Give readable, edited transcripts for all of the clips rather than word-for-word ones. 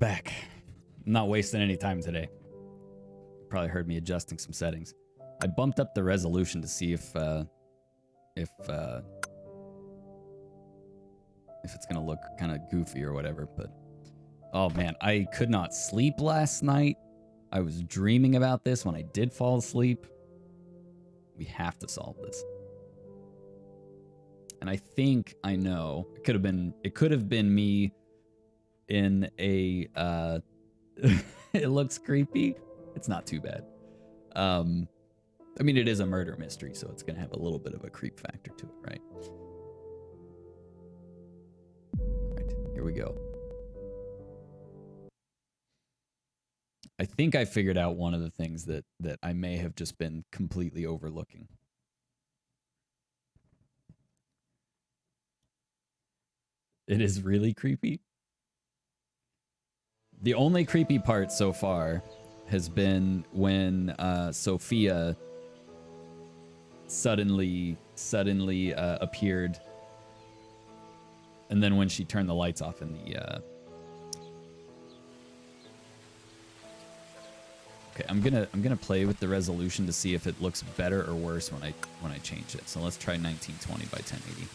back. I'm not wasting any time today. Probably heard me adjusting some settings. I bumped up the resolution to see if it's gonna look kind of goofy or whatever, but oh man, I could not sleep last night. I was dreaming about this when I did fall asleep. We have to solve this. And I think I know. It could have been me in a it looks creepy. It's not too bad. I mean, it is a murder mystery, so it's going to have a little bit of a creep factor to it, right? All right, here we go. I think I figured out one of the things that I may have just been completely overlooking. It is really creepy. The only creepy part so far has been when Sophia suddenly appeared, and then when she turned the lights off in the okay, I'm gonna play with the resolution to see if it looks better or worse when I change it. So let's try 1920 by 1080.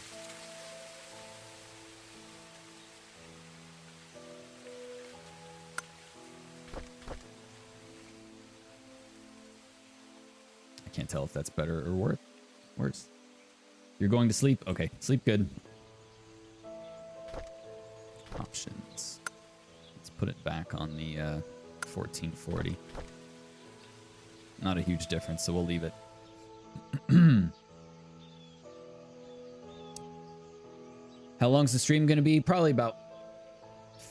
I can't tell if that's better or worse. You're going to sleep? Okay, sleep good. Options. Let's put it back on the 1440. Not a huge difference, so we'll leave it. How long's the stream going to be? Probably about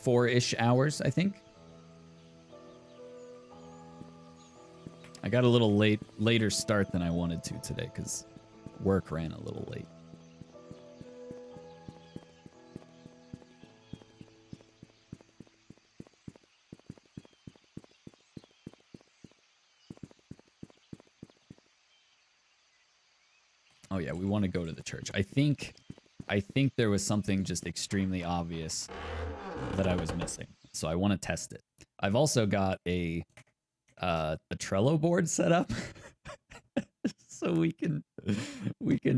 4-ish hours, I think. I got a little later start than I wanted to today because work ran a little late. Oh yeah, we want to go to the church. I think there was something just extremely obvious that I was missing, so I want to test it. I've also got a Trello board set up so we can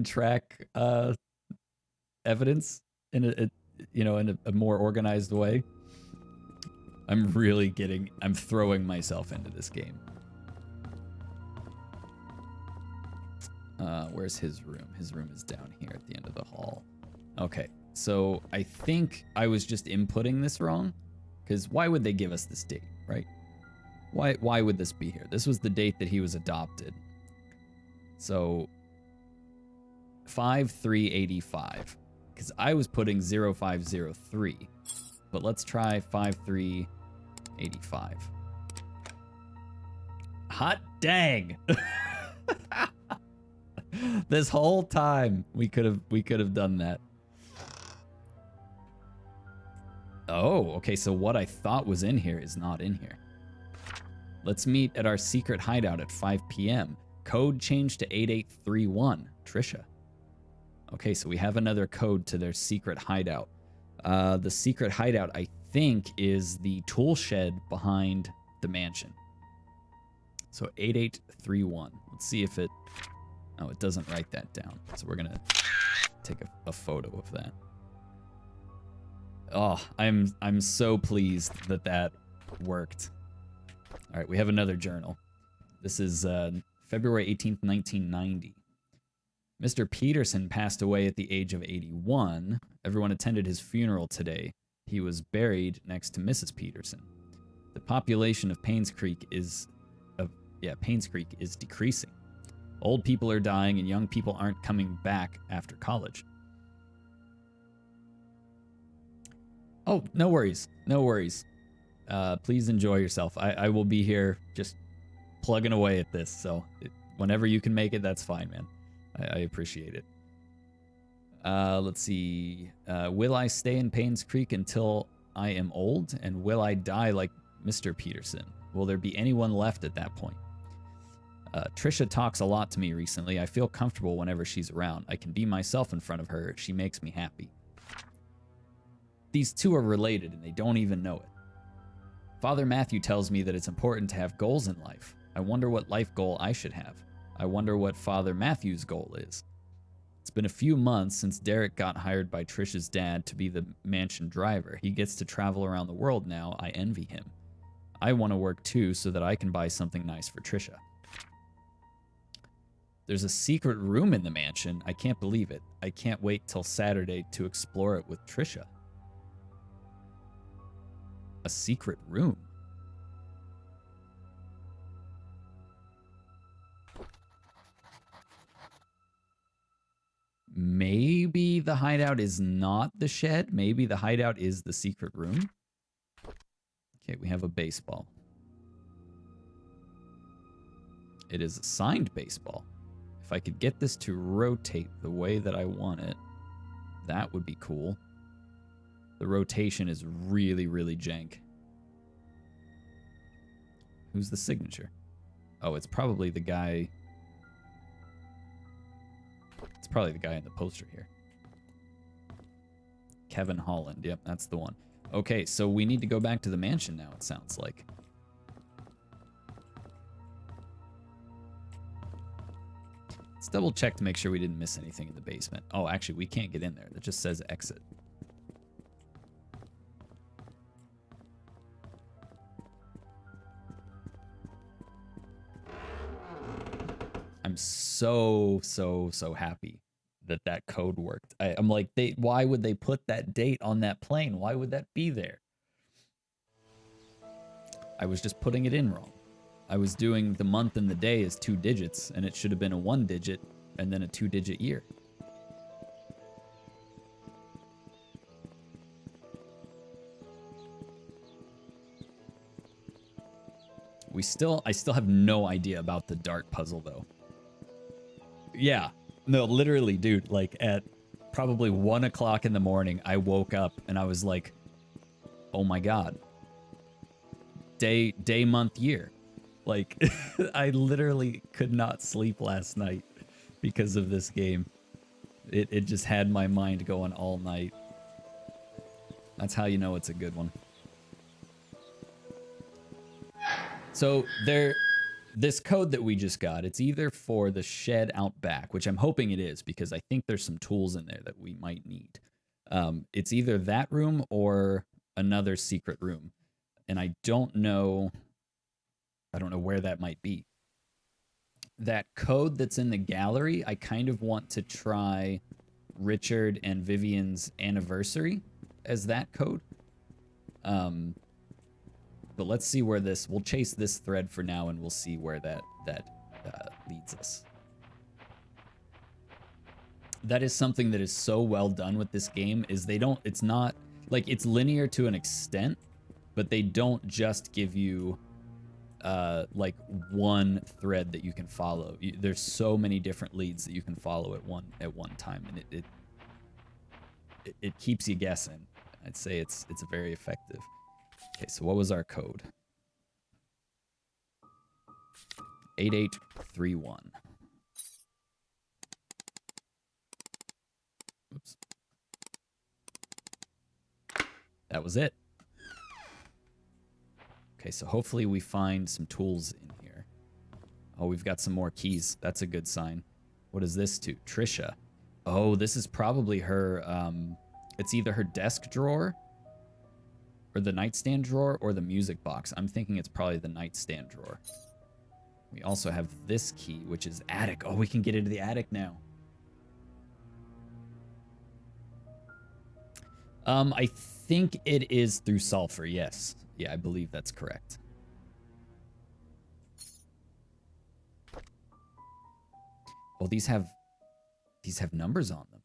track evidence in a more organized way. I'm throwing myself into this game. Where's his room? His room is down here at the end of the hall. Okay, so I think I was just inputting this wrong, because why would they give us this date, right? Why would this be here? This was the date that he was adopted. So 5/3/85, because I was putting 0503, but let's try 5/3/85. Hot dang! This whole time we could have done that. Oh, okay, so what I thought was in here is not in here. Let's meet at our secret hideout at 5 p.m. Code changed to 8831. Trisha. Okay, so we have another code to their secret hideout. The secret hideout, I think, is the tool shed behind the mansion. So 8831. Let's see if it... Oh, it doesn't write that down. So we're going to take a photo of that. Oh, I'm so pleased that worked. All right, we have another journal. This is February 18th, 1990. Mr. Peterson passed away at the age of 81. Everyone attended his funeral today. He was buried next to Mrs. Peterson. The population of Painscreek is decreasing. Old people are dying and young people aren't coming back after college. Oh, no worries. No worries. Please enjoy yourself. I will be here just plugging away at this. So whenever you can make it, that's fine, man. I appreciate it. Let's see. Will I stay in Painscreek until I am old? And will I die like Mr. Peterson? Will there be anyone left at that point? Trisha talks a lot to me recently. I feel comfortable whenever she's around. I can be myself in front of her. She makes me happy. These two are related and they don't even know it. Father Matthew tells me that it's important to have goals in life. I wonder what life goal I should have. I wonder what Father Matthew's goal is. It's been a few months since Derek got hired by Trish's dad to be the mansion driver. He gets to travel around the world now. I envy him. I want to work too so that I can buy something nice for Trisha. There's a secret room in the mansion. I can't believe it. I can't wait till Saturday to explore it with Trisha. A secret room? Maybe the hideout is not the shed. Maybe the hideout is the secret room. Okay, we have a baseball. It is a signed baseball. If I could get this to rotate the way that I want it, that would be cool. The rotation is really, really jank. Who's the signature? Oh, it's probably the guy... It's probably the guy in the poster here. Kevin Holland. Yep, that's the one. Okay, so we need to go back to the mansion now, it sounds like. Let's double check to make sure we didn't miss anything in the basement. Oh, actually, we can't get in there. That just says exit. I'm so happy that that code worked. I'm like, why would they put that date on that plane? Why would that be there? I was just putting it in wrong. I was doing the month and the day as 2 digits, and it should have been a 1 digit and then a 2-digit year. I still have no idea about the dart puzzle though. Yeah, no, literally, dude, like at probably 1 o'clock in the morning, I woke up and I was like, oh my God. Day, month, year. Like, I literally could not sleep last night because of this game. It just had my mind going all night. That's how you know it's a good one. So this code that we just got, it's either for the shed out back, which I'm hoping it is because I think there's some tools in there that we might need. It's either that room or another secret room. And I don't know where that might be. That code that's in the gallery, I kind of want to try Richard and Vivian's anniversary as that code. But let's see where we'll chase this thread for now and we'll see where that leads us. That is something that is so well done with this game is it's not, like, it's linear to an extent, but they don't just give you like one thread that you can follow. There's so many different leads that you can follow at one time, and it keeps you guessing. I'd say it's very effective. Okay, so what was our code? 8831. Oops. That was it. Okay, so hopefully we find some tools in here. Oh, we've got some more keys. That's a good sign. What is this to? Trisha. Oh, this is probably her, it's either her desk drawer or the nightstand drawer or the music box. I'm thinking it's probably the nightstand drawer. We also have this key, which is attic. Oh, we can get into the attic now. I think it is through sulfur, yes. Yeah, I believe that's correct. Oh, these have numbers on them.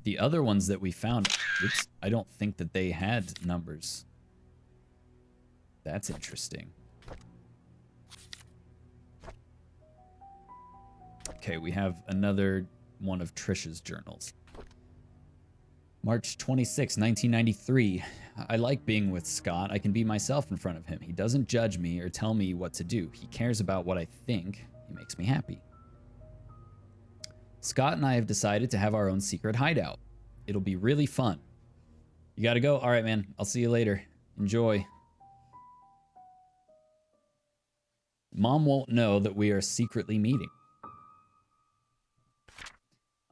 The other ones that we found, oops, I don't think that they had numbers. That's interesting. Okay, we have another one of Trish's journals. March 26, 1993. I like being with Scott. I can be myself in front of him. He doesn't judge me or tell me what to do. He cares about what I think. He makes me happy. Scott and I have decided to have our own secret hideout. It'll be really fun. You gotta go? All right, man. I'll see you later. Enjoy. Mom won't know that we are secretly meeting.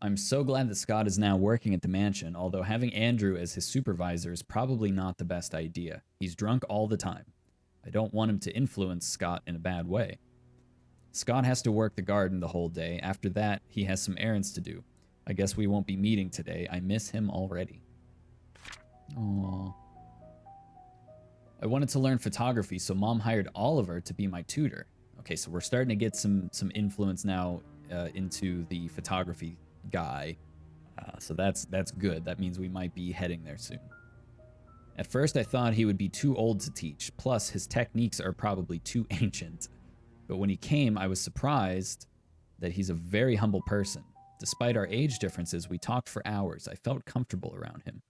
I'm so glad that Scott is now working at the mansion, although having Andrew as his supervisor is probably not the best idea. He's drunk all the time. I don't want him to influence Scott in a bad way. Scott has to work the garden the whole day. After that, he has some errands to do. I guess we won't be meeting today. I miss him already. Aww. I wanted to learn photography, so Mom hired Oliver to be my tutor. Okay, so we're starting to get some influence now into the photography guy. So that's good. That means we might be heading there soon. At first, I thought he would be too old to teach. Plus, his techniques are probably too ancient. But when he came, I was surprised that he's a very humble person. Despite our age differences, we talked for hours. I felt comfortable around him.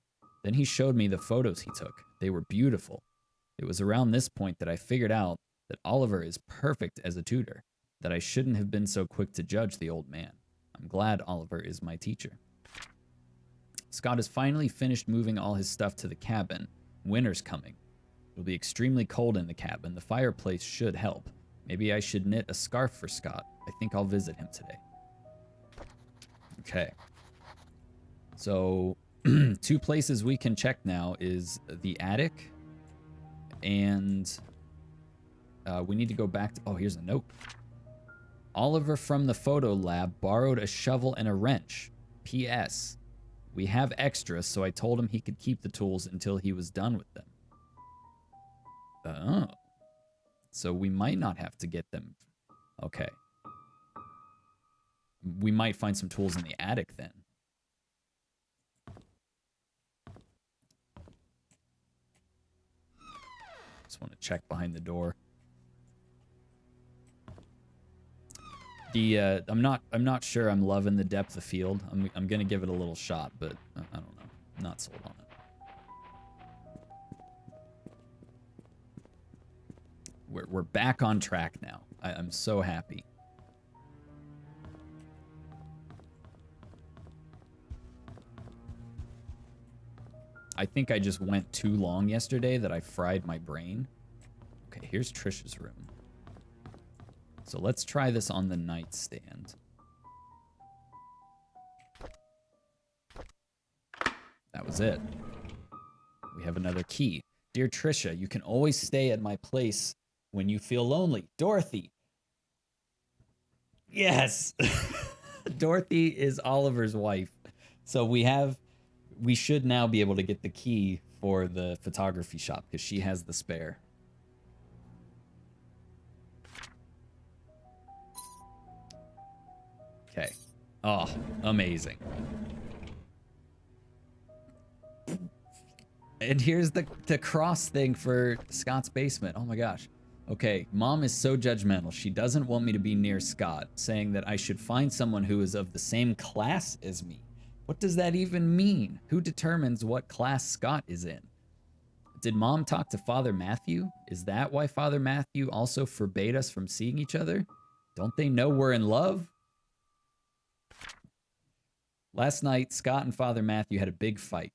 Then he showed me the photos he took. They were beautiful. It was around this point that I figured out that Oliver is perfect as a tutor, that I shouldn't have been so quick to judge the old man. I'm glad Oliver is my teacher. Scott has finally finished moving all his stuff to the cabin. Winter's coming. It'll be extremely cold in the cabin. The fireplace should help. Maybe I should knit a scarf for Scott. I think I'll visit him today. Okay. So, 2 places we can check now is the attic, and we need to go back to... Oh, here's a note. Oliver from the photo lab borrowed a shovel and a wrench. P.S. We have extras, so I told him he could keep the tools until he was done with them. Oh. So we might not have to get them. Okay. We might find some tools in the attic then. Just want to check behind the door. I'm not sure I'm loving the depth of field. I'm gonna give it a little shot, but I don't know. I'm not sold on it. We're back on track now. I'm so happy. I think I just went too long yesterday that I fried my brain. Okay, here's Trish's room. So let's try this on the nightstand. That was it. We have another key. Dear Trisha, you can always stay at my place when you feel lonely. Dorothy. Yes. Dorothy is Oliver's wife. So we should now be able to get the key for the photography shop because she has the spare. Okay. Oh, amazing. And here's the cross thing for Scott's basement. Oh my gosh. Okay, Mom is so judgmental. She doesn't want me to be near Scott, saying that I should find someone who is of the same class as me. What does that even mean? Who determines what class Scott is in? Did Mom talk to Father Matthew? Is that why Father Matthew also forbade us from seeing each other? Don't they know we're in love? Last night, Scott and Father Matthew had a big fight.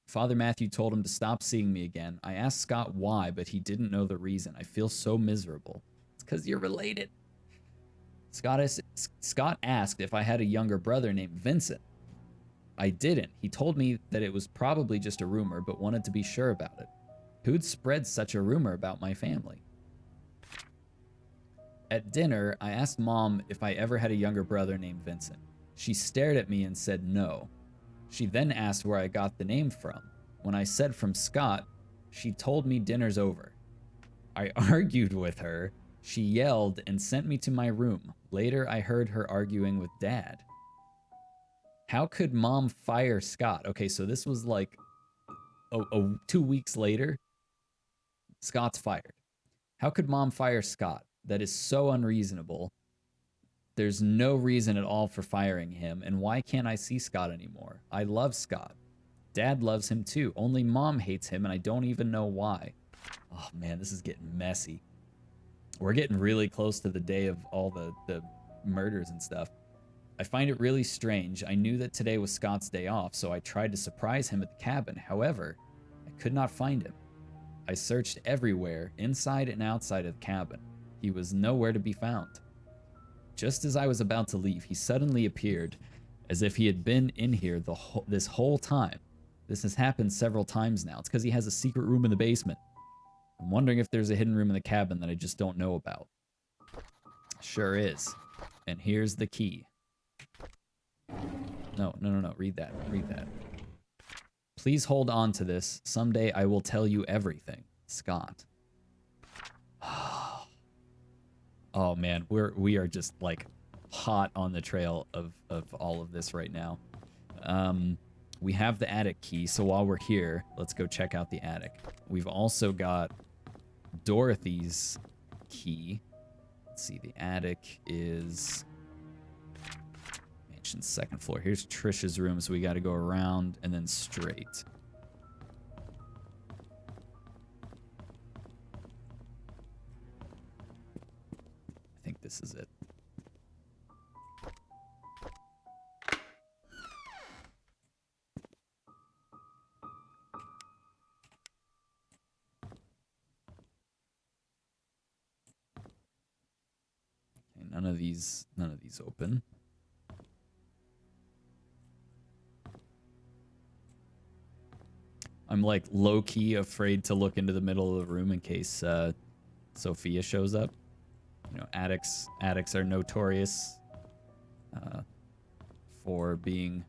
Father Matthew told him to stop seeing me again. I asked Scott why, but he didn't know the reason. I feel so miserable. It's because you're related. Scott asked if I had a younger brother named Vincent. I didn't. He told me that it was probably just a rumor, but wanted to be sure about it. Who'd spread such a rumor about my family? At dinner, I asked Mom if I ever had a younger brother named Vincent. She stared at me and said no. She then asked where I got the name from. When I said from Scott, she told me dinner's over. I argued with her. She yelled and sent me to my room. Later, I heard her arguing with Dad. How could Mom fire Scott? Okay, so this was like 2 weeks later. Scott's fired. How could Mom fire Scott? That is so unreasonable. There's no reason at all for firing him, and why can't I see Scott anymore? I love Scott. Dad loves him too. Only Mom hates him, and I don't even know why. Oh, man, this is getting messy. We're getting really close to the day of all the murders and stuff. I find it really strange. I knew that today was Scott's day off, so I tried to surprise him at the cabin. However, I could not find him. I searched everywhere, inside and outside of the cabin. He was nowhere to be found. Just as I was about to leave, he suddenly appeared, as if he had been in here this whole time. This has happened several times now. It's because he has a secret room in the basement. I'm wondering if there's a hidden room in the cabin that I just don't know about. Sure is. And here's the key. No. Read that. Please hold on to this. Someday I will tell you everything. Scott. Oh man, we are just like hot on the trail of all of this right now. We have the attic key, so while we're here, let's go check out the attic. We've also got Dorothy's key. Let's see, the attic is mansion's second floor. Here's Trish's room, so we got to go around and then straight. I think this is it. Okay, none of these open. I'm like low-key afraid to look into the middle of the room in case Sophia shows up. You know, attics are notorious for being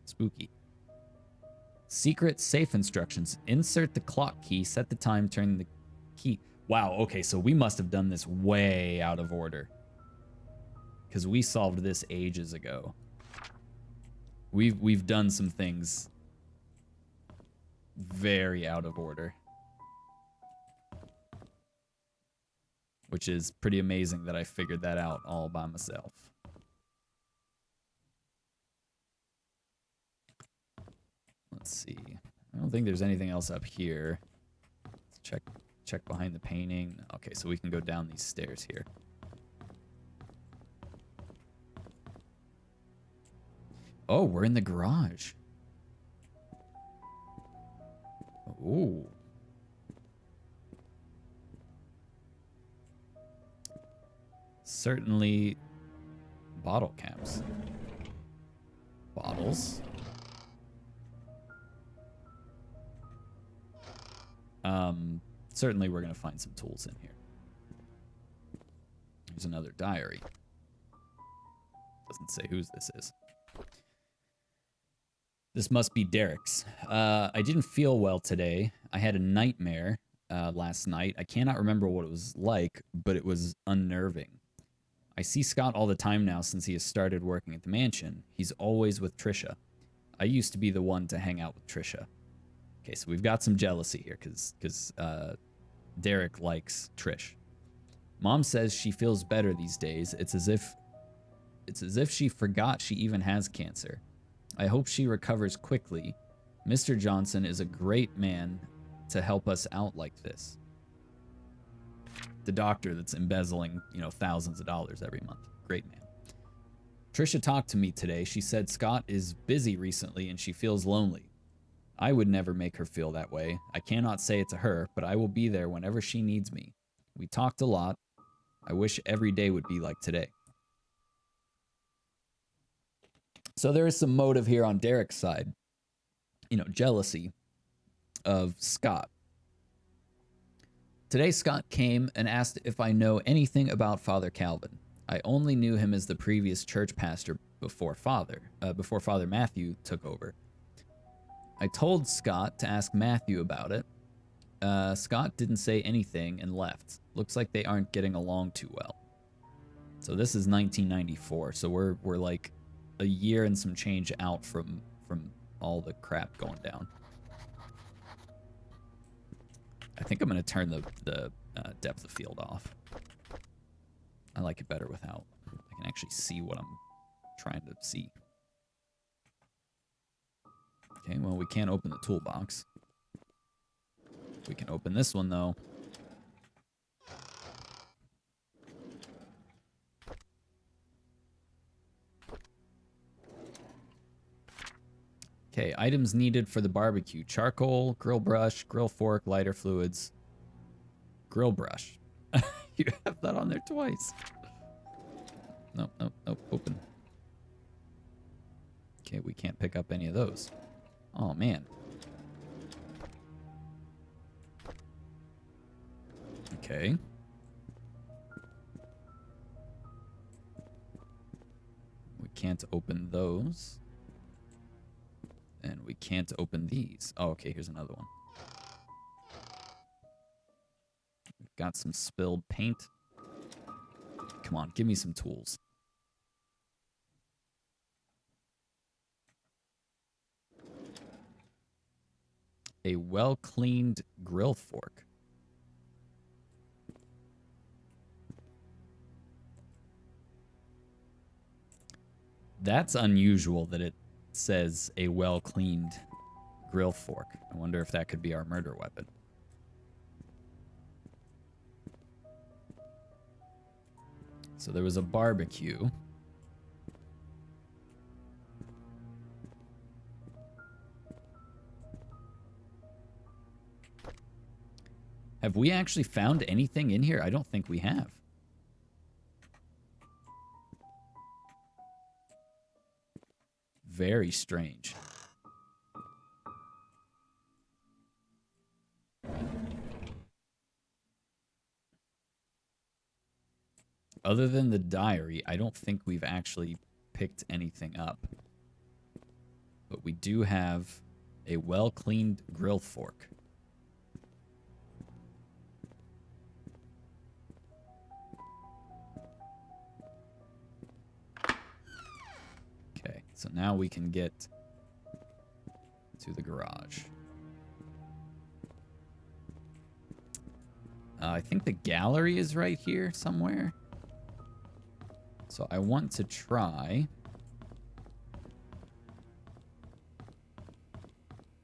spooky. Secret safe instructions. Insert the clock key, set the time, turn the key. Wow, okay, so we must have done this way out of order. Because we solved this ages ago. We've done some things very out of order. Which is pretty amazing that I figured that out all by myself. Let's see. I don't think there's anything else up here. Let's check behind the painting. Okay, so we can go down these stairs here. Oh, we're in the garage. Ooh. Certainly bottle caps. Bottles. Certainly we're going to find some tools in here. Here's another diary. Doesn't say whose this is. This must be Derek's. I didn't feel well today. I had a nightmare last night. I cannot remember what it was like, but it was unnerving. I see Scott all the time now since he has started working at the mansion. He's always with Trisha. I used to be the one to hang out with Trisha. Okay, so we've got some jealousy here because Derek likes Trish. Mom says she feels better these days. It's as if she forgot she even has cancer. I hope she recovers quickly. Mr. Johnson is a great man to help us out like this. The doctor that's embezzling, thousands of dollars every month. Great man. Trisha talked to me today. She said Scott is busy recently and she feels lonely. I would never make her feel that way. I cannot say it to her, but I will be there whenever she needs me. We talked a lot. I wish every day would be like today. So there is some motive here on Derek's side. Jealousy of Scott. Today, Scott came and asked if I know anything about Father Calvin. I only knew him as the previous church pastor before Father Matthew took over. I told Scott to ask Matthew about it. Scott didn't say anything and left. Looks like they aren't getting along too well. So this is 1994, so we're like a year and some change out from all the crap going down. I think I'm going to turn the depth of field off. I like it better without. I can actually see what I'm trying to see. Okay, well, we can't open the toolbox. We can open this one, though. Okay, items needed for the barbecue. Charcoal, grill brush, grill fork, lighter fluids. Grill brush. You have that on there twice. Nope, nope, nope. Open. Okay, we can't pick up any of those. Oh, man. Okay. We can't open those. And we can't open these. Oh, okay, here's another one. We've got some spilled paint. Come on, give me some tools. A well-cleaned grill fork. That's unusual that it says a well-cleaned grill fork. I wonder if that could be our murder weapon. So there was a barbecue. Have we actually found anything in here? I don't think we have. Very strange. Other than the diary, I don't think we've actually picked anything up. But we do have a well-cleaned grill fork. Okay, so now we can get to the garage. I think the gallery is right here somewhere. So I want to try...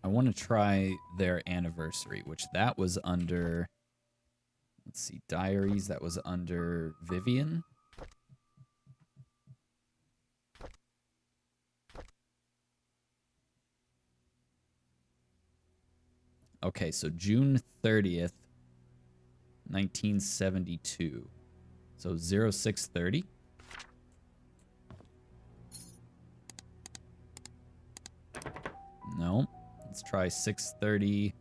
I want to try their anniversary, which that was under... Let's see, diaries, that was under Vivian. Okay, so June 30th, 1972. So 0630. No. Let's try 630.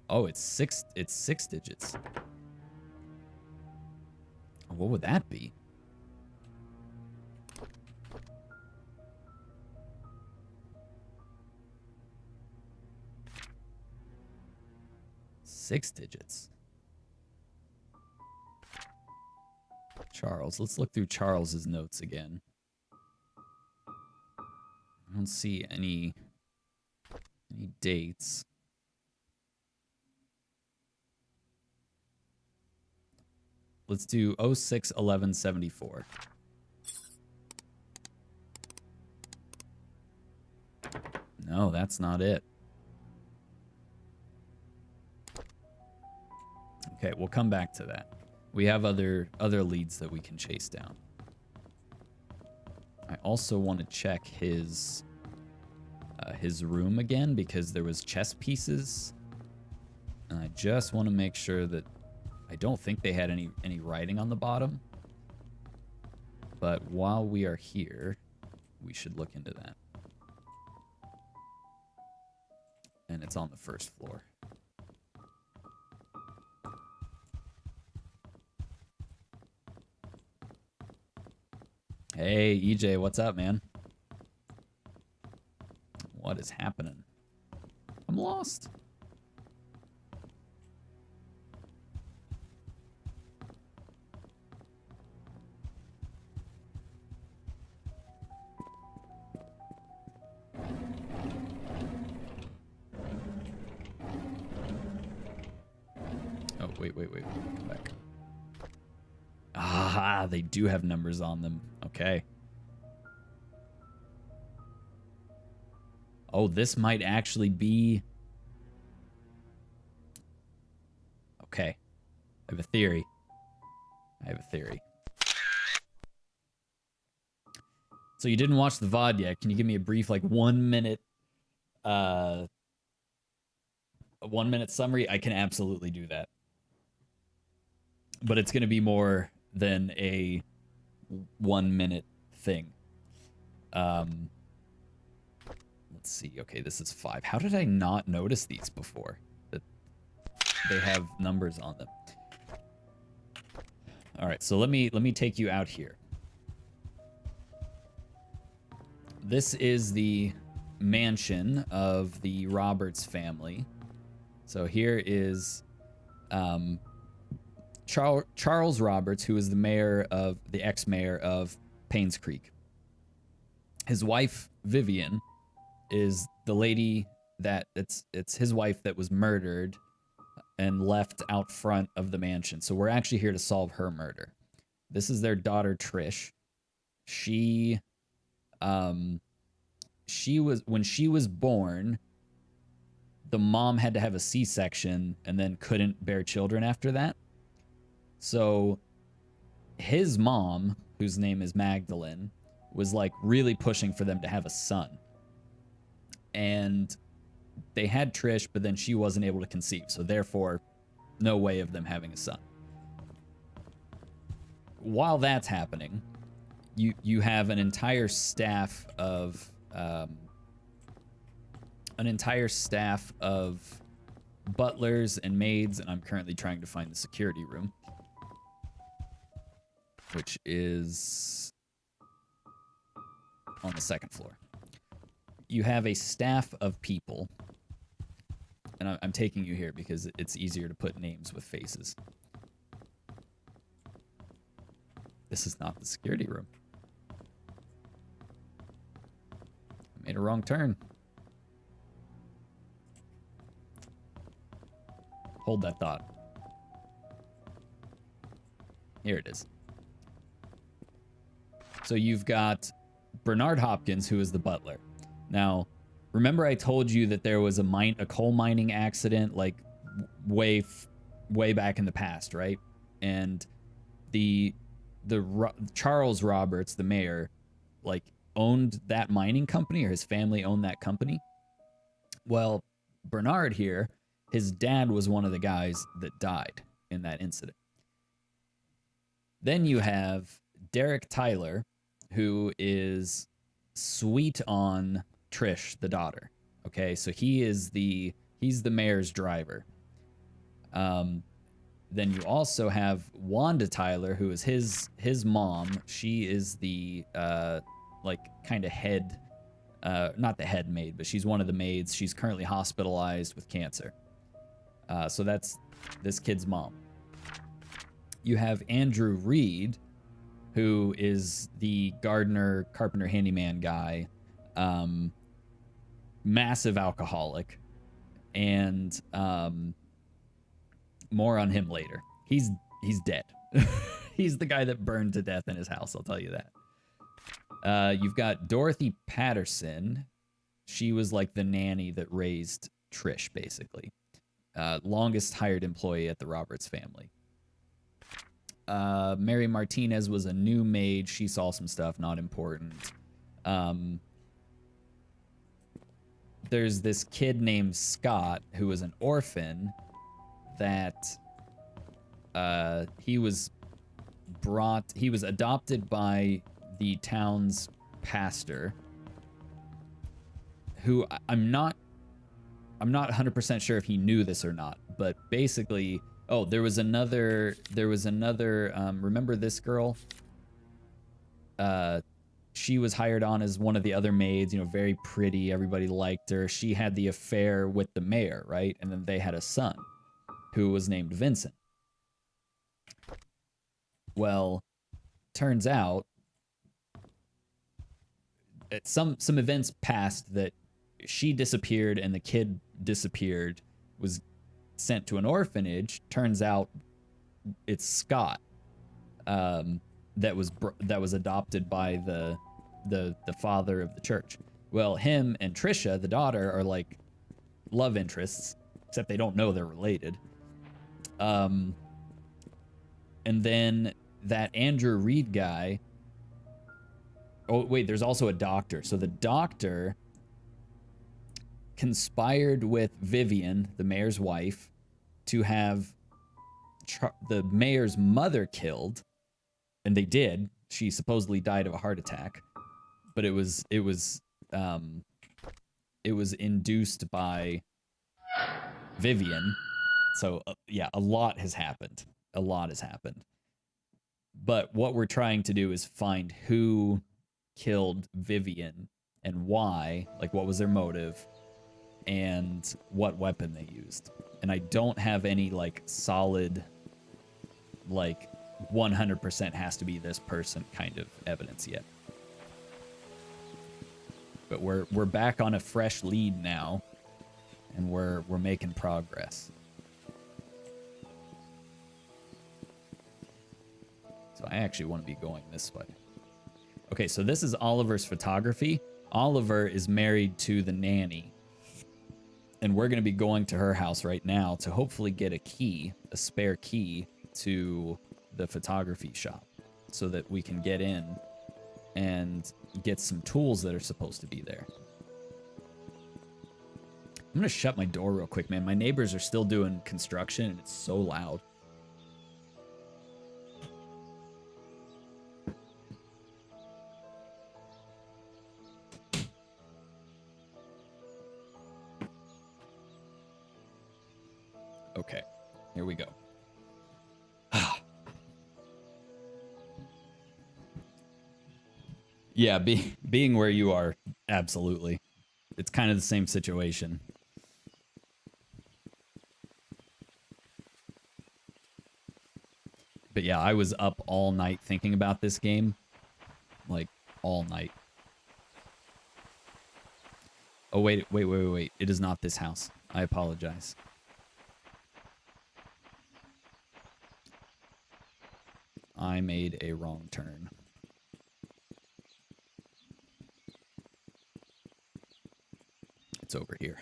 Oh, it's six digits. What would that be? Six digits. Charles. Let's look through Charles's notes again. I don't see any dates. Let's do 06/11/74. No, that's not it. Okay, we'll come back to that. We have other leads that we can chase down. I also want to check his room again because there was chess pieces. And I just want to make sure that I don't think they had any writing on the bottom. But while we are here, we should look into that. And it's on the first floor. Hey, EJ, what's up, man? What is happening? I'm lost. Oh, wait. Come back. Ah, they do have numbers on them. Okay. Oh, this might actually be... Okay. I have a theory. So you didn't watch the VOD yet. Can you give me a brief, like, 1 minute, a 1 minute summary? I can absolutely do that. But it's going to be more than a 1 minute thing. Let's see. Okay, this is 5. How did I not notice these before? That they have numbers on them. All right, so let me take you out here. This is the mansion of the Roberts family. So here is Charles Roberts, who is the ex-mayor of Painscreek. His wife Vivian is the lady that it's his wife that was murdered and left out front of the mansion. So we're actually here to solve her murder. This is their daughter Trish. She was, when she was born, the mom had to have a C-section and then couldn't bear children after that. So his mom, whose name is Magdalene, was like really pushing for them to have a son. And they had Trish, but then she wasn't able to conceive. So therefore, no way of them having a son. While that's happening, you have an entire staff of butlers and maids, and I'm currently trying to find the security room, which is on the second floor. You have a staff of people, and I'm taking you here because it's easier to put names with faces. This is not the security room. I made a wrong turn. Hold that thought. Here it is. So you've got Bernard Hopkins, who is the butler. Now, remember I told you that there was a coal mining accident like way back in the past, right? And Charles Roberts, the mayor, like owned that mining company, or his family owned that company. Well, Bernard here, his dad was one of the guys that died in that incident. Then you have Derek Tyler, who is sweet on Trish, the daughter. Okay, so he's the mayor's driver. Then you also have Wanda Tyler, who is his mom. She is the like kind of head, not the head maid, but she's one of the maids. She's currently hospitalized with cancer. So that's this kid's mom. You have Andrew Reed, who is the gardener, carpenter, handyman guy, massive alcoholic, and more on him later. He's dead. He's the guy that burned to death in his house, I'll tell you that. You've got Dorothy Patterson. She was like the nanny that raised Trish, basically. Longest hired employee at the Roberts family. Mary Martinez was a new maid. She saw some stuff, not important. There's this kid named Scott who was an orphan that he was adopted by the town's pastor, who I'm not 100% sure if he knew this or not, but basically, there was another, remember this girl? She was hired on as one of the other maids, very pretty, everybody liked her. She had the affair with the mayor, right? And then they had a son who was named Vincent. Well, turns out some events passed that she disappeared and the kid disappeared, was sent to an orphanage. Turns out it's Scott that was adopted by the father of the church. Well, him and Trisha, the daughter, are like love interests, except they don't know they're related. And then that Andrew Reed guy. Oh, wait, there's also a doctor. So the doctor conspired with Vivian, the mayor's wife, to have the mayor's mother killed. And they did. She supposedly died of a heart attack. But it was induced by Vivian. So, yeah, a lot has happened. A lot has happened. But what we're trying to do is find who killed Vivian and why, like what was their motive, and what weapon they used. And I don't have any like solid, like 100% has to be this person kind of evidence yet. But we're back on a fresh lead now, and we're making progress. So I actually want to be going this way. Okay, so this is Oliver's photography. Oliver is married to the nanny. And we're going to be going to her house right now to hopefully get a key, a spare key to the photography shop so that we can get in and get some tools that are supposed to be there. I'm going to shut my door real quick, man. My neighbors are still doing construction and it's so loud. Okay, here we go. Yeah, being where you are, absolutely. It's kind of the same situation. But yeah, I was up all night thinking about this game. Like, all night. Oh, wait. It is not this house. I apologize. I made a wrong turn. It's over here.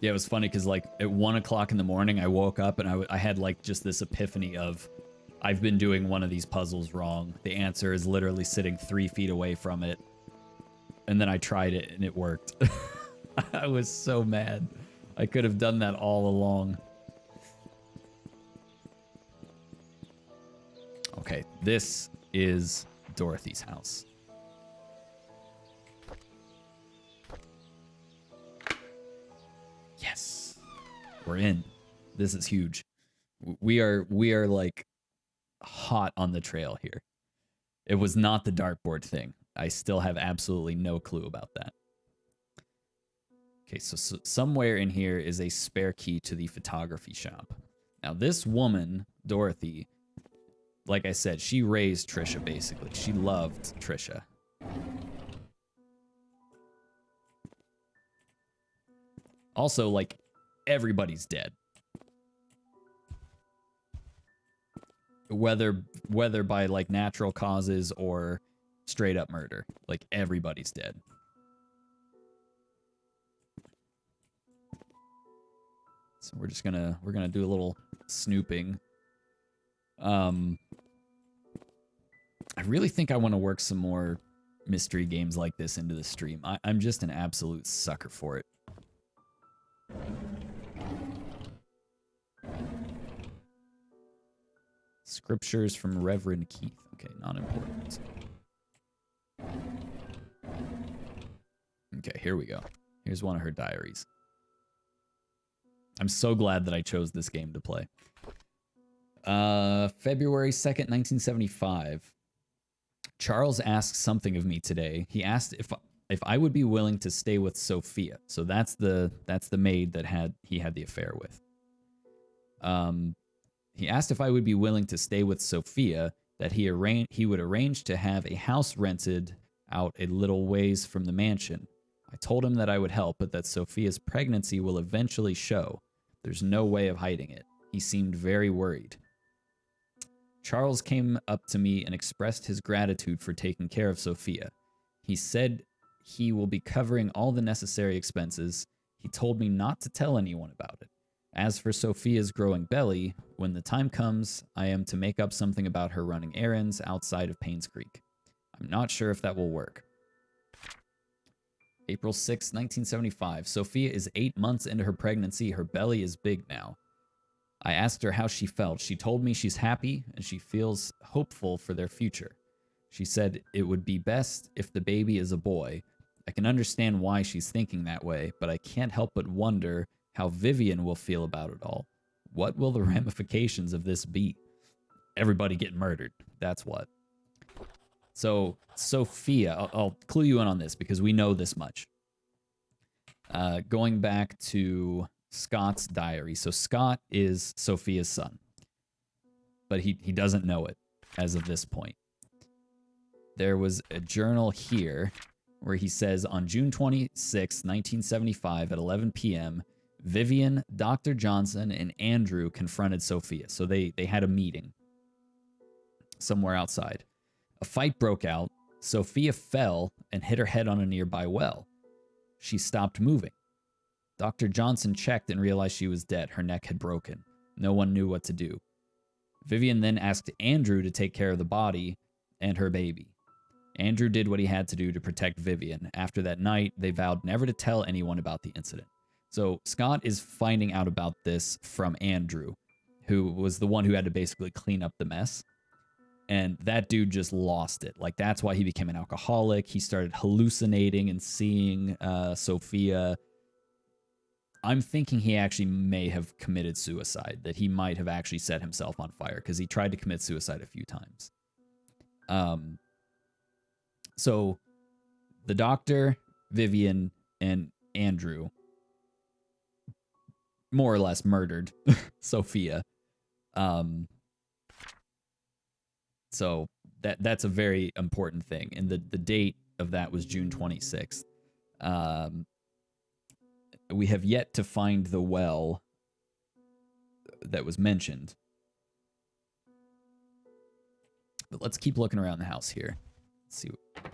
Yeah, it was funny because like at 1 o'clock in the morning, I woke up and I had like just this epiphany of I've been doing one of these puzzles wrong. The answer is literally sitting 3 feet away from it. And then I tried it and it worked. I was so mad. I could have done that all along. Okay, this is Dorothy's house. Yes. We're in. This is huge. We are like hot on the trail here. It was not the dartboard thing. I still have absolutely no clue about that. Okay, so somewhere in here is a spare key to the photography shop. Now this woman, Dorothy, like I said, she raised Trisha basically. She loved Trisha. Also, like, everybody's dead. Whether by like natural causes or straight up murder. Like everybody's dead. So we're gonna do a little snooping. I really think I want to work some more mystery games like this into the stream. I'm just an absolute sucker for it. Scriptures from Reverend Keith. Okay, not important. Okay, here we go. Here's one of her diaries. I'm so glad that I chose this game to play. February 2nd, 1975. Charles asked something of me today. He asked if I would be willing to stay with Sophia. So that's the maid that he had the affair with. He asked if I would be willing to stay with Sophia, that he would arrange to have a house rented out a little ways from the mansion. I told him that I would help, but that Sophia's pregnancy will eventually show. There's no way of hiding it. He seemed very worried. Charles came up to me and expressed his gratitude for taking care of Sophia. He said he will be covering all the necessary expenses. He told me not to tell anyone about it. As for Sophia's growing belly, when the time comes, I am to make up something about her running errands outside of Painscreek. I'm not sure if that will work. April 6, 1975. Sophia is 8 months into her pregnancy. Her belly is big now. I asked her how she felt. She told me she's happy and she feels hopeful for their future. She said it would be best if the baby is a boy. I can understand why she's thinking that way, but I can't help but wonder how Vivian will feel about it all. What will the ramifications of this be? Everybody get murdered. That's what. So, Sophia, I'll clue you in on this because we know this much. Going back to Scott's diary. So, Scott is Sophia's son, but he doesn't know it as of this point. There was a journal here where he says on June 26, 1975 at 11 p.m., Vivian, Dr. Johnson, and Andrew confronted Sophia. So they had a meeting somewhere outside. A fight broke out. Sophia fell and hit her head on a nearby well. She stopped moving. Dr. Johnson checked and realized she was dead. Her neck had broken. No one knew what to do. Vivian then asked Andrew to take care of the body and her baby. Andrew did what he had to do to protect Vivian. After that night, they vowed never to tell anyone about the incident. So Scott is finding out about this from Andrew, who was the one who had to basically clean up the mess. And that dude just lost it. Like, that's why he became an alcoholic. He started hallucinating and seeing Sophia. I'm thinking he actually may have committed suicide, that he might have actually set himself on fire because he tried to commit suicide a few times. So the doctor, Vivian, and Andrew more or less murdered Sophia. So that's a very important thing. And the date of that was June 26th. We have yet to find the well that was mentioned. But let's keep looking around the house here. Let's see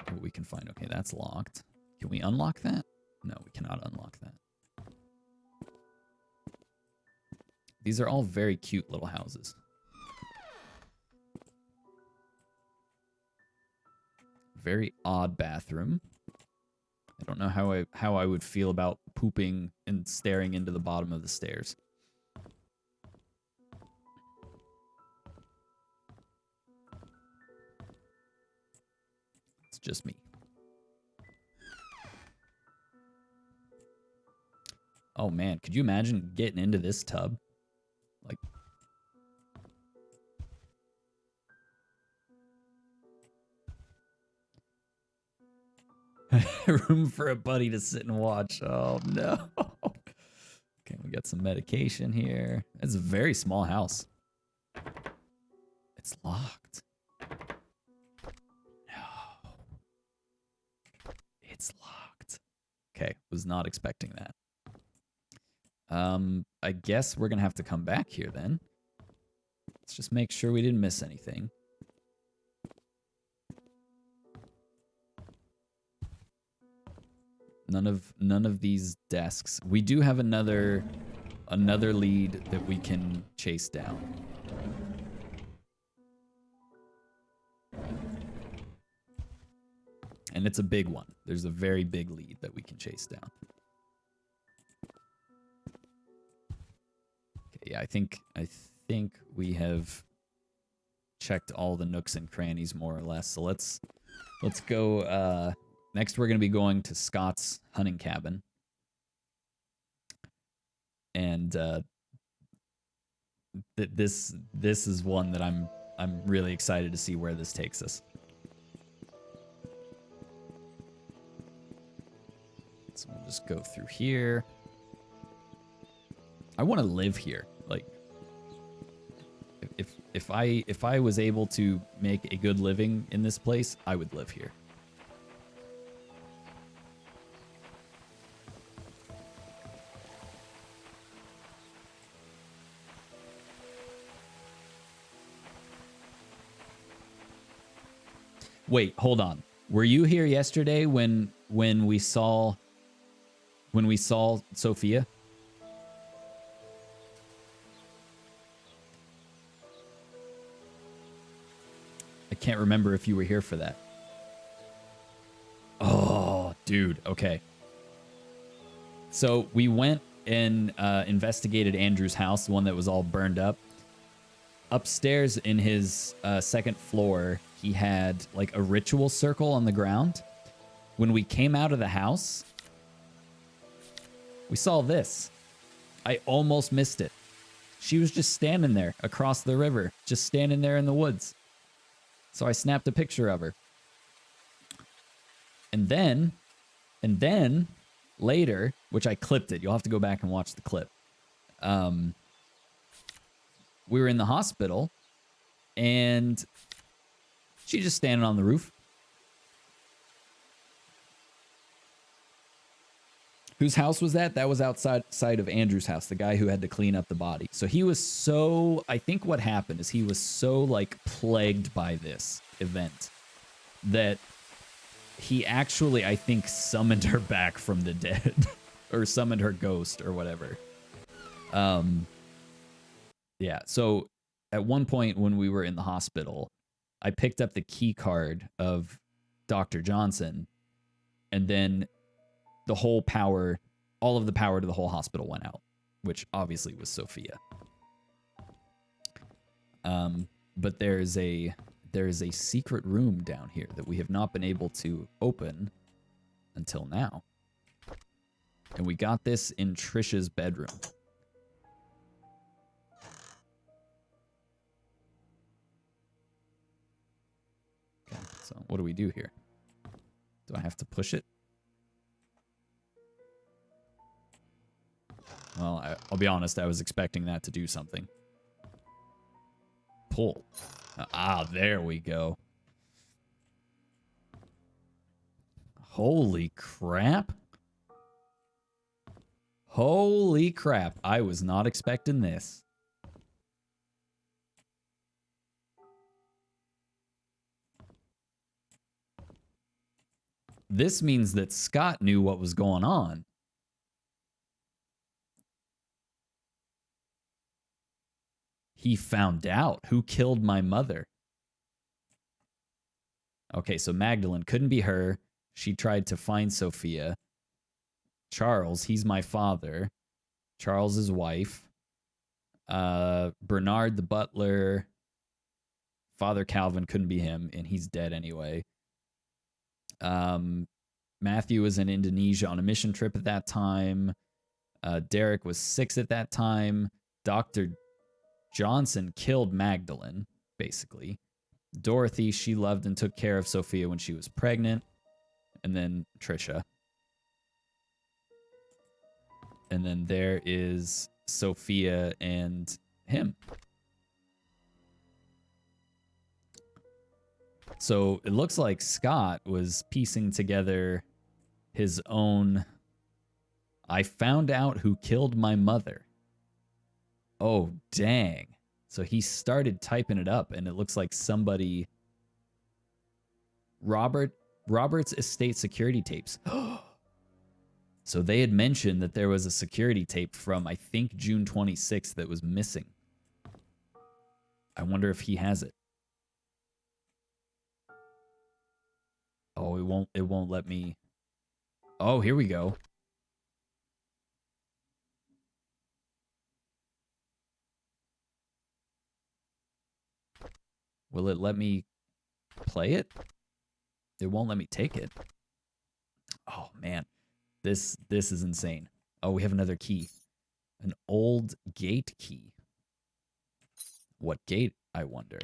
what we can find. Okay, that's locked. Can we unlock that? No, we cannot unlock that. These are all very cute little houses. Very odd bathroom. I don't know how I would feel about pooping and staring into the bottom of the stairs. It's just me. Oh man, could you imagine getting into this tub? Like, room for a buddy to sit and watch. Oh no. Okay, we got some medication here. It's a very small house. It's locked. No. It's locked. Okay, was not expecting that. I guess we're gonna have to come back here then. Let's just make sure we didn't miss anything. None of these desks. We do have another lead that we can chase down. And it's a big one. There's a very big lead that we can chase down. Okay, yeah, I think we have checked all the nooks and crannies more or less. So let's go. Next, we're going to be going to Scott's hunting cabin, and this is one that I'm really excited to see where this takes us. So we'll just go through here. I want to live here. Like, if I was able to make a good living in this place, I would live here. Wait, hold on. Were you here yesterday when we saw Sophia? I can't remember if you were here for that. Oh, dude. Okay. So we went and investigated Andrew's house, the one that was all burned up. Upstairs in his second floor, he had like a ritual circle on the ground. When we came out of the house, we saw this. I almost missed it. She was just standing there across the river, just standing there in the woods. So I snapped a picture of her. And then later, which I clipped it. You'll have to go back and watch the clip. We were in the hospital, and she's just standing on the roof. Whose house was that? That was outside of Andrew's house, the guy who had to clean up the body. So he was so, I think what happened is he was so like plagued by this event that he actually, I think, summoned her back from the dead or summoned her ghost or whatever. Yeah. So at one point when we were in the hospital, I picked up the key card of Dr. Johnson, and then the whole power, all of the power to the whole hospital went out, which obviously was Sophia. But there is a secret room down here that we have not been able to open until now. And we got this in Trish's bedroom. Okay, so what do we do here? Do I have to push it? Well, I'll be honest, I was expecting that to do something. Pull. Ah, there we go. Holy crap. Holy crap. I was not expecting this. This means that Scott knew what was going on. He found out who killed my mother. Okay, so Magdalene couldn't be her. She tried to find Sophia. Charles, he's my father. Charles's wife. Bernard the butler. Father Calvin couldn't be him, and he's dead anyway. Matthew was in Indonesia on a mission trip at that time. Derek was 6 at that time. Dr. Johnson killed Magdalene, basically. Dorothy, she loved and took care of Sophia when she was pregnant. And then Trisha. And then there is Sophia and him. So it looks like Scott was piecing together his own. I found out who killed my mother. Oh, dang. So he started typing it up, and it looks like somebody... Robert's estate security tapes. So they had mentioned that there was a security tape from, I think, June 26th that was missing. I wonder if he has it. Oh, it won't let me... Oh, here we go. Will it let me play it? It won't let me take it. Oh, man. This is insane. Oh, we have another key. An old gate key. What gate, I wonder?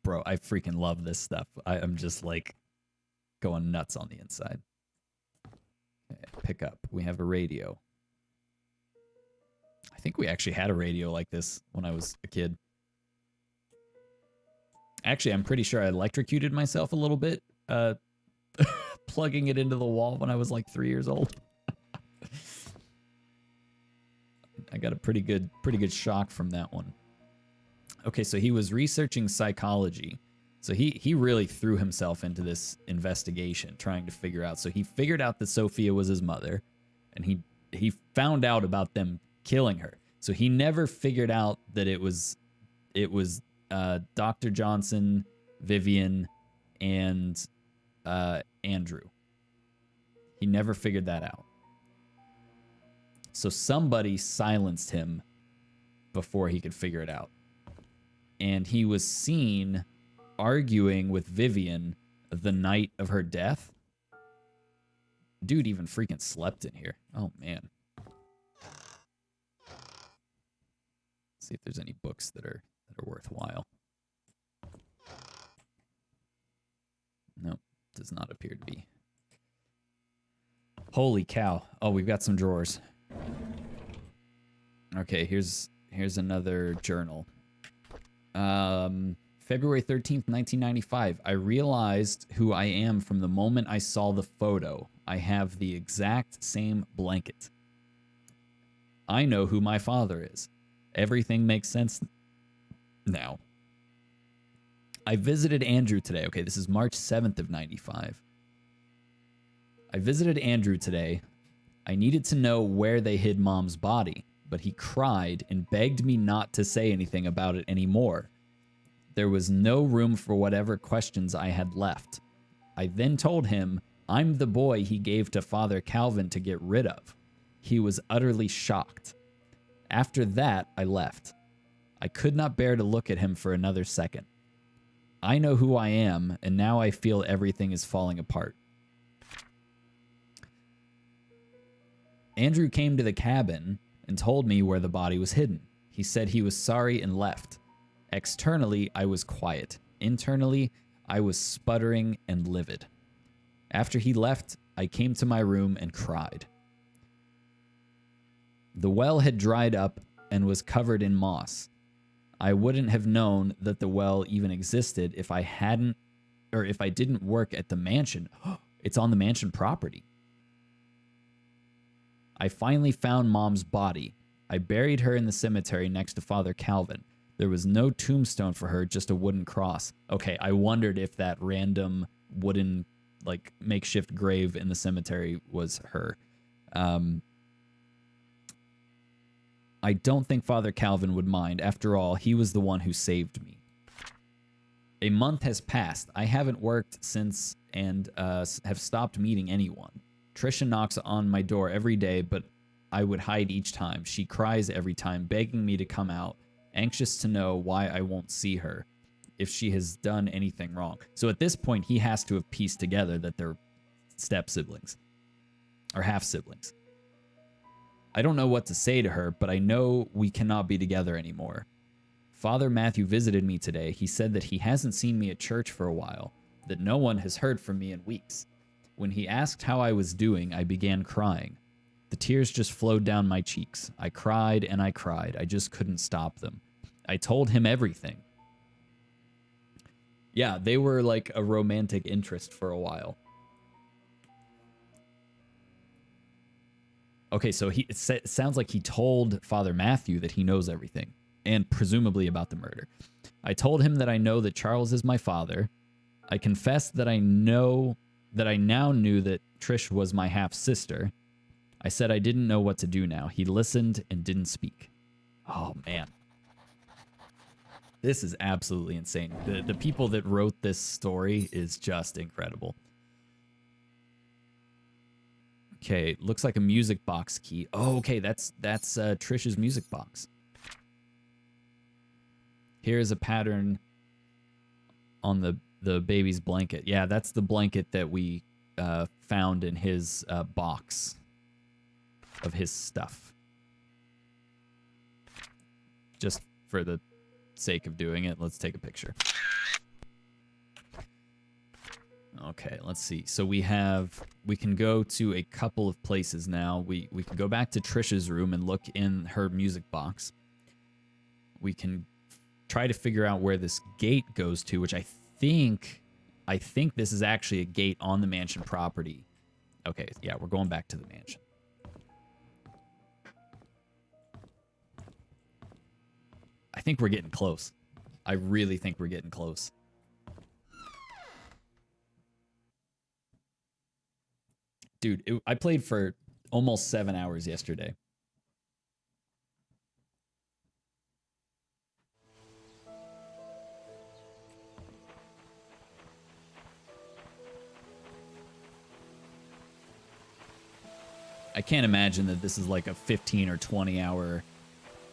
Bro, I freaking love this stuff. I'm just like going nuts on the inside. Okay, pick up. We have a radio. I think we actually had a radio like this when I was a kid. Actually, I'm pretty sure I electrocuted myself a little bit, plugging it into the wall when I was like 3 years old. I got a pretty good shock from that one. Okay, so he was researching psychology. So he really threw himself into this investigation, trying to figure out. So he figured out that Sophia was his mother, and he found out about them killing her. So he never figured out that it was Dr. Johnson, Vivian, and Andrew. He never figured that out. So somebody silenced him before he could figure it out. And he was seen arguing with Vivian the night of her death. Dude even freaking slept in here. Oh, man. Let's see if there's any books that are worthwhile. Nope, does not appear to be. Holy cow. Oh, we've got some drawers. Okay, here's another journal. February 13th, 1995. I realized who I am from the moment I saw the photo. I have the exact same blanket. I know who my father is. Everything makes sense now. I visited Andrew today. Okay, this is March 7th of 95. I visited Andrew today. I needed to know where they hid Mom's body, but he cried and begged me not to say anything about it anymore. There was no room for whatever questions I had left. I then told him I'm the boy he gave to Father Calvin to get rid of. He was utterly shocked. After that, I left. I could not bear to look at him for another second. I know who I am, and now I feel everything is falling apart. Andrew came to the cabin and told me where the body was hidden. He said he was sorry and left. Externally, I was quiet. Internally, I was sputtering and livid. After he left, I came to my room and cried. The well had dried up and was covered in moss. I wouldn't have known that the well even existed if I didn't work at the mansion. It's on the mansion property. I finally found Mom's body. I buried her in the cemetery next to Father Calvin. There was no tombstone for her, just a wooden cross. Okay, I wondered if that random wooden, makeshift grave in the cemetery was her. I don't think Father Calvin would mind. After all, he was the one who saved me. A month has passed. I haven't worked since and have stopped meeting anyone. Trisha knocks on my door every day, but I would hide each time. She cries every time, begging me to come out, anxious to know why I won't see her, if she has done anything wrong. So at this point, he has to have pieced together that they're step-siblings, or half-siblings. I don't know what to say to her, but I know we cannot be together anymore. Father Matthew visited me today. He said that he hasn't seen me at church for a while, that no one has heard from me in weeks. When he asked how I was doing, I began crying. The tears just flowed down my cheeks. I cried and I cried. I just couldn't stop them. I told him everything. Yeah, they were like a romantic interest for a while. Okay, so it sounds like he told Father Matthew that he knows everything, and presumably about the murder. I told him that I know that Charles is my father. I confessed that I now knew that Trish was my half-sister. I said I didn't know what to do now. He listened and didn't speak. Oh, man. This is absolutely insane. The people that wrote this story is just incredible. Okay, looks like a music box key. Oh, okay, that's Trish's music box. Here's a pattern on the baby's blanket. Yeah, that's the blanket that we found in his box of his stuff. Just for the sake of doing it, let's take a picture. Okay, let's see. So we can go to a couple of places now. We can go back to Trish's room and look in her music box. We can try to figure out where this gate goes to, which I think this is actually a gate on the mansion property. Okay, yeah, we're going back to the mansion. I think we're getting close. I really think we're getting close. Dude, I played for almost 7 hours yesterday. I can't imagine that this is like a 15 or 20 hour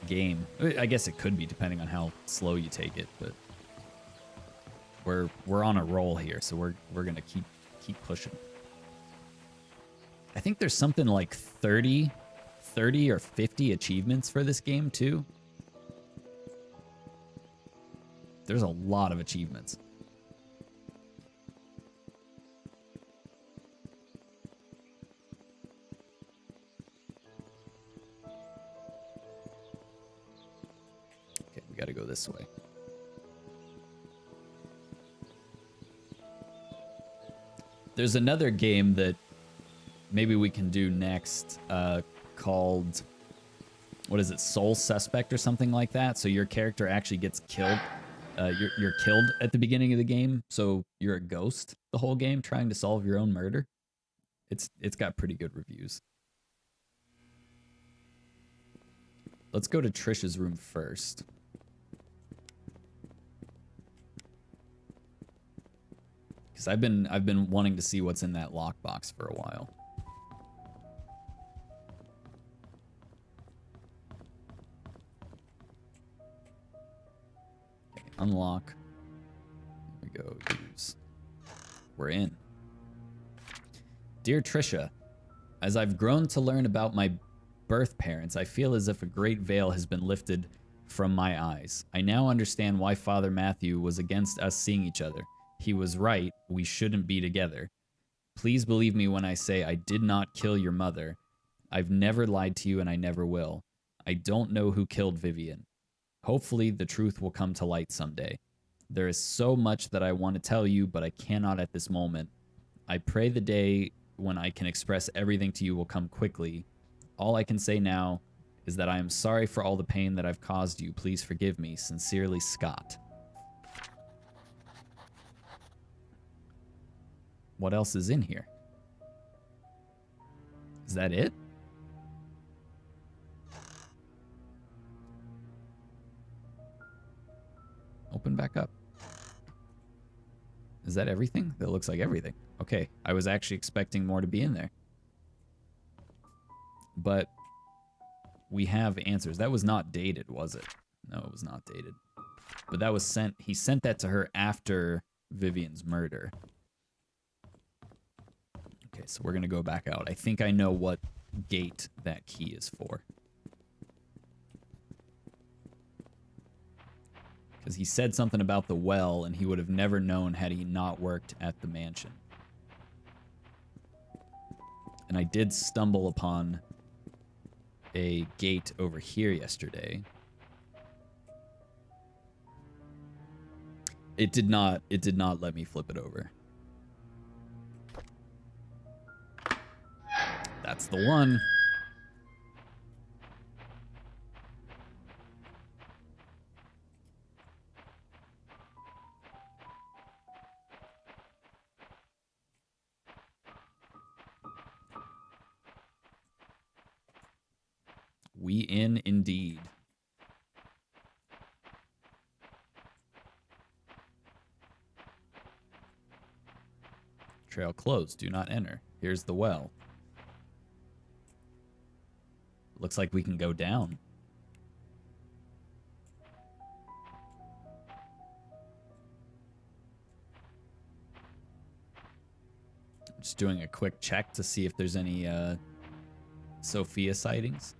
game. I guess it could be depending on how slow you take it, but we're on a roll here, so we're gonna keep pushing. I think there's something like 30 or 50 achievements for this game too. There's a lot of achievements. Okay, we gotta go this way. There's another game that maybe we can do next called, what is it, Sole Suspect or something like that. So your character actually gets killed. You're killed at the beginning of the game, so you're a ghost the whole game trying to solve your own murder. It's got pretty good reviews. Let's go to Trish's room first. Because I've been wanting to see what's in that lockbox for a while. Okay, unlock. Here we go. Use. We're in. Dear Trisha, as I've grown to learn about my birth parents, I feel as if a great veil has been lifted from my eyes. I now understand why Father Matthew was against us seeing each other. He was right. We shouldn't be together. Please believe me when I say I did not kill your mother. I've never lied to you and I never will. I don't know who killed Vivian. Hopefully the truth will come to light someday. There is so much that I want to tell you, but I cannot at this moment. I pray the day when I can express everything to you will come quickly. All I can say now is that I am sorry for all the pain that I've caused you. Please forgive me. Sincerely, Scott. What else is in here? Is that it? Open back up. Is that everything? That looks like everything. Okay, I was actually expecting more to be in there. But we have answers. That was not dated, was it? No, it was not dated. But that was sent. He sent that to her after Vivian's murder. Okay, so we're going to go back out. I think I know what gate that key is for. Because he said something about the well, and he would have never known had he not worked at the mansion. And I did stumble upon a gate over here yesterday. It did not let me flip it over. That's the one. We in indeed. Trail closed. Do not enter. Here's the well. Looks like we can go down. Just doing a quick check to see if there's any Sophia sightings.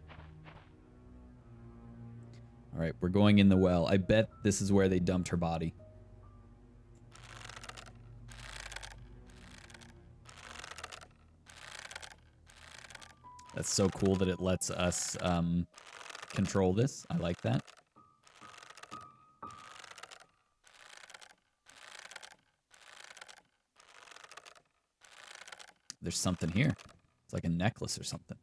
All right, we're going in the well. I bet this is where they dumped her body. That's so cool that it lets us control this. I like that. There's something here. It's like a necklace or something.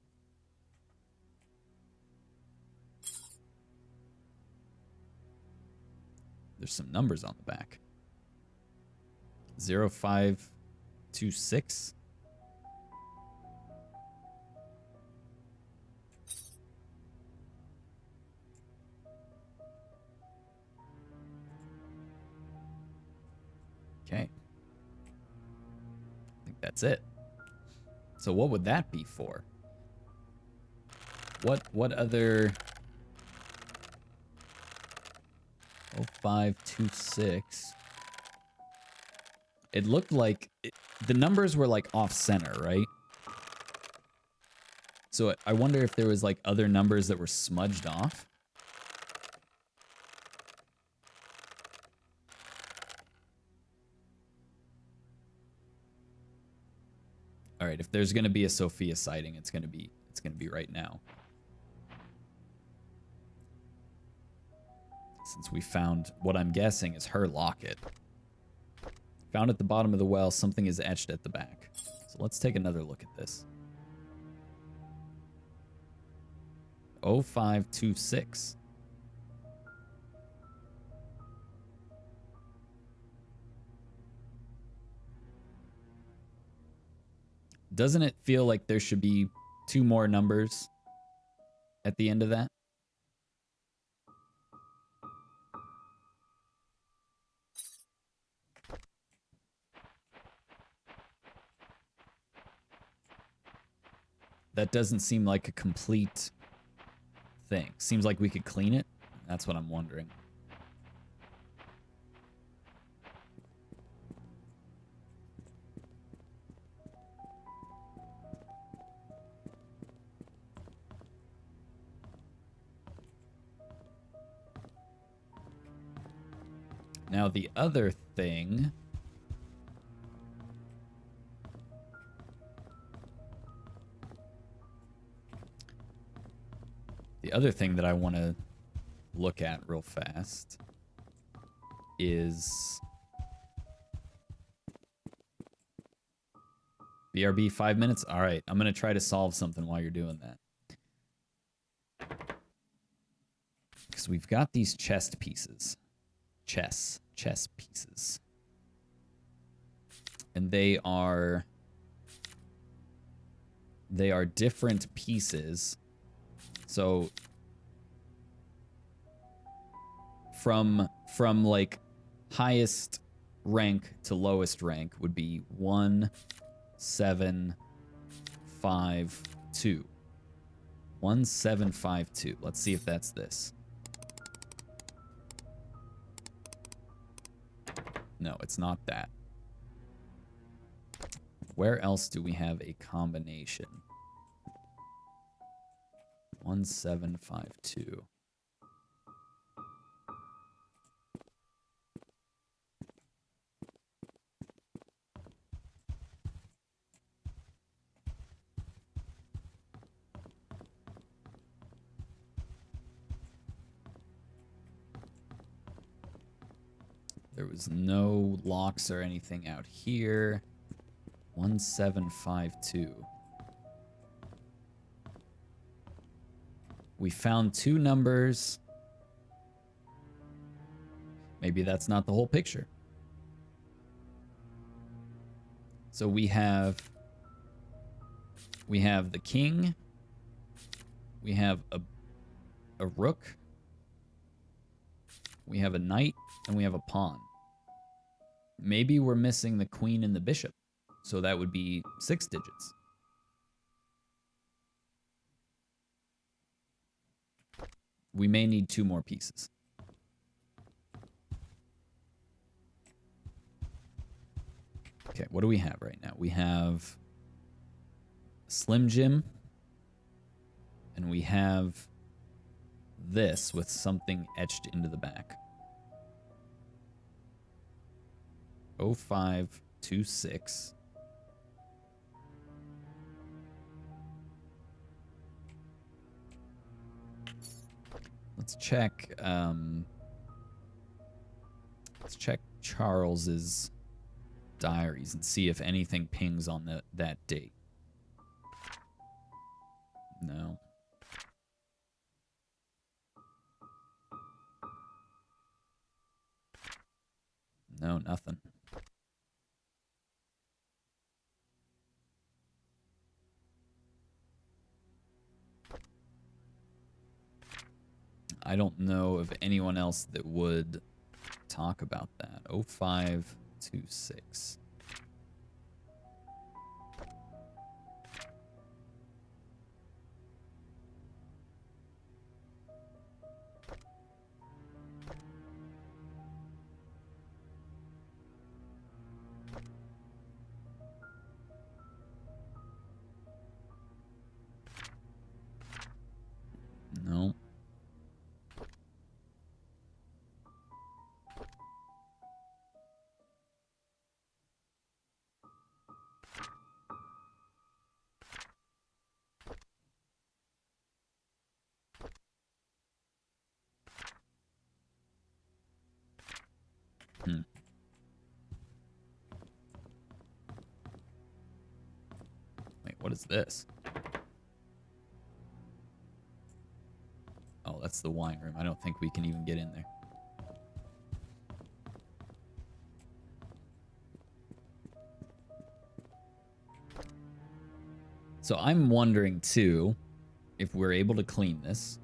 There's some numbers on the back. 0526. Okay. I think that's it. So what would that be for? What other 0526? It looked like the numbers were like off center, right? So I wonder if there was like other numbers that were smudged off. All right, if there's going to be a Sophia sighting, it's going to be right now. Since we found what I'm guessing is her locket. Found at the bottom of the well, something is etched at the back. So let's take another look at this. 0526. Doesn't it feel like there should be 2 more numbers at the end of that? That doesn't seem like a complete thing. Seems like we could clean it. That's what I'm wondering. Now the other thing... The other thing that I want to look at real fast is... BRB, 5 minutes? All right, I'm going to try to solve something while you're doing that. Because we've got these chest pieces. Chess pieces. And they are different pieces. So from like highest rank to lowest rank would be 1, 7, 5, 2. 1, 7, 5, 2. Let's see if that's this. No, it's not that. Where else do we have a combination? 1, 7, 5, 2. There was no locks or anything out here. 1752. We found 2 numbers. Maybe that's not the whole picture. So we have the king. We have a rook. We have a knight, and we have a pawn. Maybe we're missing the queen and the bishop. So that would be 6 digits. We may need 2 more pieces. Okay, what do we have right now? We have Slim Jim. And we have this with something etched into the back. 0526. Let's check Charles's diaries and see if anything pings on that date. No. No, nothing. I don't know of anyone else that would talk about that. 0526. No. Hmm. Wait, what is this? Oh, that's the wine room. I don't think we can even get in there. So I'm wondering, too, if we're able to clean this.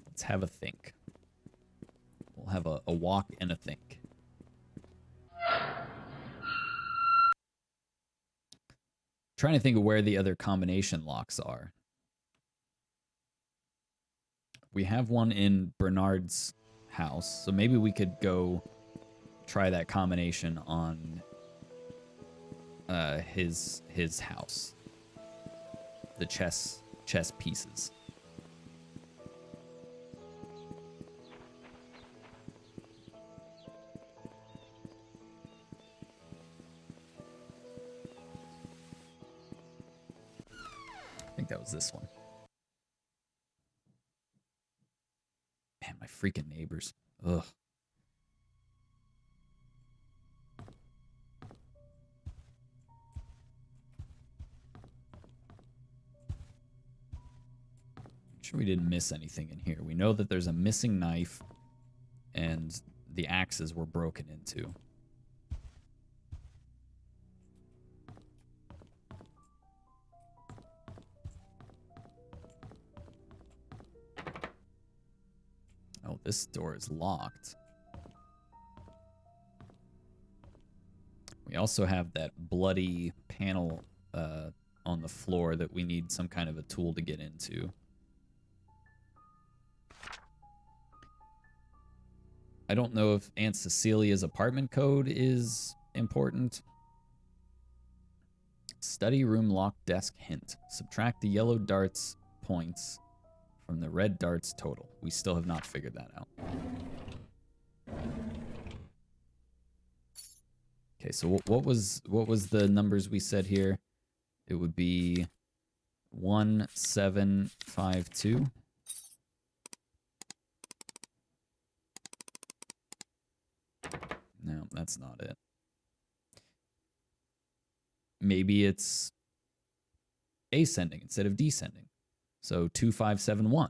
Let's have a think. We'll have a walk and a think. Trying to think of where the other combination locks are. We have one in Bernard's house, so maybe we could go try that combination on his house. The chess pieces. I think that was this one. Man, my freaking neighbors. Ugh. Make sure we didn't miss anything in here. We know that there's a missing knife and the axes were broken into. Oh, this door is locked. We also have that bloody panel on the floor that we need some kind of a tool to get into. I don't know if Aunt Cecilia's apartment code is important. Study room lock desk hint. Subtract the yellow darts points from the red darts total. We still have not figured that out. Okay, so what was the numbers we said here? It would be 1752. No, that's not it. Maybe it's ascending instead of descending. So 2571.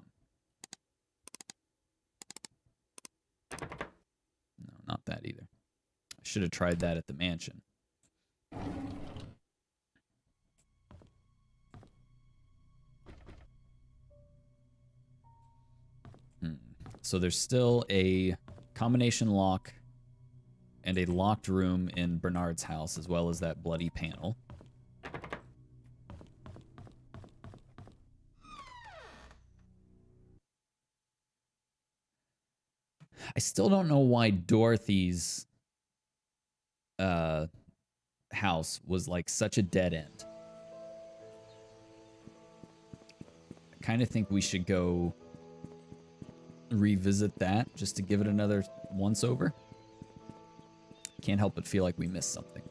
No, not that either. I should have tried that at the mansion. So there's still a combination lock and a locked room in Bernard's house, as well as that bloody panel. I still don't know why Dorothy's house was like such a dead end. I kind of think we should go revisit that just to give it another once over. Can't help but feel like we missed something.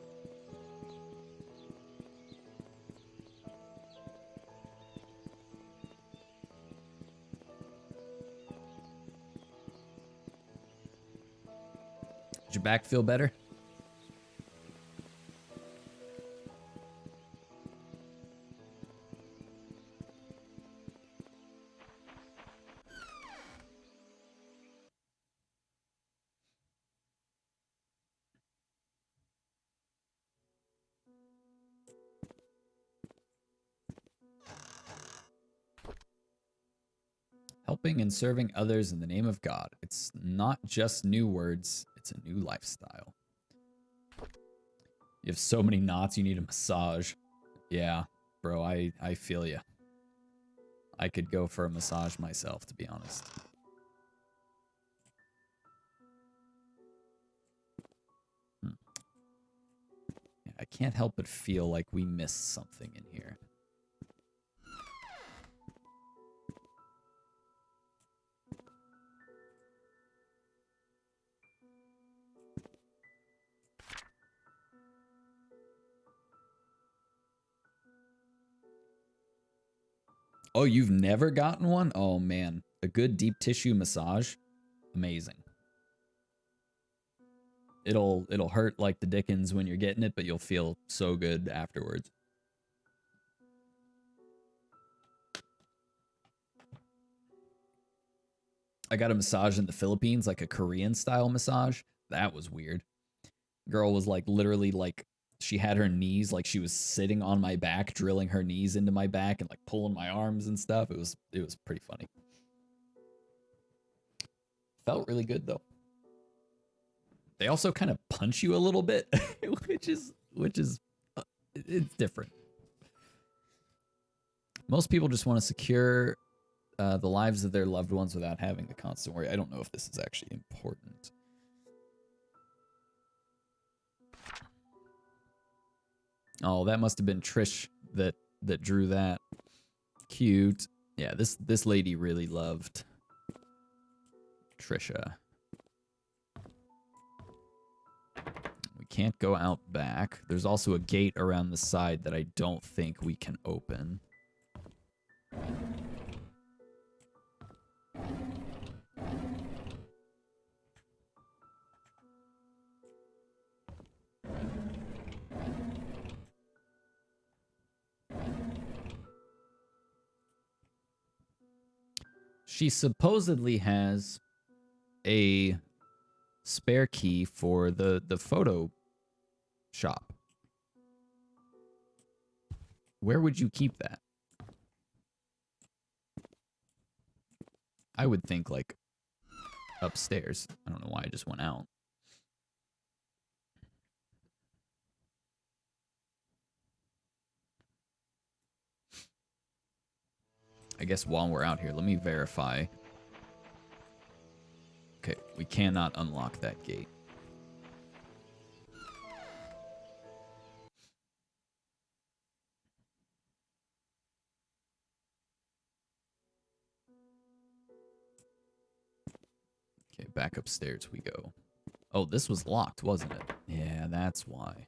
your back feel better? Helping and serving others in the name of God. It's not just new words, it's a new lifestyle. You have so many knots, you need a massage. Yeah, bro, I feel you. I could go for a massage myself, to be honest. Yeah, I can't help but feel like we missed something in here. Oh, you've never gotten one? Oh, man. A good deep tissue massage? Amazing. It'll hurt like the dickens when you're getting it, but you'll feel so good afterwards. I got a massage in the Philippines, like a Korean style massage. That was weird. Girl was like literally like she had her knees like she was sitting on my back, drilling her knees into my back and like pulling my arms and stuff. It was pretty funny. Felt really good though. They also kind of punch you a little bit, which is it's different. Most people just want to secure the lives of their loved ones without having the constant worry. I don't know if this is actually important. Oh, that must have been Trish that drew that. Cute. Yeah, this lady really loved Trisha. We can't go out back. There's also a gate around the side that I don't think we can open. She supposedly has a spare key for the photo shop. Where would you keep that? I would think like upstairs. I don't know why I just went out. I guess while we're out here, let me verify. Okay, we cannot unlock that gate. Okay, back upstairs we go. Oh, this was locked, wasn't it? Yeah, that's why.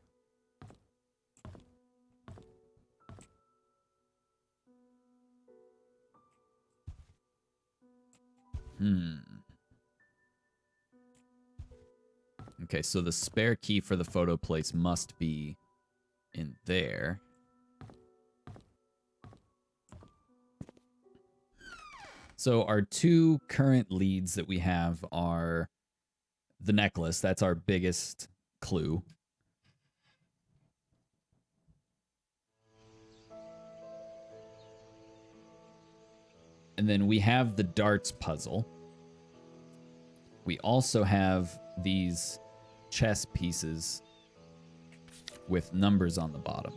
Okay, so the spare key for the photo place must be in there. So our two current leads that we have are the necklace. That's our biggest clue. And then we have the darts puzzle. We also have these chess pieces with numbers on the bottom.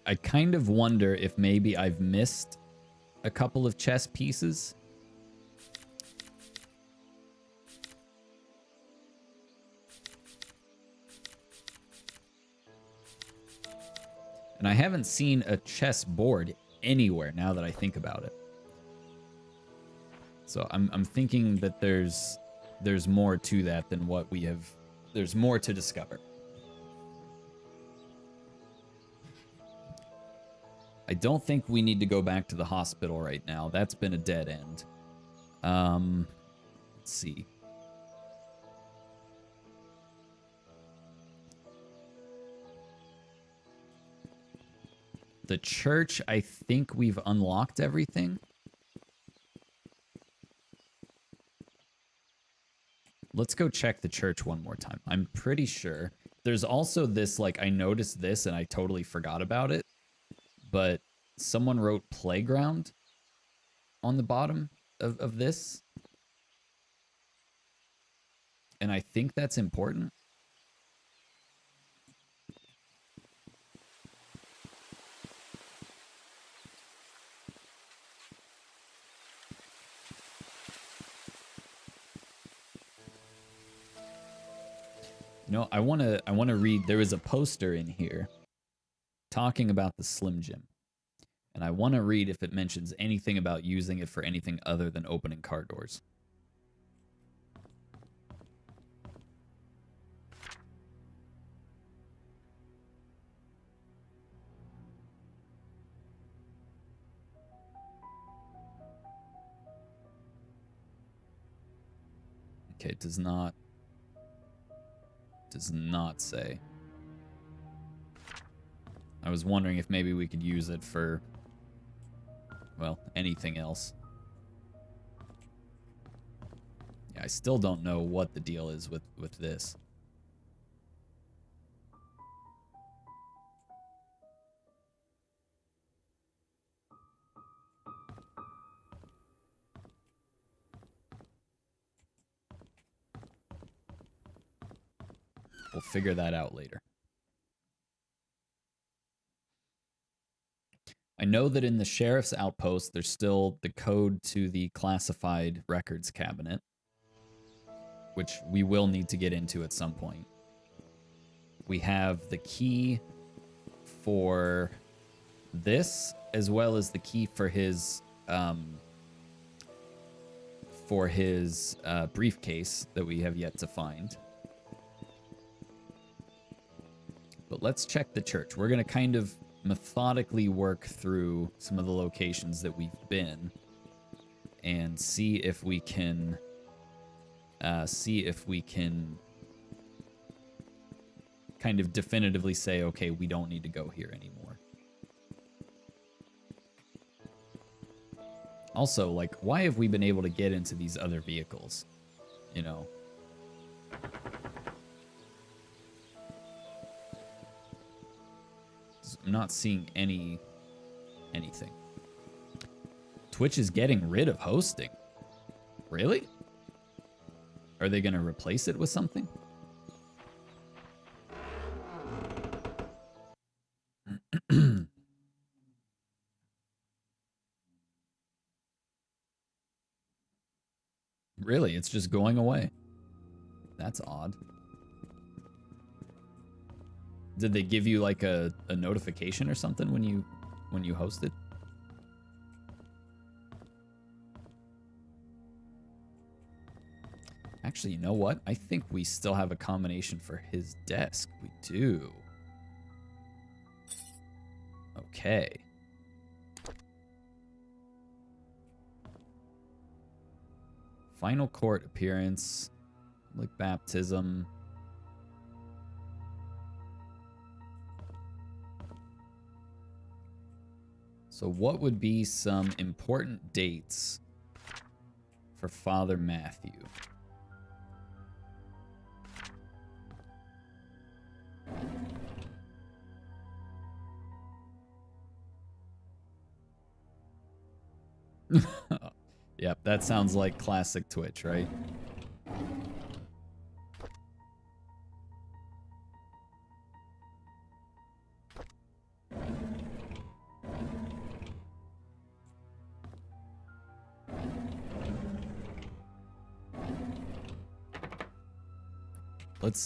I kind of wonder if maybe I've missed a couple of chess pieces. And I haven't seen a chess board anywhere now that I think about it. So I'm thinking that there's more to that than what we have. There's more to discover. I don't think we need to go back to the hospital right now. That's been a dead end. Let's see. The church, I think we've unlocked everything. Let's go check the church one more time. I'm pretty sure. There's also this, like, I noticed this and I totally forgot about it. But someone wrote playground on the bottom of this. And I think that's important. You know, I wanna read. There was a poster in here talking about the Slim Jim. And I want to read if it mentions anything about using it for anything other than opening car doors. Okay, it does not say. I was wondering if maybe we could use it for, well, anything else. Yeah, I still don't know what the deal is with this. We'll figure that out later. I know that in the sheriff's outpost, there's still the code to the classified records cabinet, which we will need to get into at some point. We have the key for this, as well as the key for his briefcase that we have yet to find. But let's check the church. We're going to kind of methodically work through some of the locations that we've been and see if we can kind of definitively say, okay, we don't need to go here anymore. Also, like, why have we been able to get into these other vehicles? You know? I'm not seeing anything. Twitch is getting rid of hosting. Really? Are they going to replace it with something? Really? It's just going away. That's odd. Did they give you like a notification or something when you hosted? Actually, you know what? I think we still have a combination for his desk. We do. Okay. Final court appearance. Public baptism. So what would be some important dates for Father Matthew? Yep, that sounds like classic Twitch, right?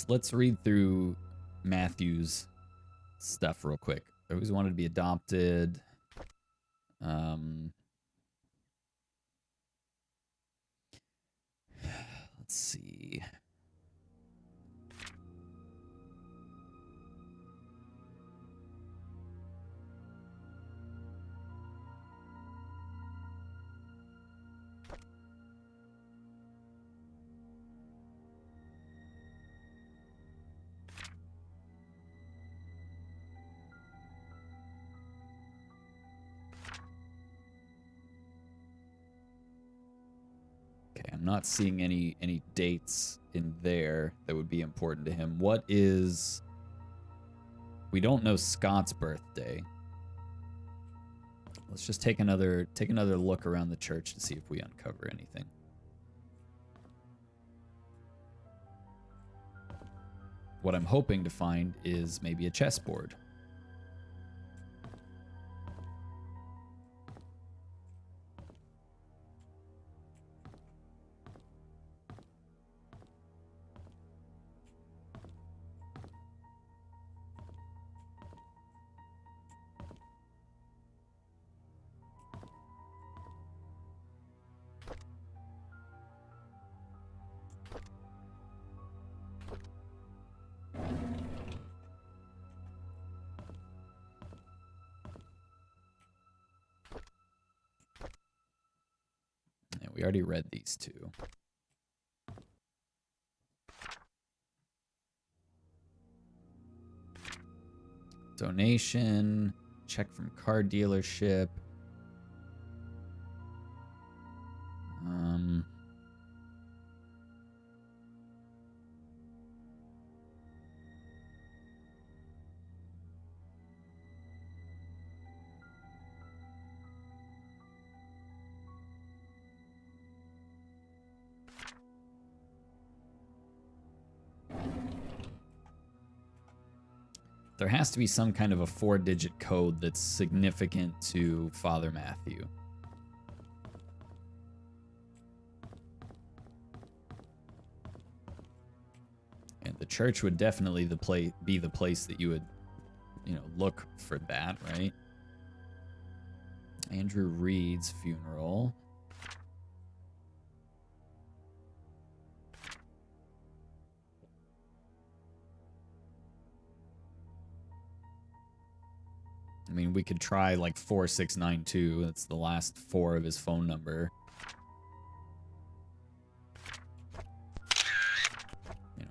Let's read through Matthew's stuff real quick. I always wanted to be adopted. Let's see. I'm not seeing any dates in there that would be important to him. What is... We don't know Scott's birthday. Let's just take another look around the church to see if we uncover anything. What I'm hoping to find is maybe a chessboard. We already read these two. Donation, check from car dealership. There has to be some kind of a 4-digit code that's significant to Father Matthew. And the church would definitely be the place that you would, look for that, right? Andrew Reed's funeral. I mean, we could try like 4692. That's the last 4 of his phone number.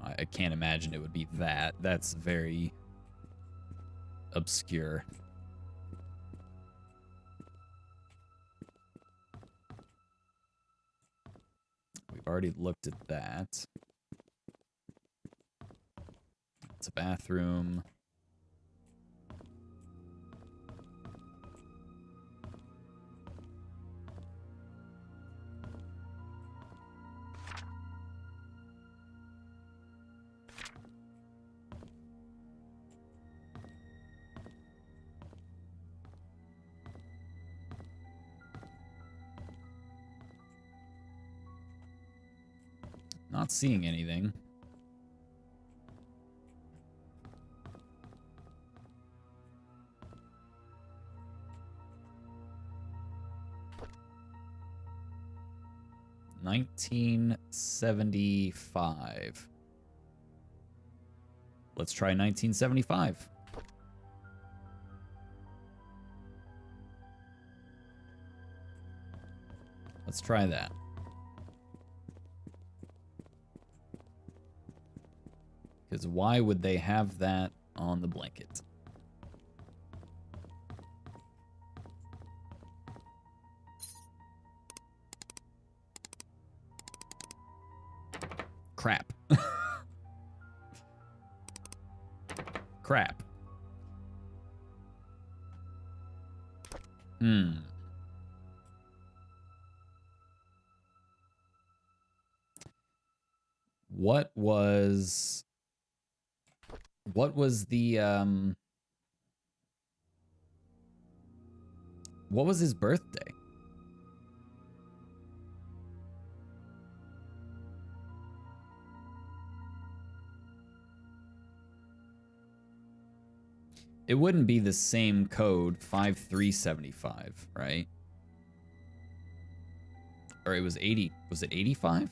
I can't imagine it would be that. That's very obscure. We've already looked at that. It's a bathroom. Not seeing anything. $1975. Let's try 1975. Let's try that. Because why would they have that on the blanket? Crap. Crap. What was the what was his birthday? It wouldn't be the same code, 5375, right? Or it was 80. Was it 85?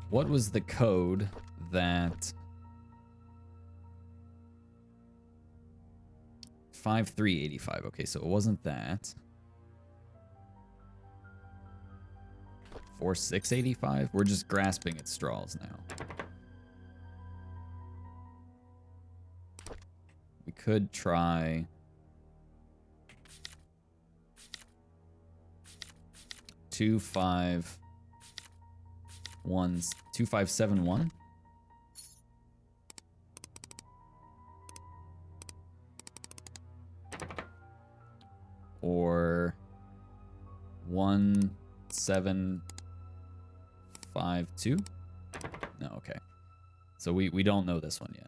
What was the code that 5385? Okay, so it wasn't that. 4685? We're just grasping at straws now. We could try 2571. Or 1752. No, okay. So we don't know this one yet.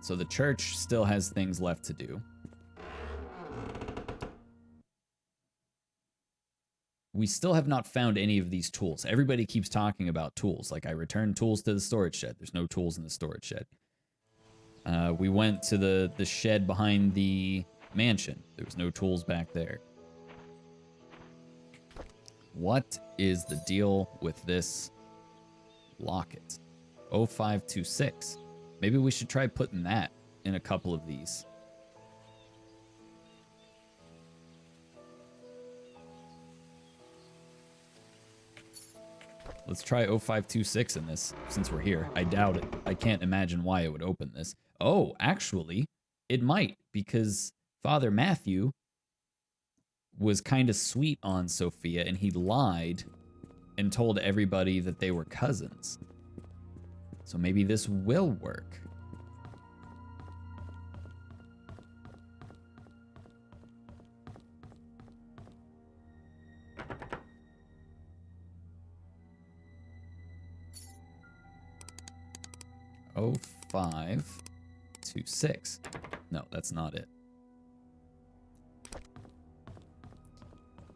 So the church still has things left to do. We still have not found any of these tools. Everybody keeps talking about tools. Like, I returned tools to the storage shed. There's no tools in the storage shed. We went to the shed behind the mansion. There was no tools back there. What is the deal with this locket? 0526. Maybe we should try putting that in a couple of these. Let's try 0526 in this, since we're here. I doubt it. I can't imagine why it would open this. Oh, actually, it might, because Father Matthew was kind of sweet on Sophia, and he lied and told everybody that they were cousins. So maybe this will work. Oh, 526. No, that's not it.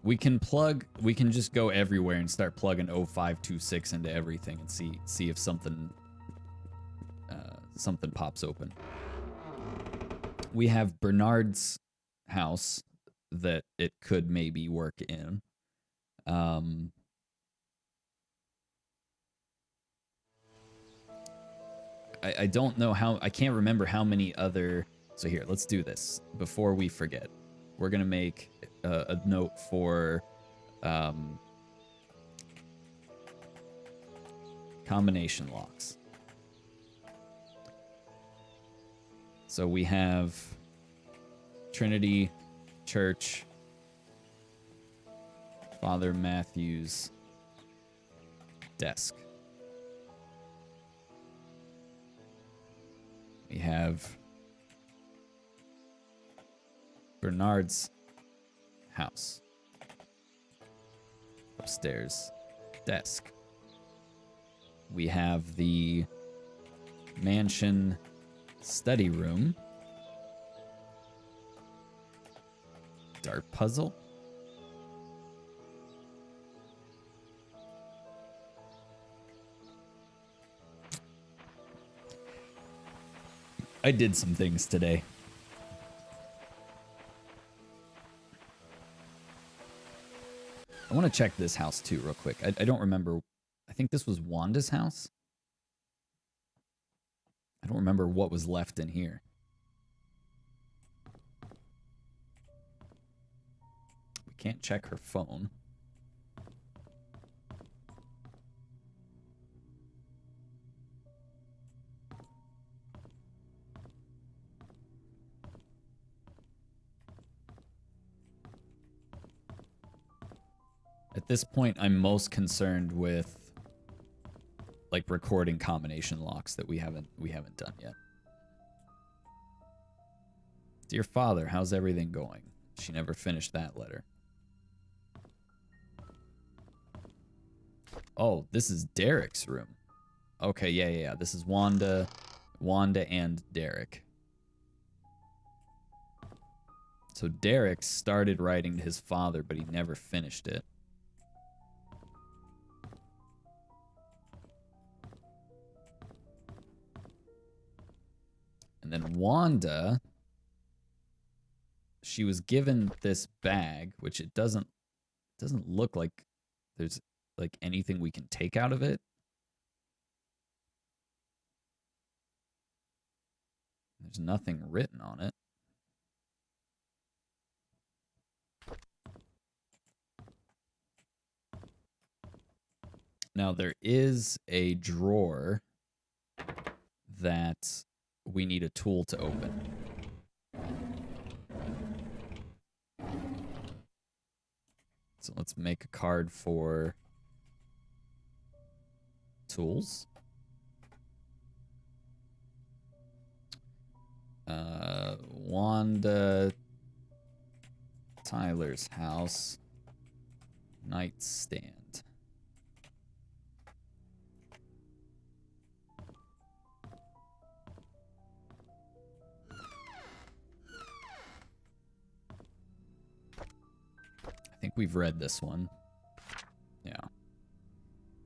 We can just go everywhere and start plugging 0526 into everything and see if something pops open. We have Bernard's house that it could maybe work in. I don't know how, I can't remember how many other, so here, let's do this before we forget. We're gonna make a note for combination locks. So we have Trinity Church, Father Matthew's desk. We have Bernard's house. Upstairs desk. We have the mansion study room. Dart puzzle. I did some things today. I want to check this house too real quick. I don't remember. I think this was Wanda's house. I don't remember what was left in here. We can't check her phone. At this point, I'm most concerned with like recording combination locks that we haven't done yet. Dear Father, how's everything going? She never finished that letter. Oh, this is Derek's room. Okay, yeah. This is Wanda and Derek. So Derek started writing to his father, but he never finished it. And then Wanda, she was given this bag, which it doesn't look like there's like anything we can take out of it. There's nothing written on it. Now, there is a drawer that we need a tool to open. So let's make a card for tools. Wanda Tyler's house. Nightstand. I think we've read this one. Yeah.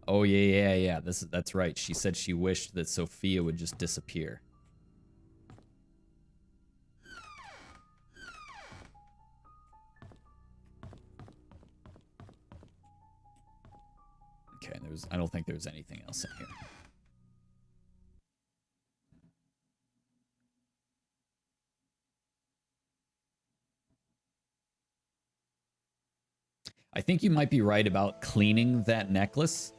Oh yeah. That's right. She said she wished that Sophia would just disappear. Okay, I don't think there's anything else in here. I think you might be right about cleaning that necklace,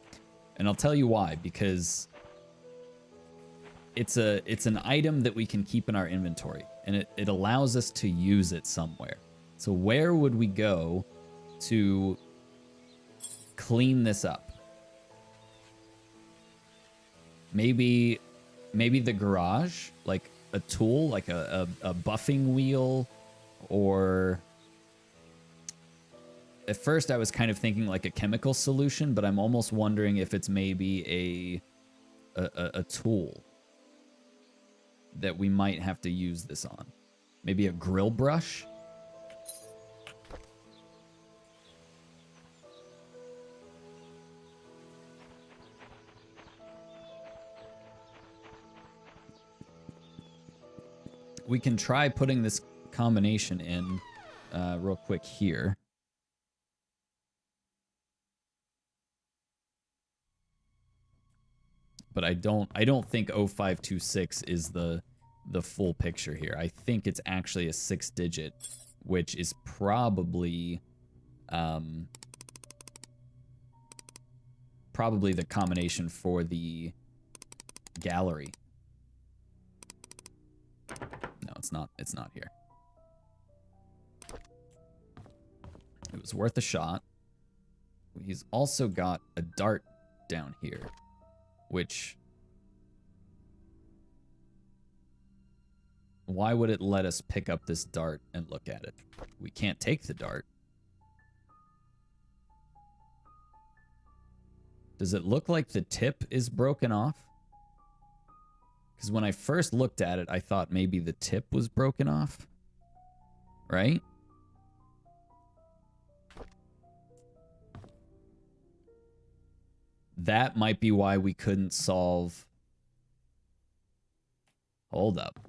and I'll tell you why. Because it's an item that we can keep in our inventory, and it allows us to use it somewhere. So where would we go to clean this up? Maybe the garage, like a tool, like a buffing wheel, or at first I was kind of thinking like a chemical solution, but I'm almost wondering if it's maybe a tool that we might have to use this on. Maybe a grill brush? We can try putting this combination in real quick here. But I don't think 0526 is the full picture here. I think it's actually a 6-digit, which is probably probably the combination for the gallery. No, it's not. It's not here. It was worth a shot. He's also got a dart down here, which... Why would it let us pick up this dart and look at it? We can't take the dart. Does it look like the tip is broken off? Because when I first looked at it, I thought maybe the tip was broken off. Right? That might be why we couldn't solve... Hold up.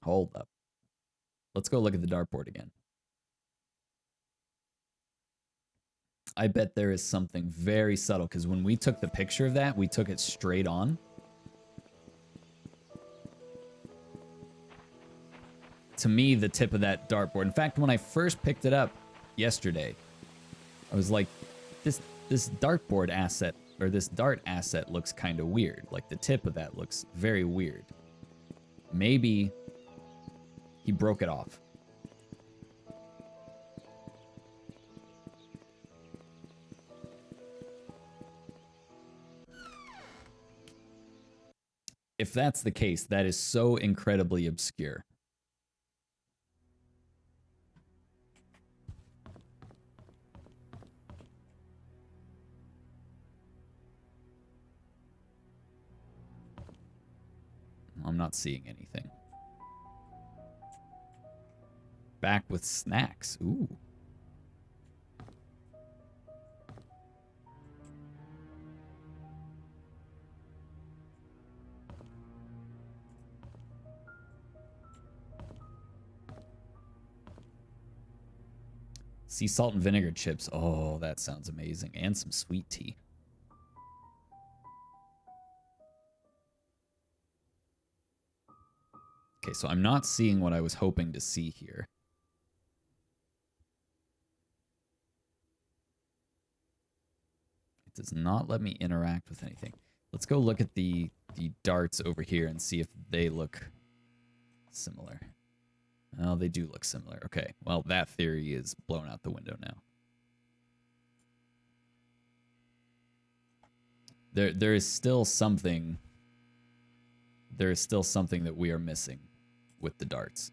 Hold up. Let's go look at the dartboard again. I bet there is something very subtle, because when we took the picture of that, we took it straight on. To me, the tip of that dartboard... In fact, when I first picked it up yesterday, I was like, this dartboard asset, or this dart asset looks kind of weird. Like, the tip of that looks very weird. Maybe he broke it off. If that's the case, that is so incredibly obscure. I'm not seeing anything. Back with snacks. Ooh. Sea salt and vinegar chips. Oh, that sounds amazing. And some sweet tea. Okay, so I'm not seeing what I was hoping to see here. It does not let me interact with anything. Let's go look at the darts over here and see if they look similar. Oh, they do look similar. Okay, well, that theory is blown out the window now. There is still something. There is still something that we are missing with the darts.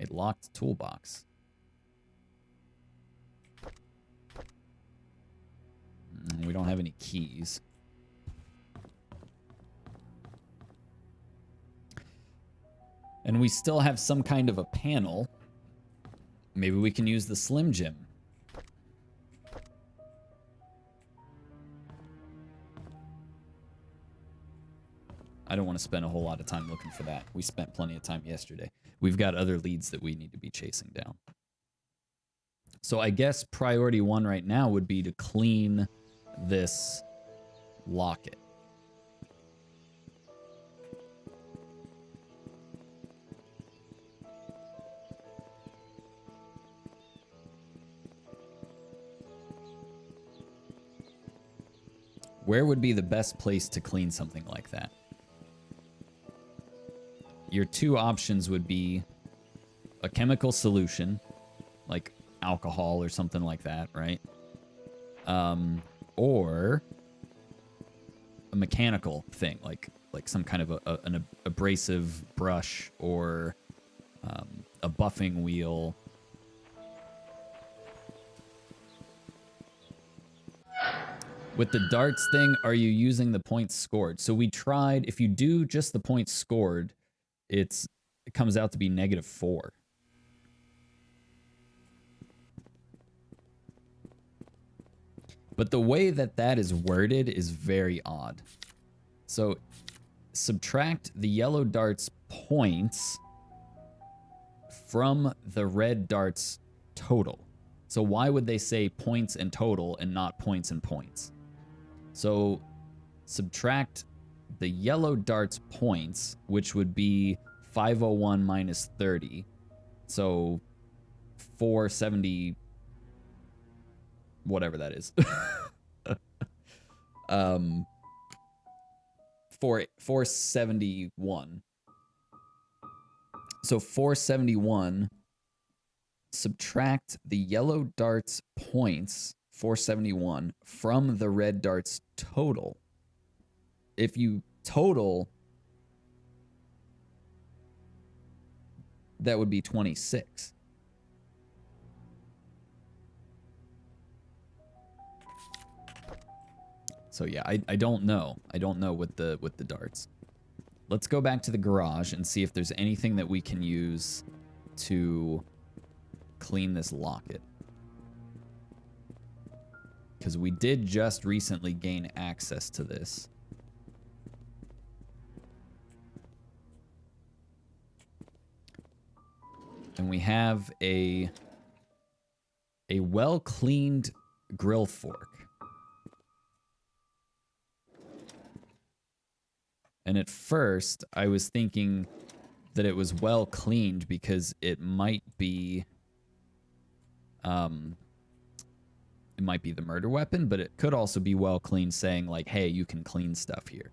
A locked toolbox. We don't have any keys. And we still have some kind of a panel. Maybe we can use the Slim Jim. I don't want to spend a whole lot of time looking for that. We spent plenty of time yesterday. We've got other leads that we need to be chasing down. So I guess priority 1 right now would be to clean this locket. Where would be the best place to clean something like that? Your two options would be a chemical solution, like alcohol or something like that, right? Or a mechanical thing, like some kind of an abrasive brush or a buffing wheel. With the darts thing, are you using the points scored? So we tried, if you do just the points scored, it comes out to be -4. But the way that that is worded is very odd. So subtract the yellow dart's points from the red dart's total. So why would they say points and total and not points and points? So subtract the yellow dart's points, which would be 501 minus 30. So 470, whatever that is. 471. So 471, subtract the yellow dart's points, 471, from the red dart's total. If you total, that would be 26. So yeah, I don't know. I don't know with the darts. Let's go back to the garage and see if there's anything that we can use to clean this locket. Because we did just recently gain access to this. And we have a well-cleaned grill fork. And at first, I was thinking that it was well cleaned because it might be the murder weapon, but it could also be well cleaned, saying like, hey, you can clean stuff here.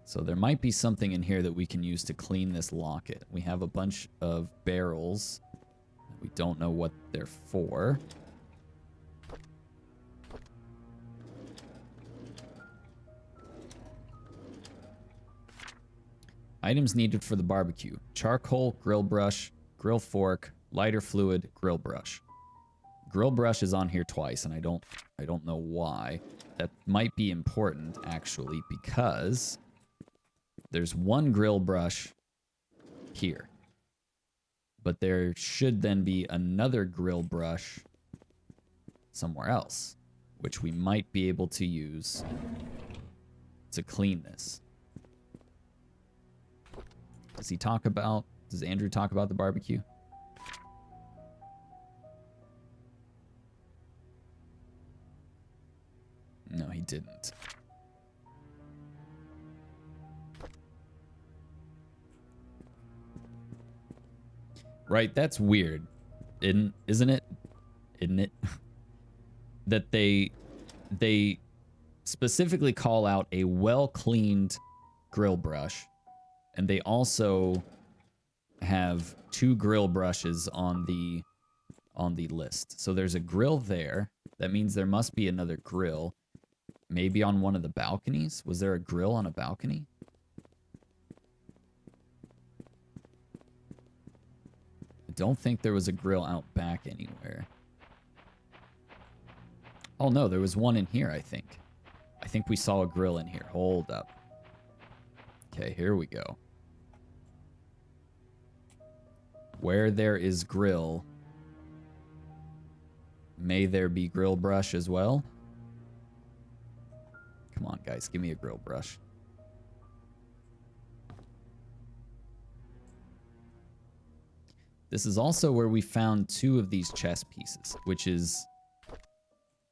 So there might be something in here that we can use to clean this locket. We have a bunch of barrels. We don't know what they're for. Items needed for the barbecue: charcoal, grill brush, grill fork, lighter fluid, grill brush. Grill brush is on here twice, and I don't know why. That might be important, actually, because there's one grill brush here. But there should then be another grill brush somewhere else, which we might be able to use to clean this. Does Andrew talk about the barbecue? No, he didn't. Right, that's weird. Isn't it? Isn't it? That they specifically call out a well-cleaned grill brush, and they also have 2 grill brushes on the list. So there's a grill there. That means there must be another grill. Maybe on one of the balconies? Was there a grill on a balcony? I don't think there was a grill out back anywhere. Oh no, there was one in here, I think. I think we saw a grill in here. Hold up. Okay, here we go. Where there is grill, may there be grill brush as well? Come on, guys, give me a grill brush. This is also where we found 2 of these chess pieces, which is...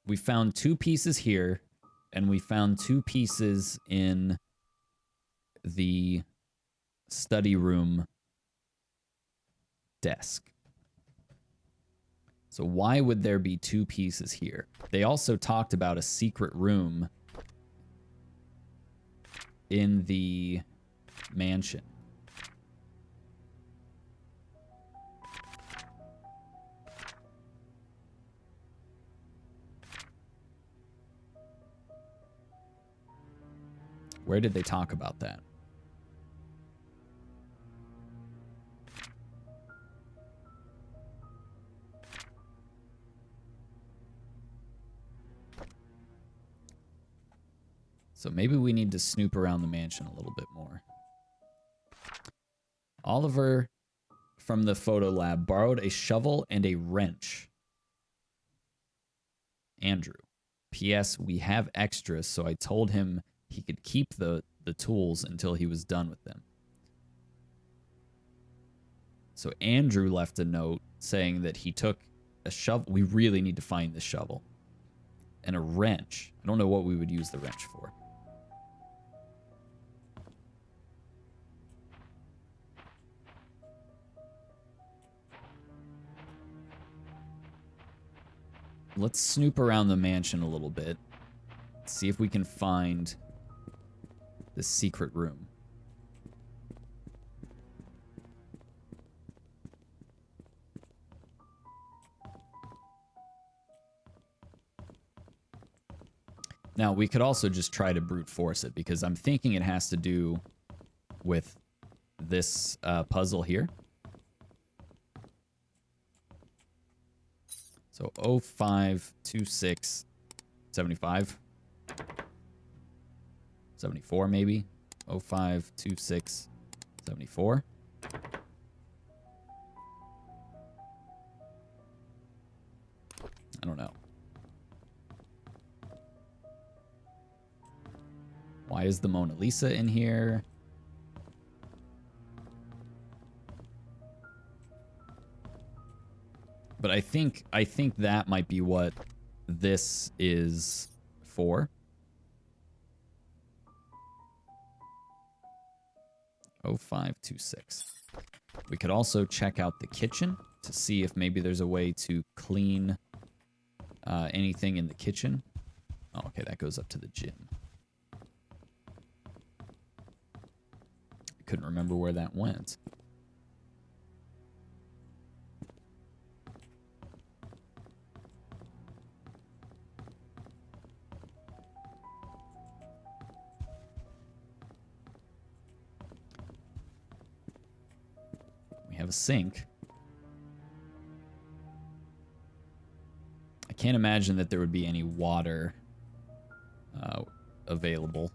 We found 2 pieces here, and we found 2 pieces in the study room desk. So why would there be 2 pieces here? They also talked about a secret room in the mansion. Where did they talk about that? So maybe we need to snoop around the mansion a little bit more. Oliver from the photo lab borrowed a shovel and a wrench. Andrew. P.S. We have extras, so I told him he could keep the tools until he was done with them. So Andrew left a note saying that he took a shovel. We really need to find the shovel. And a wrench. I don't know what we would use the wrench for. Let's snoop around the mansion a little bit. See if we can find the secret room. Now, we could also just try to brute force it, because I'm thinking it has to do with this puzzle here. So 0526 75 74 maybe. 0526 74. I don't know. Why is the Mona Lisa in here? But I think that might be what this is for. 0526. We could also check out the kitchen to see if maybe there's a way to clean anything in the kitchen. Oh, okay, that goes up to the gym. I couldn't remember where that went. We have a sink. I can't imagine that there would be any water available.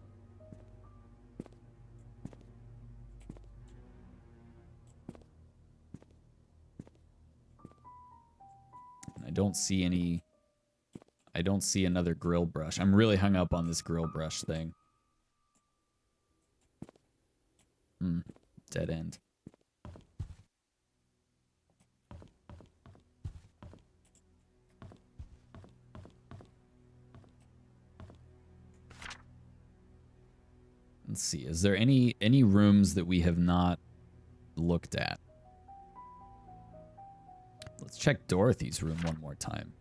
I don't see any... I don't see another grill brush. I'm really hung up on this grill brush thing. dead end. Let's see. Is there any rooms that we have not looked at? Let's check Dorothy's room one more time.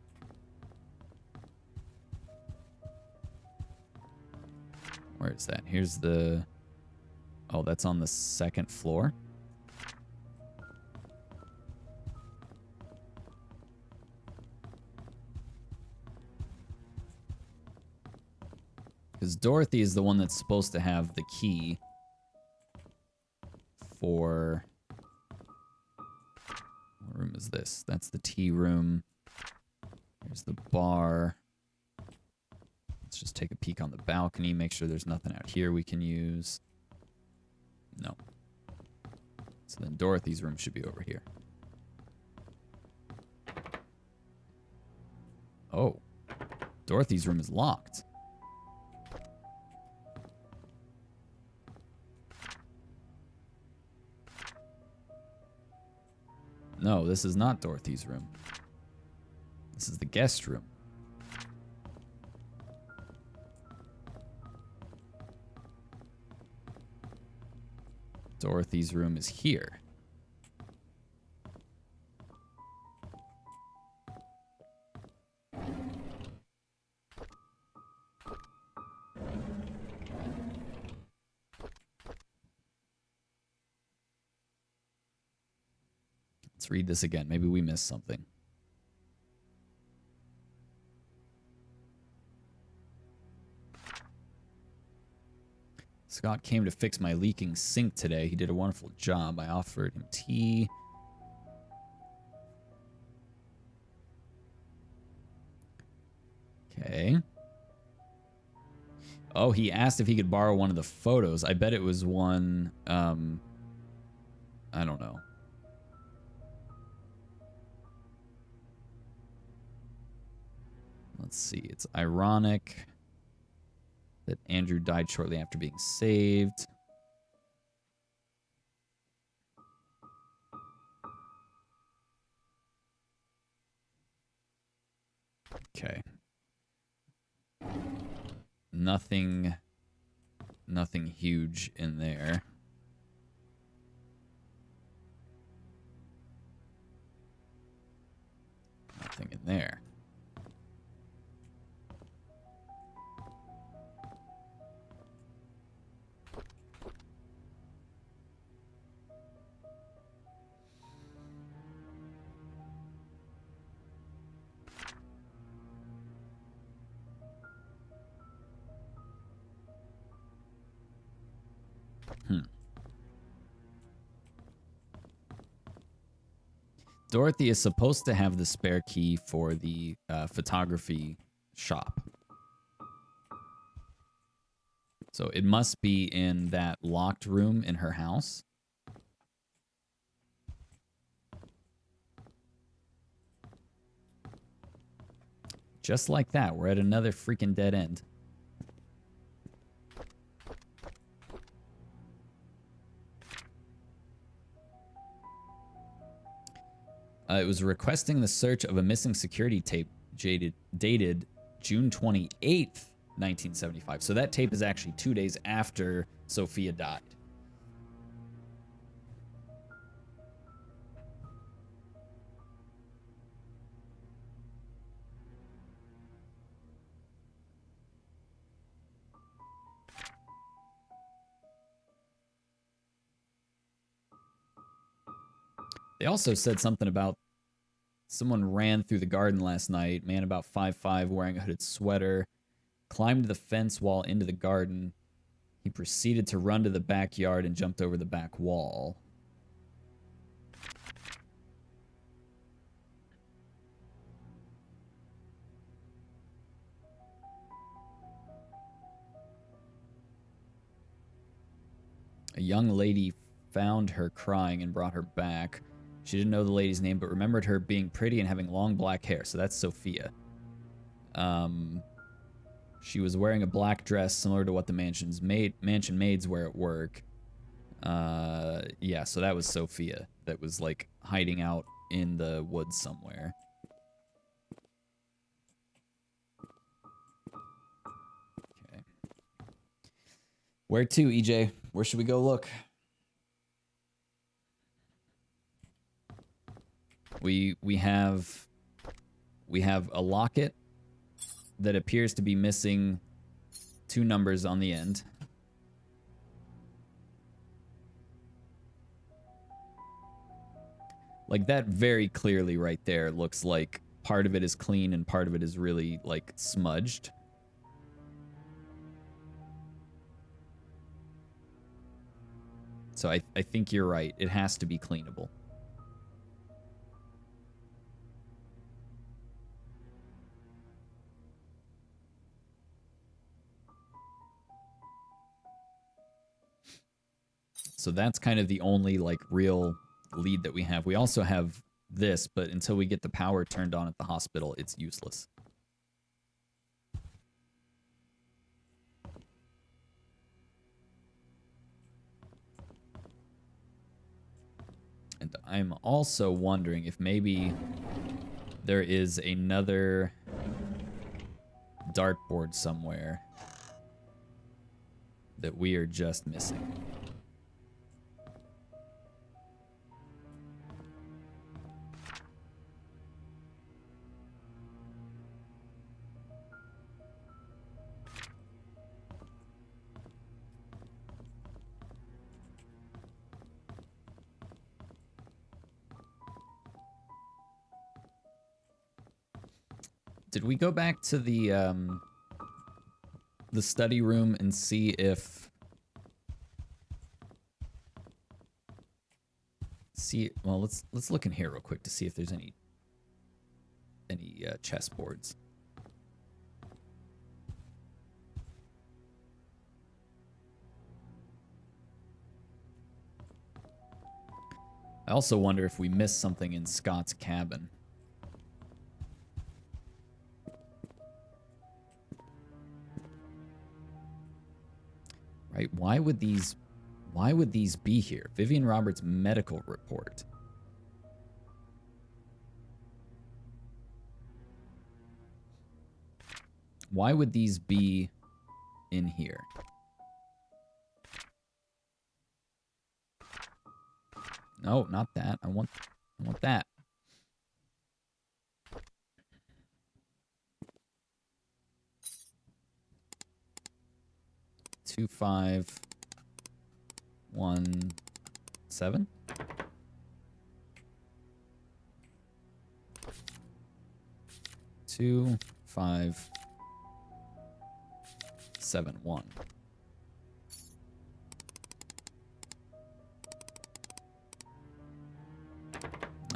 Where is that? Here's the... Oh, that's on the second floor. Because Dorothy is the one that's supposed to have the key for... What room is this? That's the tea room. Here's the bar. Let's just take a peek on the balcony, make sure there's nothing out here we can use. No. So then Dorothy's room should be over here. Oh. Dorothy's room is locked. No, this is not Dorothy's room. This is the guest room. Dorothy's room is here. Let's read this again. Maybe we missed something. Scott came to fix my leaking sink today. He did a wonderful job. I offered him tea. Okay. Oh, he asked if he could borrow one of the photos. I bet it was one, I don't know. Let's see. It's ironic that Andrew died shortly after being saved. Okay. Nothing huge in there. Nothing in there. Dorothy is supposed to have the spare key for the photography shop. So it must be in that locked room in her house. Just like that, we're at another freaking dead end. It was requesting the search of a missing security tape dated June 28th, 1975. So that tape is actually 2 days after Sophia died. They also said something about someone ran through the garden last night. Man about 5'5", wearing a hooded sweater, climbed the fence wall into the garden. He proceeded to run to the backyard and jumped over the back wall. A young lady found her crying and brought her back. She didn't know the lady's name, but remembered her being pretty and having long black hair. So that's Sophia. She was wearing a black dress similar to what the mansion maids wear at work. Yeah, so that was Sophia that was like hiding out in the woods somewhere. Okay. Where to, EJ? Where should we go look? We have a locket that appears to be missing 2 numbers on the end. Like, that very clearly right there looks like part of it is clean and part of it is really, like, smudged. So I think you're right. It has to be cleanable. So that's kind of the only, like, real lead that we have. We also have this, but until we get the power turned on at the hospital, it's useless. And I'm also wondering if maybe there is another dartboard somewhere that we are just missing. Did we go back to the study room and see if... Well, let's look in here real quick to see if there's any chessboards. I also wonder if we missed something in Scott's cabin. Right? Why would these be here? Vivian Roberts' medical report. Why would these be in here? No, not that. I want that. Two, 5, 1, 7. Two, 5, 7, 1.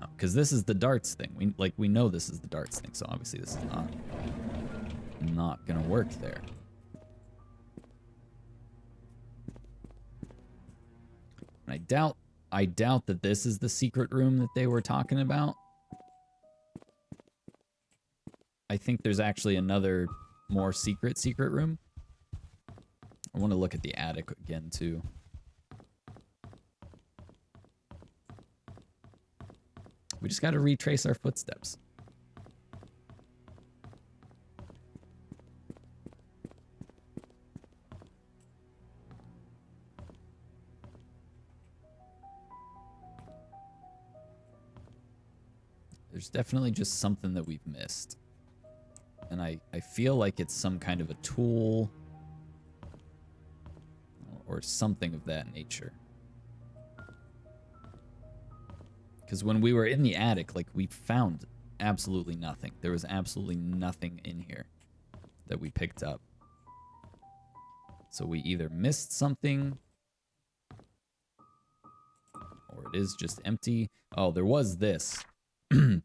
No, because this is the darts thing. We know this is the darts thing, so obviously this is not gonna work there. I doubt that this is the secret room that they were talking about. I think there's actually another more secret room. I want to look at the attic again too. We just got to retrace our footsteps. There's definitely just something that we've missed. And I feel like it's some kind of a tool or something of that nature. Because when we were in the attic, like, we found absolutely nothing. There was absolutely nothing in here that we picked up. So we either missed something or it is just empty. Oh, there was this.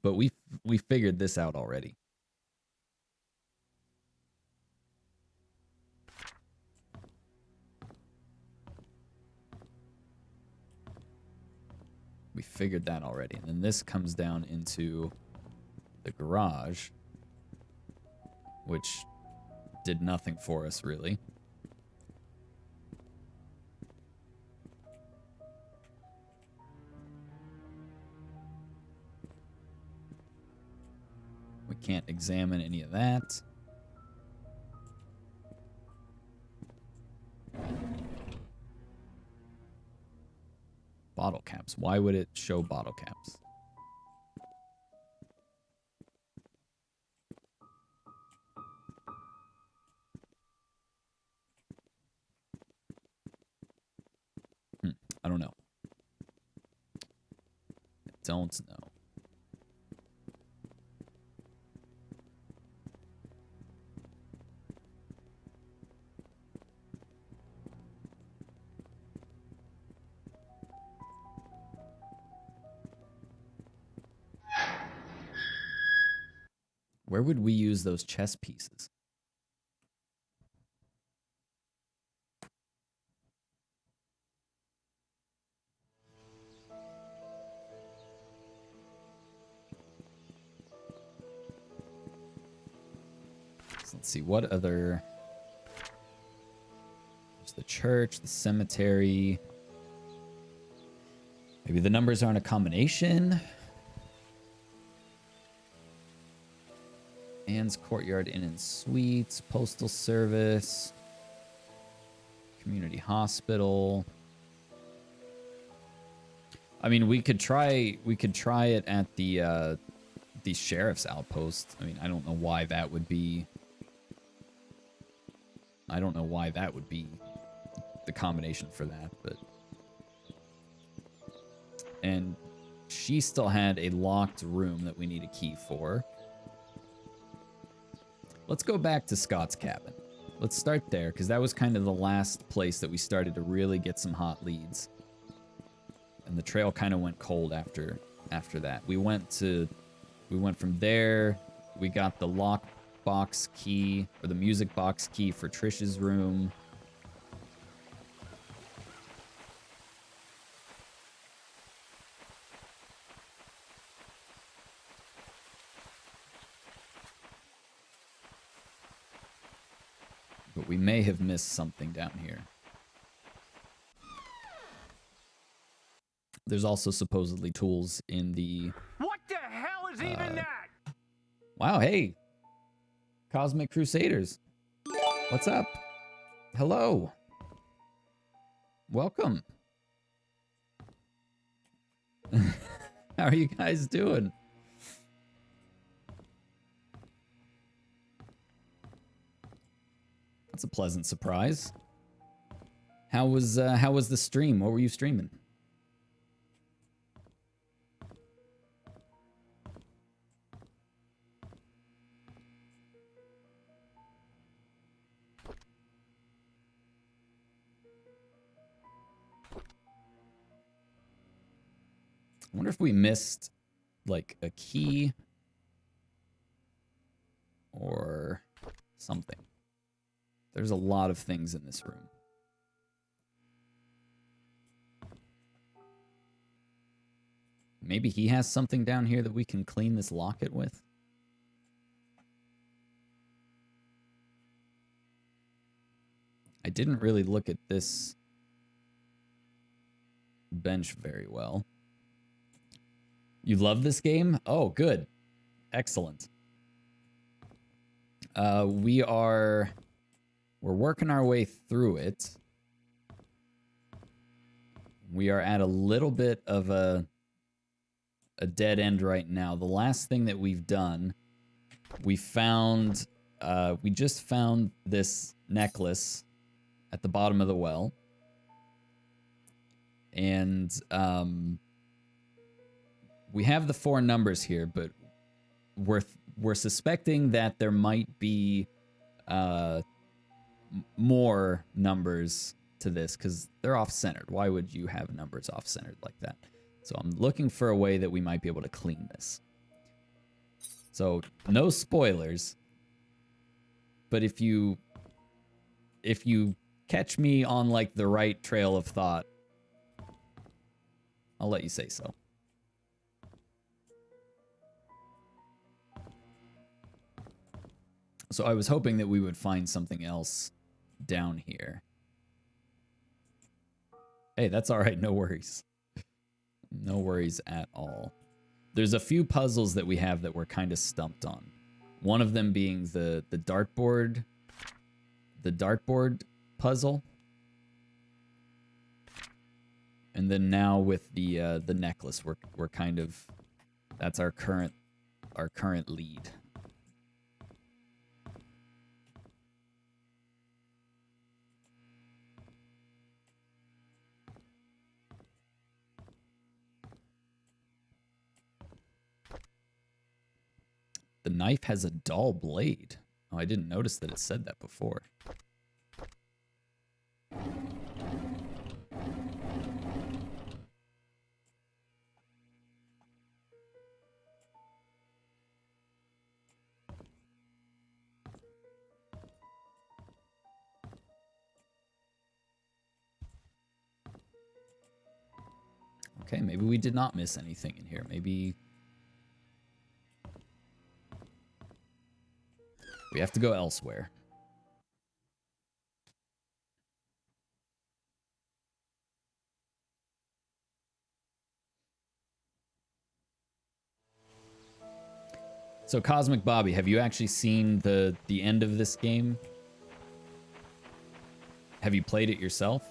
But we figured this out already. We figured that already. And then this comes down into the garage, which did nothing for us, really. can't examine any of that. Bottle caps. Why would it show bottle caps? I don't know. I don't know. Where would we use those chess pieces? So let's see, what other... There's the church, the cemetery. Maybe the numbers aren't a combination. Anne's Courtyard Inn and Suites, Postal Service, Community Hospital. I mean, we could try it at the sheriff's outpost. I mean, I don't know why that would be the combination for that, but and she still had a locked room that we need a key for. Let's go back to Scott's cabin. Let's start there, because that was kind of the last place that we started to really get some hot leads. And the trail kind of went cold after that. We went from there. We got the lock box key, or the music box key for Trish's room. But we may have missed something down here. There's also supposedly tools in the... What the hell is even that? Wow, hey. Cosmic Crusaders. What's up? Hello. Welcome. How are you guys doing? That's a pleasant surprise. How was the stream? What were you streaming? I wonder if we missed like a key or something. There's a lot of things in this room. Maybe he has something down here that we can clean this locket with. I didn't really look at this bench very well. You love this game? Oh, good. Excellent. We're working our way through it. We are at a little bit of a dead end right now. The last thing that we've done, we just found this necklace at the bottom of the well. And we have the 4 numbers here, but we're suspecting that there might be more numbers to this because they're off-centered. Why would you have numbers off-centered like that? So I'm looking for a way that we might be able to clean this. So no spoilers, but if you catch me on like the right trail of thought, I'll let you say so. So I was hoping that we would find something else down here. Hey, that's all right. No worries. No worries at all. There's a few puzzles that we have that we're kind of stumped on. One of them being the dartboard puzzle. And then now with the necklace, we're kind of, that's our current lead. The knife has a dull blade. Oh, I didn't notice that it said that before. Okay, maybe we did not miss anything in here. Maybe we have to go elsewhere. So, Cosmic Bobby, have you actually seen the end of this game? Have you played it yourself?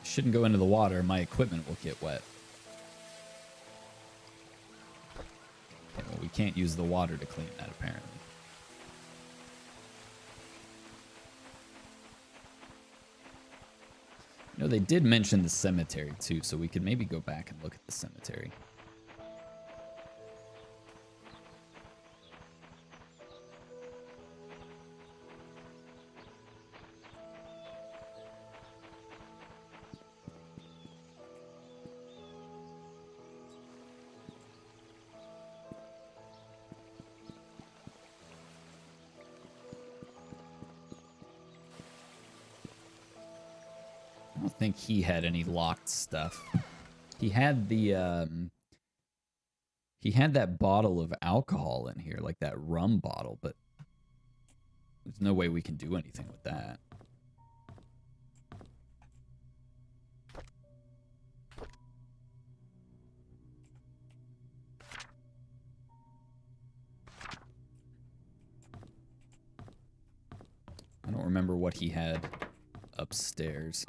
Shouldn't go into the water. My equipment will get wet. Okay, well, we can't use the water to clean that, apparently. You know, they did mention the cemetery, too, so we could maybe go back and look at the cemetery. I don't think he had any locked stuff. He had the he had that bottle of alcohol in here, like that rum bottle, but there's no way we can do anything with that. I don't remember what he had upstairs.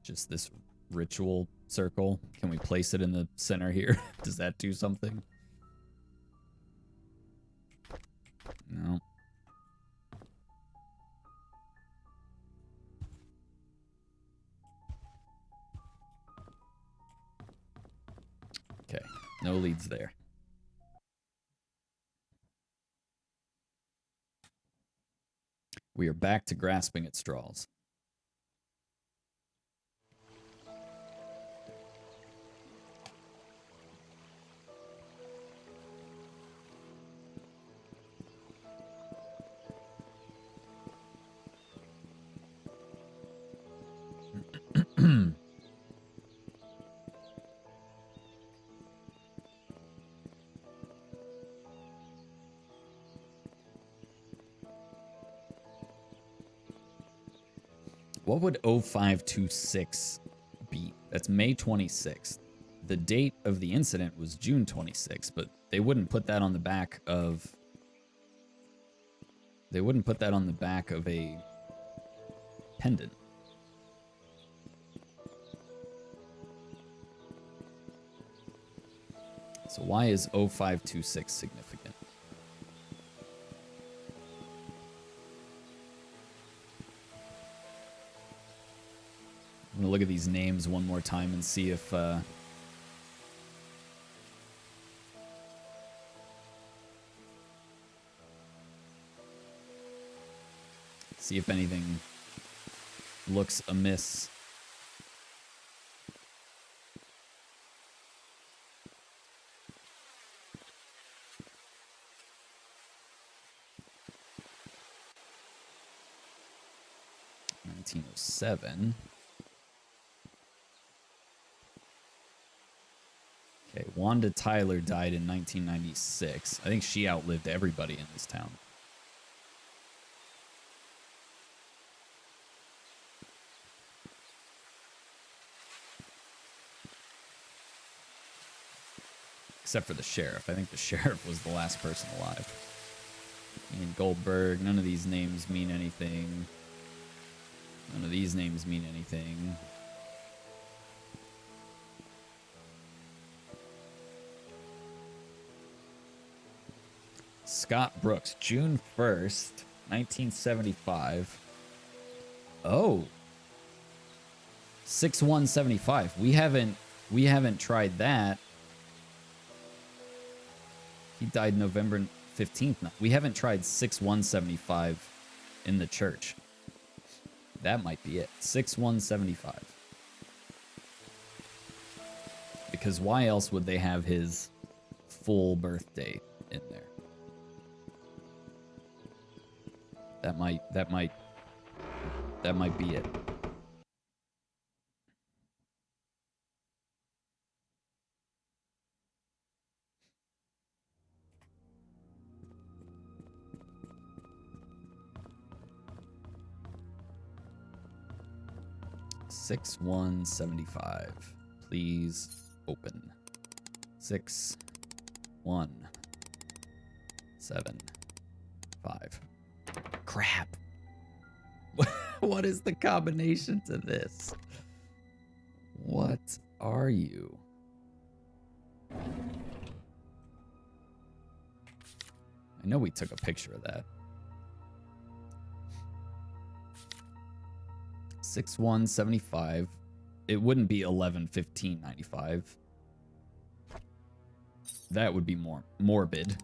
Just this ritual circle. Can we place it in the center here? Does that do something? No. Okay, no leads there. We are back to grasping at straws. What would 0526 be? That's May 26th. The date of the incident was June 26th, but they wouldn't put that on the back of... They wouldn't put that on the back of a pendant. So why is 0526 significant? I'm gonna look at these names one more time and see if anything looks amiss. $1907. Wanda Tyler died in 1996. I think she outlived everybody in this town. Except for the sheriff. I think the sheriff was the last person alive. Ian Goldberg. None of these names mean anything. None of these names mean anything. Scott Brooks, June 1st, 1975. Oh. 6175. We haven't tried that. He died November 15th. We haven't tried 6175 in the church. That might be it. 6175. Because why else would they have his full birthday in there? That might be it. Six 175. Please open. 6175. Crap. What is the combination to this? What are you? I know we took a picture of that. 6175. It wouldn't be 111595. That would be more morbid.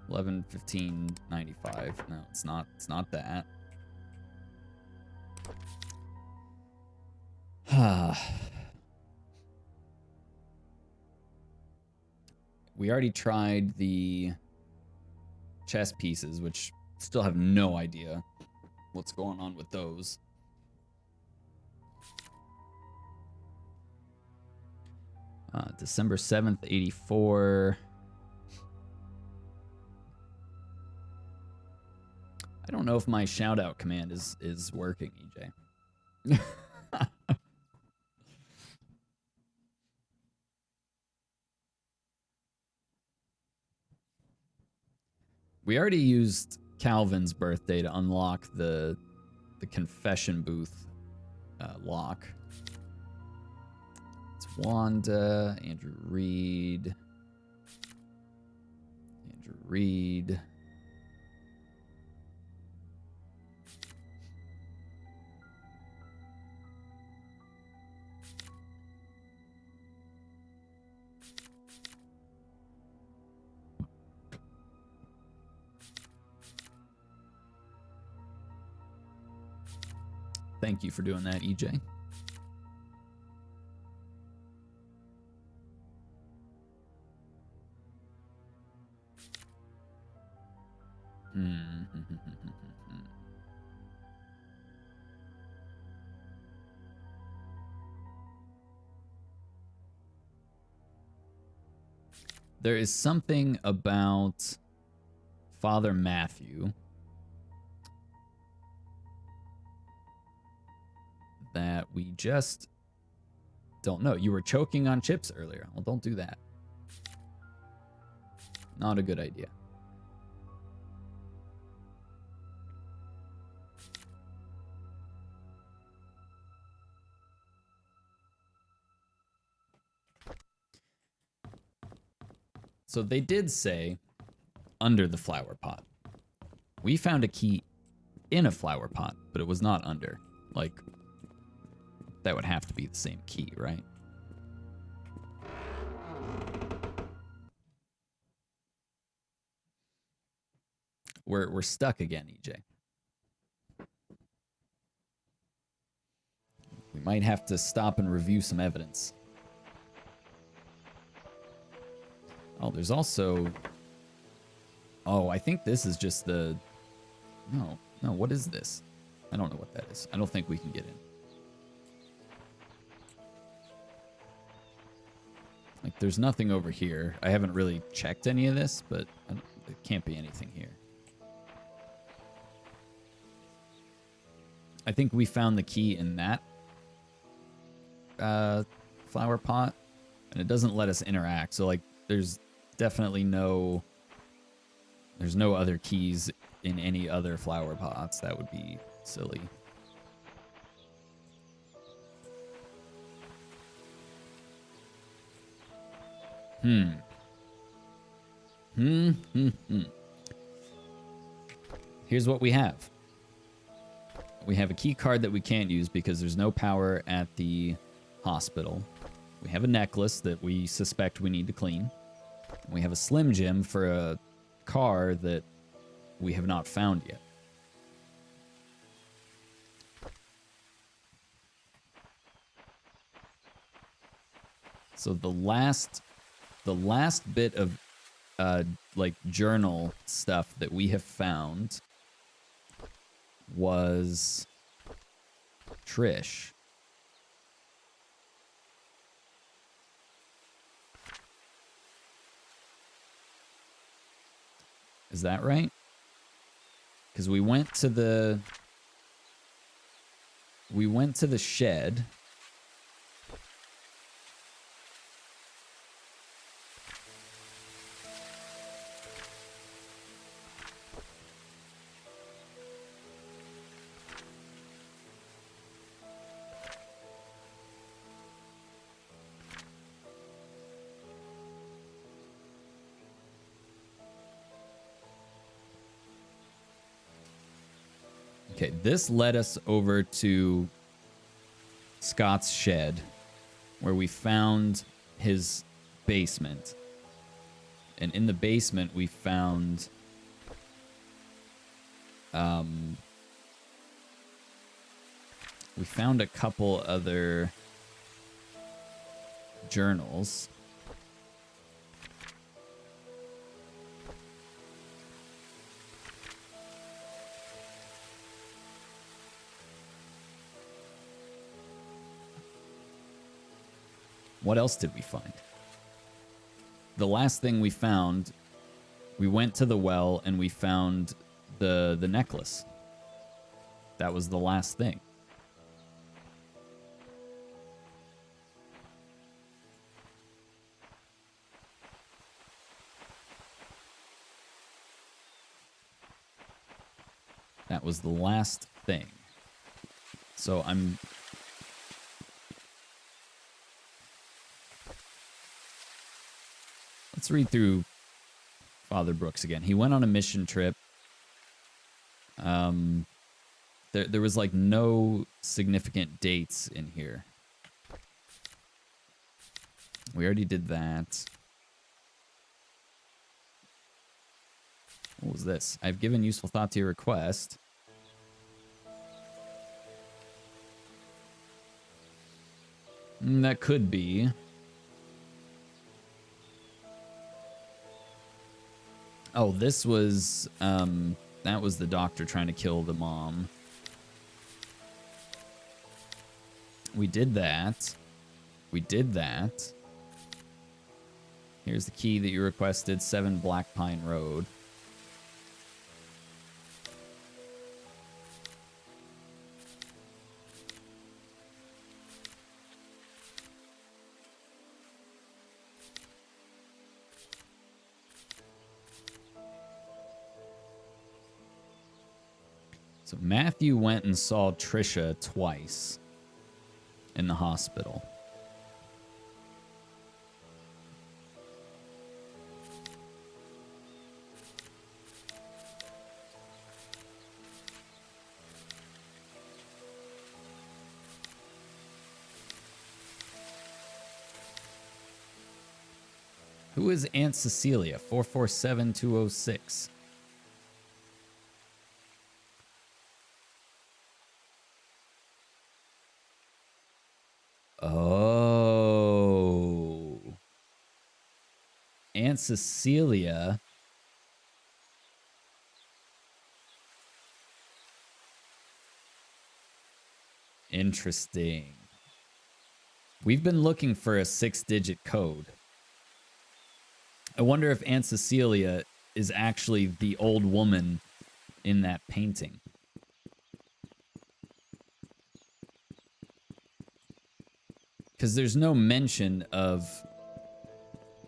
111595. No, it's not. It's not that. We already tried the chess pieces, which still have no idea what's going on with those. December 7th, 84. I don't know if my shout out command is working, EJ. We already used Calvin's birthday to unlock the confession booth lock. It's Wanda, Andrew Reed. Andrew Reed. Thank you for doing that, EJ. There is something about Father Matthew that we just don't know. You were choking on chips earlier. Well, don't do that. Not a good idea. So they did say under the flower pot. We found a key in a flower pot, but it was not under. Like, that would have to be the same key, right? We're stuck again, EJ. We might have to stop and review some evidence. Oh, there's also... Oh, I think this is just the... No, what is this? I don't know what that is. I don't think we can get in. Like, there's nothing over here. I haven't really checked any of this, but there can't be anything here. I think we found the key in that flower pot, and it doesn't let us interact. So like, there's definitely there's no other keys in any other flower pots. That would be silly. Here's what we have. We have a key card that we can't use because there's no power at the hospital. We have a necklace that we suspect we need to clean. We have a Slim Jim for a car that we have not found yet. So the last bit of like journal stuff that we have found was Trish. Is that right? Because we went to the shed. Okay, this led us over to Scott's shed, where we found his basement. And in the basement, we found a couple other journals. What else did we find? The last thing we found, we went to the well and we found the necklace. That was the last thing. That was the last thing. So let's read through Father Brooks again. He went on a mission trip. There was like no significant dates in here. We already did that. What was this? I've given useful thought to your request. That could be. Oh, this was, that was the doctor trying to kill the mom. We did that. We did that. Here's the key that you requested, 7 Black Pine Road. So Matthew went and saw Trisha twice in the hospital. Who is Aunt Cecilia? 447206. Oh. Aunt Cecilia. Interesting. We've been looking for a 6-digit code. I wonder if Aunt Cecilia is actually the old woman in that painting. Because there's no mention of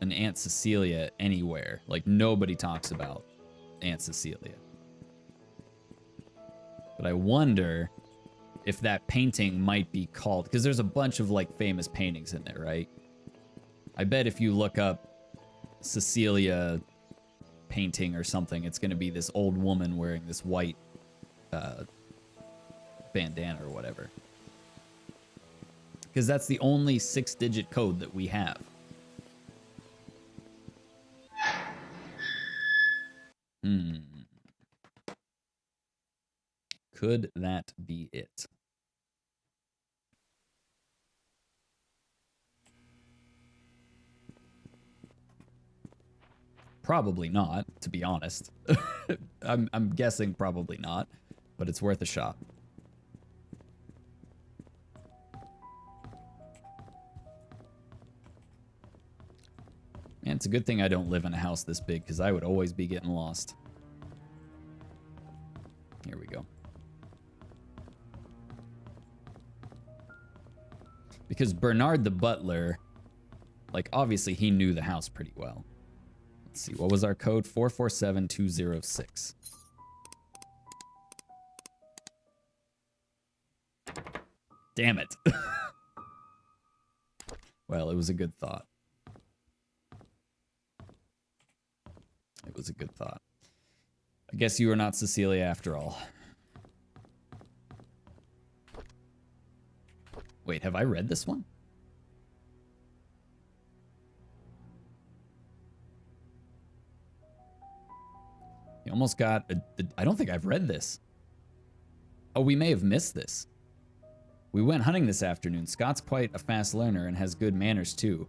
an Aunt Cecilia anywhere. Like, nobody talks about Aunt Cecilia. But I wonder if that painting might be called... Because there's a bunch of, like, famous paintings in there, right? I bet if you look up Cecilia painting or something, it's going to be this old woman wearing this white bandana or whatever. Because that's the only 6-digit code that we have. Could that be it? Probably not, to be honest. I'm guessing probably not, but it's worth a shot. Man, it's a good thing I don't live in a house this big, because I would always be getting lost. Here we go. Because Bernard the butler, like, obviously he knew the house pretty well. Let's see, what was our code? 447206. Damn it. Well, it was a good thought. It was a good thought. I guess you are not Cecilia after all. Wait, have I read this one? You almost got I don't think I've read this. Oh, we may have missed this. We went hunting this afternoon. Scott's quite a fast learner and has good manners too.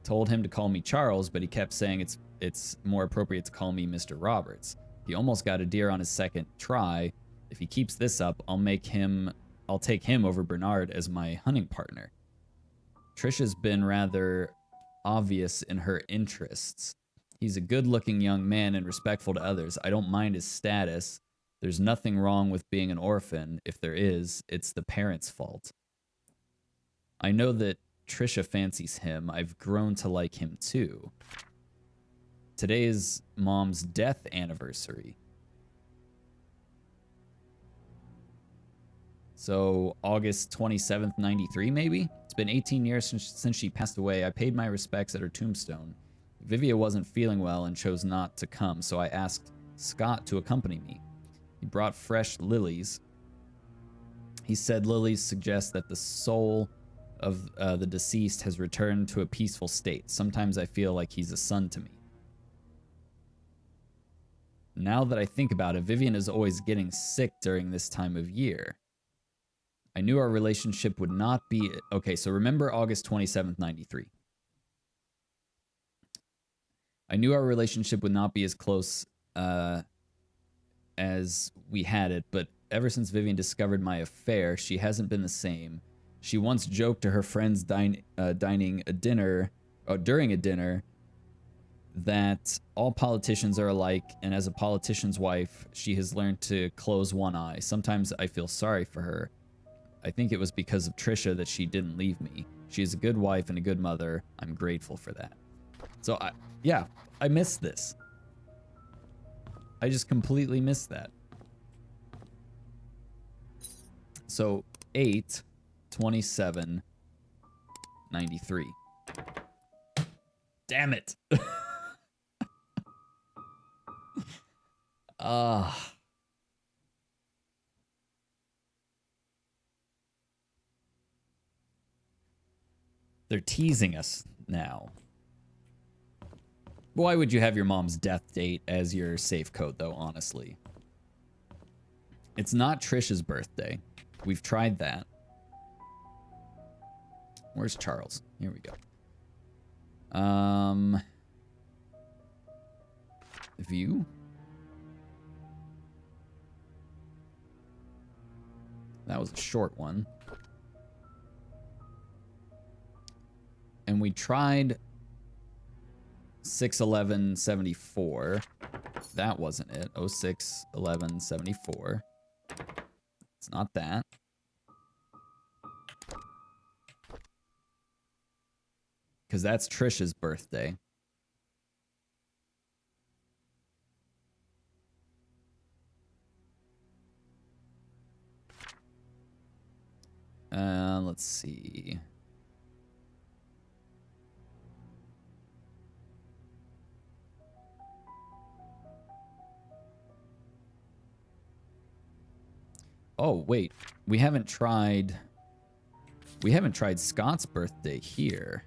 Told him to call me Charles, but he kept saying it's more appropriate to call me Mr. Roberts. He almost got a deer on his second try. If he keeps this up, I'll take him over Bernard as my hunting partner. Trisha's been rather obvious in her interests. He's a good-looking young man and respectful to others. I don't mind his status. There's nothing wrong with being an orphan. If there is, it's the parents' fault. I know that Trisha fancies him. I've grown to like him too. Today is Mom's death anniversary. So August 27th, 93 maybe? It's been 18 years since she passed away. I paid my respects at her tombstone. Vivia wasn't feeling well and chose not to come, so I asked Scott to accompany me. He brought fresh lilies. He said lilies suggest that the soul of the deceased has returned to a peaceful state. Sometimes I feel like he's a son to me. Now that I think about it, Vivian is always getting sick during this time of year. I knew our relationship would not be... Okay, so remember August 27th, 93. I knew our relationship would not be as close as we had it, but ever since Vivian discovered my affair, she hasn't been the same. She once joked to her friends during a dinner that all politicians are alike, and as a politician's wife, she has learned to close one eye. Sometimes I feel sorry for her. I think it was because of Trisha that she didn't leave me. She is a good wife and a good mother. I'm grateful for that. So, I missed this. I just completely missed that. So, 8/27/93. Damn it. They're teasing us now. Why would you have your mom's death date as your safe code, though, honestly? It's not Trisha's birthday. We've tried that. Where's Charles? Here we go. View? That was a short one. And we tried 061174. That wasn't it. 061174. It's not that. Because that's Trish's birthday. Let's see. Oh, wait. We haven't tried Scott's birthday here.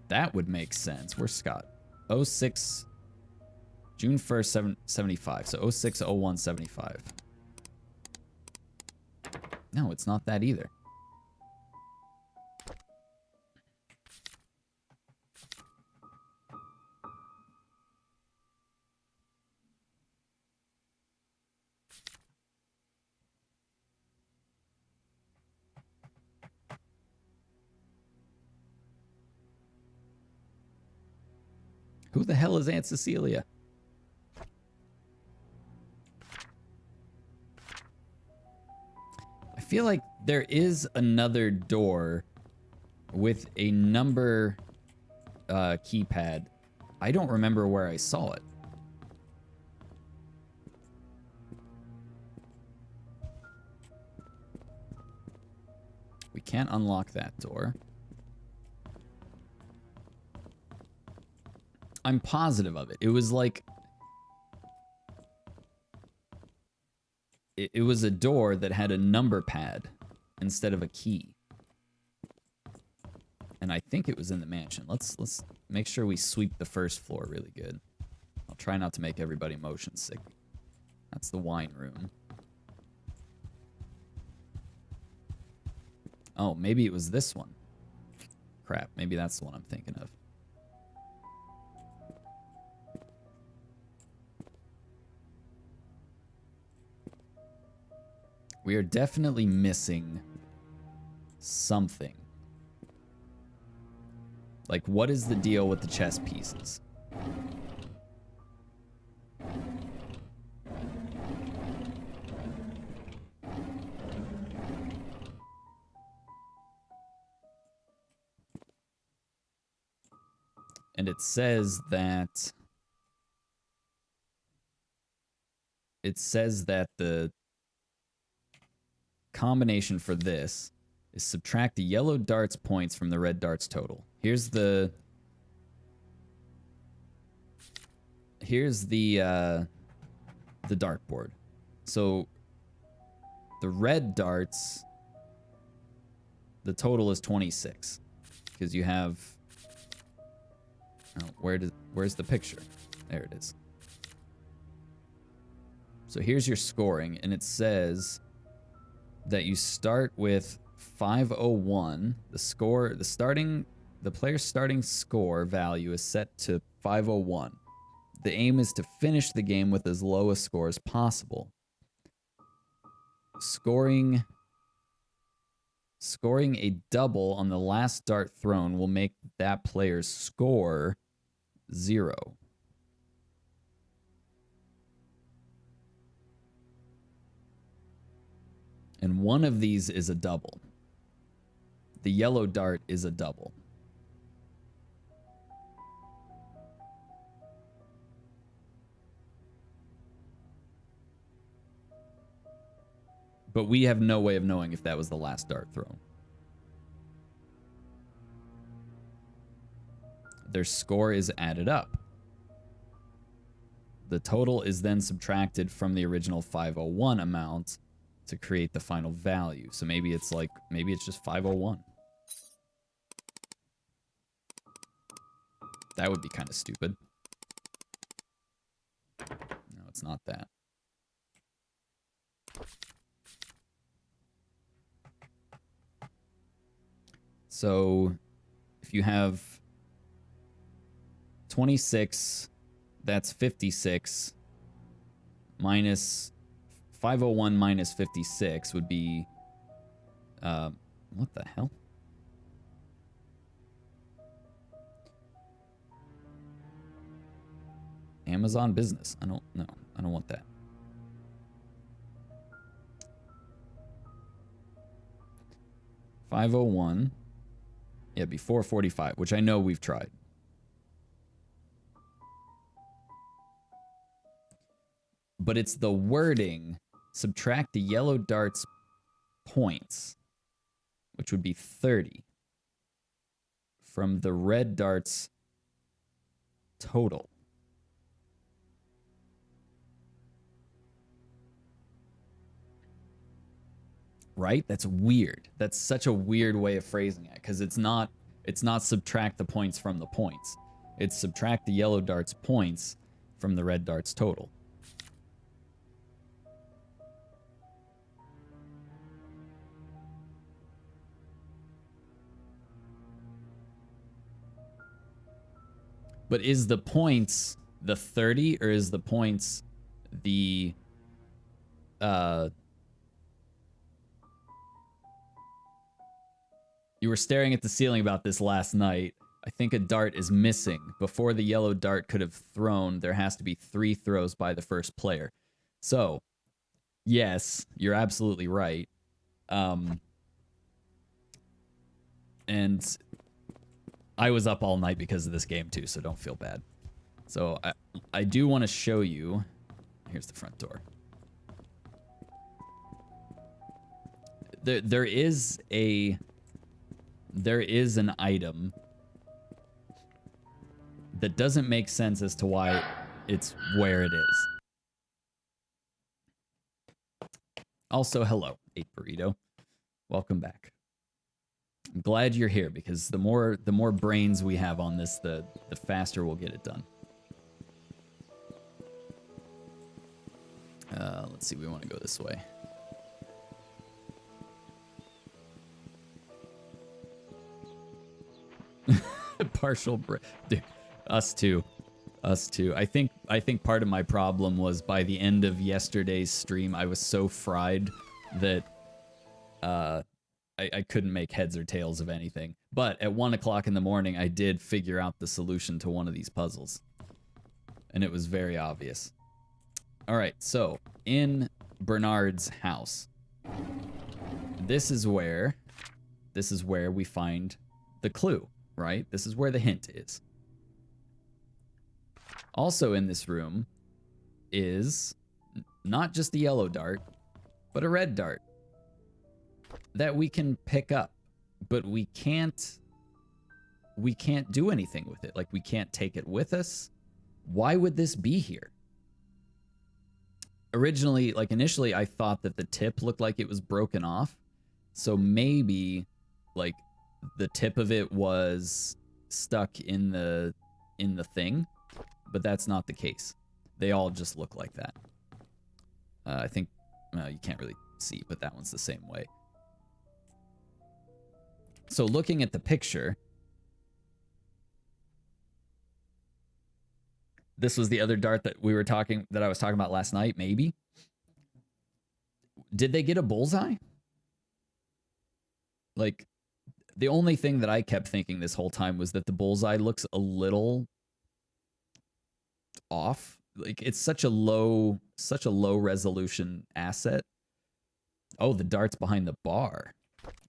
That would make sense. Where's Scott? 06 June 1st, 75. So 060175. No, it's not that either. Who the hell is Aunt Cecilia? I feel like there is another door with a number keypad. I don't remember where I saw it. We can't unlock that door. I'm positive of it. It was like... It was a door that had a number pad instead of a key. And I think it was in the mansion. Let's make sure we sweep the first floor really good. I'll try not to make everybody motion sick. That's the wine room. Oh, maybe it was this one. Crap, maybe that's the one I'm thinking of. We are definitely missing something. Like, what is the deal with the chess pieces? And it says that... the combination for this is subtract the yellow darts points from the red darts total. Here's the dartboard. So the red darts, the total is 26 because you have... Oh, where's the picture? There it is. So here's your scoring, and it says that you start with 501. The player's starting score value is set to 501. The aim is to finish the game with as low a score as possible. Scoring a double on the last dart thrown will make that player's score 0. And one of these is a double. The yellow dart is a double. But we have no way of knowing if that was the last dart thrown. Their score is added up. The total is then subtracted from the original 501 amount to create the final value. So maybe it's just 501. That would be kind of stupid. No, it's not that. So if you have 26, that's 56 minus 501 minus 56 would be, what the hell? Amazon business. I don't know. I don't want that. $501. Yeah, before 45, which I know we've tried. But it's the wording. Subtract the yellow dart's points, which would be 30, from the red dart's total. Right? That's weird. That's such a weird way of phrasing it, because it's not subtract the points from the points. It's subtract the yellow dart's points from the red dart's total. But is the points the 30, or is the points the you were staring at the ceiling about this last night. I think a dart is missing. Before the yellow dart could have thrown, there has to be 3 throws by the first player. So, yes, you're absolutely right. And I was up all night because of this game too, so don't feel bad. So I do want to show you. Here's the front door. There is an item that doesn't make sense as to why it's where it is. Also, hello, 8 Burrito. Welcome back. I'm glad you're here, because the more brains we have on this, the faster we'll get it done. Let's see, we want to go this way. Partial break. Dude, us too. I think part of my problem was by the end of yesterday's stream, I was so fried that I couldn't make heads or tails of anything. But at 1 o'clock in the morning, I did figure out the solution to one of these puzzles. And it was very obvious. All right, so in Bernard's house, this is where we find the clue, right? This is where the hint is. Also in this room is not just a yellow dart, but a red dart that we can pick up, but we can't do anything with it. Like, we can't take it with us. Why would this be here? Originally, like initially, I thought that the tip looked like it was broken off. So maybe like the tip of it was stuck in the thing, but that's not the case. They all just look like that. I think you can't really see, but that one's the same way. So looking at the picture, this was the other dart that I was talking about last night, maybe. Did they get a bullseye? Like, the only thing that I kept thinking this whole time was that the bullseye looks a little off. Like, it's such a low resolution asset. Oh, the dart's behind the bar.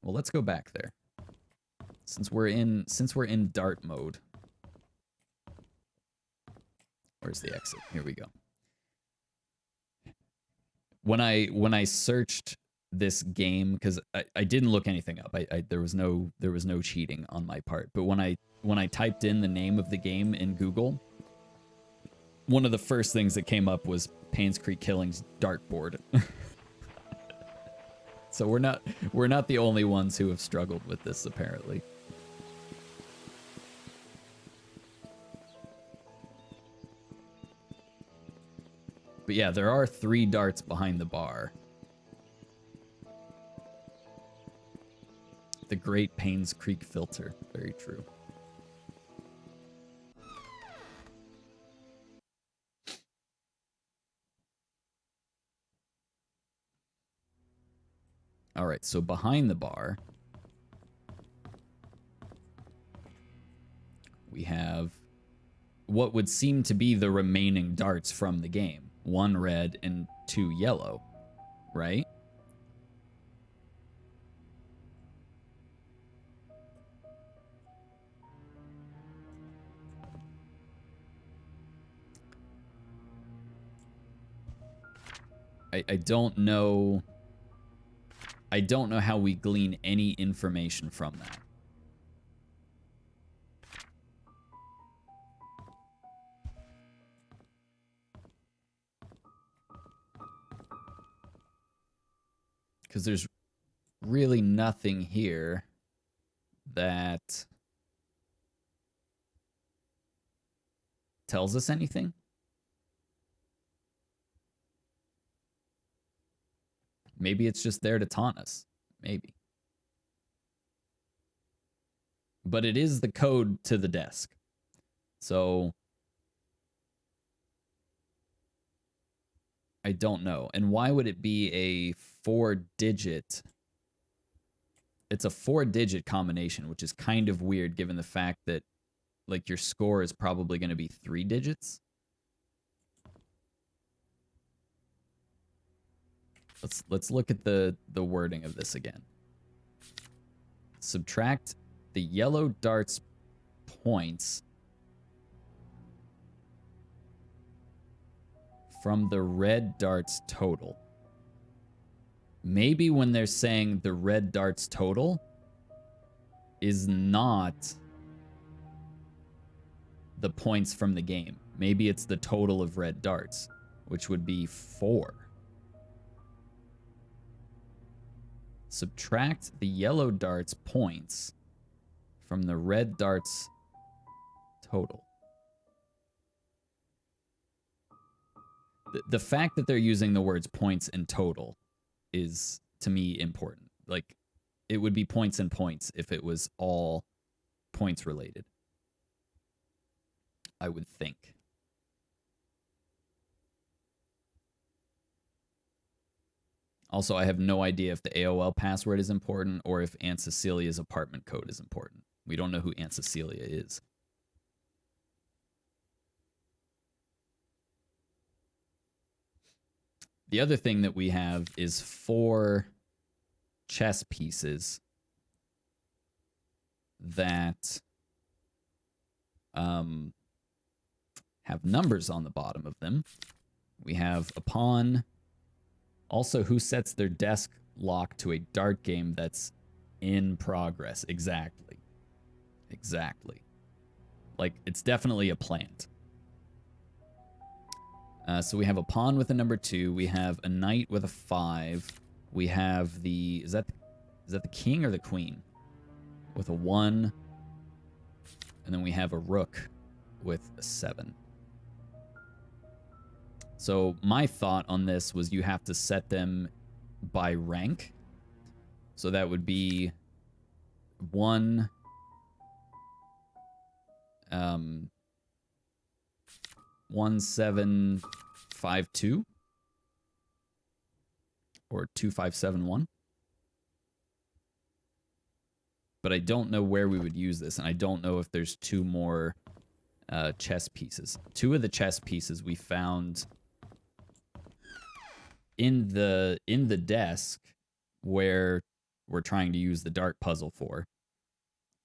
Well, let's go back there. Since we're in dart mode. Where's the exit? Here we go. When I searched this game, because I didn't look anything up. There was no cheating on my part. But when I typed in the name of the game in Google, one of the first things that came up was Painscreek Killing's dartboard. So we're not the only ones who have struggled with this, apparently. But yeah, there are 3 darts behind the bar. The great Painscreek filter. Very true. All right, so behind the bar, we have what would seem to be the remaining darts from the game. 1 red and 2 yellow, right? I don't know. I don't know how we glean any information from that. Because there's really nothing here that tells us anything. Maybe it's just there to taunt us. Maybe. But it is the code to the desk. So I don't know. And why would it be a 4-digit? It's a 4-digit combination, which is kind of weird given the fact that like your score is probably going to be 3 digits. Let's look at the wording of this again. Subtract the yellow dart's points from the red dart's total. Maybe when they're saying the red dart's total is not the points from the game. Maybe it's the total of red darts, which would be 4. Subtract the yellow dart's points from the red dart's total. The fact that they're using the words points and total is, to me, important. Like, it would be points and points if it was all points related, I would think. Also, I have no idea if the AOL password is important or if Aunt Cecilia's apartment code is important. We don't know who Aunt Cecilia is. The other thing that we have is 4 chess pieces that have numbers on the bottom of them. We have a pawn. Also, who sets their desk lock to a dart game that's in progress? Exactly. Exactly. Like, it's definitely a plant. So we have a pawn with a number 2. We have a knight with a 5. We have the... Is that the king or the queen? With a 1. And then we have a rook with a 7. So my thought on this was you have to set them by rank. So that would be 1... 1752 or 2571. But I don't know where we would use this, and I don't know if there's 2 more chess pieces. 2 of the chess pieces we found in the desk where we're trying to use the dart puzzle for,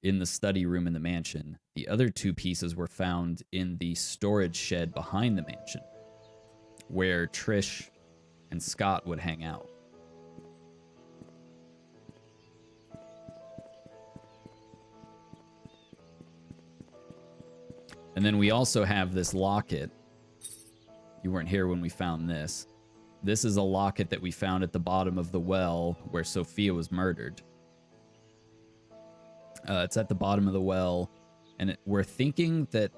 in the study room in the mansion. The other 2 pieces were found in the storage shed behind the mansion, where Trish and Scott would hang out. And then we also have this locket. You weren't here when we found this. This is a locket that we found at the bottom of the well where Sophia was murdered. It's at the bottom of the well, and we're thinking that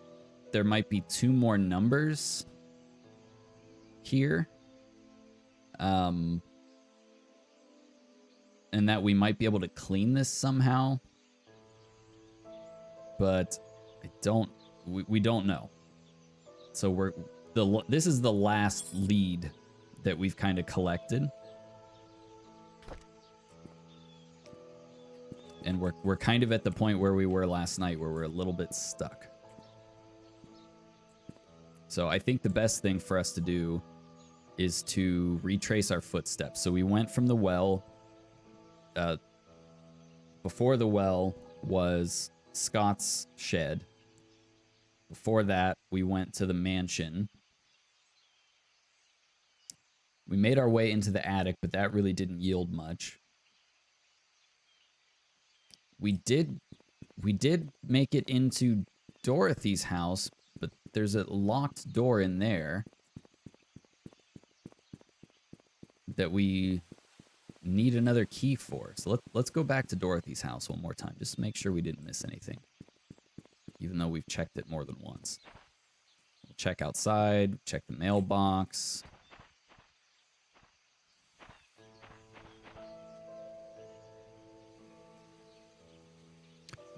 there might be 2 more numbers here. And that we might be able to clean this somehow. But we don't know. So this is the last lead that we've kind of collected. And we're kind of at the point where we were last night, where we're a little bit stuck. So I think the best thing for us to do is to retrace our footsteps. So we went from the well. Before the well was Scott's shed. Before that, we went to the mansion. We made our way into the attic, but that really didn't yield much. We did make it into Dorothy's house, but there's a locked door in there that we need another key for. So let's go back to Dorothy's house one more time, just to make sure we didn't miss anything. Even though we've checked it more than once. We'll check outside, check the mailbox.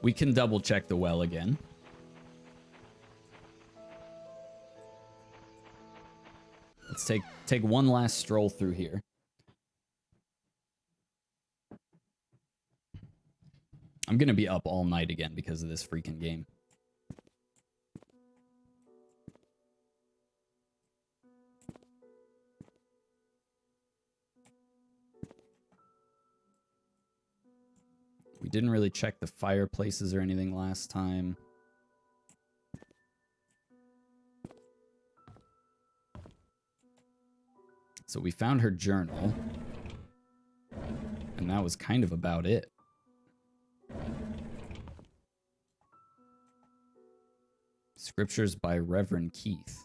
We can double check the well again. Let's take one last stroll through here. I'm gonna be up all night again because of this freaking game. We didn't really check the fireplaces or anything last time. So we found her journal. And that was kind of about it. Scriptures by Reverend Keith.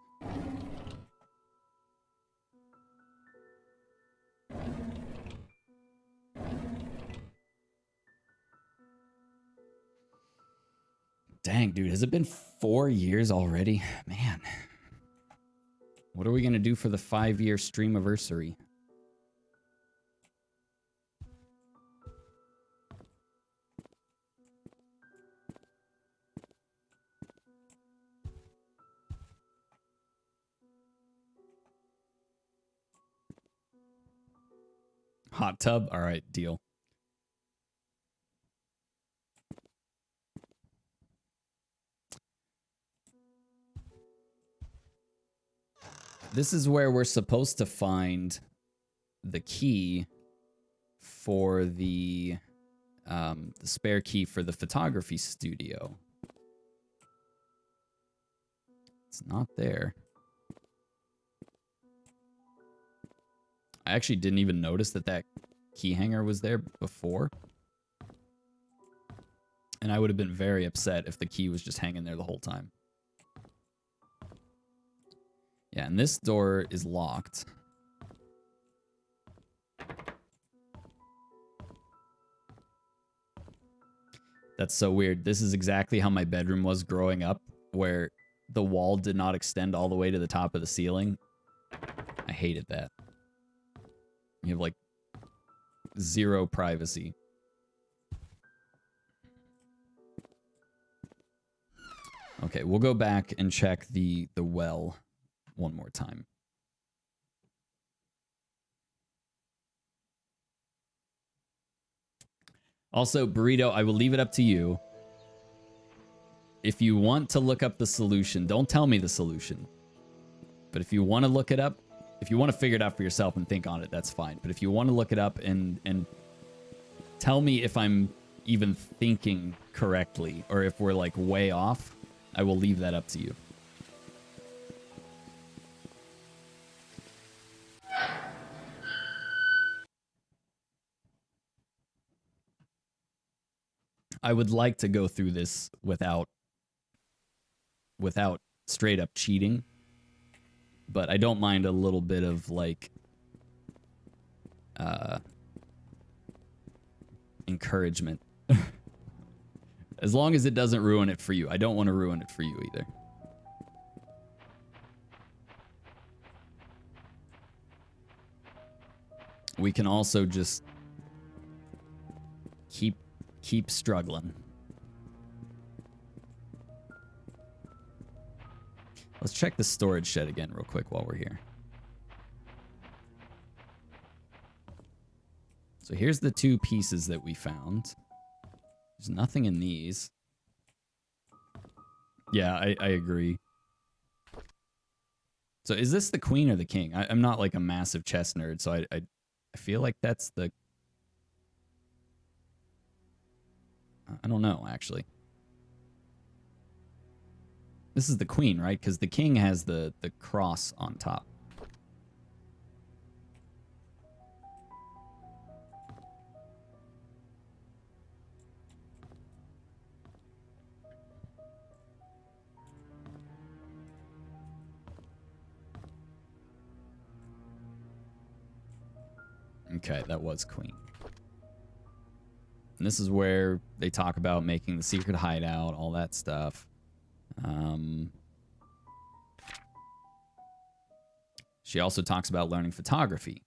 Dang, dude, has it been 4 years already? Man. What are we going to do for the 5-year streamiversary? Hot tub? All right, deal. This is where we're supposed to find the key for the spare key for the photography studio. It's not there. I actually didn't even notice that key hanger was there before. And I would have been very upset if the key was just hanging there the whole time. Yeah, and this door is locked. That's so weird. This is exactly how my bedroom was growing up, where the wall did not extend all the way to the top of the ceiling. I hated that. You have, like, zero privacy. Okay, we'll go back and check the well one more time. Also, Burrito, I will leave it up to you. If you want to look up the solution, don't tell me the solution. But if you want to look it up, if you want to figure it out for yourself and think on it, that's fine. But if you want to look it up and tell me if I'm even thinking correctly or if we're like way off, I will leave that up to you. I would like to go through this without straight up cheating, but I don't mind a little bit of like encouragement. As long as it doesn't ruin it for you. I don't want to ruin it for you either. We can also just keep struggling. Let's check the storage shed again real quick while we're here. So here's the 2 pieces that we found. There's nothing in these. Yeah, I agree. So is this the queen or the king? I'm not like a massive chess nerd, so I feel like that's the... I don't know, actually. This is the queen, right? Because the king has the cross on top. Okay, that was queen. And this is where they talk about making the secret hideout, all that stuff. She also talks about learning photography.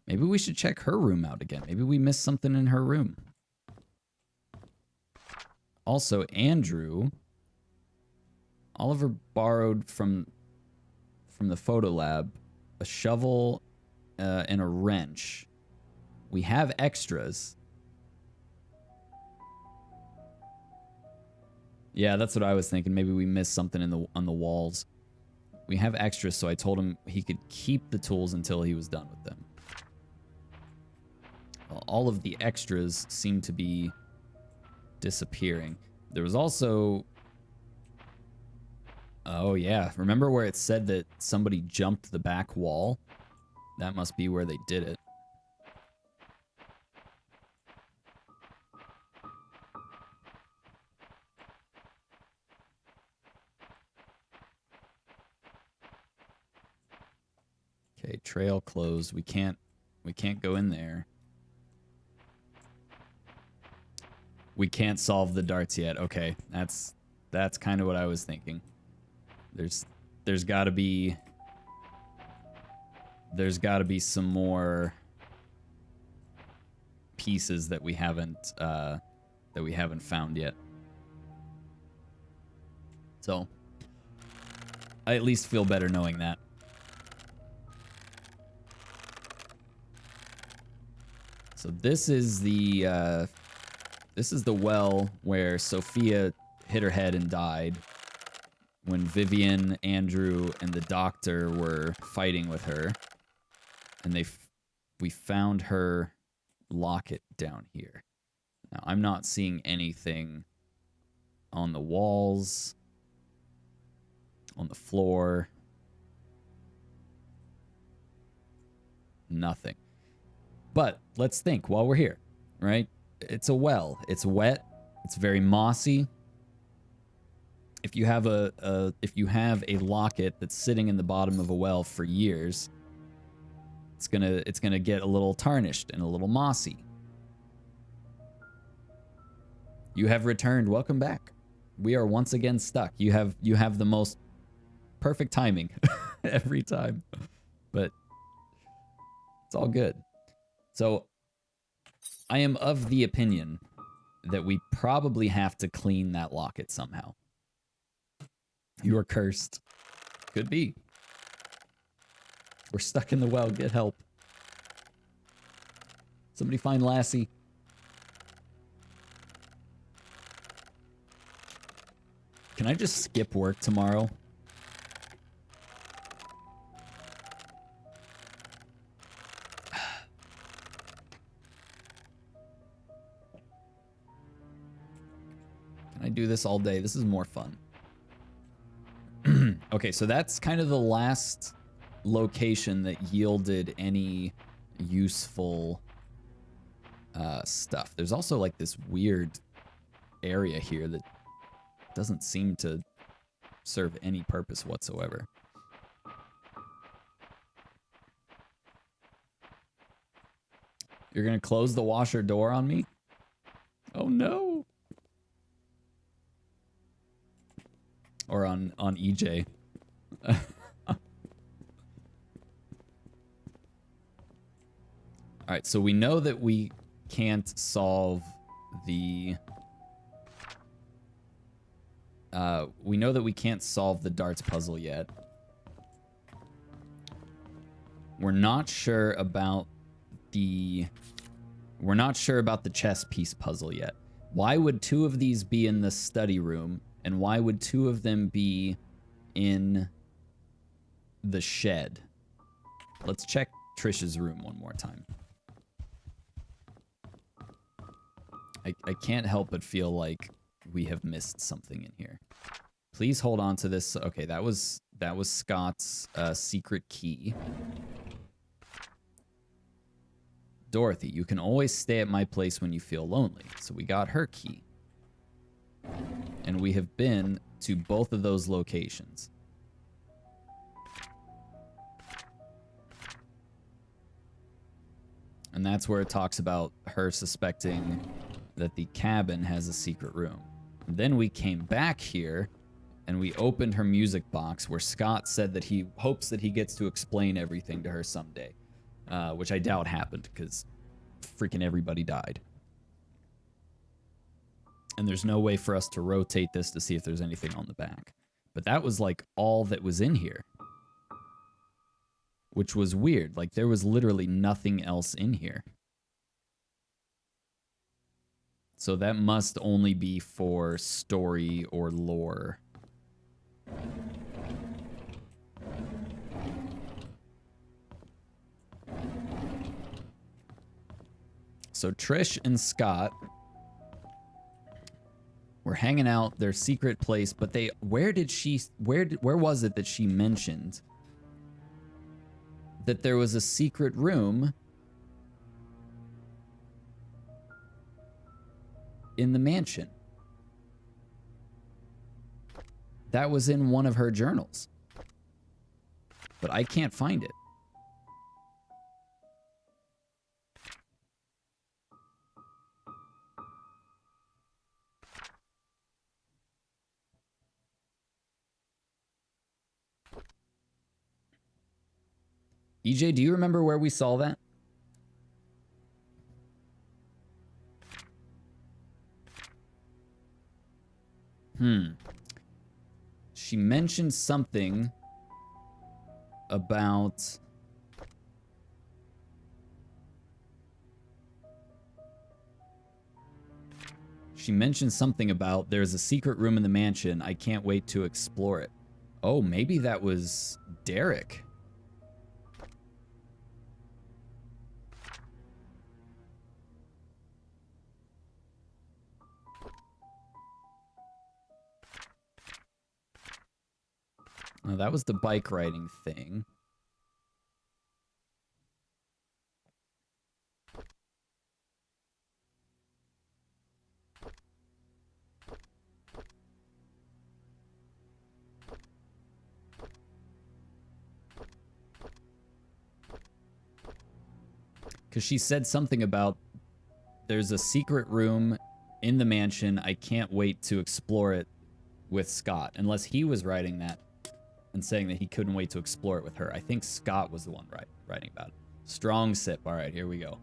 Maybe we should check her room out again. Maybe we missed something in her room. Also, Andrew... Oliver borrowed from the photo lab a shovel and a wrench. We have extras. Yeah, that's what I was thinking. Maybe we missed something on the walls. We have extras, so I told him he could keep the tools until he was done with them. Well, all of the extras seem to be disappearing. There was also... Oh, yeah. Remember where it said that somebody jumped the back wall? That must be where they did it. Okay, trail closed. We can't go in there. We can't solve the darts yet. Okay, that's kind of what I was thinking. There's got to be some more pieces that we haven't found yet. So I at least feel better knowing that. So this is the well where Sophia hit her head and died when Vivian, Andrew, and the doctor were fighting with her, and we found her locket down here. Now I'm not seeing anything on the walls, on the floor. Nothing. But let's think while we're here, right? It's a well. It's wet. It's very mossy. If you have a locket that's sitting in the bottom of a well for years, it's gonna get a little tarnished and a little mossy. You have returned. Welcome back. We are once again stuck. You have the most perfect timing every time, but it's all good. So I am of the opinion that we probably have to clean that locket somehow. You are cursed. Could be. We're stuck in the well. Get help. Somebody find Lassie. Can I just skip work tomorrow? Can I do this all day? This is more fun. Okay, so that's kind of the last location that yielded any useful stuff. There's also like this weird area here that doesn't seem to serve any purpose whatsoever. You're gonna close the washer door on me? Oh no. Or on EJ. All right, so we know that we can't solve the darts puzzle yet. We're not sure about the chess piece puzzle yet. Why would two of these be in the study room And why would 2 of them be in the shed? Let's check Trish's room one more time. I can't help but feel like we have missed something in here. Please hold on to this. Okay, that was Scott's secret key. Dorothy, you can always stay at my place when you feel lonely. So we got her key. And we have been to both of those locations. And that's where it talks about her suspecting that the cabin has a secret room. And then we came back here and we opened her music box where Scott said that he hopes that he gets to explain everything to her someday. Which I doubt happened because freaking everybody died. And there's no way for us to rotate this to see if there's anything on the back. But that was like all that was in here. Which was weird. Like there was literally nothing else in here. So that must only be for story or lore. So Trish and Scott were hanging out their secret place, but they where was it that she mentioned that there was a secret room in the mansion? That was in one of her journals. But I can't find it. EJ, do you remember where we saw that? She mentioned something about... She mentioned something about there's a secret room in the mansion. I can't wait to explore it. Oh, maybe that was Derek. Oh, that was the bike riding thing. Because she said something about there's a secret room in the mansion. I can't wait to explore it with Scott. Unless he was writing that and saying that he couldn't wait to explore it with her. I think Scott was the one writing about it. Strong sip. All right, here we go.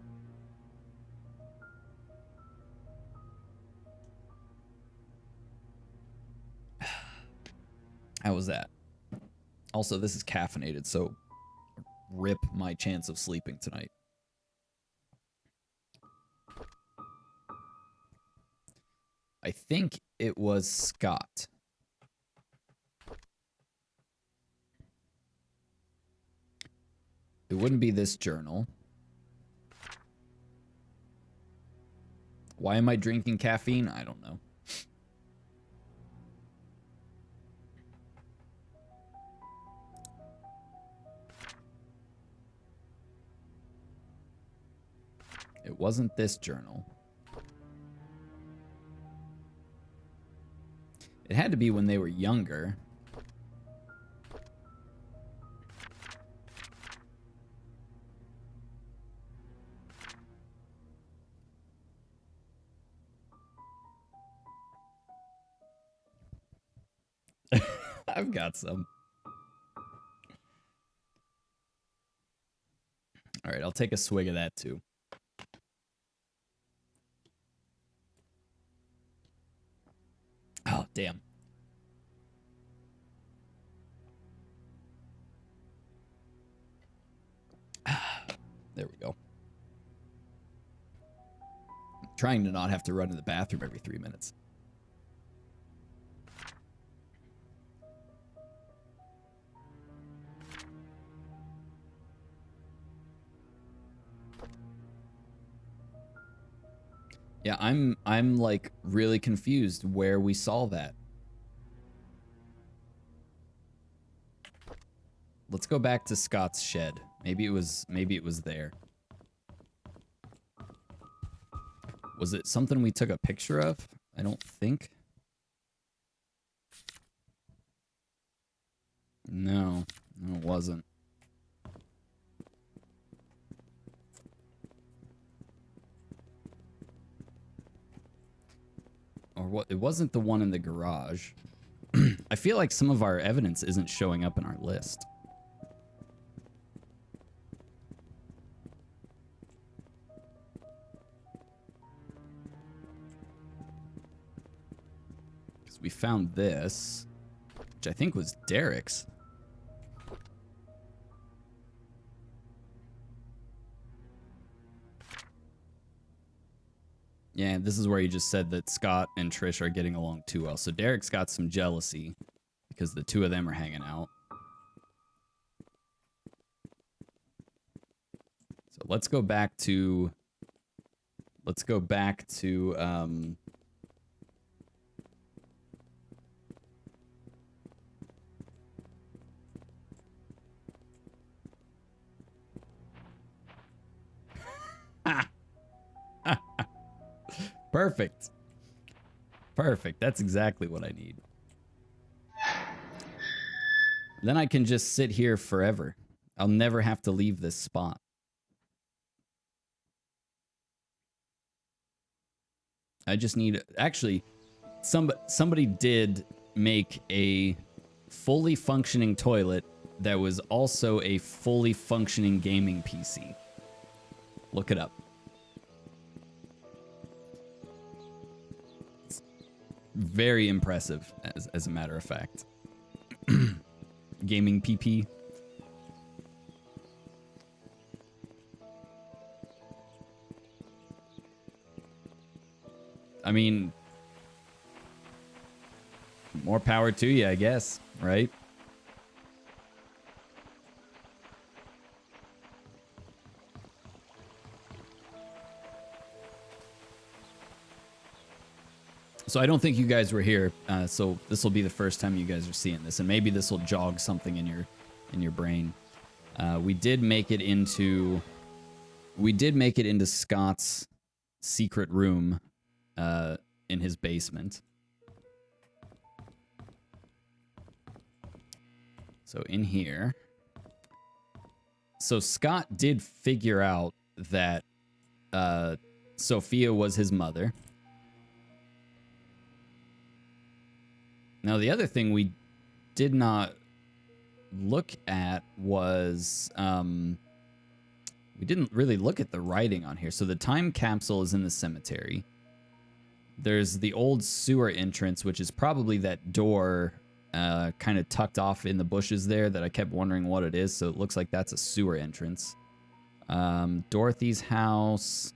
How was that? Also, this is caffeinated, so rip my chance of sleeping tonight. I think it was Scott. It wouldn't be this journal. Why am I drinking caffeine? I don't know. It wasn't this journal. It had to be when they were younger. I've got some. All right, I'll take a swig of that too. Oh, damn. There we go. I'm trying to not have to run to the bathroom every 3 minutes. Yeah, I'm like really confused where we saw that. Let's go back to Scott's shed. Maybe it was there. Was it something we took a picture of? I don't think. No, no, it wasn't. Or what? It wasn't the one in the garage. I feel like some of our evidence isn't showing up in our list. Because we found this, which I think was Derek's. Yeah, this is where you just said that Scott and Trish are getting along too well. So Derek's got some jealousy because the two of them are hanging out. So let's go back to Perfect. Perfect. That's exactly what I need. Then I can just sit here forever. I'll never have to leave this spot. I just need... Actually, somebody did make a fully functioning toilet that was also a fully functioning gaming PC. Look it up. It's very impressive, as a matter of fact. Gaming PP. I mean, more power to you, I guess, right? So I don't think you guys were here, so this will be the first time you guys are seeing this, and maybe this will jog something in your brain. We did make it into Scott's secret room in his basement. So in here, so Scott did figure out that Sophia was his mother. Now, the other thing we did not look at was, we didn't really look at the writing on here. So the time capsule is in the cemetery. There's the old sewer entrance, which is probably that door kind of tucked off in the bushes there that I kept wondering what it is. So it looks like that's a sewer entrance. Dorothy's house,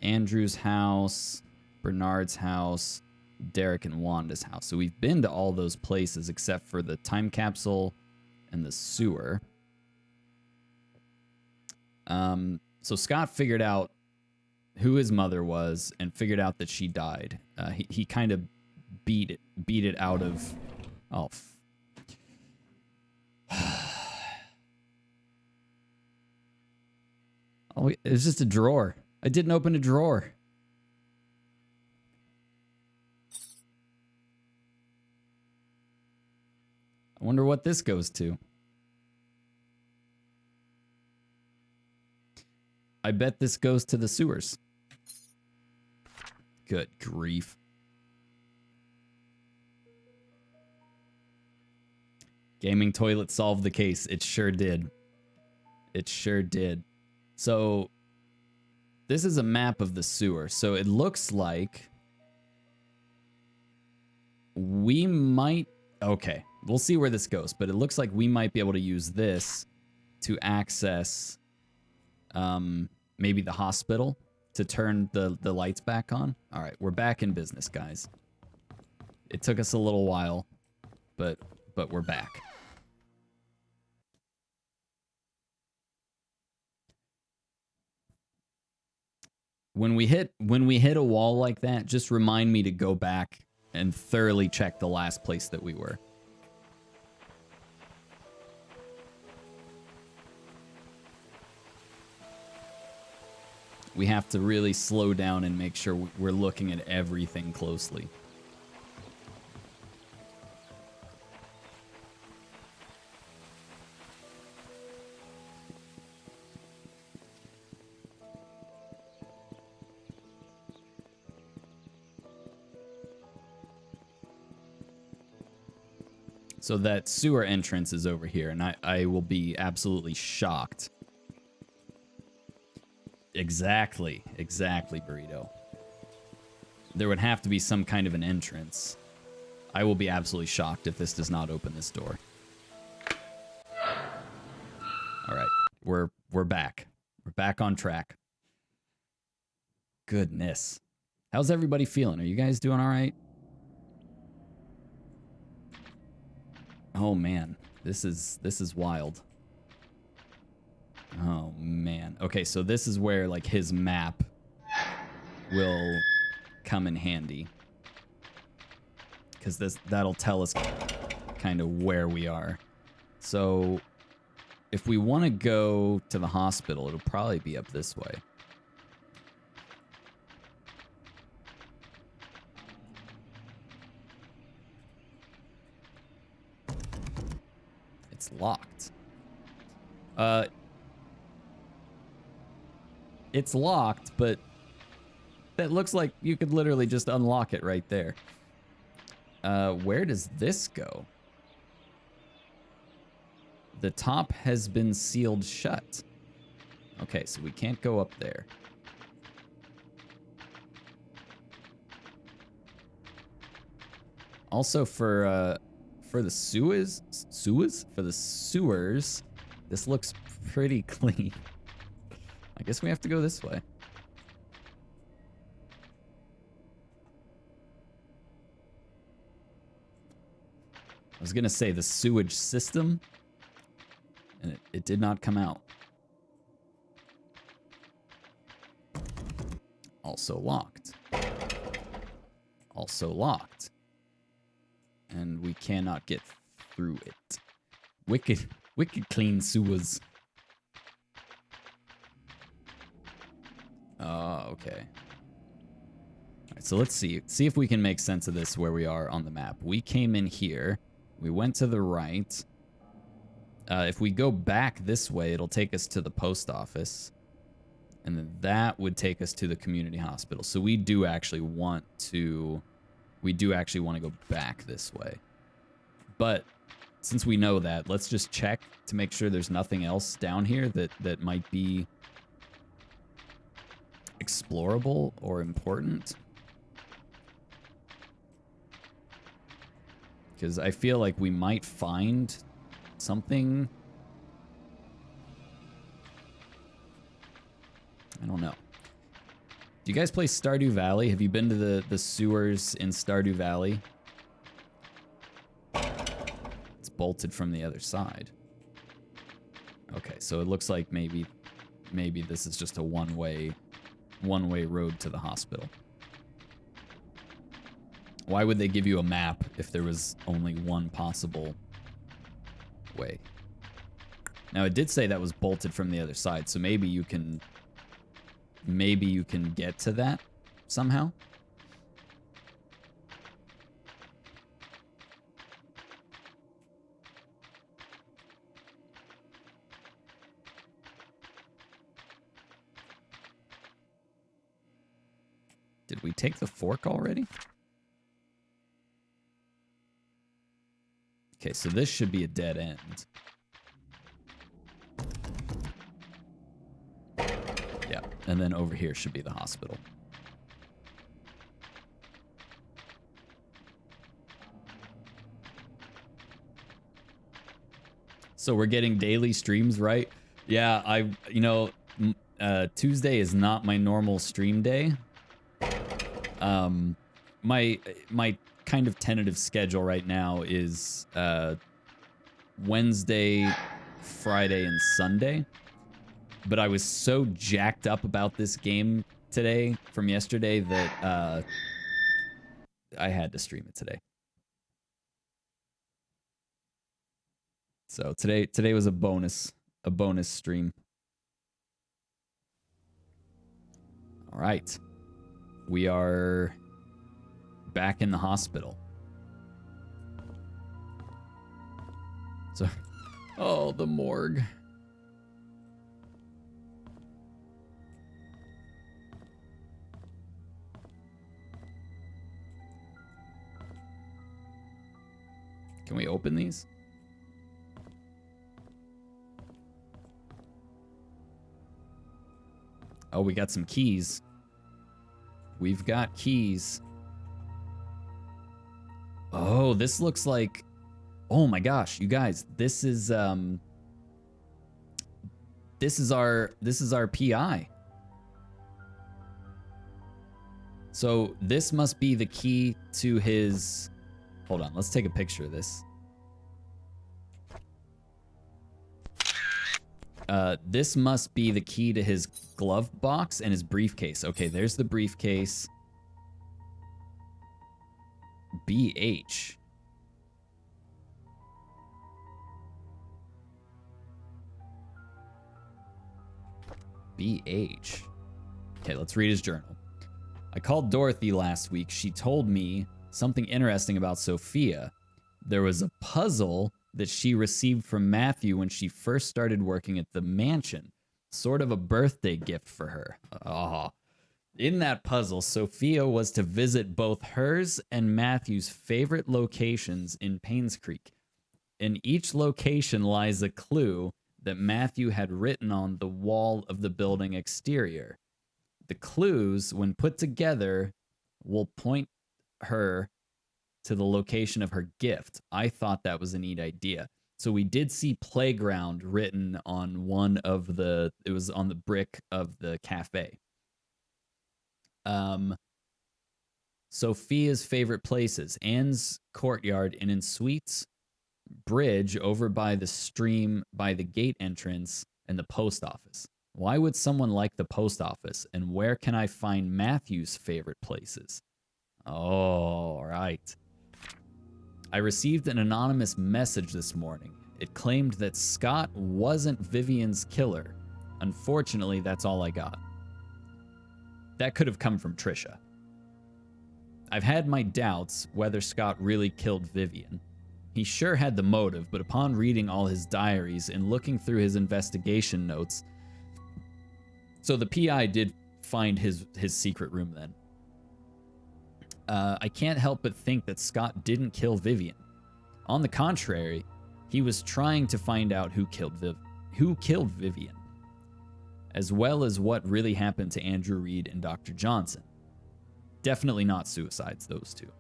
Andrew's house, Bernard's house, Derek and Wanda's house. So we've been to all those places except for the time capsule and the sewer. So Scott figured out who his mother was and figured out that she died. He kind of beat it out of... Oh. Oh, it was just a drawer. I didn't open a drawer. I wonder what this goes to. I bet this goes to the sewers. Good grief. Gaming toilet solved the case. It sure did. It sure did. So, this is a map of the sewer. So it looks like we might... Okay, we'll see where this goes. But it looks like we might be able to use this to access maybe the hospital to turn the lights back on. All right, we're back in business, guys. It took us a little while, but we're back. when we hit a wall like that, just remind me to go back and thoroughly check the last place that we were. We have to really slow down and make sure we're looking at everything closely. So that sewer entrance is over here, and I will be absolutely shocked. Exactly, Burrito. There would have to be some kind of an entrance. I will be absolutely shocked if this does not open this door. All right, we're back. We're back on track. Goodness. How's everybody feeling? Are you guys doing all right? Oh man, this is wild. Oh man. Okay, so this is where like his map will come in handy. Cuz that'll tell us kind of where we are. So if we want to go to the hospital, it'll probably be up this way. It's locked. It's locked, but that looks like you could literally just unlock it right there. Where does this go? The top has been sealed shut. Okay, so we can't go up there. Also for the sewers, this looks pretty clean. I guess we have to go this way. I was gonna say the sewage system, and it did not come out. Also locked. Also locked. And we cannot get through it. Wicked clean sewers. Okay. All right, so let's see if we can make sense of this where we are on the map. We came in here. We went to the right. If we go back this way, it'll take us to the post office. And then that would take us to the community hospital. So we do actually want to go back this way. But since we know that, let's just check to make sure there's nothing else down here that might be explorable or important. Because I feel like we might find something. I don't know. Do you guys play Stardew Valley? Have you been to the sewers in Stardew Valley? It's bolted from the other side. Okay, so it looks like maybe this is just a one-way road to the hospital. Why would they give you a map if there was only one possible way? Now, it did say that was bolted from the other side, so maybe you can get to that somehow. Did we take the fork already? Okay, so this should be a dead end. Yeah, and then over here should be the hospital. So we're getting daily streams, right? Yeah, Tuesday is not my normal stream day. My kind of tentative schedule right now is Wednesday, Friday, and Sunday. But I was so jacked up about this game today from yesterday that I had to stream it today. So today was a bonus stream. All right. We are back in the hospital. So, oh, the morgue. Can we open these? Oh, we got some keys. We've got keys. Oh, this looks like... Oh my gosh, you guys, this is our PI. So this must be the key to his... Hold on, let's take a picture of this. This must be the key to his glove box and his briefcase. Okay, there's the briefcase. BH. BH. Okay, let's read his journal. I called Dorothy last week. She told me something interesting about Sophia. There was a puzzle that she received from Matthew when she first started working at the mansion. Sort of a birthday gift for her. Oh. In that puzzle, Sophia was to visit both hers and Matthew's favorite locations in Painscreek. In each location lies a clue that Matthew had written on the wall of the building exterior. The clues, when put together, will point her to the location of her gift. I thought that was a neat idea. So we did see playground written on one of the, it was on the brick of the cafe. Sophia's favorite places, Anne's courtyard and in Sweet's bridge over by the stream, by the gate entrance and the post office. Why would someone like the post office? And where can I find Matthew's favorite places? Oh, all right. I received an anonymous message this morning. It claimed that Scott wasn't Vivian's killer. Unfortunately, that's all I got. That could have come from Trisha. I've had my doubts whether Scott really killed Vivian. He sure had the motive, but upon reading all his diaries and looking through his investigation notes, so the PI did find his secret room then. I can't help but think that Scott didn't kill Vivian. On the contrary, he was trying to find out who killed Vivian, as well as what really happened to Andrew Reed and Dr. Johnson. Definitely not suicides, those two.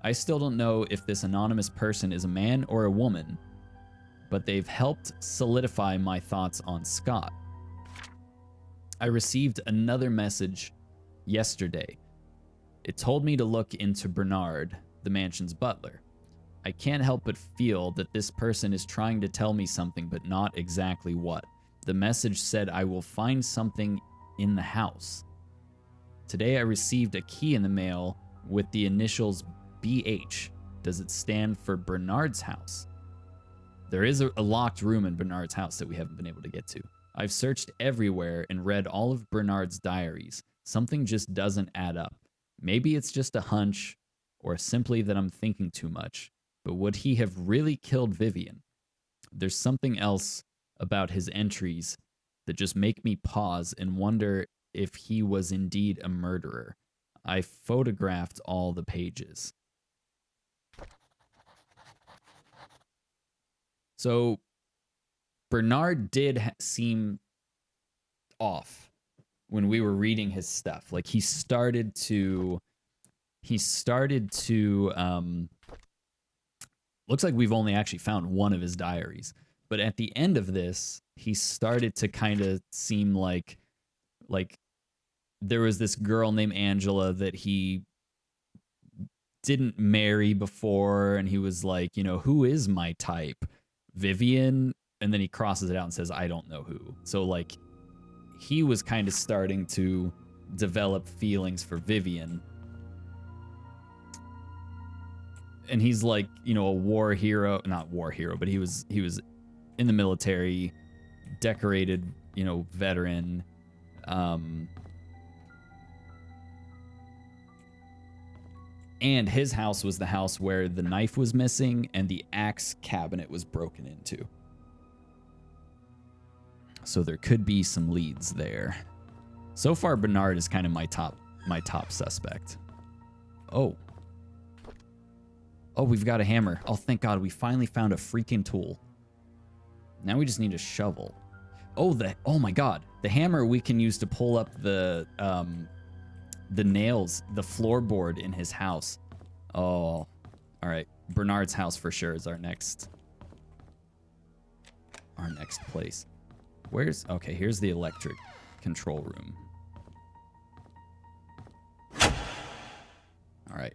I still don't know if this anonymous person is a man or a woman, but they've helped solidify my thoughts on Scott. I received another message yesterday. It told me to look into Bernard, the mansion's butler. I can't help but feel that this person is trying to tell me something, but not exactly what. The message said I will find something in the house. Today I received a key in the mail with the initials BH. Does it stand for Bernard's house? There is a locked room in Bernard's house that we haven't been able to get to. I've searched everywhere and read all of Bernard's diaries. Something just doesn't add up. Maybe it's just a hunch, or simply that I'm thinking too much. But would he have really killed Vivian? There's something else about his entries that just make me pause and wonder if he was indeed a murderer. I photographed all the pages. So Bernard did seem off when we were reading his stuff. Like he started to looks like we've only actually found one of his diaries, but at the end of this he started to kind of seem like there was this girl named Angela that he didn't marry before, and he was like, you know, who is my type? Vivian? And then he crosses it out and says, I don't know who. So like he was kind of starting to develop feelings for Vivian. And he's like, you know, a war hero, not war hero, but he was in the military, decorated, you know, veteran. And his house was the house where the knife was missing and the axe cabinet was broken into. So there could be some leads there. So far, Bernard is kind of my top suspect. Oh. Oh, we've got a hammer. Oh, thank God. We finally found a freaking tool. Now we just need a shovel. Oh, oh my God. The hammer we can use to pull up the nails, the floorboard in his house. Oh, all right. Bernard's house for sure is our next place. Okay, here's the electric control room. All right.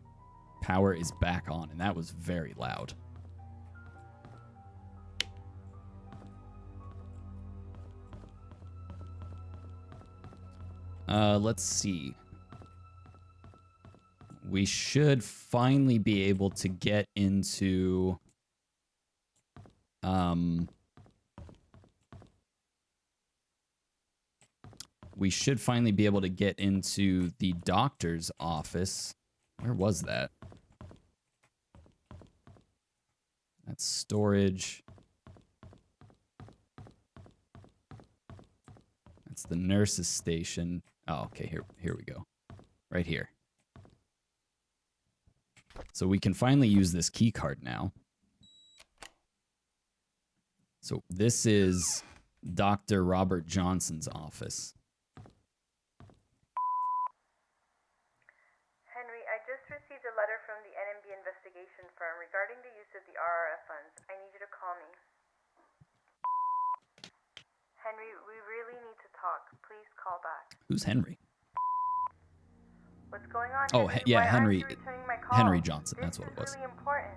Power is back on, and that was very loud. Let's see. We should finally be able to get into the doctor's office. Where was that? That's storage. That's the nurse's station. Oh, okay, here we go. Right here. So we can finally use this key card now. So this is Dr. Robert Johnson's office. Henry, I just received a letter from the NMB investigation firm regarding the use of the RRF funds. I need you to call me. Henry, we really need to talk. Please call back. Who's Henry? What's going on? Oh, Henry? yeah, Why Henry. aren't you returning my call? Henry Johnson. That's what it was. This is really important.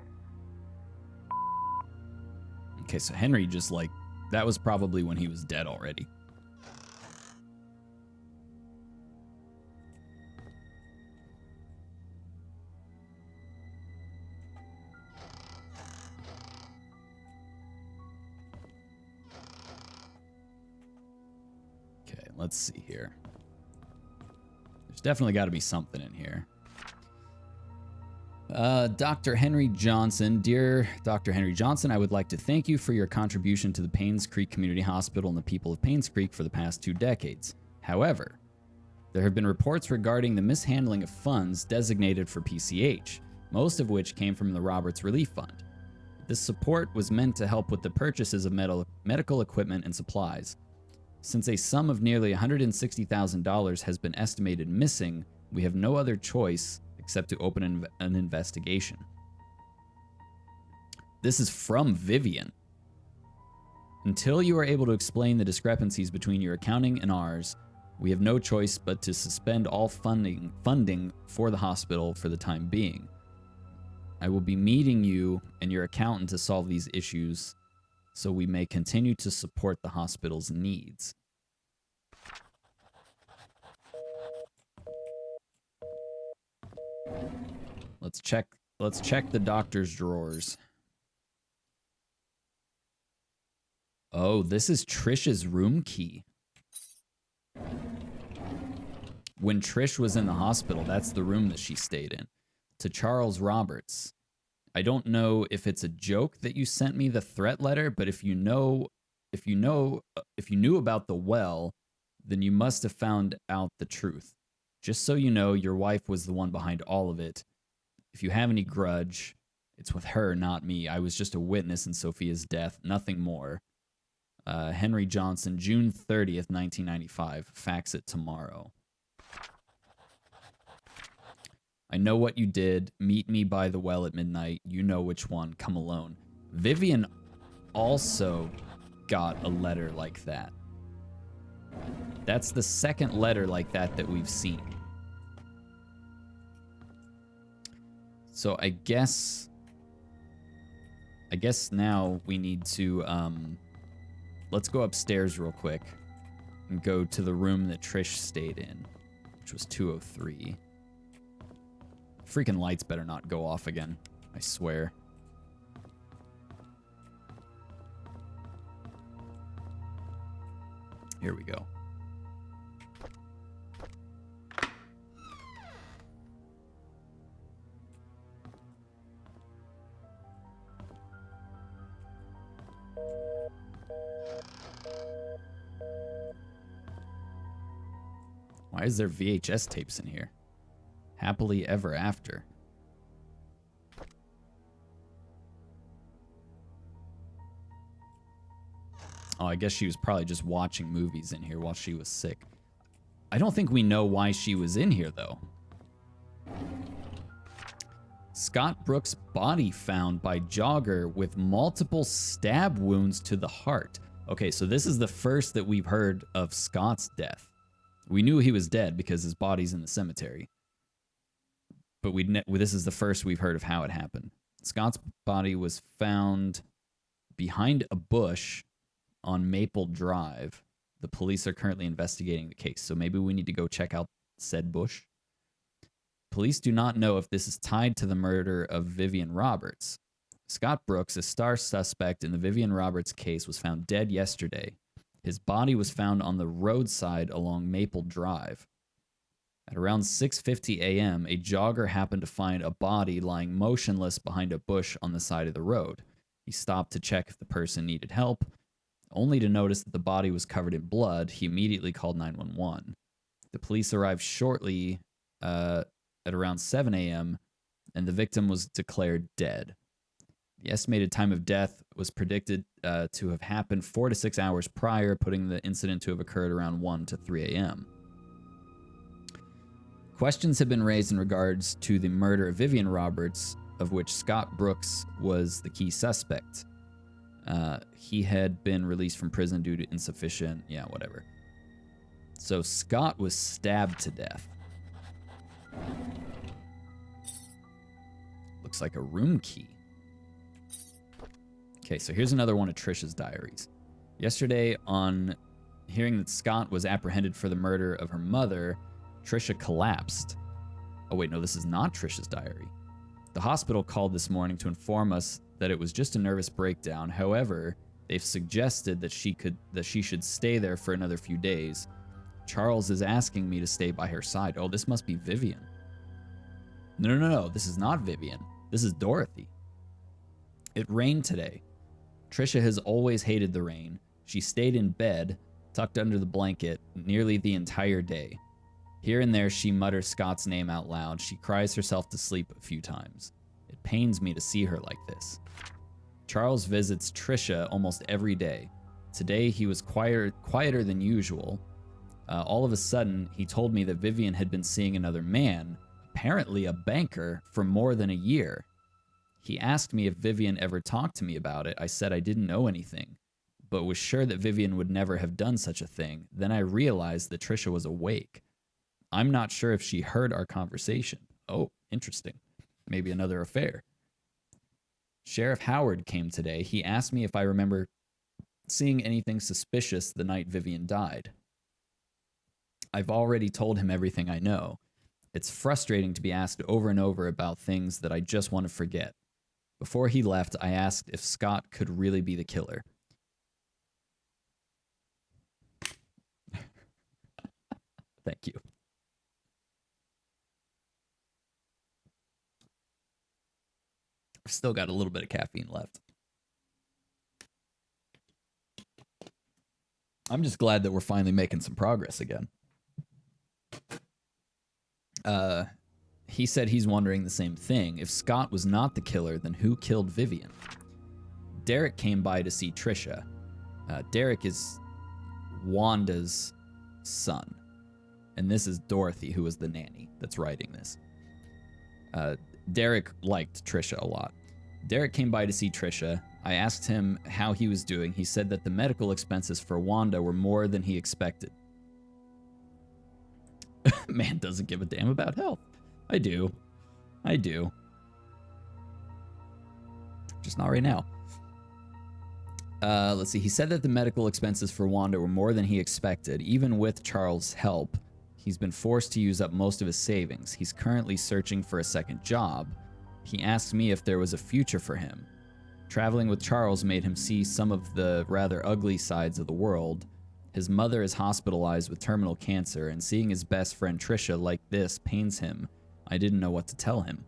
Okay, so Henry just like that was probably when he was dead already. Okay, let's see here. There's definitely got to be something in here. Dr. Henry Johnson. Dear Dr. Henry Johnson, I would like to thank you for your contribution to the Painscreek Community Hospital and the people of Painscreek for the past 2 decades. However, there have been reports regarding the mishandling of funds designated for PCH, most of which came from the Roberts Relief Fund. This support was meant to help with the purchases of medical equipment and supplies. Since a sum of nearly $160,000 has been estimated missing, we have no other choice except to open an investigation. This is from Vivian. Until you are able to explain the discrepancies between your accounting and ours, we have no choice but to suspend all funding for the hospital for the time being. I will be meeting you and your accountant to solve these issues so we may continue to support the hospital's needs. Let's check the doctor's drawers. Oh, this is Trish's room key. When Trish was in the hospital, that's the room that she stayed in. To Charles Roberts. I don't know if it's a joke that you sent me the threat letter, but if you knew about the well, then you must have found out the truth. Just so you know, your wife was the one behind all of it. If you have any grudge, it's with her, not me. I was just a witness in Sophia's death, nothing more. Henry Johnson, June 30th, 1995. Fax it tomorrow. I know what you did. Meet me by the well at midnight. You know which one. Come alone. Vivian also got a letter like that. That's the second letter like that we've seen. So I guess now we need to let's go upstairs real quick and go to the room that Trish stayed in. which was 2:03. Freaking lights better not go off again. I swear. Here we go. Why is there VHS tapes in here? Happily ever after. Oh, I guess she was probably just watching movies in here while she was sick. I don't think we know why she was in here, though. Scott Brooks' body found by jogger with multiple stab wounds to the heart. Okay, so this is the first that we've heard of Scott's death. We knew he was dead because his body's in the cemetery. But this is the first we've heard of how it happened. Scott's body was found behind a bush on Maple Drive. The police are currently investigating the case, so maybe we need to go check out said bush. Police do not know if this is tied to the murder of Vivian Roberts. Scott Brooks, a star suspect in the Vivian Roberts case, was found dead yesterday. His body was found on the roadside along Maple Drive. At around 6:50 a.m., a jogger happened to find a body lying motionless behind a bush on the side of the road. He stopped to check if the person needed help. Only to notice that the body was covered in blood, he immediately called 911. The police arrived shortly at around 7 a.m., and the victim was declared dead. The estimated time of death was predicted to have happened 4 to 6 hours prior, putting the incident to have occurred around 1 to 3 a.m. Questions have been raised in regards to the murder of Vivian Roberts, of which Scott Brooks was the key suspect. He had been released from prison due to insufficient, whatever. So Scott was stabbed to death. Looks like a room key. Okay, so here's another one of Trish's diaries. Yesterday, on hearing that Scott was apprehended for the murder of her mother, Trisha collapsed. Oh wait, no, this is not Trish's diary. The hospital called this morning to inform us that it was just a nervous breakdown. However, they've suggested that she should stay there for another few days. Charles is asking me to stay by her side. Oh, this must be Vivian. No, this is not Vivian. This is Dorothy. It rained today. Trisha has always hated the rain. She stayed in bed, tucked under the blanket, nearly the entire day. Here and there, she mutters Scott's name out loud. She cries herself to sleep a few times. It pains me to see her like this. Charles visits Trisha almost every day. Today, he was quieter than usual. All of a sudden, he told me that Vivian had been seeing another man, apparently a banker, for more than a year. He asked me if Vivian ever talked to me about it. I said I didn't know anything, but was sure that Vivian would never have done such a thing. Then I realized that Trisha was awake. I'm not sure if she heard our conversation. Oh, interesting. Maybe another affair. Sheriff Howard came today. He asked me if I remember seeing anything suspicious the night Vivian died. I've already told him everything I know. It's frustrating to be asked over and over about things that I just want to forget. Before he left, I asked if Scott could really be the killer. Thank you. I've still got a little bit of caffeine left. I'm just glad that we're finally making some progress again. He said he's wondering the same thing. If Scott was not the killer, then who killed Vivian? Derek came by to see Trisha. Derek is Wanda's son. And this is Dorothy, who was the nanny that's writing this. Derek liked Trisha a lot. Derek came by to see Trisha. I asked him how he was doing. He said that the medical expenses for Wanda were more than he expected. Man doesn't give a damn about health. I do. Just not right now. Let's see. He said that the medical expenses for Wanda were more than he expected. Even with Charles' help, He's been forced to use up most of his savings. He's currently searching for a second job. He asked me if there was a future for him. Traveling with Charles made him see some of the rather ugly sides of the world. His mother is hospitalized with terminal cancer, and seeing his best friend Trisha like this pains him. I didn't know what to tell him.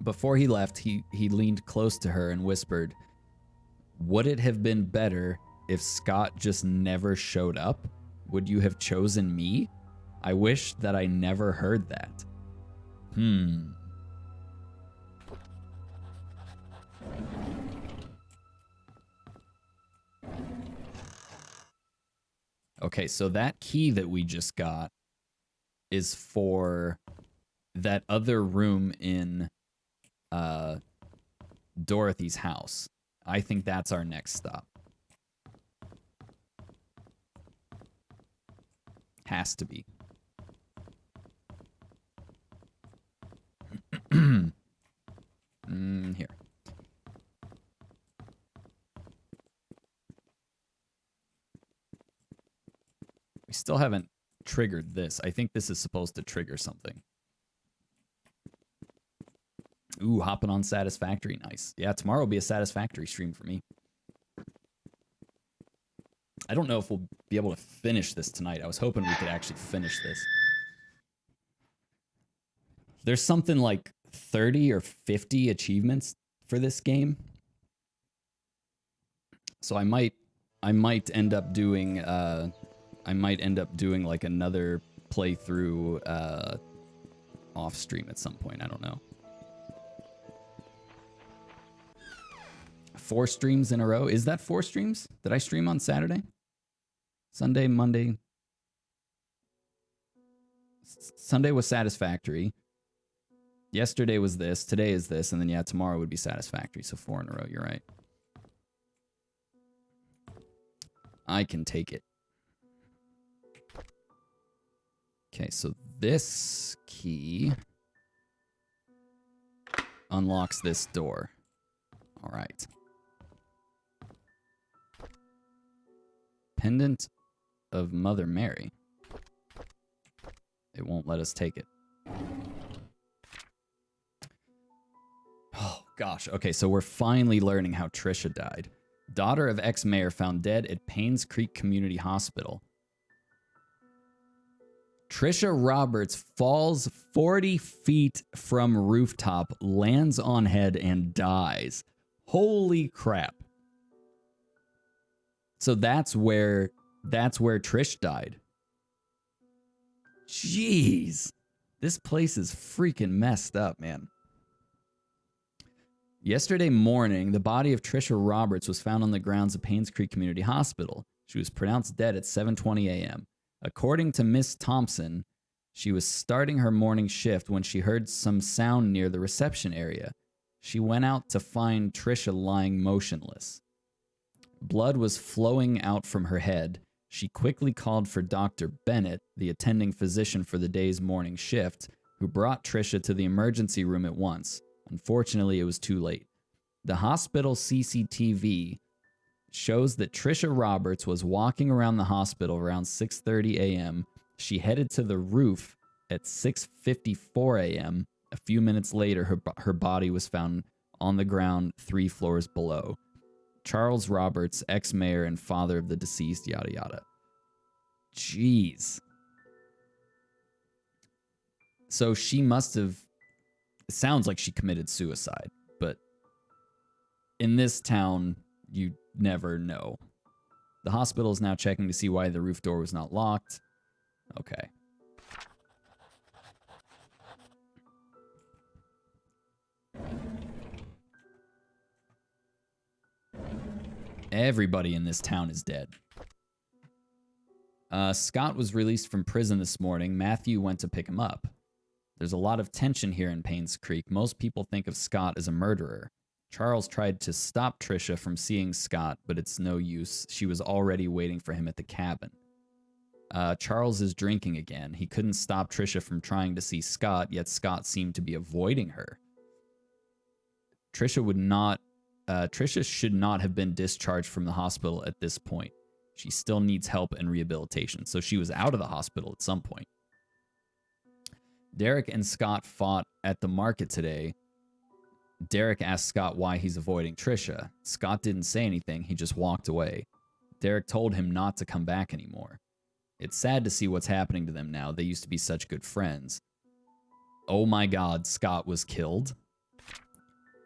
Before he left, he leaned close to her and whispered, "Would it have been better if Scott just never showed up? Would you have chosen me? I wish that I never heard that." Okay, so that key that we just got is for that other room in Dorothy's house. I think that's our next stop. Has to be. Here. We still haven't triggered this. I think this is supposed to trigger something. Ooh, hopping on Satisfactory. Nice. Yeah, tomorrow will be a Satisfactory stream for me. I don't know if we'll be able to finish this tonight. I was hoping we could actually finish this. There's something like 30 or 50 achievements for this game. So I might end up doing like another playthrough off stream at some point. I don't know. 4 streams in a row. Is that 4 streams? Did I stream on Saturday? Sunday, Monday. Sunday was Satisfactory. Yesterday was this. Today is this. And then, yeah, tomorrow would be Satisfactory. So 4 in a row. You're right. I can take it. Okay, so this key unlocks this door. All right. Pendant of Mother Mary. It won't let us take it. Oh, gosh. Okay, so we're finally learning how Trisha died. Daughter of ex-mayor found dead at Painscreek Community Hospital. Trisha Roberts falls 40 feet from rooftop, lands on head, and dies. Holy crap. So that's where Trish died. Jeez. This place is freaking messed up, man. Yesterday morning, the body of Trisha Roberts was found on the grounds of Painscreek Community Hospital. She was pronounced dead at 7:20 a.m. According to Miss Thompson, she was starting her morning shift when she heard some sound near the reception area. She went out to find Trisha lying motionless. Blood was flowing out from her head. She quickly called for Dr. Bennett, the attending physician for the day's morning shift, who brought Trisha to the emergency room at once. Unfortunately, it was too late. The hospital CCTV shows that Trisha Roberts was walking around the hospital around 6:30 a.m. She headed to the roof at 6:54 a.m. A few minutes later, her body was found on the ground 3 floors below. Charles Roberts, ex-mayor and father of the deceased, yada yada. Jeez. So she must have... It sounds like she committed suicide, but in this town, you never know. The hospital is now checking to see why the roof door was not locked. Okay. Everybody in this town is dead. Scott was released from prison this morning. Matthew went to pick him up. There's a lot of tension here in Painscreek. Most people think of Scott as a murderer. Charles tried to stop Trisha from seeing Scott, but it's no use. She was already waiting for him at the cabin. Charles is drinking again. He couldn't stop Trisha from trying to see Scott, yet Scott seemed to be avoiding her. Trisha should not have been discharged from the hospital at this point. She still needs help and rehabilitation. So she was out of the hospital at some point. Derek and Scott fought at the market today. Derek asked Scott why he's avoiding Trisha. Scott didn't say anything. He just walked away. Derek told him not to come back anymore. It's sad to see what's happening to them now. They used to be such good friends. Oh my God, Scott was killed.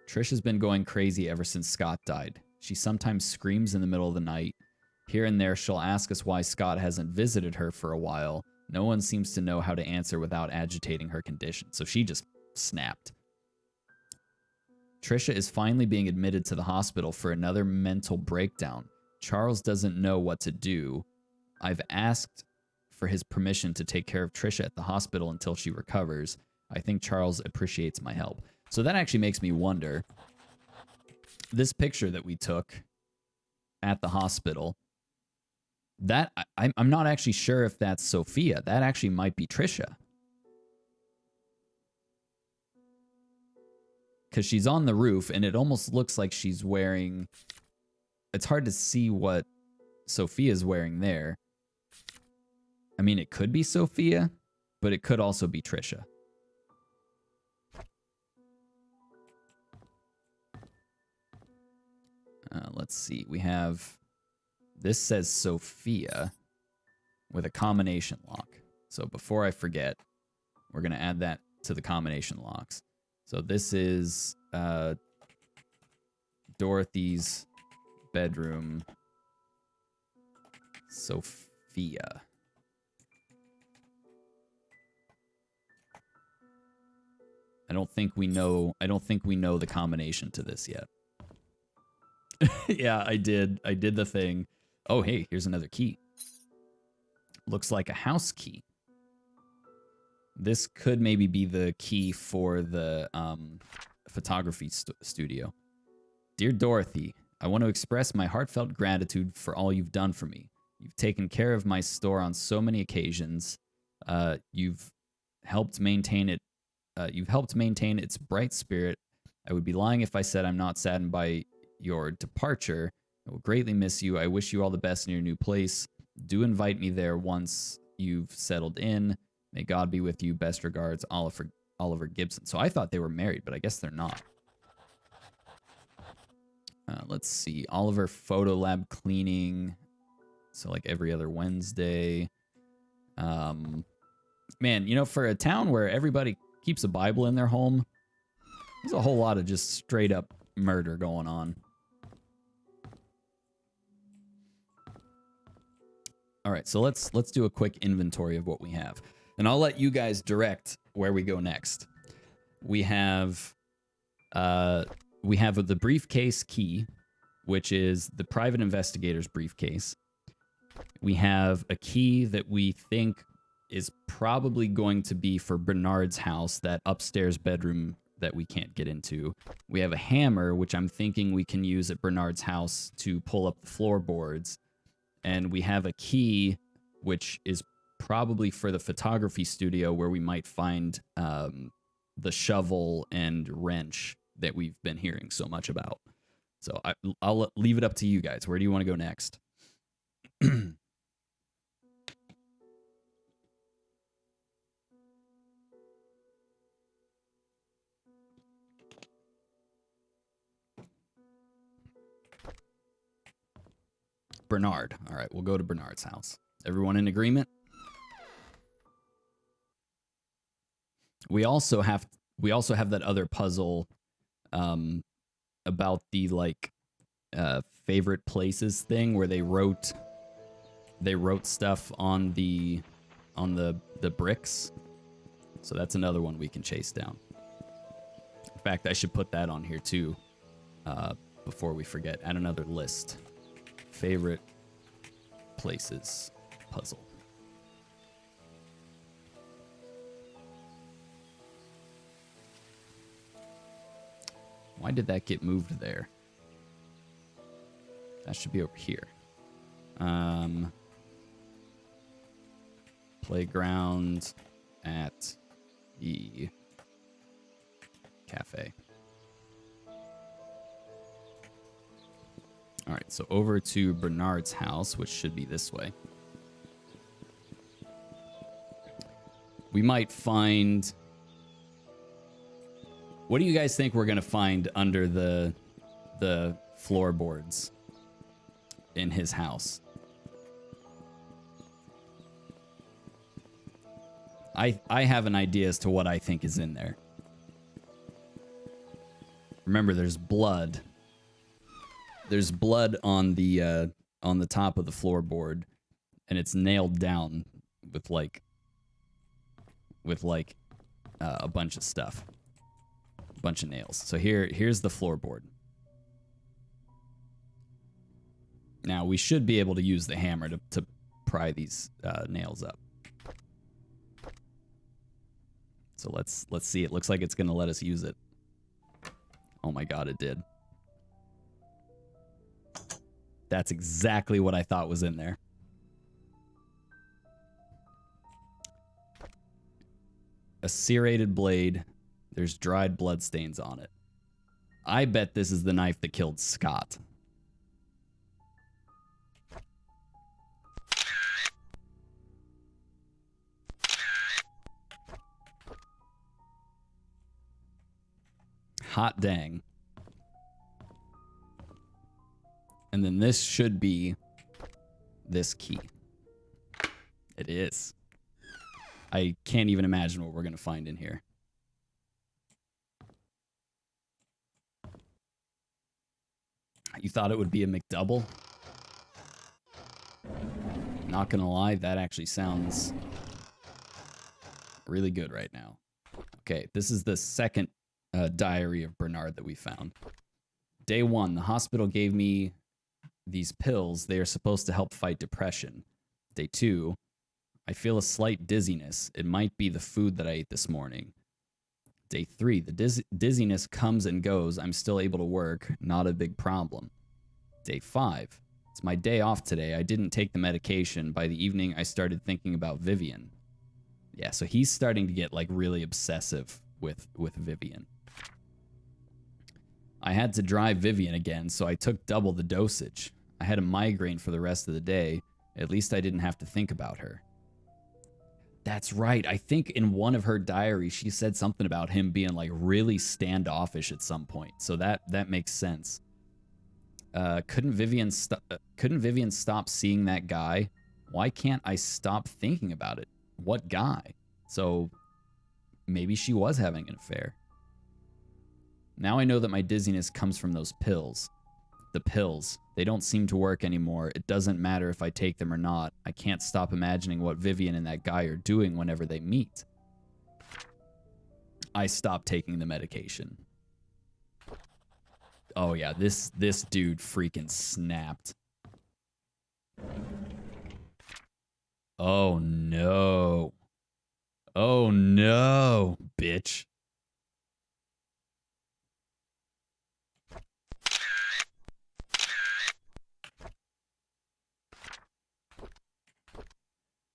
Trisha's been going crazy ever since Scott died. She sometimes screams in the middle of the night. Here and there, she'll ask us why Scott hasn't visited her for a while. No one seems to know how to answer without agitating her condition. So she just snapped. Trisha is finally being admitted to the hospital for another mental breakdown. Charles doesn't know what to do. I've asked for his permission to take care of Trisha at the hospital until she recovers. I think Charles appreciates my help. So that actually makes me wonder. This picture that we took at the hospital, that I'm not actually sure if that's Sophia. That actually might be Trisha. Because she's on the roof, and it almost looks like she's wearing... It's hard to see what Sophia's wearing there. I mean, it could be Sophia, but it could also be Trisha. Let's see. We have... This says Sophia with a combination lock. So before I forget, we're going to add that to the combination locks. So this is Dorothy's bedroom. Sophia. I don't think we know the combination to this yet. Yeah, I did the thing. Oh, hey, here's another key. Looks like a house key. This could maybe be the key for the photography studio. Dear Dorothy, I want to express my heartfelt gratitude for all you've done for me. You've taken care of my store on so many occasions. You've helped maintain it. You've helped maintain its bright spirit. I would be lying if I said I'm not saddened by your departure. I will greatly miss you. I wish you all the best in your new place. Do invite me there once you've settled in. May God be with you. Best regards, Oliver Gibson. So I thought they were married, but I guess they're not. Let's see. Oliver Photo Lab cleaning. So like every other Wednesday. Man, you know, for a town where everybody keeps a Bible in their home, there's a whole lot of just straight up murder going on. All right, so let's do a quick inventory of what we have. And I'll let you guys direct where we go next. We have the briefcase key, which is the private investigator's briefcase. We have a key that we think is probably going to be for Bernard's house, that upstairs bedroom that we can't get into. We have a hammer, which I'm thinking we can use at Bernard's house to pull up the floorboards. And we have a key, which is probably for the photography studio, where we might find the shovel and wrench that we've been hearing so much about. So I'll leave it up to you guys. Where do you want to go next? Bernard. All right, we'll go to Bernard's house. Everyone in agreement? We also have that other puzzle about the like favorite places thing, where they wrote stuff on the bricks. So that's another one we can chase down. In fact, I should put that on here too before we forget. Add another list. Favorite places puzzle. Why did that get moved there? That should be over here. Playground at the cafe. All right, so over to Bernard's house, which should be this way. We might find... What do you guys think we're going to find under the floorboards in his house? I have an idea as to what I think is in there. Remember, there's blood. There's blood on the top of the floorboard, and it's nailed down with a bunch of stuff, a bunch of nails. So here's the floorboard. Now we should be able to use the hammer to pry these nails up. So let's see. It looks like it's gonna let us use it. Oh my god, it did. That's exactly what I thought was in there. A serrated blade. There's dried bloodstains on it. I bet this is the knife that killed Scott. Hot dang. And then this should be this key. It is. I can't even imagine what we're going to find in here. You thought it would be a McDouble? Not going to lie, that actually sounds really good right now. Okay, this is the second diary of Bernard that we found. Day 1, the hospital gave me these pills. They are supposed to help fight depression. Day 2, I feel a slight dizziness. It might be the food that I ate this morning. Day 3, the dizziness comes and goes. I'm still able to work. Not a big problem. Day 5, it's my day off today. I didn't take the medication. By the evening, I started thinking about Vivian. Yeah, so he's starting to get like really obsessive with Vivian. I had to drive Vivian again, so I took double the dosage. I had a migraine for the rest of the day. At least I didn't have to think about her. That's right. I think in one of her diaries, she said something about him being like really standoffish at some point. So that makes sense. Couldn't Vivian stop seeing that guy? Why can't I stop thinking about it? What guy? So maybe she was having an affair. Now I know that my dizziness comes from those pills. The pills. They don't seem to work anymore. It doesn't matter if I take them or not. I can't stop imagining what Vivian and that guy are doing whenever they meet. I stopped taking the medication. Oh yeah, this dude freaking snapped. Oh no. Oh no, bitch.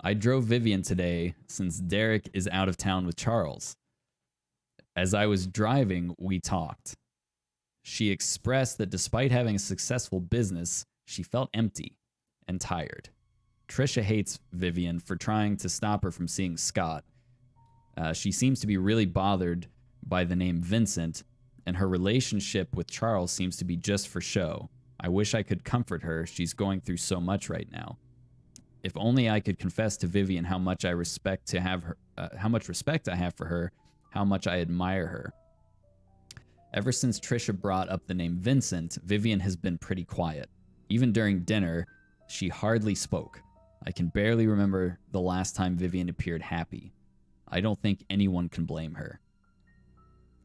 I drove Vivian today since Derek is out of town with Charles. As I was driving, we talked. She expressed that despite having a successful business, she felt empty and tired. Trisha hates Vivian for trying to stop her from seeing Scott. She seems to be really bothered by the name Vincent, and her relationship with Charles seems to be just for show. I wish I could comfort her. She's going through so much right now. If only I could confess to Vivian how much respect I have for her, how much I admire her. Ever since Trisha brought up the name Vincent, Vivian has been pretty quiet. Even during dinner, she hardly spoke. I can barely remember the last time Vivian appeared happy. I don't think anyone can blame her.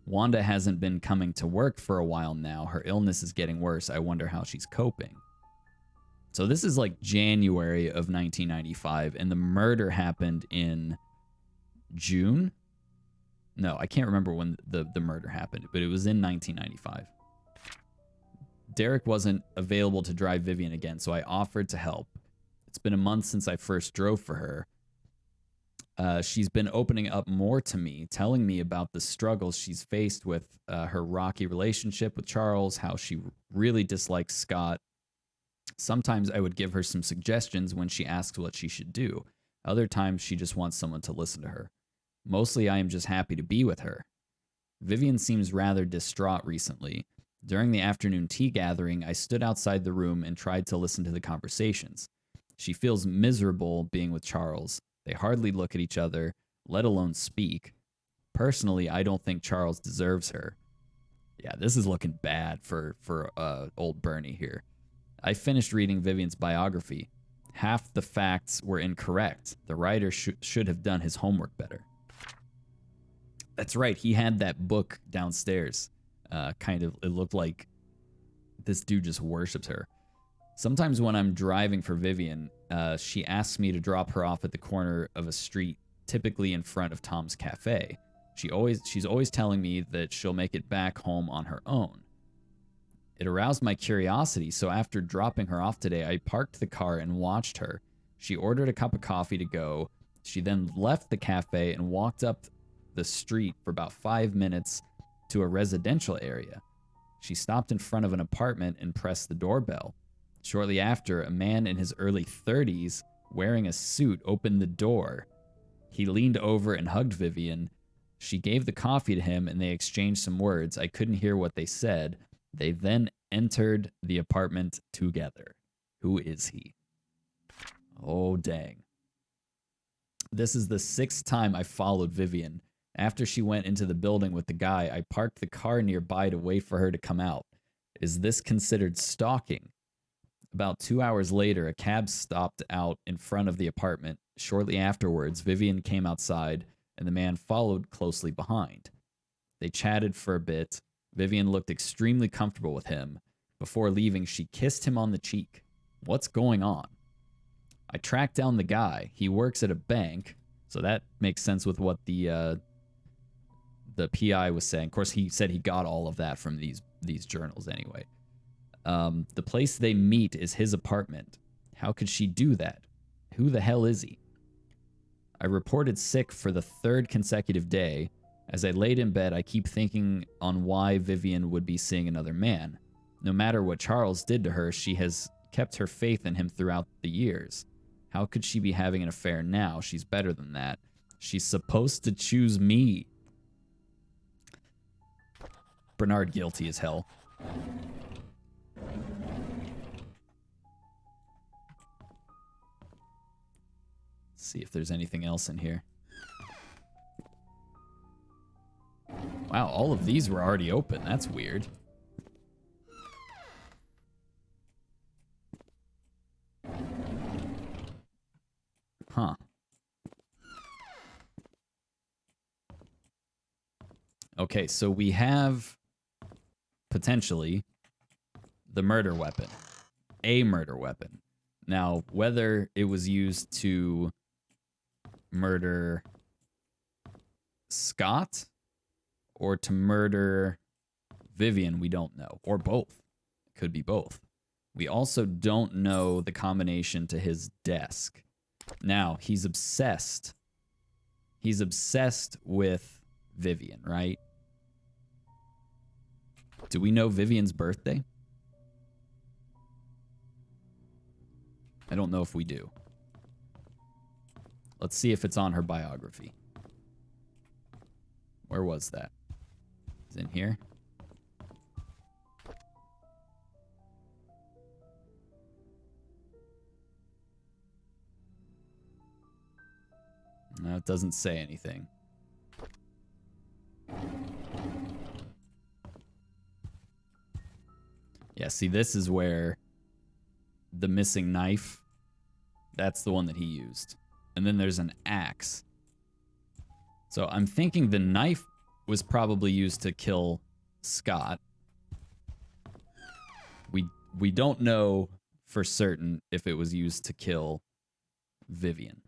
Wanda hasn't been coming to work for a while now. Her illness is getting worse. I wonder how she's coping. So this is like January of 1995, and the murder happened in June? No, I can't remember when the murder happened, but it was in 1995. Derek wasn't available to drive Vivian again, so I offered to help. It's been a month since I first drove for her. She's been opening up more to me, telling me about the struggles she's faced with her rocky relationship with Charles, how she really dislikes Scott, Sometimes I would give her some suggestions when she asks what she should do. Other times she just wants someone to listen to her. Mostly I am just happy to be with her. Vivian seems rather distraught recently. During the afternoon tea gathering, I stood outside the room and tried to listen to the conversations. She feels miserable being with Charles. They hardly look at each other, let alone speak. Personally, I don't think Charles deserves her. Yeah, this is looking bad for old Bernie here. I finished reading Vivian's biography. Half the facts were incorrect. The writer should have done his homework better. That's right. He had that book downstairs. It looked like this dude just worships her. Sometimes when I'm driving for Vivian, she asks me to drop her off at the corner of a street, typically in front of Tom's Cafe. She's always telling me that she'll make it back home on her own. It aroused my curiosity, so after dropping her off today, I parked the car and watched her. She ordered a cup of coffee to go. She then left the cafe and walked up the street for about 5 minutes to a residential area. She stopped in front of an apartment and pressed the doorbell. Shortly after, a man in his early 30s, wearing a suit, opened the door. He leaned over and hugged Vivian. She gave the coffee to him and they exchanged some words. I couldn't hear what they said. They then entered the apartment together. Who is he? Oh, dang. This is the 6th time I followed Vivian. After she went into the building with the guy, I parked the car nearby to wait for her to come out. Is this considered stalking? About 2 hours later, a cab stopped out in front of the apartment. Shortly afterwards, Vivian came outside, and the man followed closely behind. They chatted for a bit. Vivian looked extremely comfortable with him. Before leaving, she kissed him on the cheek. What's going on? I tracked down the guy. He works at a bank, so that makes sense with what the PI was saying. Of course, he said he got all of that from these journals anyway. The place they meet is his apartment. How could she do that? Who the hell is he? I reported sick for the 3rd consecutive day. As I laid in bed, I keep thinking on why Vivian would be seeing another man. No matter what Charles did to her, she has kept her faith in him throughout the years. How could she be having an affair now? She's better than that. She's supposed to choose me. Bernard guilty as hell. Let's see if there's anything else in here. Wow, all of these were already open. That's weird. Huh. Okay, so we have potentially the murder weapon. A murder weapon. Now, whether it was used to murder Scott or to murder Vivian, we don't know. Or both. It could be both. We also don't know the combination to his desk. Now, he's obsessed. He's obsessed with Vivian, right? Do we know Vivian's birthday? I don't know if we do. Let's see if it's on her biography. Where was that? It's in here. No, it doesn't say anything. Yeah, see, this is where the missing knife, that's the one that he used. And then there's an axe. So I'm thinking the knife was probably used to kill Scott. We don't know for certain if it was used to kill Vivian.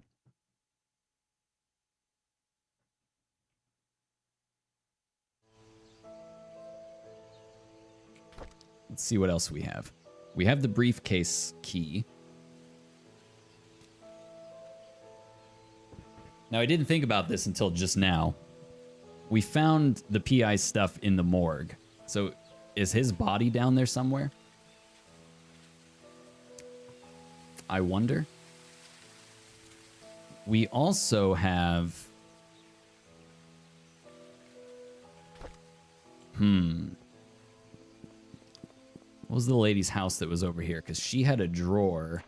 Let's see what else we have. We have the briefcase key. Now, I didn't think about this until just now. We found the PI stuff in the morgue. So, is his body down there somewhere? I wonder. We also have... What was the lady's house that was over here? Because she had a drawer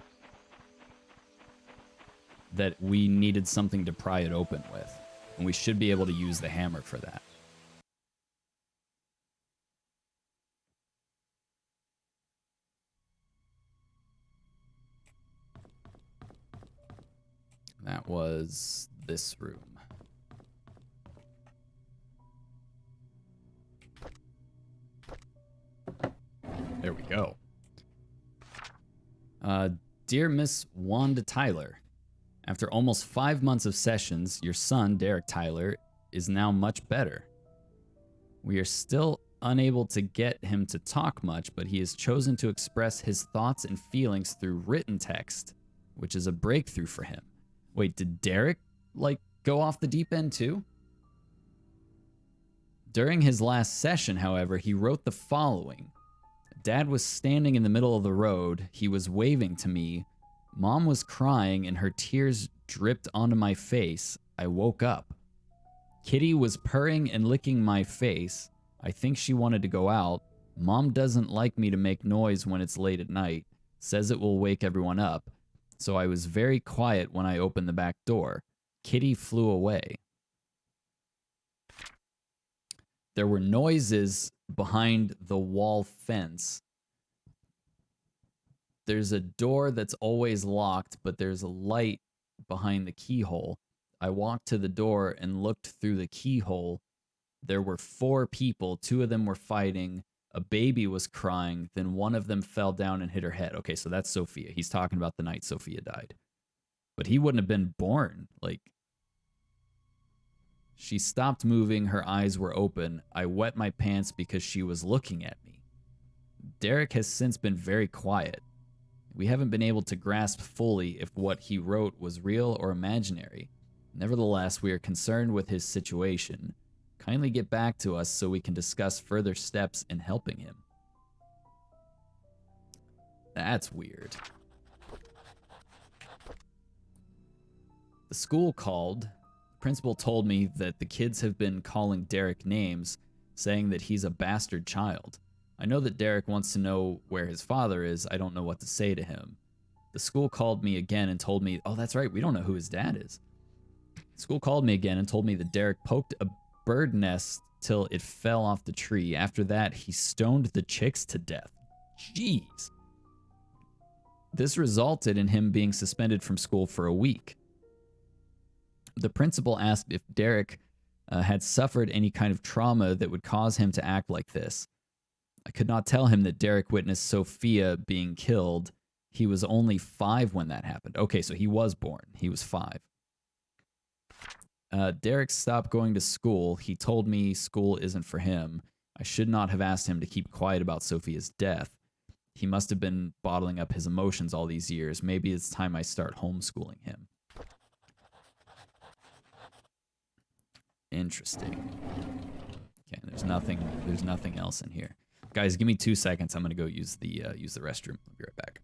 that we needed something to pry it open with. And we should be able to use the hammer for that. That was this room. There we go. Dear Miss Wanda Tyler, after almost 5 months of sessions, your son, Derek Tyler, is now much better. We are still unable to get him to talk much, but he has chosen to express his thoughts and feelings through written text, which is a breakthrough for him. Wait, did Derek, go off the deep end too? During his last session, however, he wrote the following. Dad was standing in the middle of the road. He was waving to me. Mom was crying and her tears dripped onto my face. I woke up. Kitty was purring and licking my face. I think she wanted to go out. Mom doesn't like me to make noise when it's late at night. Says it will wake everyone up. So I was very quiet when I opened the back door. Kitty flew away. There were noises behind the wall fence. There's a door that's always locked, but there's a light behind the keyhole. I walked to the door and looked through the keyhole. There were 4 people. 2 of them were fighting. A baby was crying. Then one of them fell down and hit her head. Okay, so that's Sophia. He's talking about the night Sophia died. But he wouldn't have been born. She stopped moving. Her eyes were open. I wet my pants because she was looking at me. Derek has since been very quiet. We haven't been able to grasp fully if what he wrote was real or imaginary. Nevertheless, we are concerned with his situation. Kindly get back to us so we can discuss further steps in helping him. That's weird. The school called. Principal told me that the kids have been calling Derek names, saying that he's a bastard child. I know that Derek wants to know where his father is. I don't know what to say to him. The school called me again and told me, oh, that's right, we don't know who his dad is. The school called me again and told me that Derek poked a bird nest till it fell off the tree. After that, he stoned the chicks to death. Jeez. This resulted in him being suspended from school for a week. The principal asked if Derek had suffered any kind of trauma that would cause him to act like this. I could not tell him that Derek witnessed Sophia being killed. He was only 5 when that happened. Okay, so he was born. He was 5. Derek stopped going to school. He told me school isn't for him. I should not have asked him to keep quiet about Sophia's death. He must have been bottling up his emotions all these years. Maybe it's time I start homeschooling him. Interesting. Okay, there's nothing else in here. Guys, give me 2 seconds. I'm gonna go use the restroom. I'll be right back.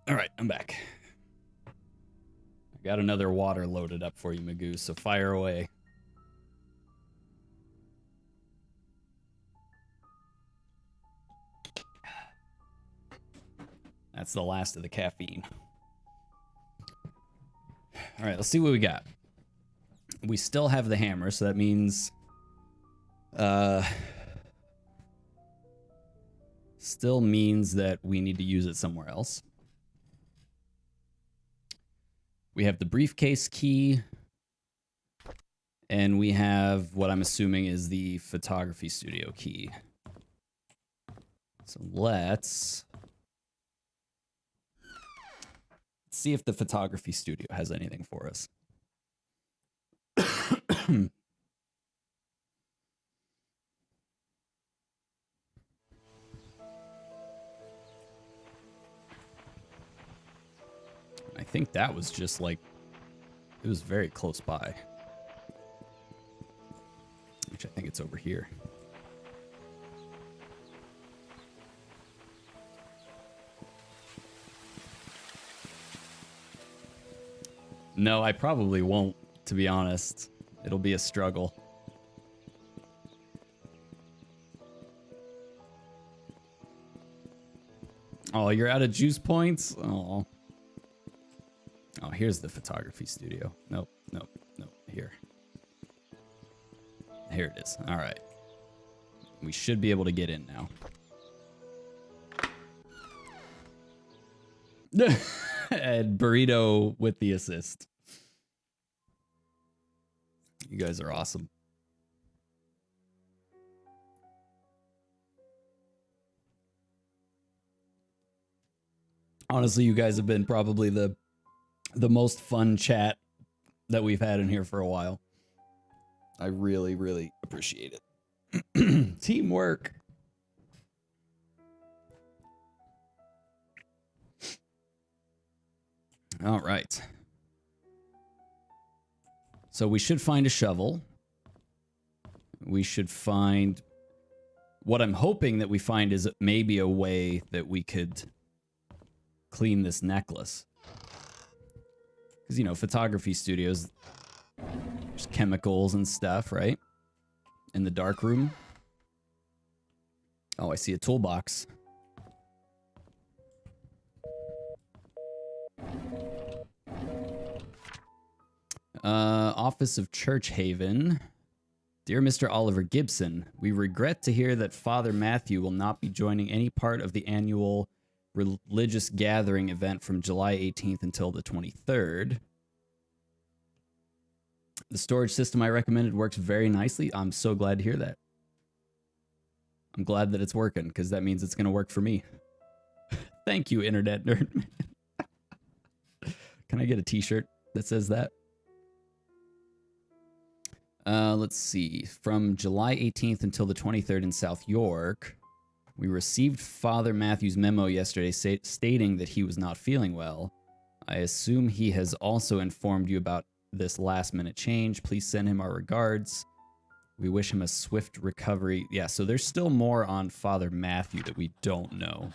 All right, I'm back. I got another water loaded up for you, Magoo, so fire away. That's the last of the caffeine. All right, let's see what we got. We still have the hammer, so that means... still means that we need to use it somewhere else. We have the briefcase key. And we have what I'm assuming is the photography studio key. So let's see if the photography studio has anything for us. I think that was just like, it was very close by. Which I think it's over here. No, I probably won't, to be honest. It'll be a struggle. Oh, you're out of juice points? Oh. Oh, here's the photography studio. Nope, nope, nope. Here. Here it is. All right. We should be able to get in now. And Burrito with the assist. You guys are awesome. Honestly, you guys have been probably the most fun chat that we've had in here for a while. I really, really appreciate it. Teamwork. All right. So we should find a shovel. We should find... What I'm hoping that we find is maybe a way that we could clean this necklace. Because, you know, photography studios, there's chemicals and stuff, right? In the dark room. Oh, I see a toolbox. Office of Church Haven. Dear Mr. Oliver Gibson, we regret to hear that Father Matthew will not be joining any part of the annual religious gathering event from July 18th until the 23rd. The storage system I recommended works very nicely. I'm so glad to hear that. I'm glad that it's working, because that means it's going to work for me. Thank you, Internet Nerd. Can I get a t-shirt that says that? Let's see. From July 18th until the 23rd in South York, we received Father Matthew's memo yesterday stating that he was not feeling well. I assume he has also informed you about this last-minute change. Please send him our regards. We wish him a swift recovery. Yeah, so there's still more on Father Matthew that we don't know.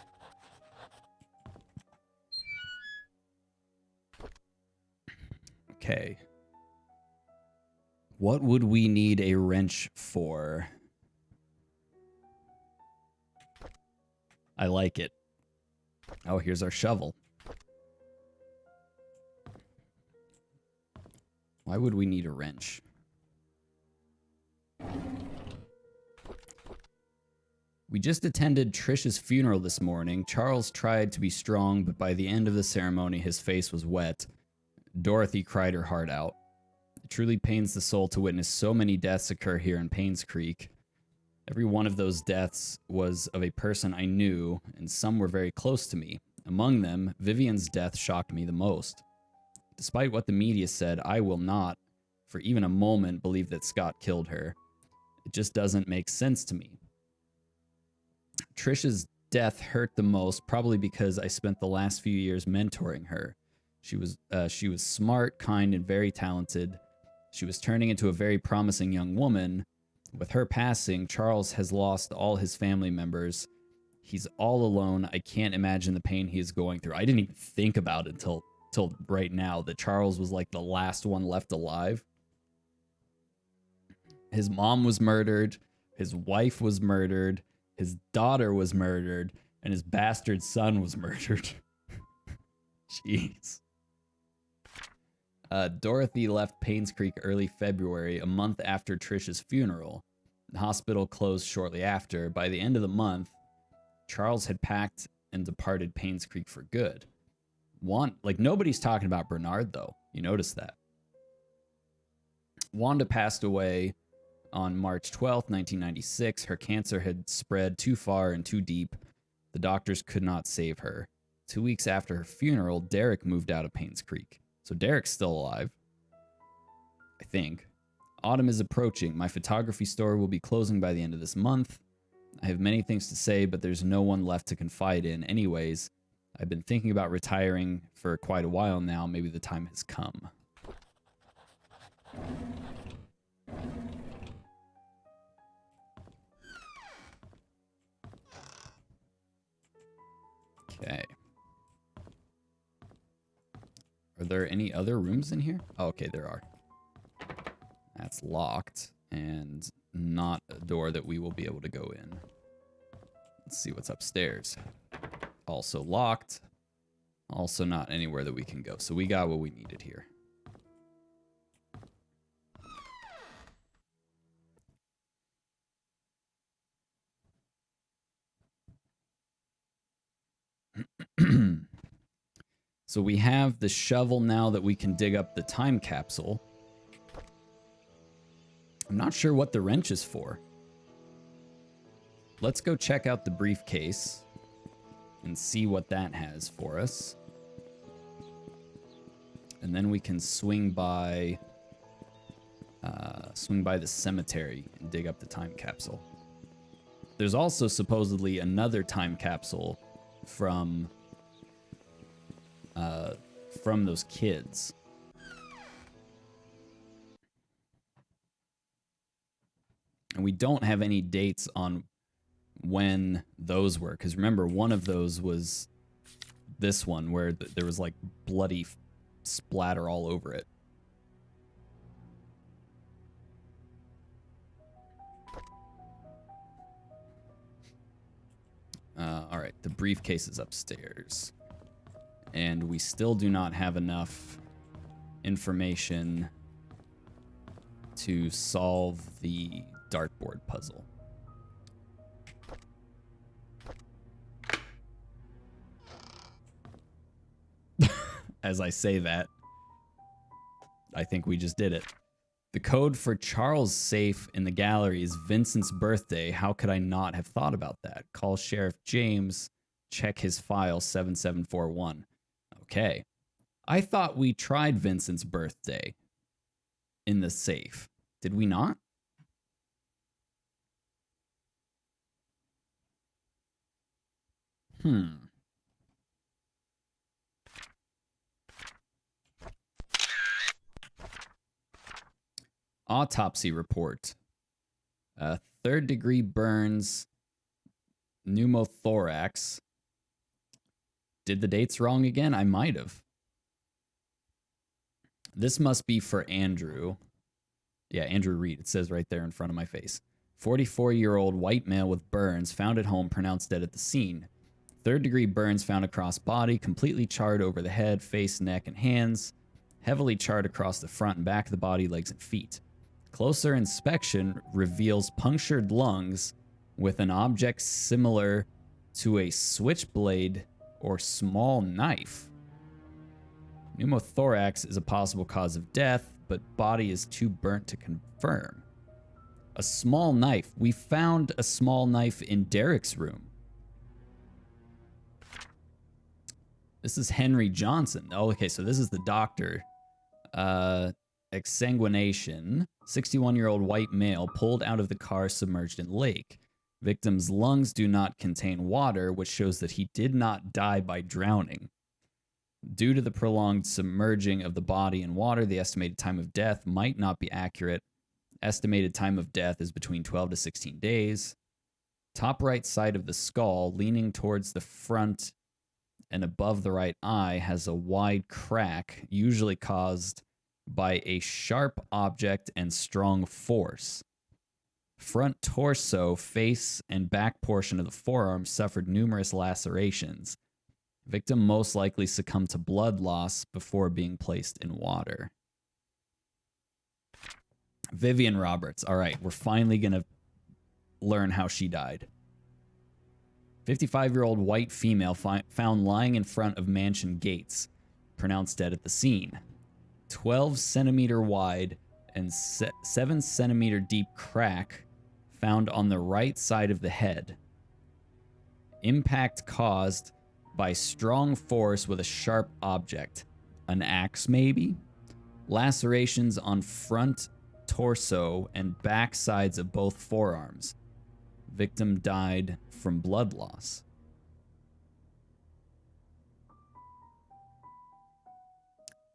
Okay. What would we need a wrench for? I like it. Oh, here's our shovel. Why would we need a wrench? We just attended Trish's funeral this morning. Charles tried to be strong, but by the end of the ceremony, his face was wet. Dorothy cried her heart out. It truly pains the soul to witness so many deaths occur here in Painscreek. Every one of those deaths was of a person I knew, and some were very close to me. Among them, Vivian's death shocked me the most. Despite what the media said, I will not, for even a moment, believe that Scott killed her. It just doesn't make sense to me. Trish's death hurt the most, probably because I spent the last few years mentoring her. She was smart, kind, and very talented. She was turning into a very promising young woman. With her passing, Charles has lost all his family members, He's all alone. I can't imagine the pain he is going through. I didn't even think about it till right now that Charles was like the last one left alive. His mom was murdered. His wife was murdered. His daughter was murdered. And his bastard son was murdered. Jeez. Dorothy left Painscreek early February, a month after Trish's funeral. The hospital closed shortly after. By the end of the month, Charles had packed and departed Painscreek for good. Nobody's talking about Bernard, though. You notice that. Wanda passed away on March 12th, 1996. Her cancer had spread too far and too deep. The doctors could not save her. 2 weeks after her funeral, Derek moved out of Painscreek. So Derek's still alive, I think. Autumn is approaching. My photography store will be closing by the end of this month. I have many things to say, but there's no one left to confide in. Anyways, I've been thinking about retiring for quite a while now. Maybe the time has come. Okay. Are there any other rooms in here? Oh, okay, there are. That's locked and not a door that we will be able to go in. Let's see what's upstairs. Also locked. Also not anywhere that we can go. So we got what we needed here. So we have the shovel now that we can dig up the time capsule. I'm not sure what the wrench is for. Let's go check out the briefcase and see what that has for us. And then we can swing by the cemetery and dig up the time capsule. There's also supposedly another time capsule from those kids. And we don't have any dates on when those were, because remember, one of those was this one where there was like bloody splatter all over it. All right, the briefcase is upstairs. And we still do not have enough information to solve the dartboard puzzle. As I say that, I think we just did it. The code for Charles' safe in the gallery is Vincent's birthday. How could I not have thought about that? Call Sheriff James. Check his file 7741. Okay. I thought we tried Vincent's birthday in the safe. Did we not? Autopsy report. Third-degree burns, pneumothorax. Did the dates wrong again? I might have. This must be for Andrew. Yeah, Andrew Reed. It says right there in front of my face. 44-year-old white male with burns found at home, pronounced dead at the scene. Third-degree burns found across body, completely charred over the head, face, neck, and hands. Heavily charred across the front and back of the body, legs, and feet. Closer inspection reveals punctured lungs with an object similar to a switchblade or small knife. Pneumothorax is a possible cause of death, but body is too burnt to confirm. A small knife. We found a small knife in Derek's room. This is Henry Johnson. Oh, okay, so this is the doctor. Exsanguination. 61-year-old white male pulled out of the car submerged in lake. Victim's lungs do not contain water, which shows that he did not die by drowning. Due to the prolonged submerging of the body in water, the estimated time of death might not be accurate. Estimated time of death is between 12 to 16 days. Top right side of the skull, leaning towards the front and above the right eye, has a wide crack, usually caused by a sharp object and strong force. Front torso, face, and back portion of the forearm suffered numerous lacerations. Victim most likely succumbed to blood loss before being placed in water. Vivian Roberts. All right, we're finally going to learn how she died. 55-year-old white female found lying in front of mansion gates. Pronounced dead at the scene. 12-centimeter wide and 7-centimeter deep crack found on the right side of the head. Impact caused by strong force with a sharp object. An axe, maybe? Lacerations on front torso and back sides of both forearms. Victim died from blood loss.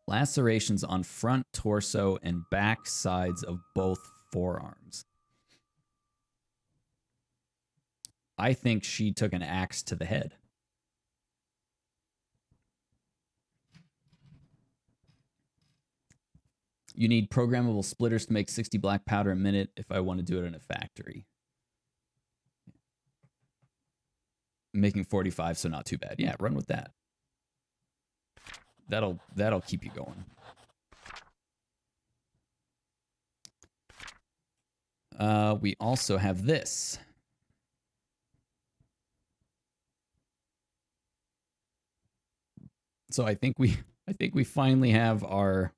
Lacerations on front torso and back sides of both forearms. I think she took an axe to the head. You need programmable splitters to make 60 black powder a minute if I want to do it in a factory. I'm making 45, so not too bad. Yeah, run with that. That'll keep you going. We also have this. So I think we finally have our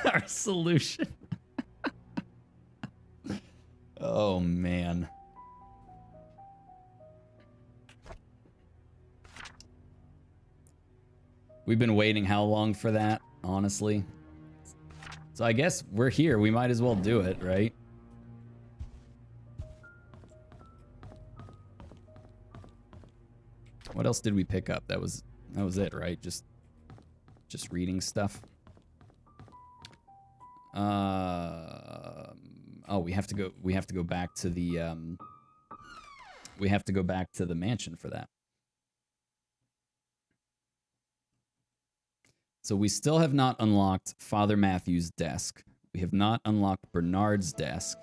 our solution. Oh man. We've been waiting how long for that, honestly? So I guess we're here. We might as well do it, right? What else did we pick up? That was it, right? Just reading stuff. Oh, we have to go back to the mansion for that. So we still have not unlocked Father Matthew's desk. We have not unlocked Bernard's desk.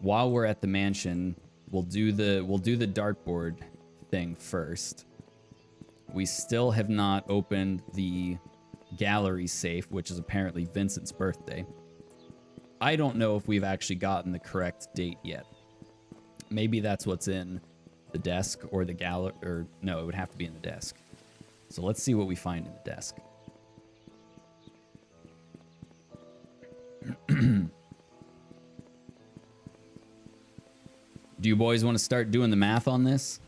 While we're at the mansion, we'll do the dartboard thing first. We still have not opened the gallery safe, which is apparently Vincent's birthday. I don't know if we've actually gotten the correct date yet. Maybe that's what's in the desk or the gallery, or no, it would have to be in the desk. So let's see what we find in the desk. Do you boys want to start doing the math on this?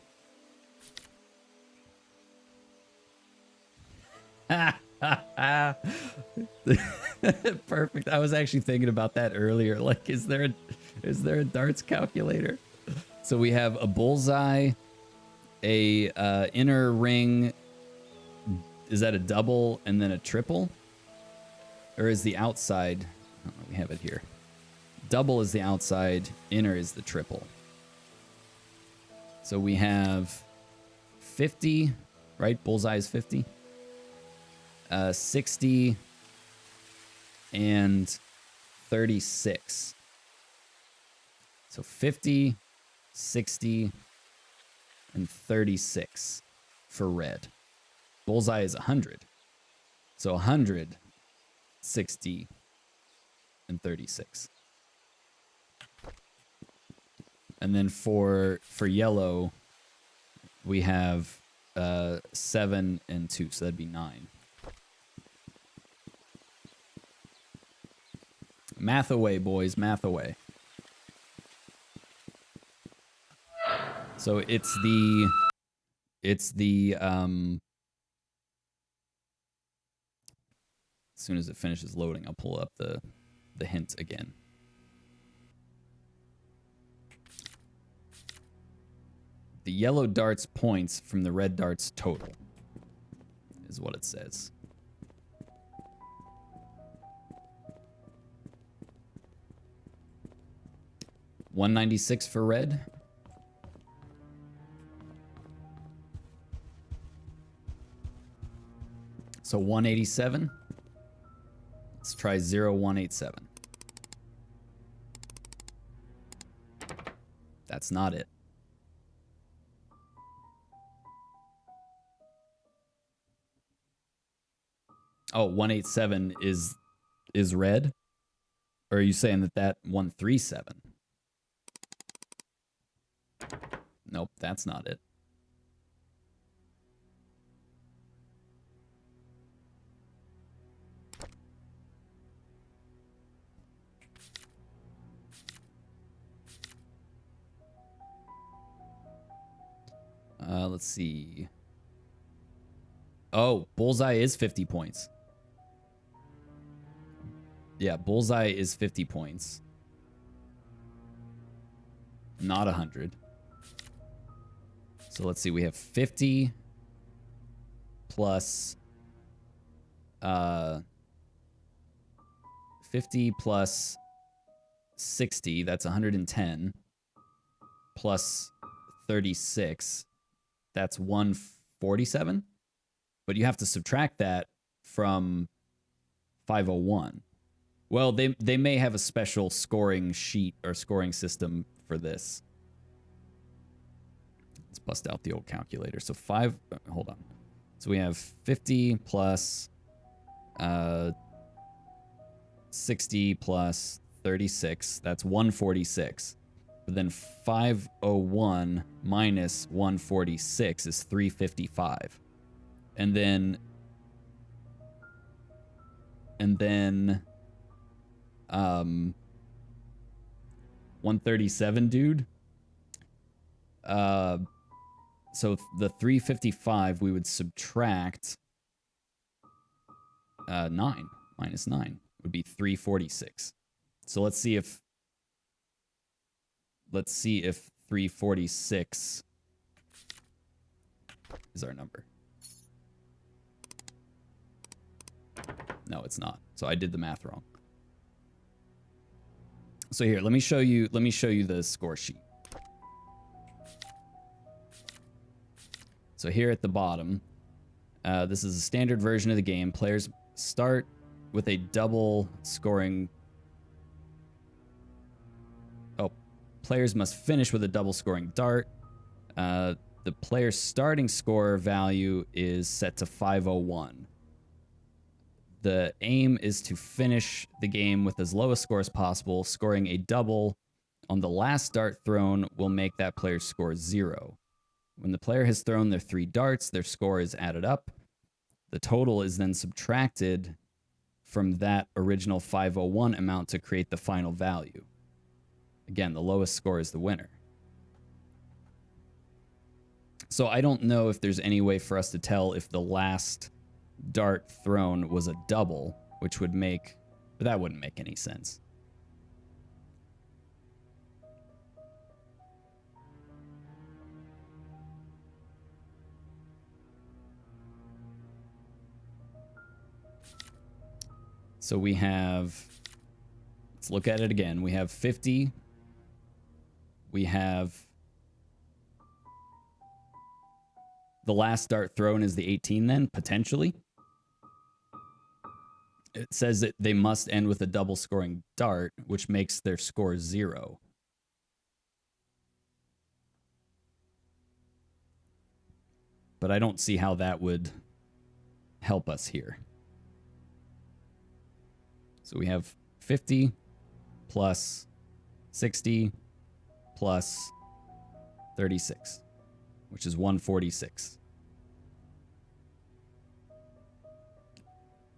Perfect. I was actually thinking about that earlier. Like, is there a darts calculator? So we have a bullseye, a inner ring. Is that a double and then a triple? Or is the outside... Oh, we have it here. Double is the outside, inner is the triple. So we have 50, right? Bullseye is 50. 60 and 36. So 50, 60, and 36 for red. Bullseye is 100. So 100, 60, and 36. And then for yellow, we have 7 and 2, so that'd be 9. Math away, boys, math away. So it's the as soon as it finishes loading, I'll pull up the hint again. The yellow darts points from the red darts total. is what it says. $196 for red. So 187. Let's try 0187. That's not it. Oh, 187 is red? Or are you saying that 137? Nope, that's not it. Let's see. Oh, bullseye is 50 points. Yeah, bullseye is 50 points. Not 100. So let's see, we have 50 plus 50 plus 60, that's 110, plus 36, that's 147. But you have to subtract that from 501. Well, they may have a special scoring sheet or scoring system for this. Let's bust out the old calculator. So hold on. So we have 50 plus 60 plus 36. That's 146. But then 501 minus 146 is 355. And then 137, dude. So the 355 we would subtract 9 minus 9 would be 346. So let's see if 346 is our number. No, it's not. So I did the math wrong. So here, let me show you the score sheet. So here at the bottom, this is a standard version of the game. Players start with a double scoring. Oh, players must finish with a double scoring dart. The player's starting score value is set to 501. The aim is to finish the game with as low a score as possible. Scoring a double on the last dart thrown will make that player's score 0. When the player has thrown their 3 darts, their score is added up. The total is then subtracted from that original 501 amount to create the final value. Again, the lowest score is the winner. So I don't know if there's any way for us to tell if the last dart thrown was a double, which would make, but that wouldn't make any sense. So we have, let's look at it again. We have 50. We have the last dart thrown is the 18 then, potentially. It says that they must end with a double scoring dart, which makes their score 0. But I don't see how that would help us here. So we have 50 plus 60 plus 36, which is 146.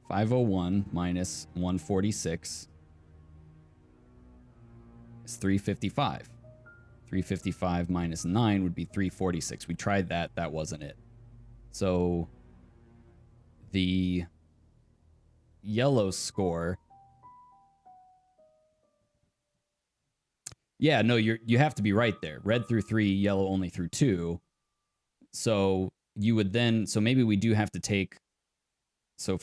501 minus 146 is 355. 355 minus 9 would be 346. We tried that. That wasn't it. So the yellow score. Yeah, no, you have to be right there. Red through 3, yellow only through 2. So you would then, so maybe we do have to take So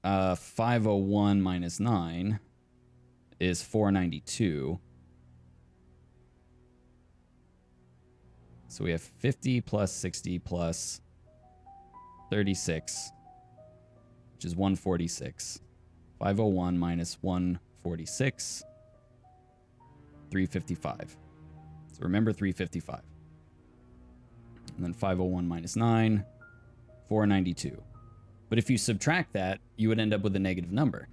501 minus 9 is 492. So we have 50 plus 60 plus 36, which is 146. 501 minus 146, 355. So remember 355. And then 501 minus 9, 492. But if you subtract that, you would end up with a negative number.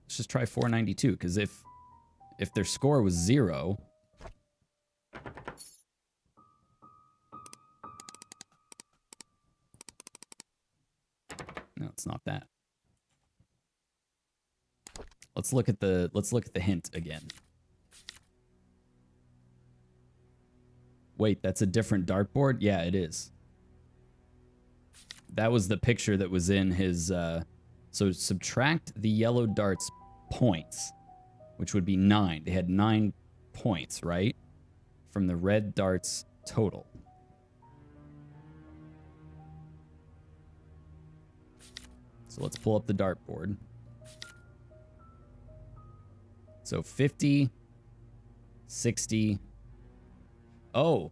Let's just try 492, because if their score was 0, no, it's not that. Let's look at the hint again. Wait, that's a different dartboard? Yeah, it is. That was the picture that was in his so subtract the yellow darts points, which would be 9. They had 9 points, right? From the red darts total. So let's pull up the dartboard. So 50, 60. Oh.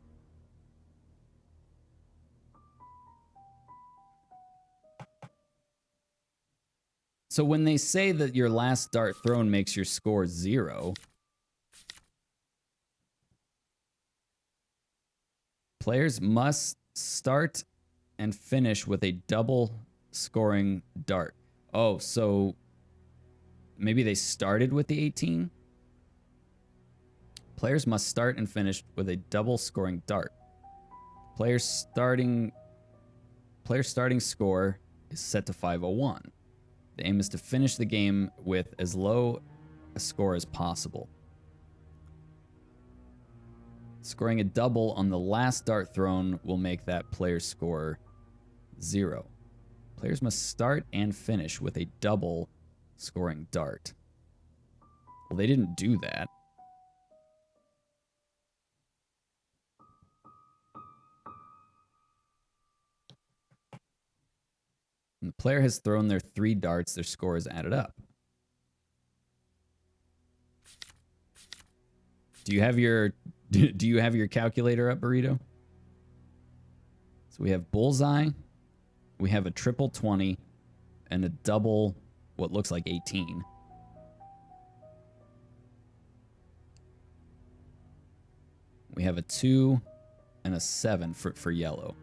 So when they say that your last dart thrown makes your score 0, players must start and finish with a double scoring dart. Oh, so maybe they started with the 18? Players must start and finish with a double scoring dart. Player starting score is set to 501. The aim is to finish the game with as low a score as possible. Scoring a double on the last dart thrown will make that player's score 0. Players must start and finish with a double scoring dart. Well, they didn't do that. When the player has thrown their 3 darts, their score is added up. Do you have your calculator up, Burrito? So we have bullseye, we have a triple 20, and a double what looks like 18. We have a 2 and a 7 for yellow.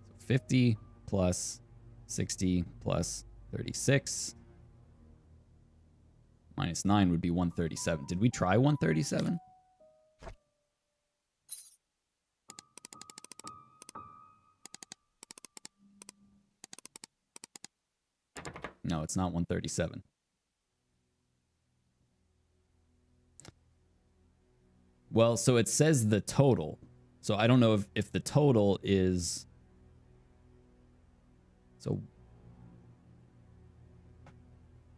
So 50 plus 60 plus 36 minus 9 would be 137. Did we try 137? No, it's not 137. Well, so it says the total. So I don't know if the total is... So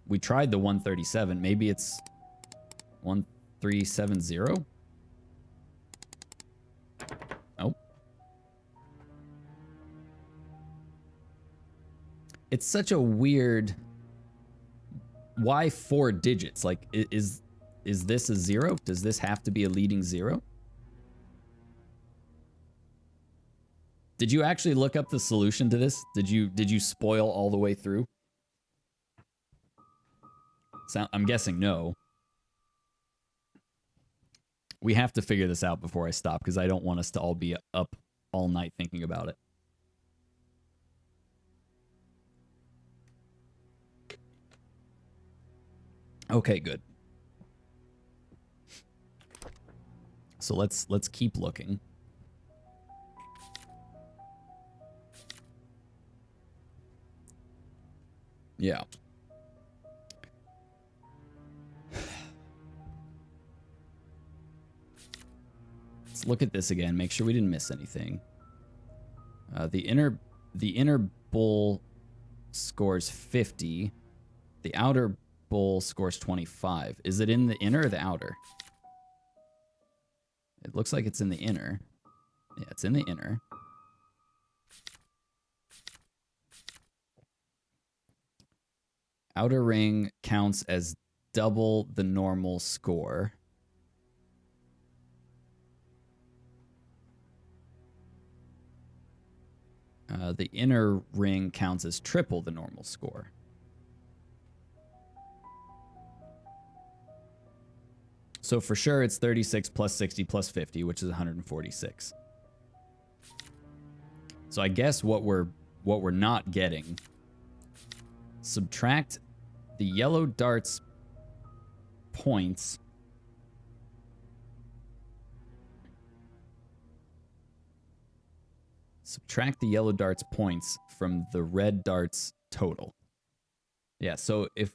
we tried the 137. Maybe it's 1370? Nope. It's such a weird... Why 4 digits? Like, is this a 0? Does this have to be a leading 0? Did you actually look up the solution to this? Did you spoil all the way through? I'm guessing no. We have to figure this out before I stop, because I don't want us to all be up all night thinking about it. Okay, good. So let's keep looking. Yeah. Let's look at this again. Make sure we didn't miss anything. The inner bull scores 50. The outer purple scores 25. Is it in the inner or the outer? It looks like it's in the inner. Yeah, it's in the inner. Outer ring counts as double the normal score. The inner ring counts as triple the normal score. So for sure, it's 36 plus 60 plus 50, which is 146. So I guess what we're not getting, subtract the yellow dart's points from the red dart's total. Yeah, so if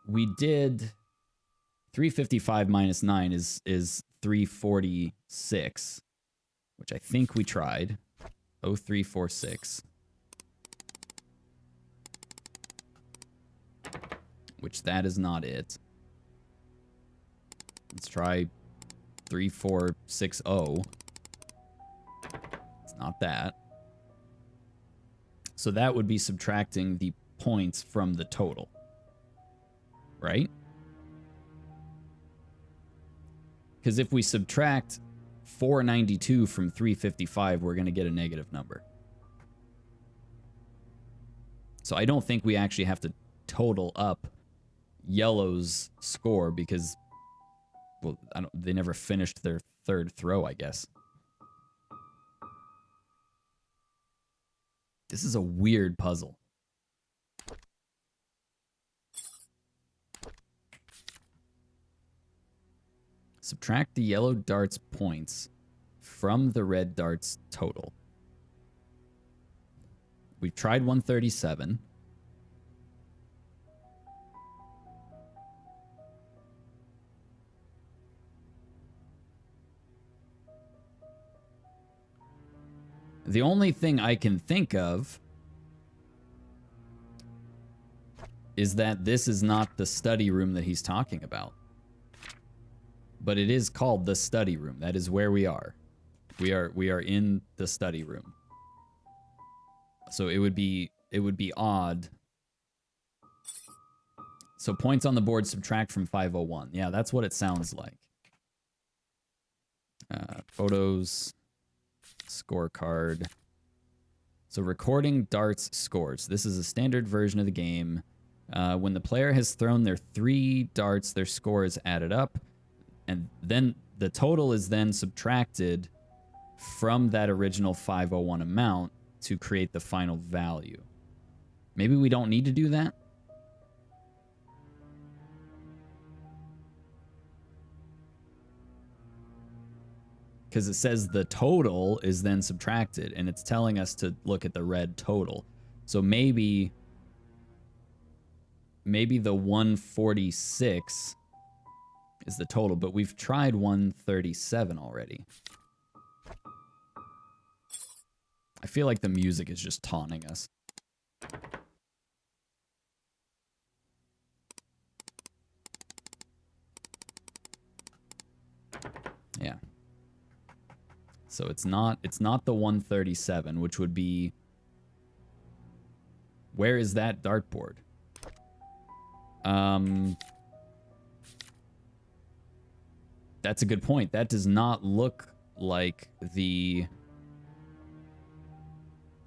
we did 355 minus 9 is 346, which I think we tried. 0346. Which that is not it. Let's try 3460. It's not that. So that would be subtracting the points from the total. Right? Because if we subtract 492 from 355, we're going to get a negative number. So I don't think we actually have to total up yellow's score because, well, they never finished their third throw, I guess. This is a weird puzzle. Subtract the yellow dart's points from the red dart's total. We've tried 137. The only thing I can think of is that this is not the study room that he's talking about. But it is called the study room. That is where we are. We are in the study room. So it would be odd. So points on the board subtract from 501. Yeah, that's what it sounds like. Photos, scorecard. So recording darts scores. This is a standard version of the game. When the player has thrown their 3 darts, their score is added up. And then the total is then subtracted from that original 501 amount to create the final value. Maybe we don't need to do that? Because it says the total is then subtracted, and it's telling us to look at the red total. So maybe the 146 is the total, but we've tried 137 already. I feel like the music is just taunting us. Yeah. So it's not the 137, which would be, where is that dartboard? That's a good point. That does not look like the...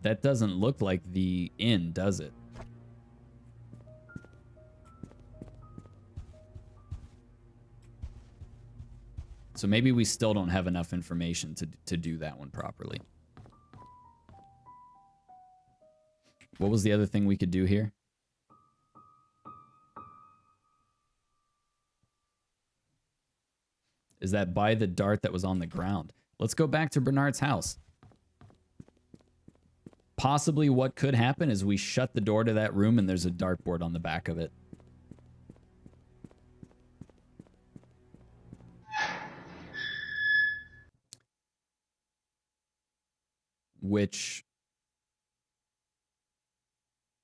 That doesn't look like the inn, does it? So maybe we still don't have enough information to do that one properly. What was the other thing we could do here? Is that by the dart that was on the ground? Let's go back to Bernard's house. Possibly what could happen is we shut the door to that room and there's a dartboard on the back of it. Which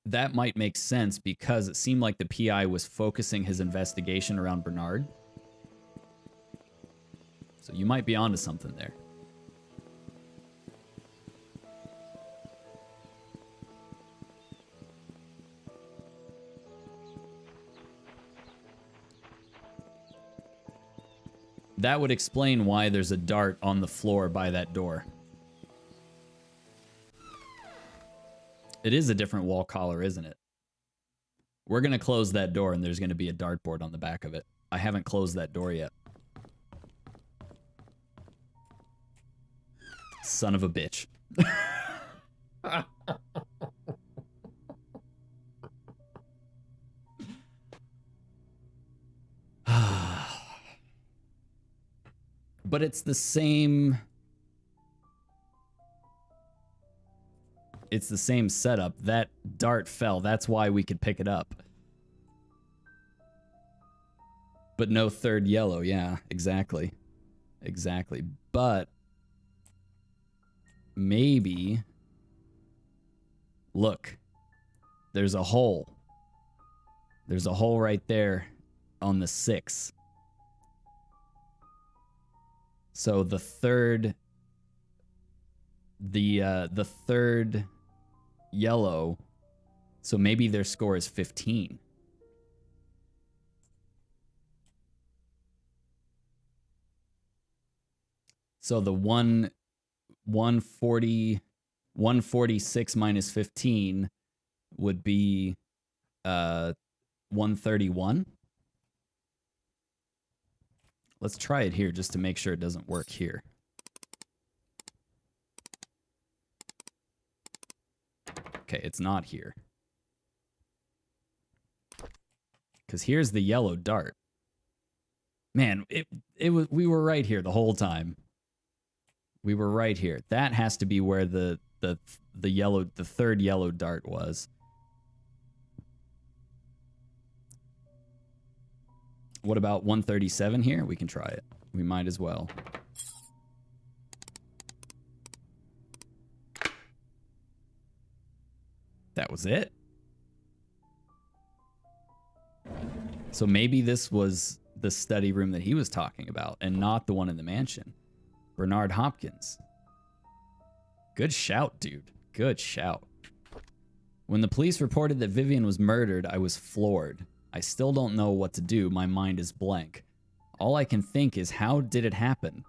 that might make sense because it seemed like the PI was focusing his investigation around Bernard. So you might be onto something there. That would explain why there's a dart on the floor by that door. It is a different wall collar, isn't it? We're going to close that door and there's going to be a dartboard on the back of it. I haven't closed that door yet. Son of a bitch. But it's the same... It's the same setup. That dart fell. That's why we could pick it up. But no third yellow. Yeah, exactly. Exactly. But maybe... Look. There's a hole. There's a hole right there on the 6. So the third... The third yellow, so maybe their score is 15. So the 146 minus 15 would be 131. Let's try it here just to make sure it doesn't work here. Okay, it's not here. Because here's the yellow dart. Man, we were right here the whole time. We were right here. That has to be where the third yellow dart was. What about 137 here? We can try it. We might as well. That was it. So maybe this was the study room that he was talking about and not the one in the mansion. Bernard Hopkins. Good shout, dude. Good shout. When the police reported that Vivian was murdered, I was floored. I still don't know what to do. My mind is blank. All I can think is, how did it happen?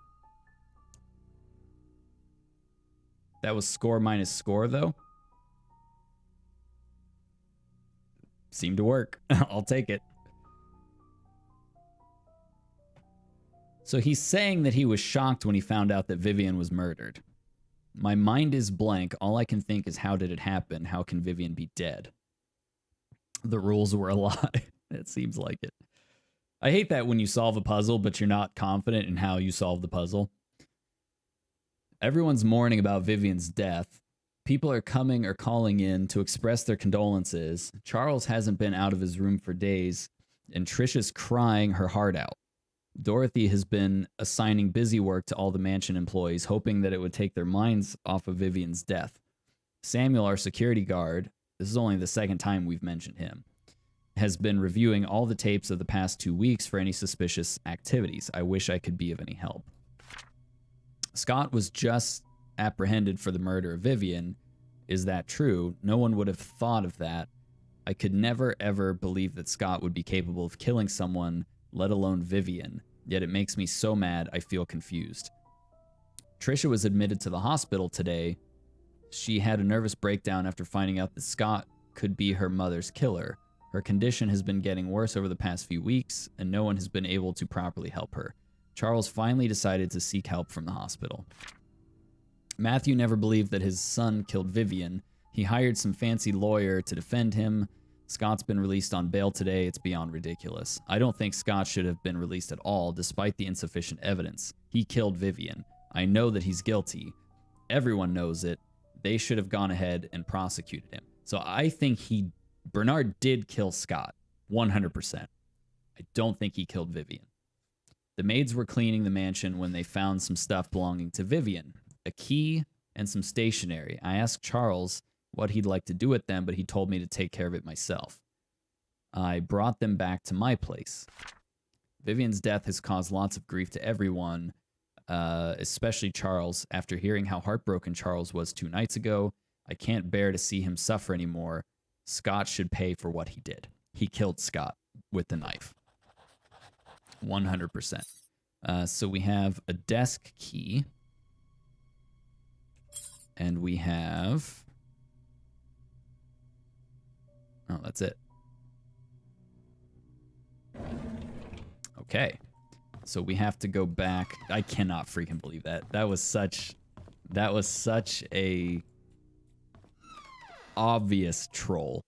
That was score minus score, though. Seemed to work. I'll take it. So he's saying that he was shocked when he found out that Vivian was murdered. My mind is blank. All I can think is, how did it happen? How can Vivian be dead? The rules were a lie. It seems like it. I hate that when you solve a puzzle, but you're not confident in how you solve the puzzle. Everyone's mourning about Vivian's death. People are coming or calling in to express their condolences. Charles hasn't been out of his room for days, and Trish is crying her heart out. Dorothy has been assigning busy work to all the mansion employees, hoping that it would take their minds off of Vivian's death. Samuel, our security guard, this is only the second time we've mentioned him, has been reviewing all the tapes of the past 2 weeks for any suspicious activities. I wish I could be of any help. Scott was just apprehended for the murder of Vivian. Is that true? No one would have thought of that. I could never, ever believe that Scott would be capable of killing someone, let alone Vivian. Yet it makes me so mad, I feel confused. Trisha was admitted to the hospital today. She had a nervous breakdown after finding out that Scott could be her mother's killer. Her condition has been getting worse over the past few weeks, and no one has been able to properly help her. Charles finally decided to seek help from the hospital. Matthew never believed that his son killed Vivian. He hired some fancy lawyer to defend him. Scott's been released on bail today. It's beyond ridiculous. I don't think Scott should have been released at all, despite the insufficient evidence. He killed Vivian. I know that he's guilty. Everyone knows it. They should have gone ahead and prosecuted him. So I think Bernard did kill Scott, 100%. I don't think he killed Vivian. The maids were cleaning the mansion when they found some stuff belonging to Vivian, a key and some stationery. I asked Charles what he'd like to do with them, but he told me to take care of it myself. I brought them back to my place. Vivian's death has caused lots of grief to everyone, especially Charles. After hearing how heartbroken Charles was 2 nights ago, I can't bear to see him suffer anymore. Scott should pay for what he did. He killed Scott with the knife. 100%. So we have a desk key. And we have... Oh, that's it. Okay. So we have to go back. I cannot freaking believe that. That was such a obvious troll.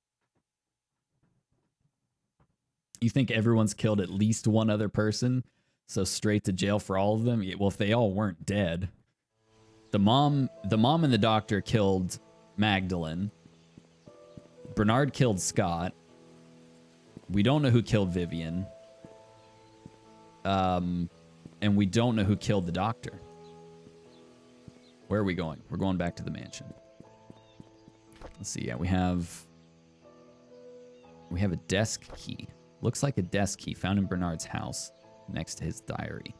You think everyone's killed at least one other person? So straight to jail for all of them? Well, if they all weren't dead. The mom and the doctor killed Magdalene. Bernard killed Scott. We don't know who killed Vivian. And we don't know who killed the doctor. Where are we going? We're going back to the mansion. Let's see. Yeah, we have a desk key. Looks like a desk key found in Bernard's house next to his diary.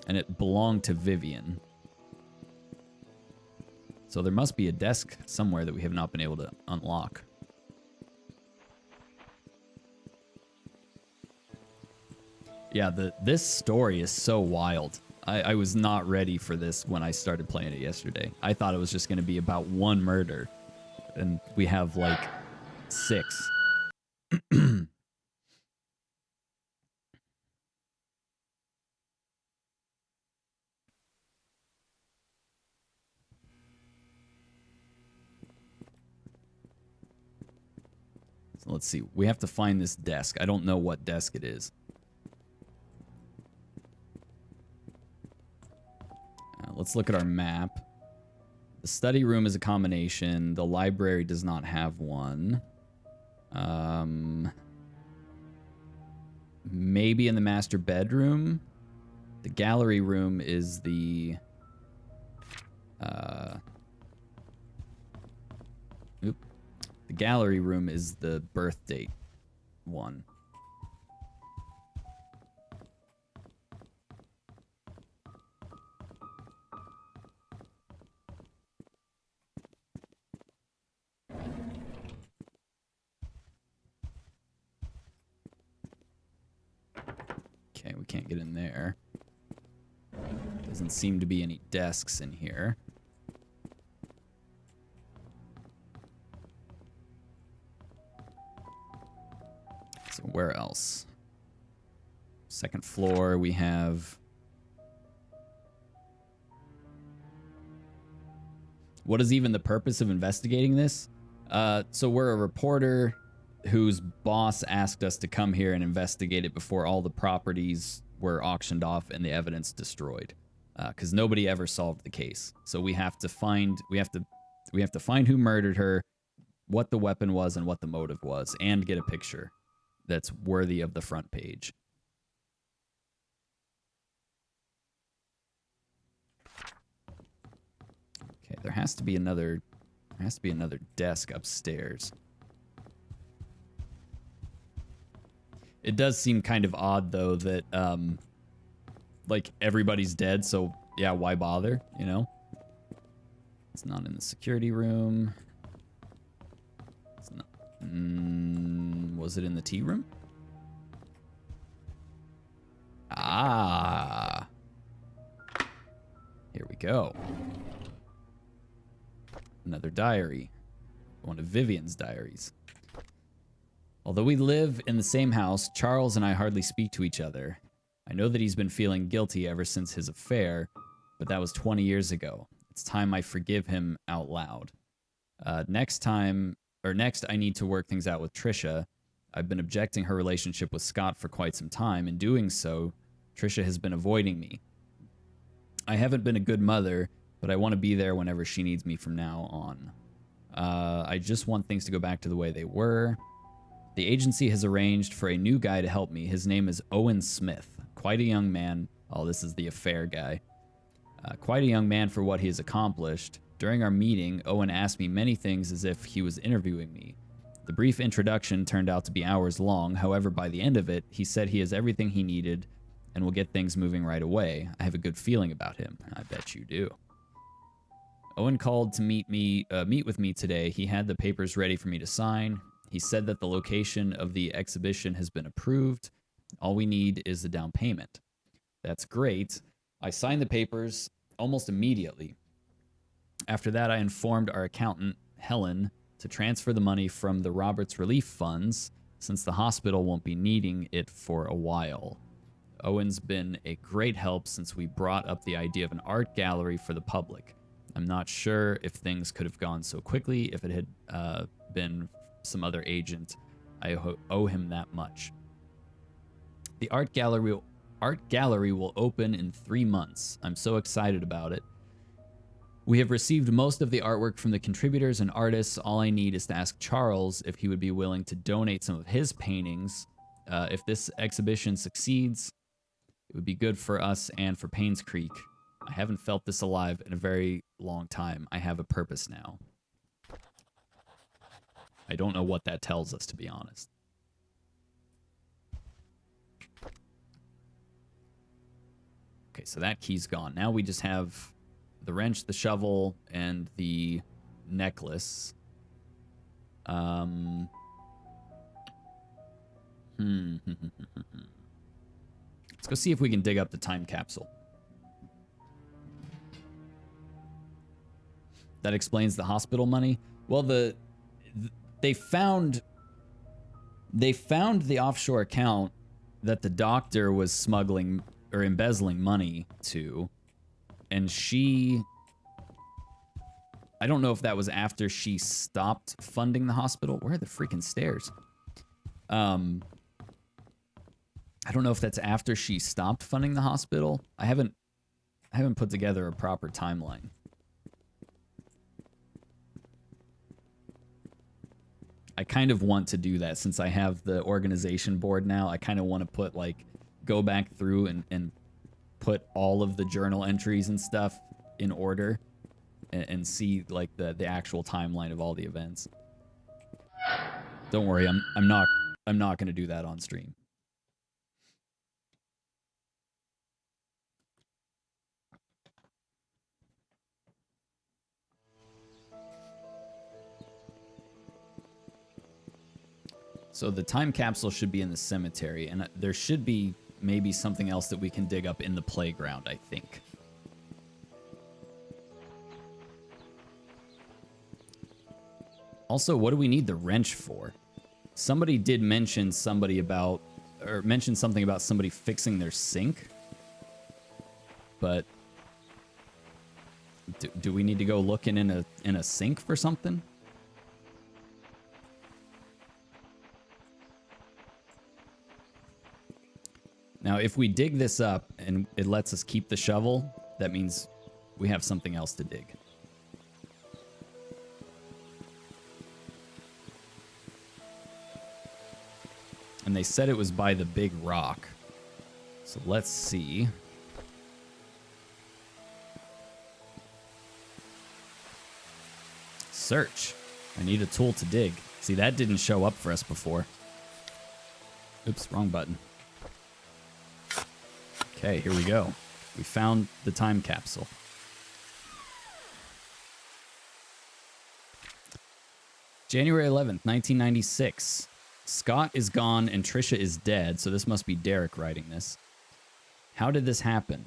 And it belonged to Vivian. So there must be a desk somewhere that we have not been able to unlock. Yeah, this story is so wild. I was not ready for this when I started playing it yesterday. I thought it was just going to be about one murder. And we have like 6. So let's see. We have to find this desk. I don't know what desk it is. Let's look at our map. The study room is a combination. The library does not have one. Maybe in the master bedroom. The gallery room is the... The gallery room is the birth date one. Okay, we can't get in there. Doesn't seem to be any desks in here. So where else? Second floor, we have... What is even the purpose of investigating this? So we're a reporter whose boss asked us to come here and investigate it before all the properties were auctioned off and the evidence destroyed. Because nobody ever solved the case. So we have to find who murdered her, what the weapon was, and what the motive was, and get a picture that's worthy of the front page. Okay, there has to be another desk upstairs. It does seem kind of odd though that like everybody's dead, so yeah, why bother, you know? It's not in the security room. It's not. Was it in the tea room? Ah. Here we go. Another diary. One of Vivian's diaries. Although we live in the same house, Charles and I hardly speak to each other. I know that he's been feeling guilty ever since his affair, but that was 20 years ago. It's time I forgive him out loud. Next, I need to work things out with Trisha. I've been objecting her relationship with Scott for quite some time. In doing so, Trisha has been avoiding me. I haven't been a good mother, but I want to be there whenever she needs me from now on. I just want things to go back to the way they were. The agency has arranged for a new guy to help me. His name is Owen Smith. Quite a young man. Oh, this is the affair guy. Quite a young man for what he has accomplished. During our meeting, Owen asked me many things as if he was interviewing me. The brief introduction turned out to be hours long. However, by the end of it, he said he has everything he needed and will get things moving right away. I have a good feeling about him. I bet you do. Owen called to meet with me today. He had the papers ready for me to sign. He said that the location of the exhibition has been approved. All we need is the down payment. That's great. I signed the papers almost immediately. After that, I informed our accountant, Helen, to transfer the money from the Roberts Relief Funds, since the hospital won't be needing it for a while. Owen's been a great help since we brought up the idea of an art gallery for the public. I'm not sure if things could have gone so quickly if it had been some other agent. I owe him that much. The art gallery will open in 3 months. I'm so excited about it. We have received most of the artwork from the contributors and artists. All I need is to ask Charles if he would be willing to donate some of his paintings. If this exhibition succeeds, it would be good for us and for Painscreek. I haven't felt this alive in a very long time. I have a purpose now. I don't know what that tells us, to be honest. Okay, so that key's gone. Now we just have the wrench, the shovel, and the necklace. Let's go see if we can dig up the time capsule. That explains the hospital money. Well, they found the offshore account that the doctor was smuggling or embezzling money to, and I don't know if that was after she stopped funding the hospital. Where are the freaking stairs? I don't know if that's after she stopped funding the hospital. I haven't put together a proper timeline. I kind of want to do that since I have the organization board now. I kind of want to put go back through and put all of the journal entries and stuff in order and see the actual timeline of all the events. Don't worry, I'm not going to do that on stream. So the time capsule should be in the cemetery, and there should be maybe something else that we can dig up in the playground, I think. Also, what do we need the wrench for? Somebody did mention something about somebody fixing their sink. But do we need to go looking in a sink for something? Now, if we dig this up and it lets us keep the shovel, that means we have something else to dig. And they said it was by the big rock. So let's see. Search. I need a tool to dig. See, that didn't show up for us before. Oops, wrong button. Okay, here we go. We found the time capsule. January 11th, 1996. Scott is gone and Trisha is dead, so this must be Derek writing this. How did this happen?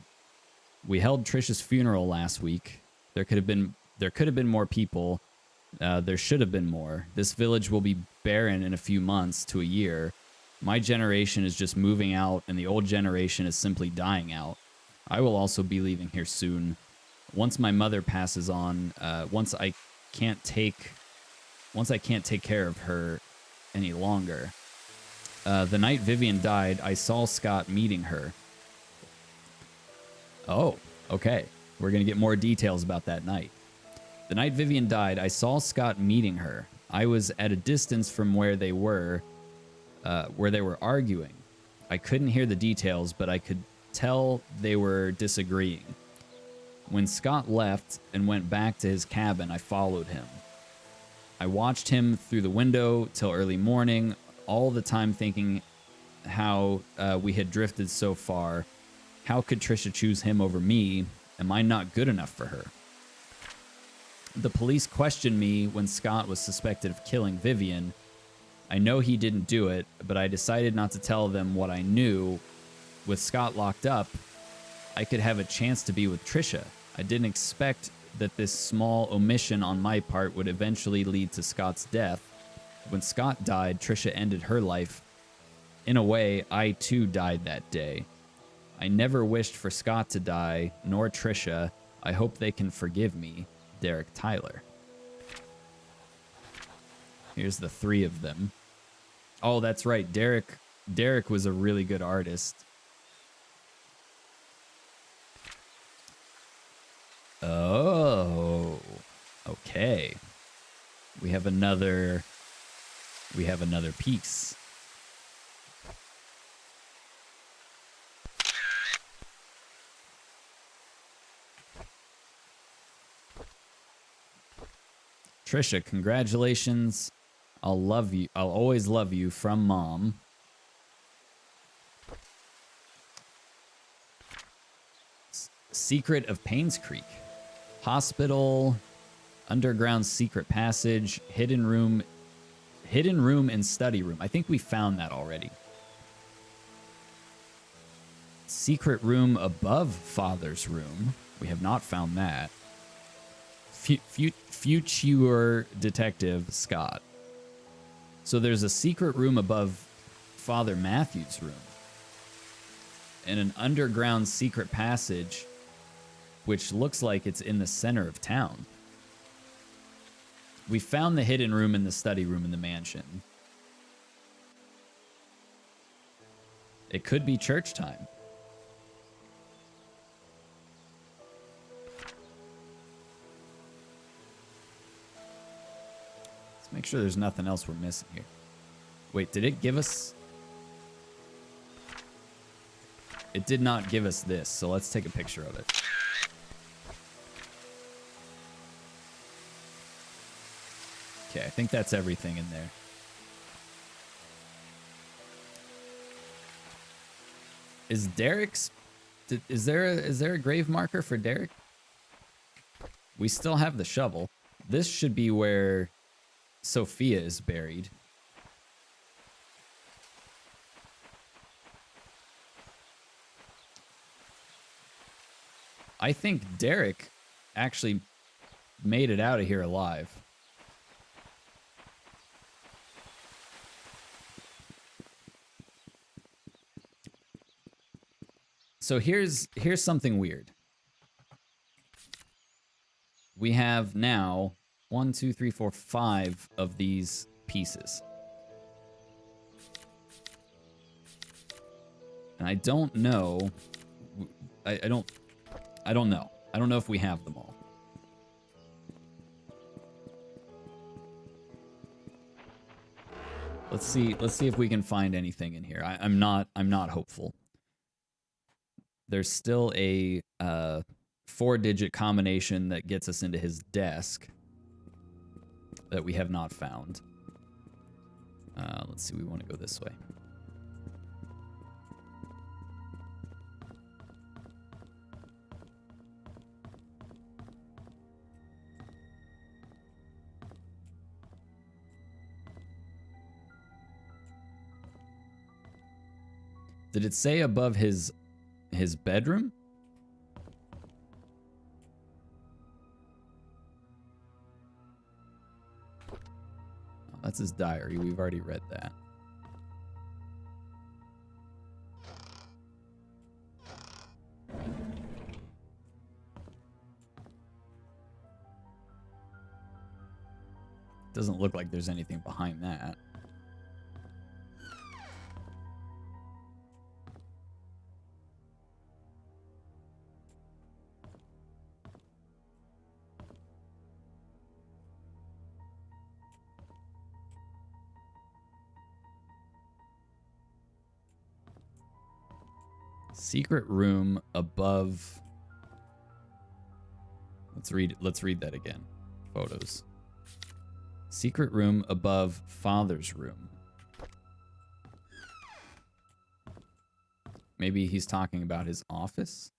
We held Trisha's funeral last week. There could have been more people. There should have been more. This village will be barren in a few months to a year. My generation is just moving out, and the old generation is simply dying out. I will also be leaving here soon. Once my mother passes on, once I can't take care of her any longer. The night Vivian died, I saw Scott meeting her. Oh, okay. We're going to get more details about that night. The night Vivian died, I saw Scott meeting her. I was at a distance from where they were arguing. I couldn't hear the details, but I could tell they were disagreeing. When Scott left and went back to his cabin, I followed him. I watched him through the window till early morning, all the time thinking how we had drifted so far. How could Trisha choose him over me? Am I not good enough for her? The police questioned me when Scott was suspected of killing Vivian. I know he didn't do it, but I decided not to tell them what I knew. With Scott locked up, I could have a chance to be with Trisha. I didn't expect that this small omission on my part would eventually lead to Scott's death. When Scott died, Trisha ended her life. In a way, I too died that day. I never wished for Scott to die, nor Trisha. I hope they can forgive me. Derek Tyler. Here's the three of them. Oh, that's right. Derek was a really good artist. Oh, okay. We have another piece. Trisha, congratulations. I'll love you. I'll always love you, from Mom. Secret of Painscreek. Hospital, underground secret passage, hidden room and study room. I think we found that already. Secret room above Father's room. We have not found that. Future Detective Scott. So there's a secret room above Father Matthew's room. And an underground secret passage, which looks like it's in the center of town. We found the hidden room and the study room in the mansion. It could be church time. Let's make sure there's nothing else we're missing here. Wait, did it give us... It did not give us this, so let's take a picture of it. Okay, I think that's everything in there. Is Derek's... Is there a grave marker for Derek? We still have the shovel. This should be where Sophia is buried. I think Derek actually made it out of here alive. So here's something weird. We have now 1, 2, 3, 4, 5 of these pieces. And I don't know. I don't know. I don't know if we have them all. Let's see if we can find anything in here. I'm not hopeful. There's still a 4-digit combination that gets us into his desk that we have not found. Let's see, we want to go this way. Did it say above his bedroom? Oh, that's his diary. We've already read that. Doesn't look like there's anything behind that. Secret room above Let's read that again. Photos. Secret room above father's room. Maybe he's talking about his office?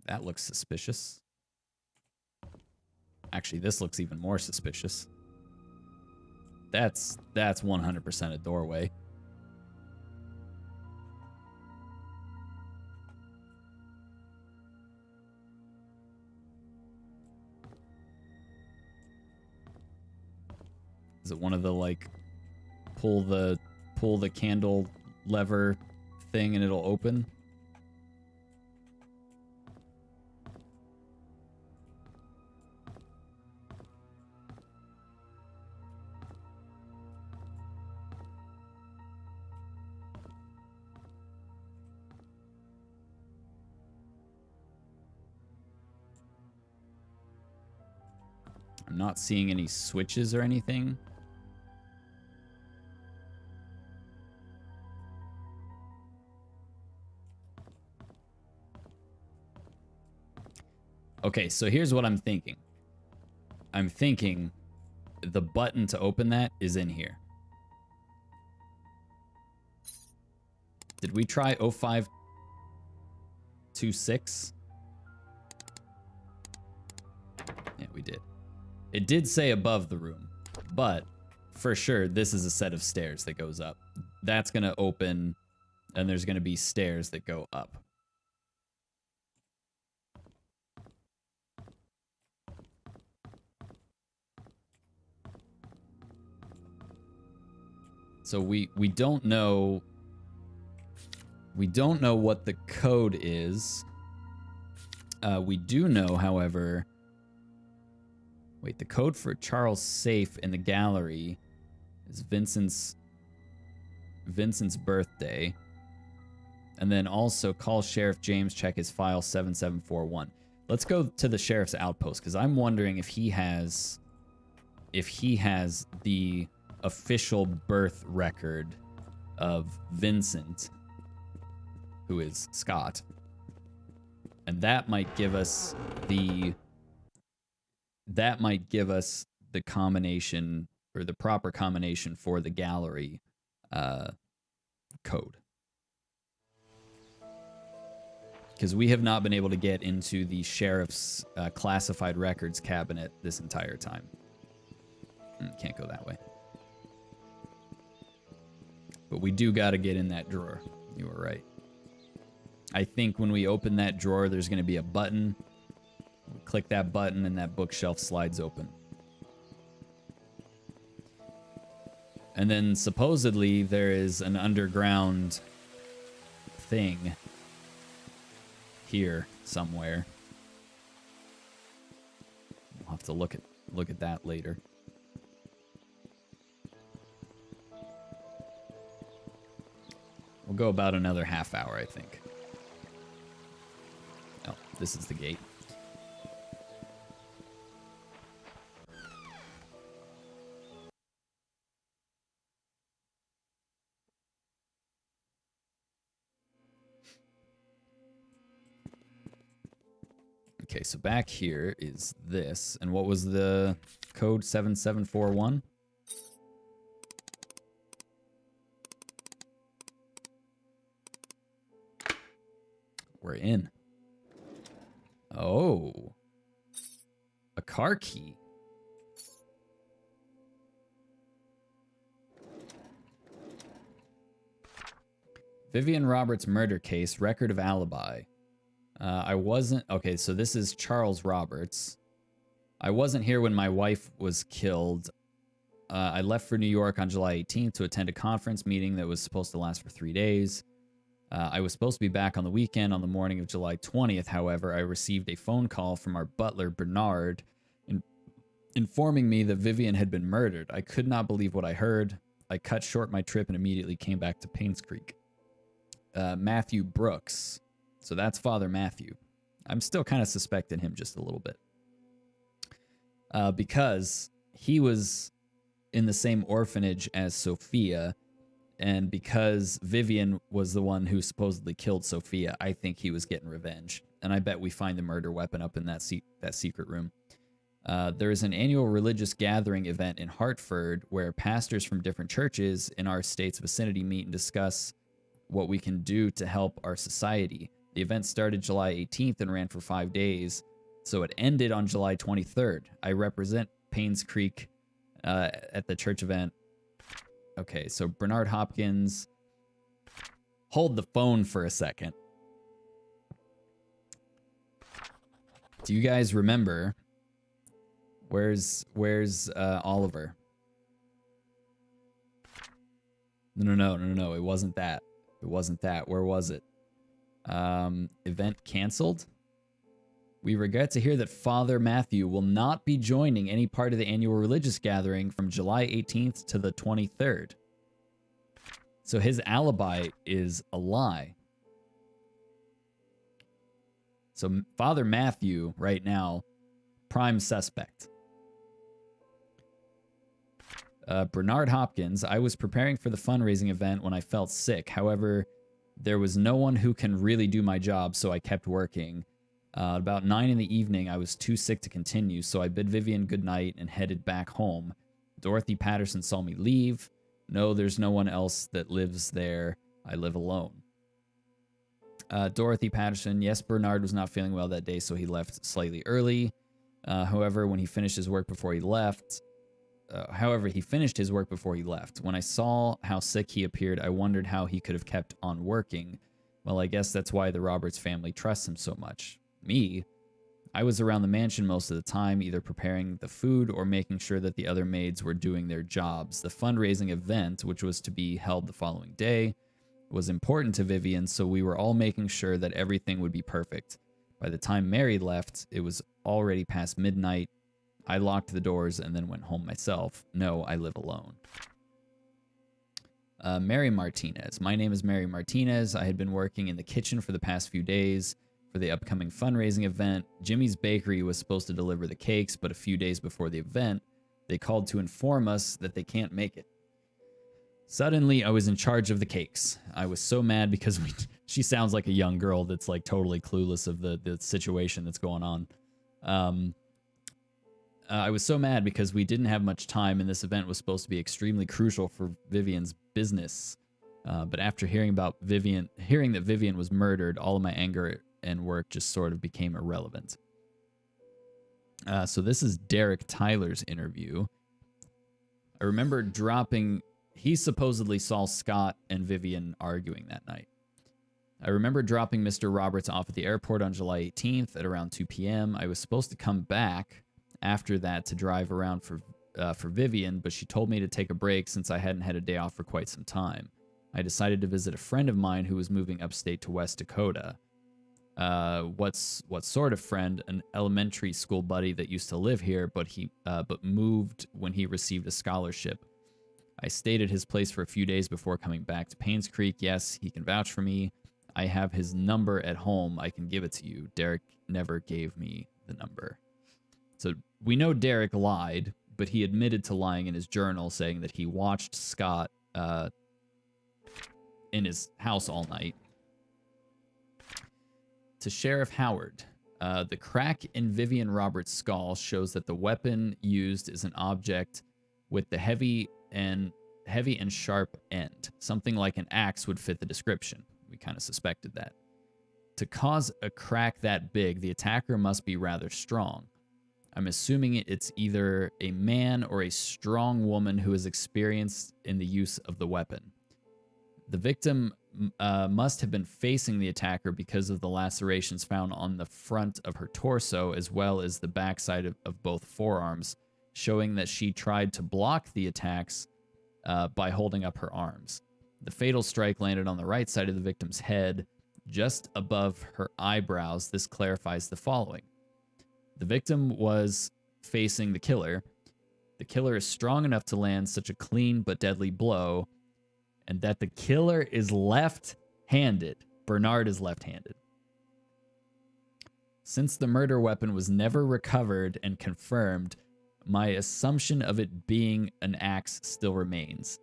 That looks suspicious. Actually, this looks even more suspicious. That's 100% a doorway. Is it one of the like pull the candle lever thing and it'll open? I'm not seeing any switches or anything. Okay, so here's what I'm thinking. I'm thinking the button to open that is in here. Did we try 0526? Yeah, we did. It did say above the room, but for sure this is a set of stairs that goes up. That's going to open, and there's going to be stairs that go up. So we don't know what the code is. We do know, however, wait, the code for Charles' safe in the gallery is Vincent's birthday. And then also call Sheriff James, check his file 7741. Let's go to the sheriff's outpost because I'm wondering if he has the official birth record of Vincent, who is Scott. And that might give us the combination, or the proper combination for the gallery code. Because we have not been able to get into the sheriff's classified records cabinet this entire time. Can't go that way. But we do got to get in that drawer. You were right. I think when we open that drawer, there's going to be a button. We click that button and that bookshelf slides open. And then supposedly there is an underground thing here somewhere. We'll have to look at that later. We'll go about another half hour, I think. Oh, this is the gate. Okay, so back here is this. And what was the code? 7741? We're in. Oh. A car key. Vivian Roberts murder case, record of alibi. I wasn't... Okay, so this is Charles Roberts. I wasn't here when my wife was killed. I left for New York on July 18th to attend a conference meeting that was supposed to last for 3 days. I was supposed to be back on the weekend. On the morning of July 20th, however, I received a phone call from our butler, Bernard, informing me that Vivian had been murdered. I could not believe what I heard. I cut short my trip and immediately came back to Painscreek. Matthew Brooks. So that's Father Matthew. I'm still kind of suspecting him just a little bit. Because he was in the same orphanage as Sophia, And because Vivian was the one who supposedly killed Sophia, I think he was getting revenge. And I bet we find the murder weapon up in that secret room. There is an annual religious gathering event in Hartford where pastors from different churches in our state's vicinity meet and discuss what we can do to help our society. The event started July 18th and ran for 5 days, so it ended on July 23rd. I represent Painscreek at the church event. Okay, so Bernard Hopkins. Hold the phone for a second. Do you guys remember? Where's Oliver? No. It wasn't that. Where was it? Event canceled? We regret to hear that Father Matthew will not be joining any part of the annual religious gathering from July 18th to the 23rd. So his alibi is a lie. So Father Matthew, right now, prime suspect. Bernard Hopkins, I was preparing for the fundraising event when I felt sick. However, there was no one who can really do my job, so I kept working. About 9 in the evening, I was too sick to continue, so I bid Vivian goodnight and headed back home. Dorothy Patterson saw me leave. No, there's no one else that lives there. I live alone. Dorothy Patterson, yes, Bernard was not feeling well that day, so he left slightly early. However, he finished his work before he left. When I saw how sick he appeared, I wondered how he could have kept on working. Well, I guess that's why the Roberts family trusts him so much. Me? I was around the mansion most of the time, either preparing the food or making sure that the other maids were doing their jobs. The fundraising event, which was to be held the following day, was important to Vivian, so we were all making sure that everything would be perfect. By the time Mary left, it was already past midnight. I locked the doors and then went home myself. No, I live alone. Mary Martinez. My name is Mary Martinez. I had been working in the kitchen for the past few days for the upcoming fundraising event. Jimmy's Bakery was supposed to deliver the cakes, but a few days before the event, they called to inform us that they can't make it. Suddenly, I was in charge of the cakes. I was so mad because she sounds like a young girl that's like totally clueless of the situation that's going on. I was so mad because we didn't have much time and this event was supposed to be extremely crucial for Vivian's business. But after hearing that Vivian was murdered, all of my anger and work just sort of became irrelevant. So this is Derek Tyler's interview. I remember he supposedly saw Scott and Vivian arguing that night. I remember dropping Mr. Roberts off at the airport on July 18th at around 2 p.m. I was supposed to come back after that to drive around for Vivian, but she told me to take a break since I hadn't had a day off for quite some time. I decided to visit a friend of mine who was moving upstate to West Dakota. What sort of friend? An elementary school buddy that used to live here, but moved when he received a scholarship. I stayed at his place for a few days before coming back to Painscreek. Yes, he can vouch for me. I have his number at home. I can give it to you. Derek never gave me the number. So we know Derek lied, but he admitted to lying in his journal, saying that he watched Scott in his house all night. To Sheriff Howard, the crack in Vivian Roberts' skull shows that the weapon used is an object with the heavy and sharp end. Something like an axe would fit the description. We kind of suspected that. To cause a crack that big, the attacker must be rather strong. I'm assuming it's either a man or a strong woman who is experienced in the use of the weapon. The victim must have been facing the attacker because of the lacerations found on the front of her torso as well as the backside of both forearms, showing that she tried to block the attacks by holding up her arms. The fatal strike landed on the right side of the victim's head, just above her eyebrows. This clarifies the following. The victim was facing the killer. The killer is strong enough to land such a clean but deadly blow, and that the killer is left-handed. Bernard is left-handed. Since the murder weapon was never recovered and confirmed, my assumption of it being an axe still remains.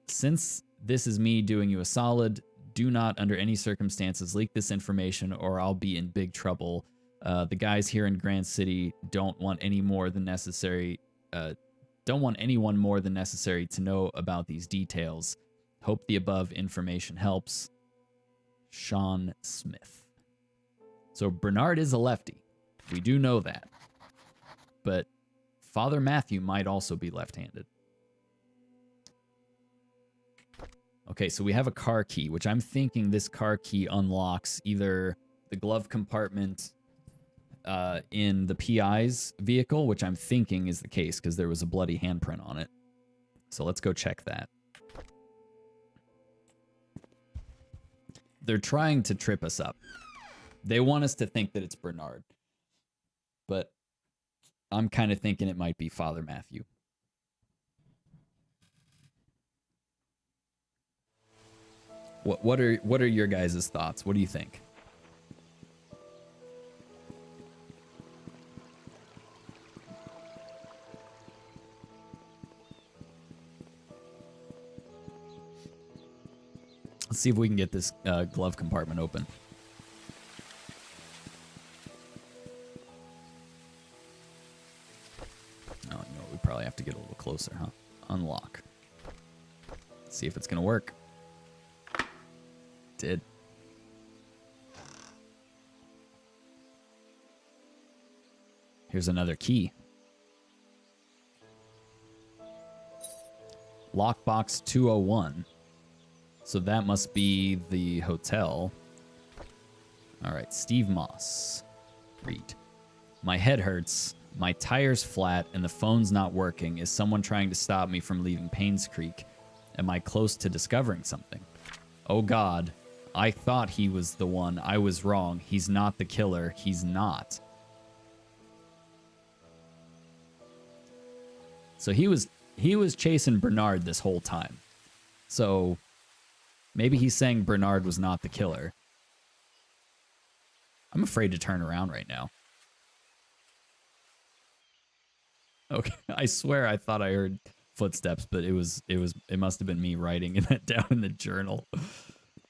Since this is me doing you a solid, do not under any circumstances leak this information or I'll be in big trouble. The guys here in Grand City don't want any more than necessary. Don't want anyone more than necessary to know about these details. Hope the above information helps. Sean Smith. So Bernard is a lefty. We do know that. But Father Matthew might also be left-handed. Okay, so we have a car key, which I'm thinking this car key unlocks either the glove compartment in the PI's vehicle, which I'm thinking is the case because there was a bloody handprint on it. So let's go check that. They're trying to trip us up. They want us to think that it's Bernard. But I'm kind of thinking it might be Father Matthew. What are your guys' thoughts? What do you think? Let's see if we can get this glove compartment open. Oh, no, we probably have to get a little closer, huh? Unlock. Let's see if it's gonna work. Did. Here's another key. Lockbox 201. So that must be the hotel. All right, Steve Moss. Read. My head hurts, my tire's flat, and the phone's not working. Is someone trying to stop me from leaving Painscreek? Am I close to discovering something? Oh God, I thought he was the one. I was wrong. He's not the killer. He's not. So he was chasing Bernard this whole time. So maybe he's saying Bernard was not the killer. I'm afraid to turn around right now. Okay, I swear I thought I heard footsteps, but it must have been me writing that down in the journal.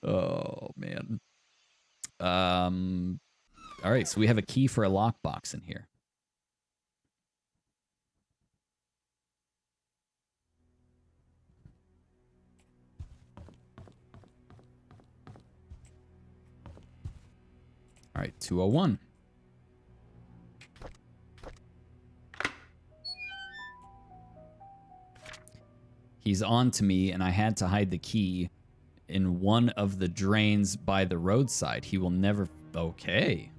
Oh man. All right, so we have a key for a lockbox in here. All right, 201. He's on to me, and I had to hide the key in one of the drains by the roadside. He will never... Okay.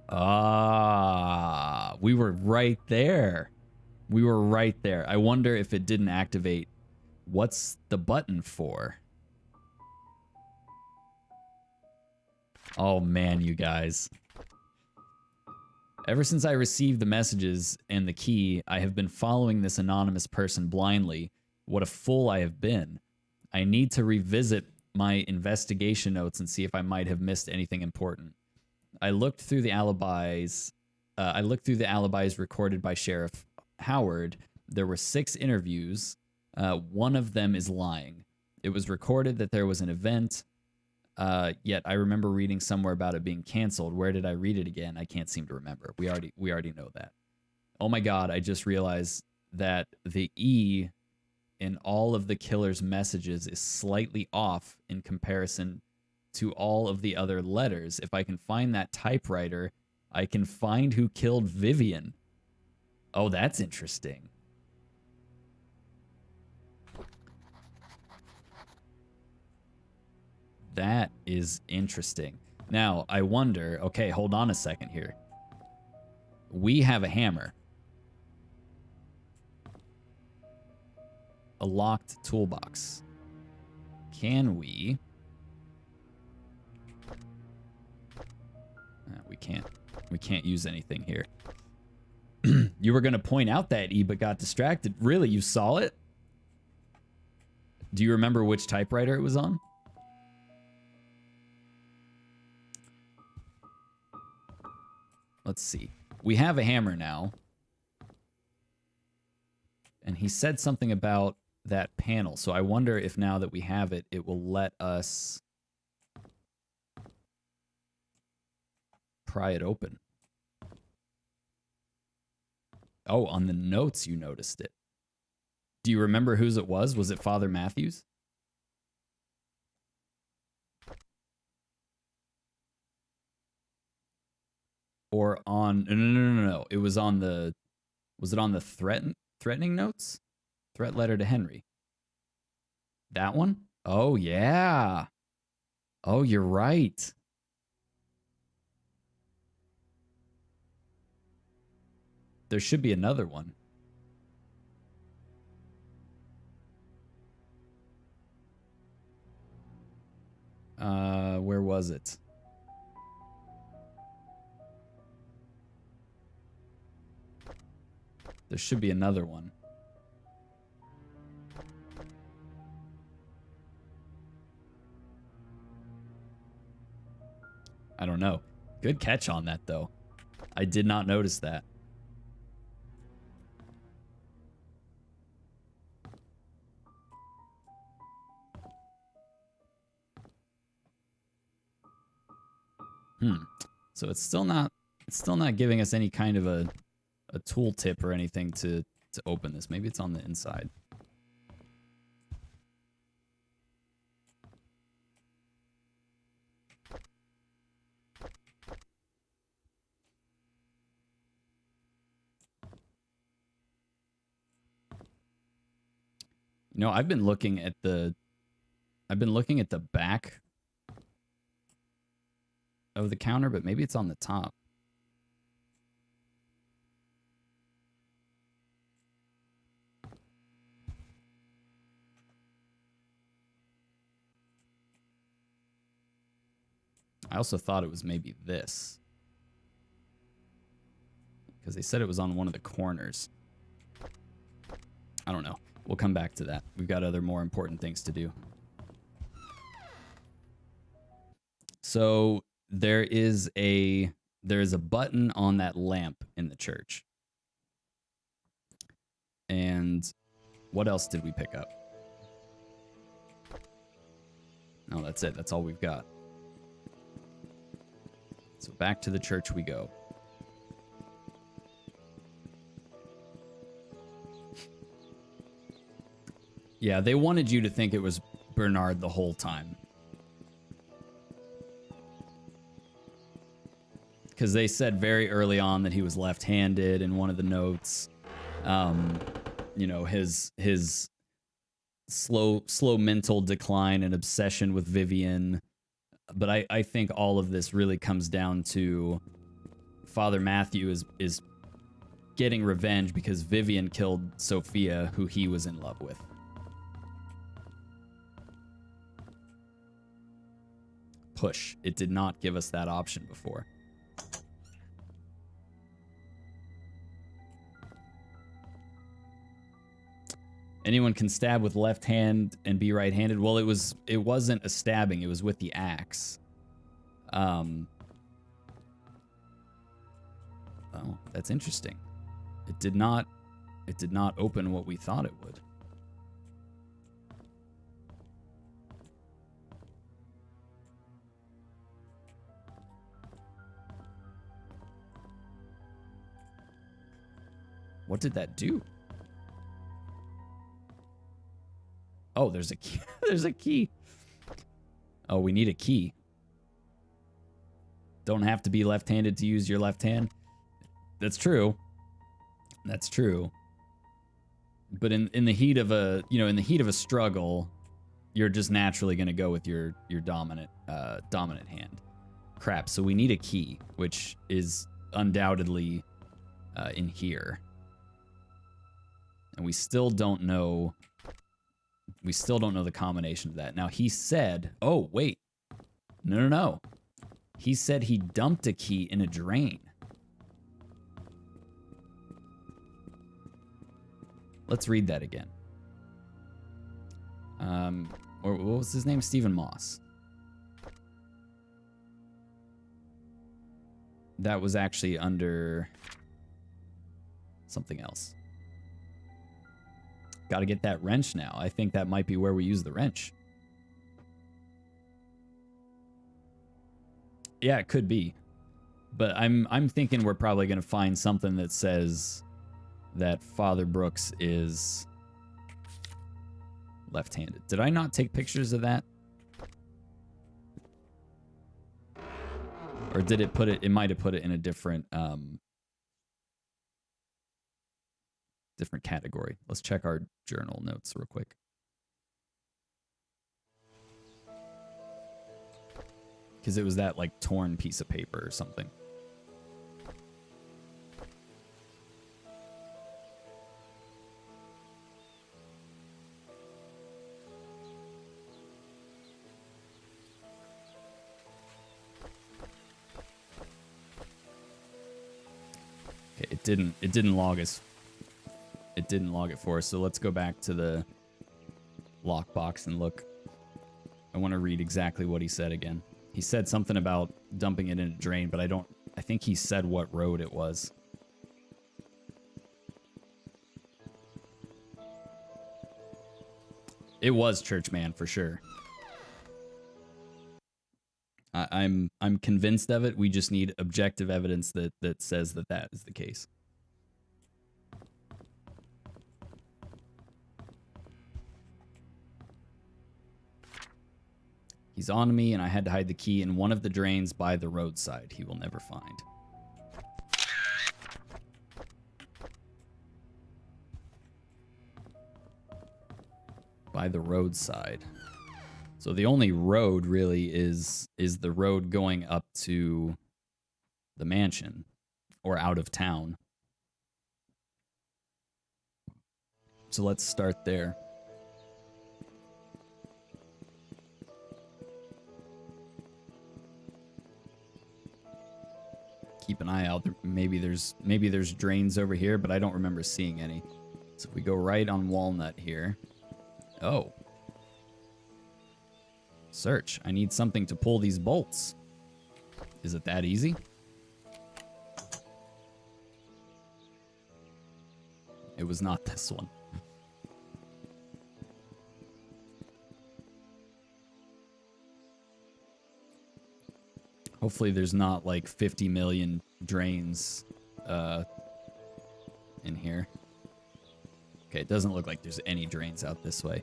Ah, we were right there. We were right there. I wonder if it didn't activate. What's the button for? Oh, man, you guys. Ever since I received the messages and the key, I have been following this anonymous person blindly. What a fool I have been. I need to revisit my investigation notes and see if I might have missed anything important. I looked through the alibis. Recorded by Sheriff Howard. There were 6 interviews. One of them is lying. It was recorded that there was an event. Yet I remember reading somewhere about it being canceled. Where did I read it again? I can't seem to remember. We already know that. Oh my God, I just realized that the E in all of the killer's messages is slightly off in comparison to all of the other letters. If I can find that typewriter, I can find who killed Vivian. Oh, that's interesting. That is interesting. Now, I wonder... Okay, hold on a second here. We have a hammer. A locked toolbox. Can we... We can't use anything here. You were going to point out that E, but got distracted. Really? You saw it? Do you remember which typewriter it was on? Let's see. We have a hammer now. And he said something about that panel. So I wonder if now that we have it, it will let us pry it open. Oh, on the notes you noticed it. Do you remember whose it was? Was it Father Matthews? Or on no. It was on the was it on the threatening notes? Threat letter to Henry. That one? Oh yeah. Oh, you're right. There should be another one. Where was it? There should be another one. I don't know. Good catch on that, though. I did not notice that. So it's still not giving us any kind of a tool tip or anything to open this. Maybe it's on the inside. You know, I've been looking at the back of the counter, but maybe it's on the top. I also thought it was maybe this, because they said it was on one of the corners. I don't know. We'll come back to that. We've got other more important things to do. So there is a button on that lamp in the church. And what else did we pick up? No, that's it. That's all we've got. So back to the church we go. Yeah, they wanted you to think it was Bernard the whole time. Because they said very early on that he was left-handed in one of the notes. You know, his slow mental decline and obsession with Vivian. But I think all of this really comes down to Father Matthew is getting revenge because Vivian killed Sophia, who he was in love with. Push. It did not give us that option before. Anyone can stab with left hand and be right-handed. Well, it wasn't a stabbing. It was with the axe. Oh, that's interesting. It did not open what we thought it would. What did that do? Oh, there's a key. There's a key. Oh, we need a key. Don't have to be left-handed to use your left hand. That's true. That's true. But in the heat of a struggle, you're just naturally going to go with your dominant hand. Crap. So we need a key, which is undoubtedly in here. And we still don't know the combination of that. Now he said, oh, wait. No. He said he dumped a key in a drain. Let's read that again. Or what was his name? Stephen Moss. That was actually under something else. Got to get that wrench now. I think that might be where we use the wrench. Yeah, it could be. But I'm thinking we're probably going to find something that says that Father Brooks is left-handed. Did I not take pictures of that? Or did it put it... It might have put it in a different... different category. Let's check our journal notes real quick. Because it was that, like, torn piece of paper or something. Okay, it didn't log us. It didn't log it for us, so let's go back to the lockbox and look. I want to read exactly what he said again. He said something about dumping it in a drain, but I think he said what road it was. It was Churchman for sure. I'm convinced of it. We just need objective evidence that says that is the case. He's on me, and I had to hide the key in one of the drains by the roadside. He will never find. By the roadside. So the only road really is the road going up to the mansion or out of town. So let's start there. Keep an eye out. Maybe there's drains over here, but I don't remember seeing any. So if we go right on Walnut here. Oh. Search. I need something to pull these bolts. Is it that easy? It was not this one. Hopefully there's not like 50 million drains in here. Okay, it doesn't look like there's any drains out this way.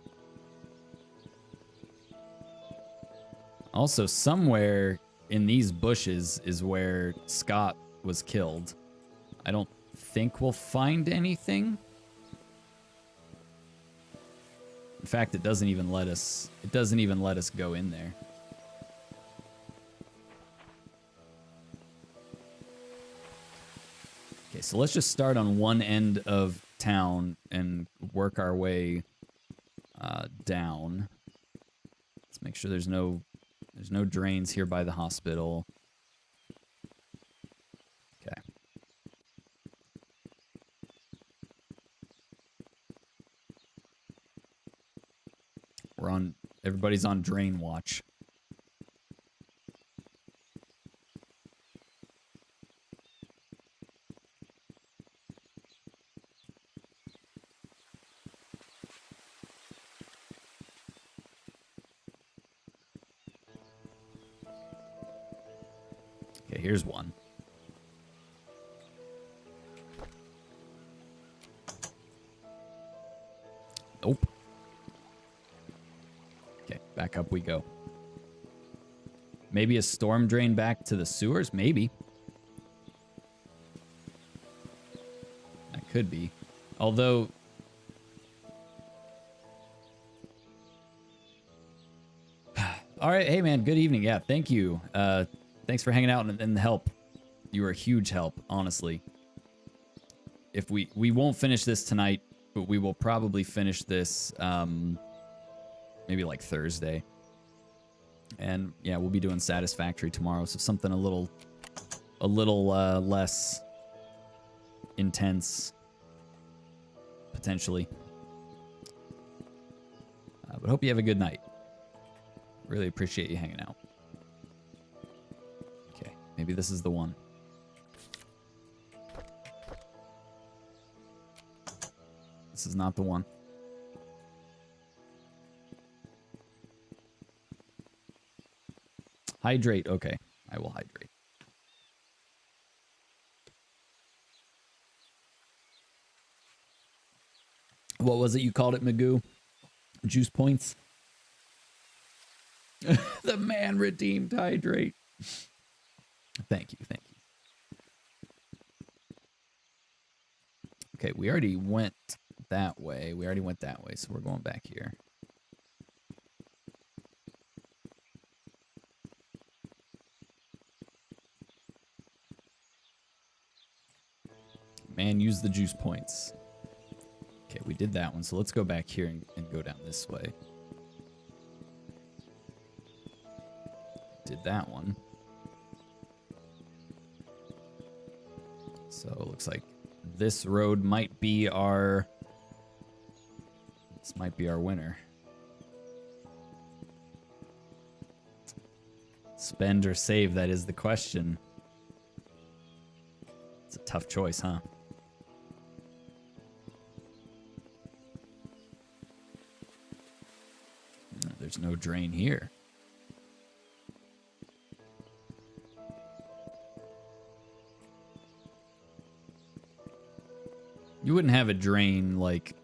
Also, somewhere in these bushes is where Scott was killed. I don't think we'll find anything. In fact, it doesn't even let us go in there. Okay, so let's just start on one end of town and work our way down. Let's make sure there's no drains here by the hospital. Okay. Everybody's on drain watch. Okay, here's one. Nope. Okay, back up we go. Maybe a storm drain back to the sewers? Maybe. That could be. Although... All right, hey man, good evening. Yeah, thank you. Thanks for hanging out and the help. You were a huge help, honestly. If we won't finish this tonight, but we will probably finish this maybe like Thursday. And yeah, we'll be doing Satisfactory tomorrow, so something a little less intense, potentially. But hope you have a good night. Really appreciate you hanging out. Okay, maybe this is the one. This is not the one. Hydrate. Okay, I will hydrate. What was it you called it, Magoo? Juice points? The man redeemed hydrate. Thank you, thank you. Okay, we already went that way. So we're going back here. Man, use the juice points. Okay, we did that one, so let's go back here and go down this way. Did that one. So it looks like this road might be our... This might be our winner. Spend or save, that is the question. It's a tough choice, huh? There's no drain here. You wouldn't have a drain, like...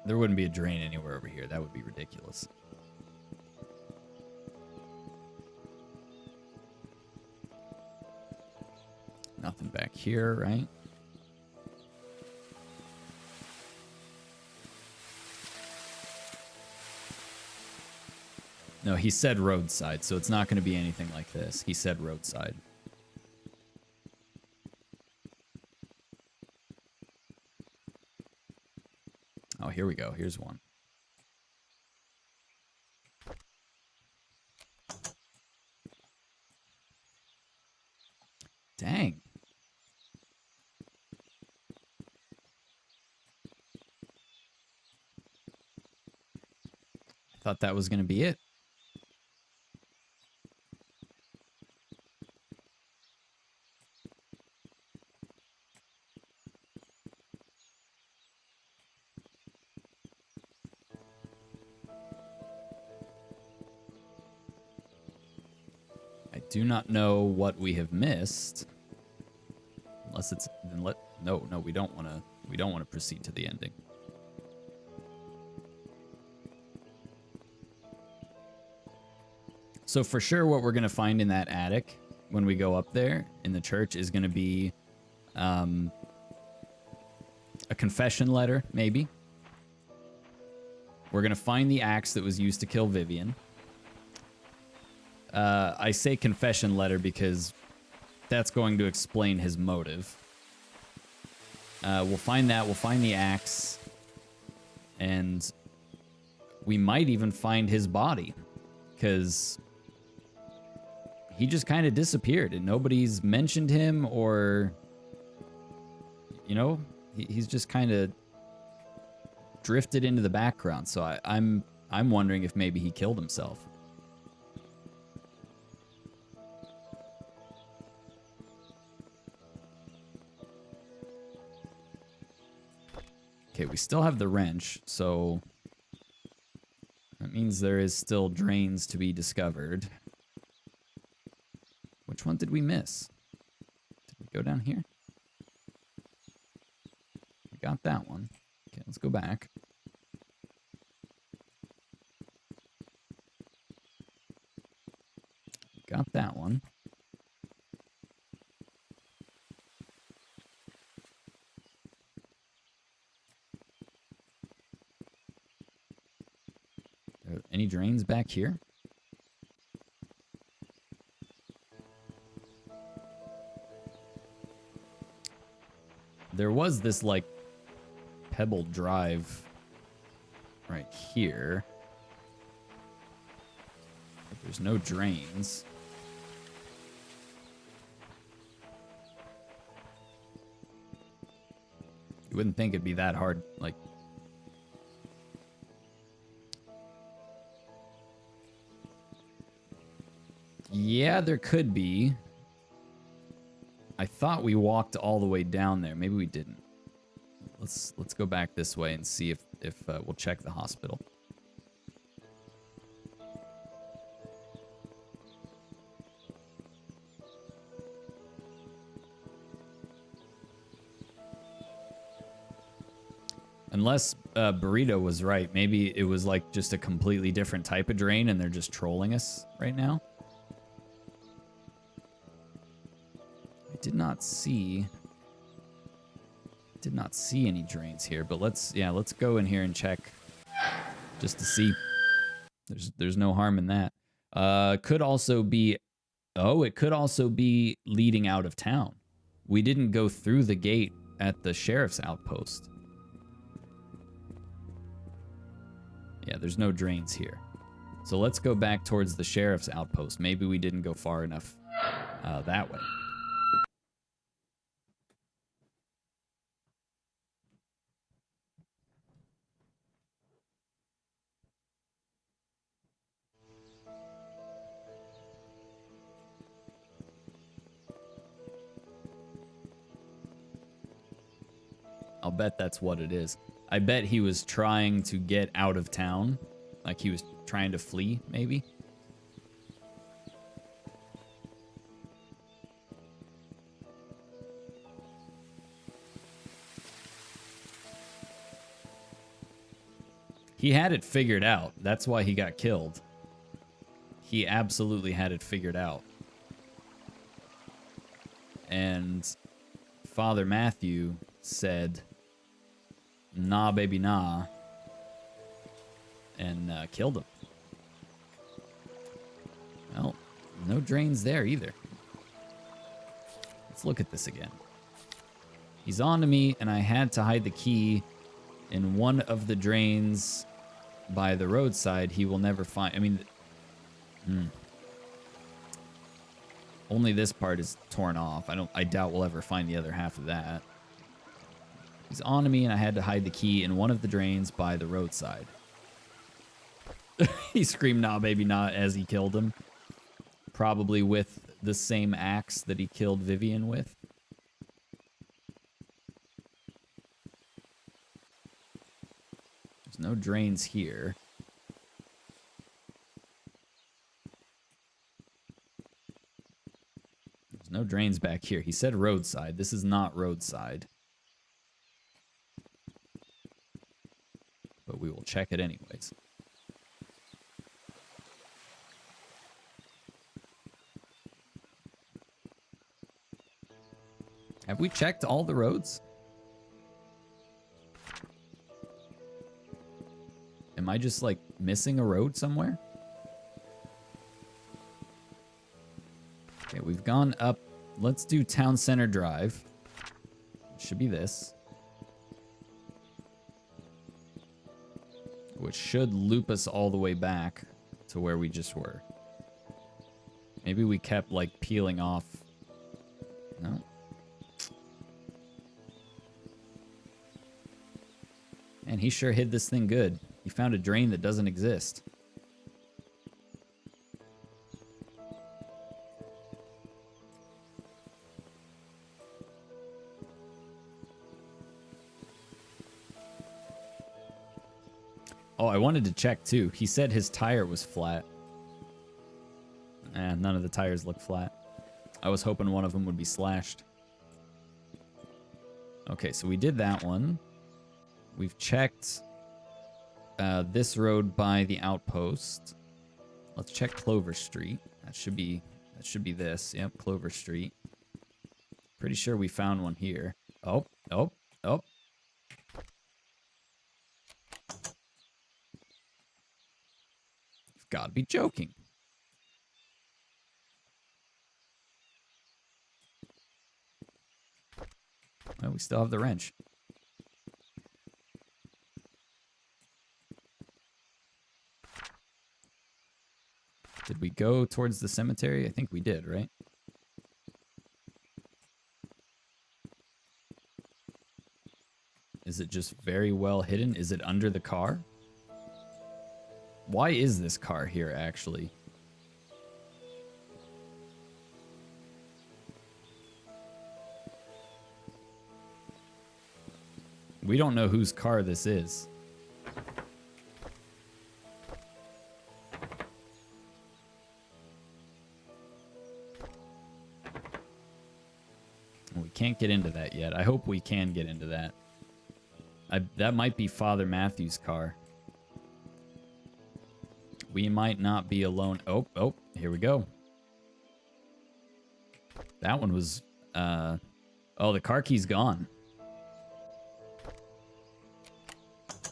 There wouldn't be a drain anywhere over here. That would be ridiculous. Nothing back here, right? No, he said roadside, so it's not going to be anything like this. He said roadside. Oh, here we go. Here's one. Dang. I thought that was going to be it. I do not know what we have missed. Unless it's then no, we don't want to proceed to the ending. So for sure what we're going to find in that attic when we go up there in the church is going to be a confession letter, maybe. We're going to find the axe that was used to kill Vivian. I say confession letter because that's going to explain his motive. We'll find that. We'll find the axe. And we might even find his body. Because he just kind of disappeared and nobody's mentioned him or... You know, he's just kind of drifted into the background. So I'm wondering if maybe he killed himself. Okay, we still have the wrench, so that means there is still drains to be discovered. Which one did we miss? Did we go down here? We got that one. Okay, let's go back. Got that one. Any drains back here? There was this, like, pebble drive right here. But there's no drains. You wouldn't think it'd be that hard, like... Yeah, there could be. I thought we walked all the way down there. Maybe we didn't. Let's go back this way and see if we'll check the hospital. Unless Burrito was right. Maybe it was like just a completely different type of drain and they're just trolling us right now. I did not see any drains here, but let's go in here and check just to see. There's no harm in that. Could also be, it could also be leading out of town. We didn't go through the gate at the sheriff's outpost. Yeah, there's no drains here. So let's go back towards the sheriff's outpost. Maybe we didn't go far enough that way. I'll bet that's what it is. I bet he was trying to get out of town. Like he was trying to flee, maybe. He had it figured out. That's why he got killed. He absolutely had it figured out. And Father Matthew said, "Nah, baby, nah," and killed him. Well, no drains there either. Let's look at this again. He's on to me, and I had to hide the key in one of the drains by the roadside. He will never find... I mean... Only this part is torn off. I doubt we'll ever find the other half of that. He's on to me, and I had to hide the key in one of the drains by the roadside. He screamed, "Nah, baby, nah," as he killed him. Probably with the same axe that he killed Vivian with. There's no drains here. There's no drains back here. He said roadside. This is not roadside. But we will check it anyways. Have we checked all the roads? Am I just, like, missing a road somewhere? Okay, we've gone up. Let's do Town Center Drive. It should be this. Which should loop us all the way back to where we just were. Maybe we kept, like, peeling off. No. Man, he sure hid this thing good. He found a drain that doesn't exist. Oh, I wanted to check too. He said his tire was flat. None of the tires look flat. I was hoping one of them would be slashed. Okay, so we did that one. We've checked this road by the outpost. Let's check Clover Street. That should be this. Yep, Clover Street. Pretty sure we found one here. Oh. You've got to be joking. Well, we still have the wrench. Did we go towards the cemetery? I think we did, right? Is it just very well hidden? Is it under the car? Why is this car here, actually? We don't know whose car this is. We can't get into that yet. I hope we can get into that. That might be Father Matthew's car. We might not be alone. Oh, here we go. That one was, oh, the car key's gone.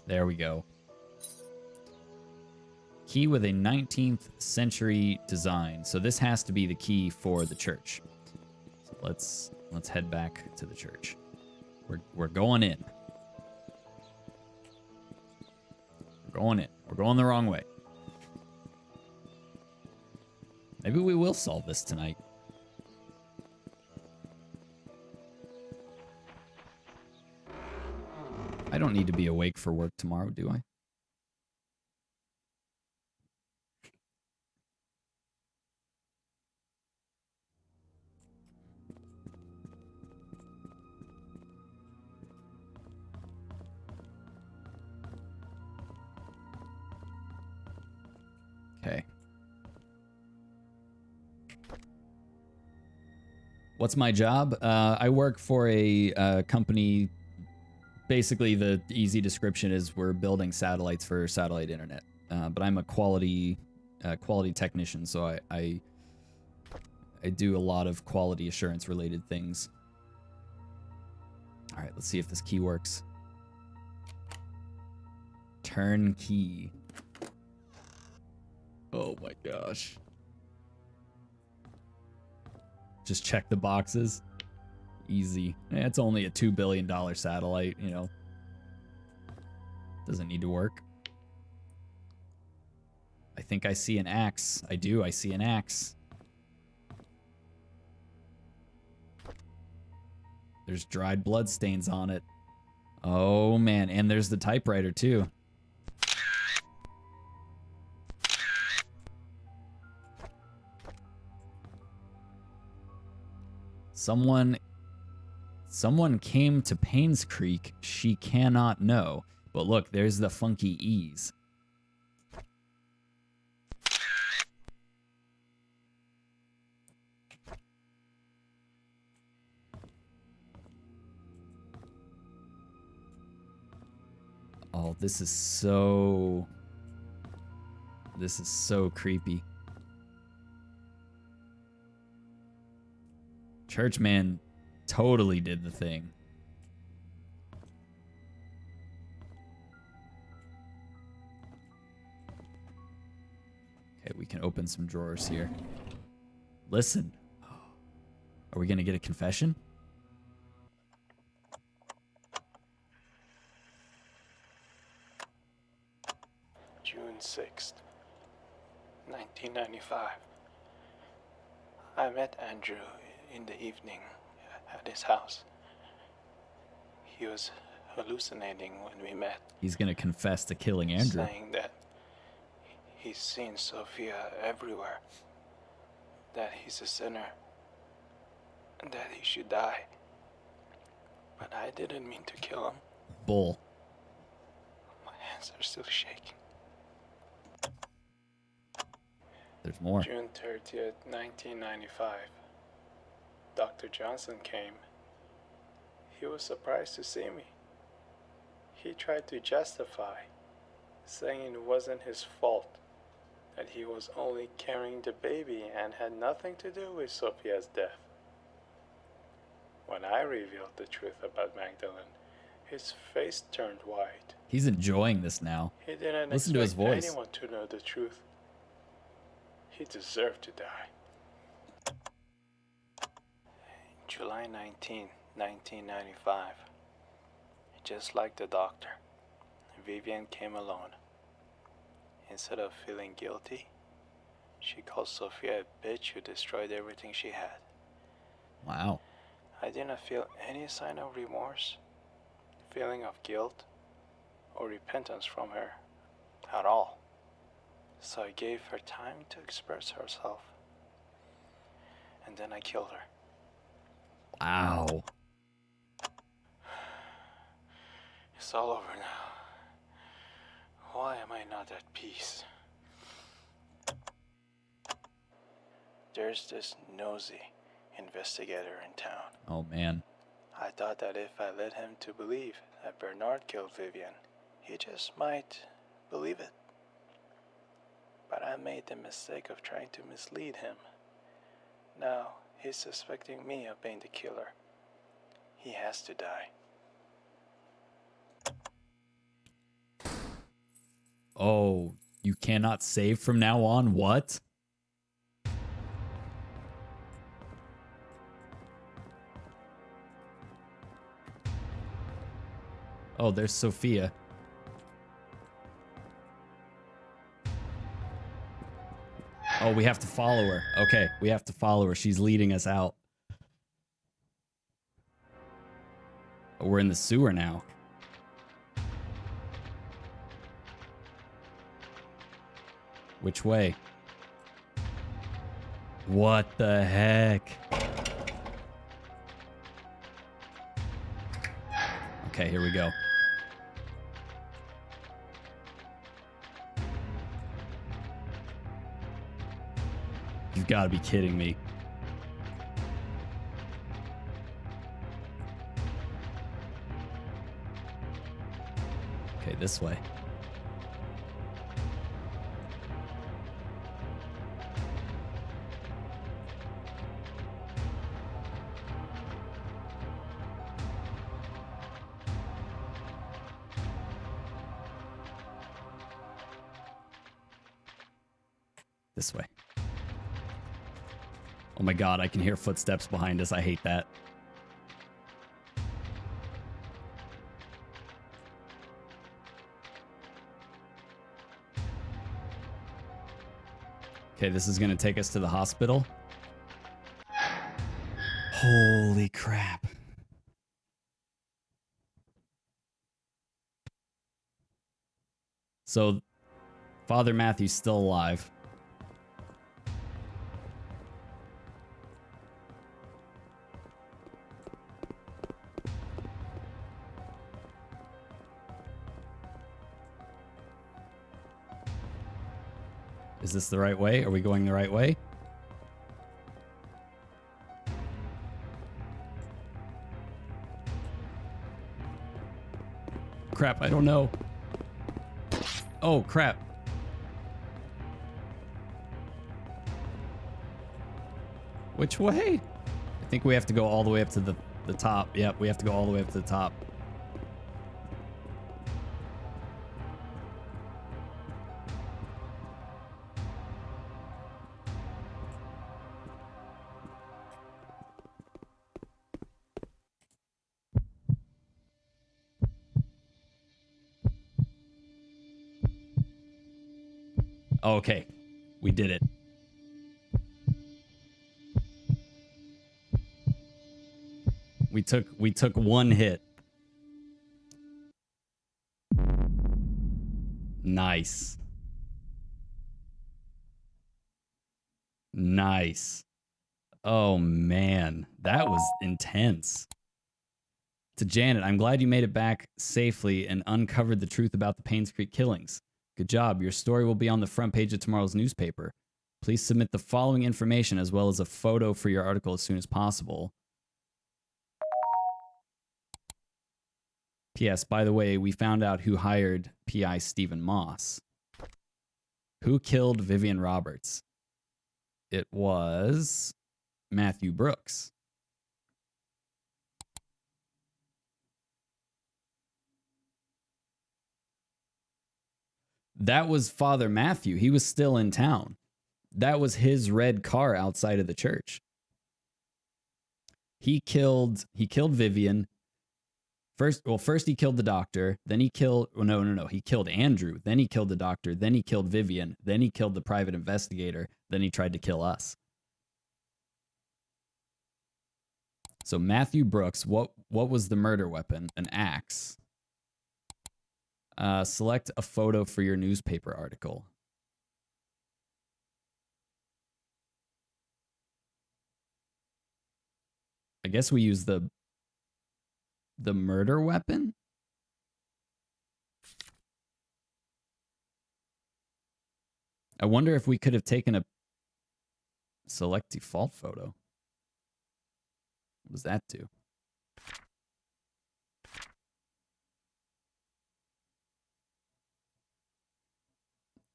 There we go. Key with a 19th century design. So this has to be the key for the church. So let's head back to the church. We're going in. We're going in. We're going the wrong way. Maybe we will solve this tonight. I don't need to be awake for work tomorrow, do I? Okay. What's my job? I work for a company. Basically, the easy description is we're building satellites for satellite internet. But I'm a quality technician, so I do a lot of quality assurance related things. All right, let's see if this key works. Turnkey. Oh my gosh. Just check the boxes. Easy. It's only a $2 billion satellite, you know. Doesn't need to work. I think I see an axe. I do. I see an axe. There's dried blood stains on it. Oh, man. And there's the typewriter, too. Someone came to Painscreek. She cannot know. But look, there's the funky E's. Oh, this is so creepy. Churchman totally did the thing. Okay, we can open some drawers here. Listen. Are we going to get a confession? June 6th, 1995. I met Andrew in the evening at his house. He was hallucinating when we met. He's going to confess to killing Andrew. Saying that he's seen Sophia everywhere, that he's a sinner, and that he should die. But I didn't mean to kill him. Bull. My hands are still shaking. There's more. June 30th, 1995. Dr. Johnson came. He was surprised to see me. He tried to justify, saying it wasn't his fault, that he was only carrying the baby and had nothing to do with Sophia's death. When I revealed the truth about Magdalene, his face turned white. He's enjoying this now. He didn't Listen to his expect voice. anyone to know the truth. He deserved to die. July 19, 1995. Just like the doctor, Vivian came alone. Instead of feeling guilty, she called Sophia a bitch who destroyed everything she had. Wow. I didn't feel any sign of remorse, feeling of guilt, or repentance from her at all. So I gave her time to express herself. And then I killed her. Wow. It's all over now. Why am I not at peace? There's this nosy investigator in town. Oh, man. I thought that if I led him to believe that Bernard killed Vivian, he just might believe it. But I made the mistake of trying to mislead him. Now he's suspecting me of being the killer. He has to die. Oh, you cannot save from now on? What? Oh, there's Sophia. Oh, we have to follow her. Okay, we have to follow her. She's leading us out. Oh, we're in the sewer now. Which way? What the heck? Okay, here we go. You've got to be kidding me. Okay, this way. This way. Oh my god, I can hear footsteps behind us. I hate that. Okay, this is going to take us to the hospital. Holy crap. So, Father Matthew's still alive. Is this the right way? Are we going the right way? Crap, I don't know. Oh, crap. Which way? I think we have to go all the way up to the top. Yep, we have to go all the way up to the top. Okay, we did it. We took one hit. Nice. Nice. Oh man, that was intense. To Janet, I'm glad you made it back safely and uncovered the truth about the Painscreek killings. Good job. Your story will be on the front page of tomorrow's newspaper. Please submit the following information as well as a photo for your article as soon as possible. P.S. By the way, we found out who hired P.I. Stephen Moss. Who killed Vivian Roberts? It was Matthew Brooks. That was Father Matthew. He was still in town. That was his red car outside of the church. He killed Vivian. First he killed the doctor. Then he killed, no. He killed Andrew. Then he killed the doctor. Then he killed Vivian. Then he killed the private investigator. Then he tried to kill us. So Matthew Brooks, what was the murder weapon? An axe. Select a photo for your newspaper article. I guess we use the murder weapon? I wonder if we could have taken a select default photo. What does that do?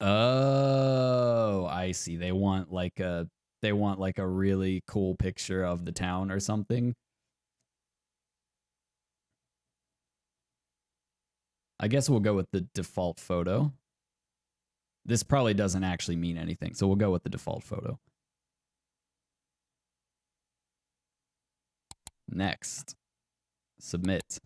Oh, I see. They want like a really cool picture of the town or something. I guess we'll go with the default photo. This probably doesn't actually mean anything, so we'll go with the default photo. Next. Submit.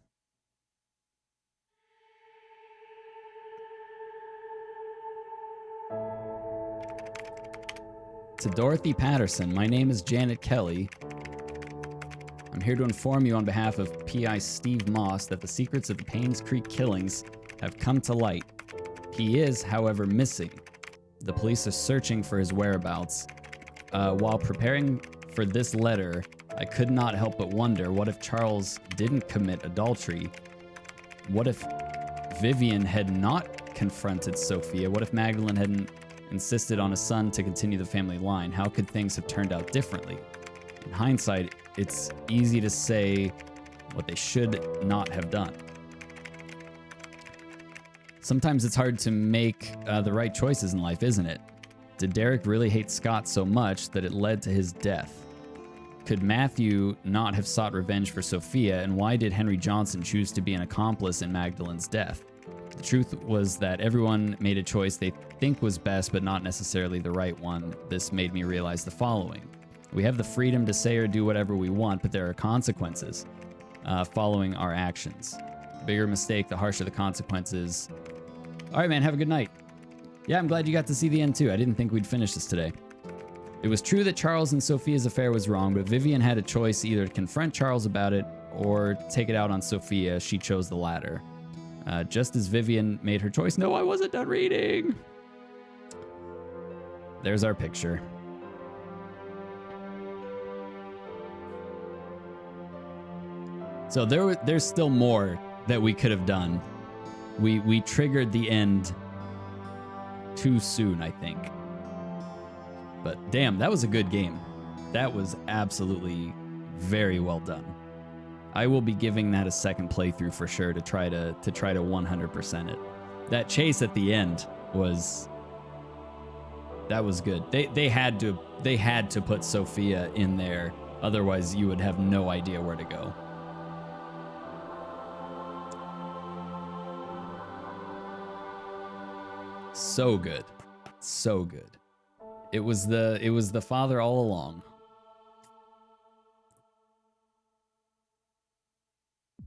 To Dorothy Patterson, my name is Janet Kelly. I'm here to inform you on behalf of PI Steve Moss that the secrets of the Painscreek killings have come to light. He is, however, missing. The police are searching for his whereabouts. While preparing for this letter, I could not help but wonder, what if Charles didn't commit adultery? What if Vivian had not confronted Sophia? What if Magdalene hadn't insisted on a son to continue the family line? How could things have turned out differently? In hindsight, it's easy to say what they should not have done. Sometimes it's hard to make the right choices in life, isn't it? Did Derek really hate Scott so much that it led to his death? Could Matthew not have sought revenge for Sophia, and why did Henry Johnson choose to be an accomplice in Magdalene's death? The truth was that everyone made a choice they think was best, but not necessarily the right one. This made me realize the following. We have the freedom to say or do whatever we want, but there are consequences following our actions. The bigger mistake, the harsher the consequences. All right, man, have a good night. Yeah, I'm glad you got to see the end too. I didn't think we'd finish this today. It was true that Charles and Sophia's affair was wrong, but Vivian had a choice, either to confront Charles about it or take it out on Sophia. She chose the latter. Just as Vivian made her choice. No, I wasn't done reading. There's our picture. So there's still more that we could have done. We triggered the end too soon, I think. But damn, that was a good game. That was absolutely very well done. I will be giving that a second playthrough for sure to try to 100% it. That chase at the end was good. They had to put Sophia in there, otherwise you would have no idea where to go. So good. So good. It was the father all along.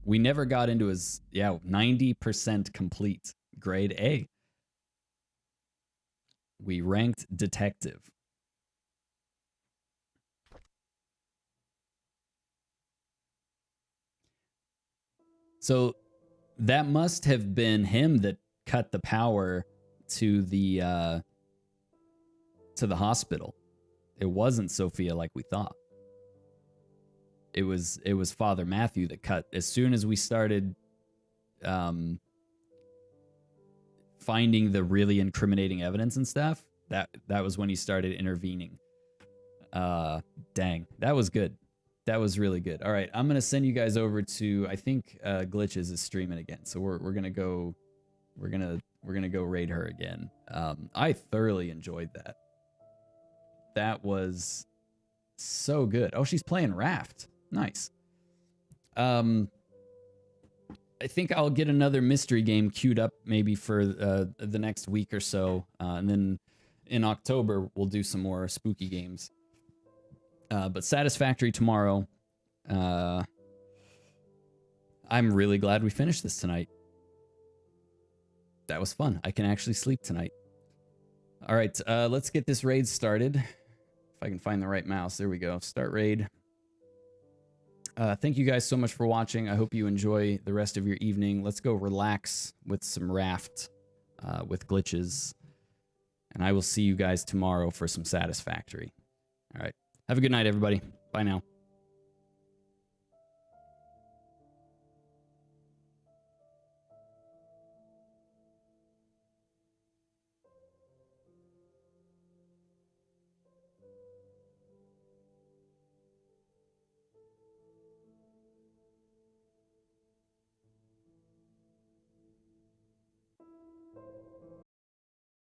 We never got into his 90% complete. Grade A. We ranked detective. So that must have been him that cut the power to the hospital. It wasn't Sophia like we thought. It was Father Matthew that cut. As soon as we started finding the really incriminating evidence and stuff, that was when he started intervening. Dang, that was good. That was really good. All right, I'm gonna send you guys over to, I think Glitches is streaming again, so we're gonna go raid her again. I thoroughly enjoyed that. That was so good. Oh, she's playing Raft. Nice. I think I'll get another mystery game queued up maybe for the next week or so, and then in October we'll do some more spooky games. But Satisfactory tomorrow. I'm really glad we finished this tonight. That was fun. I can actually sleep tonight. All right, let's get this raid started. If I can find the right mouse. There we go. Start raid. Thank you guys so much for watching. I hope you enjoy the rest of your evening. Let's go relax with some Raft with Glitches. And I will see you guys tomorrow for some Satisfactory. All right. Have a good night, everybody. Bye now.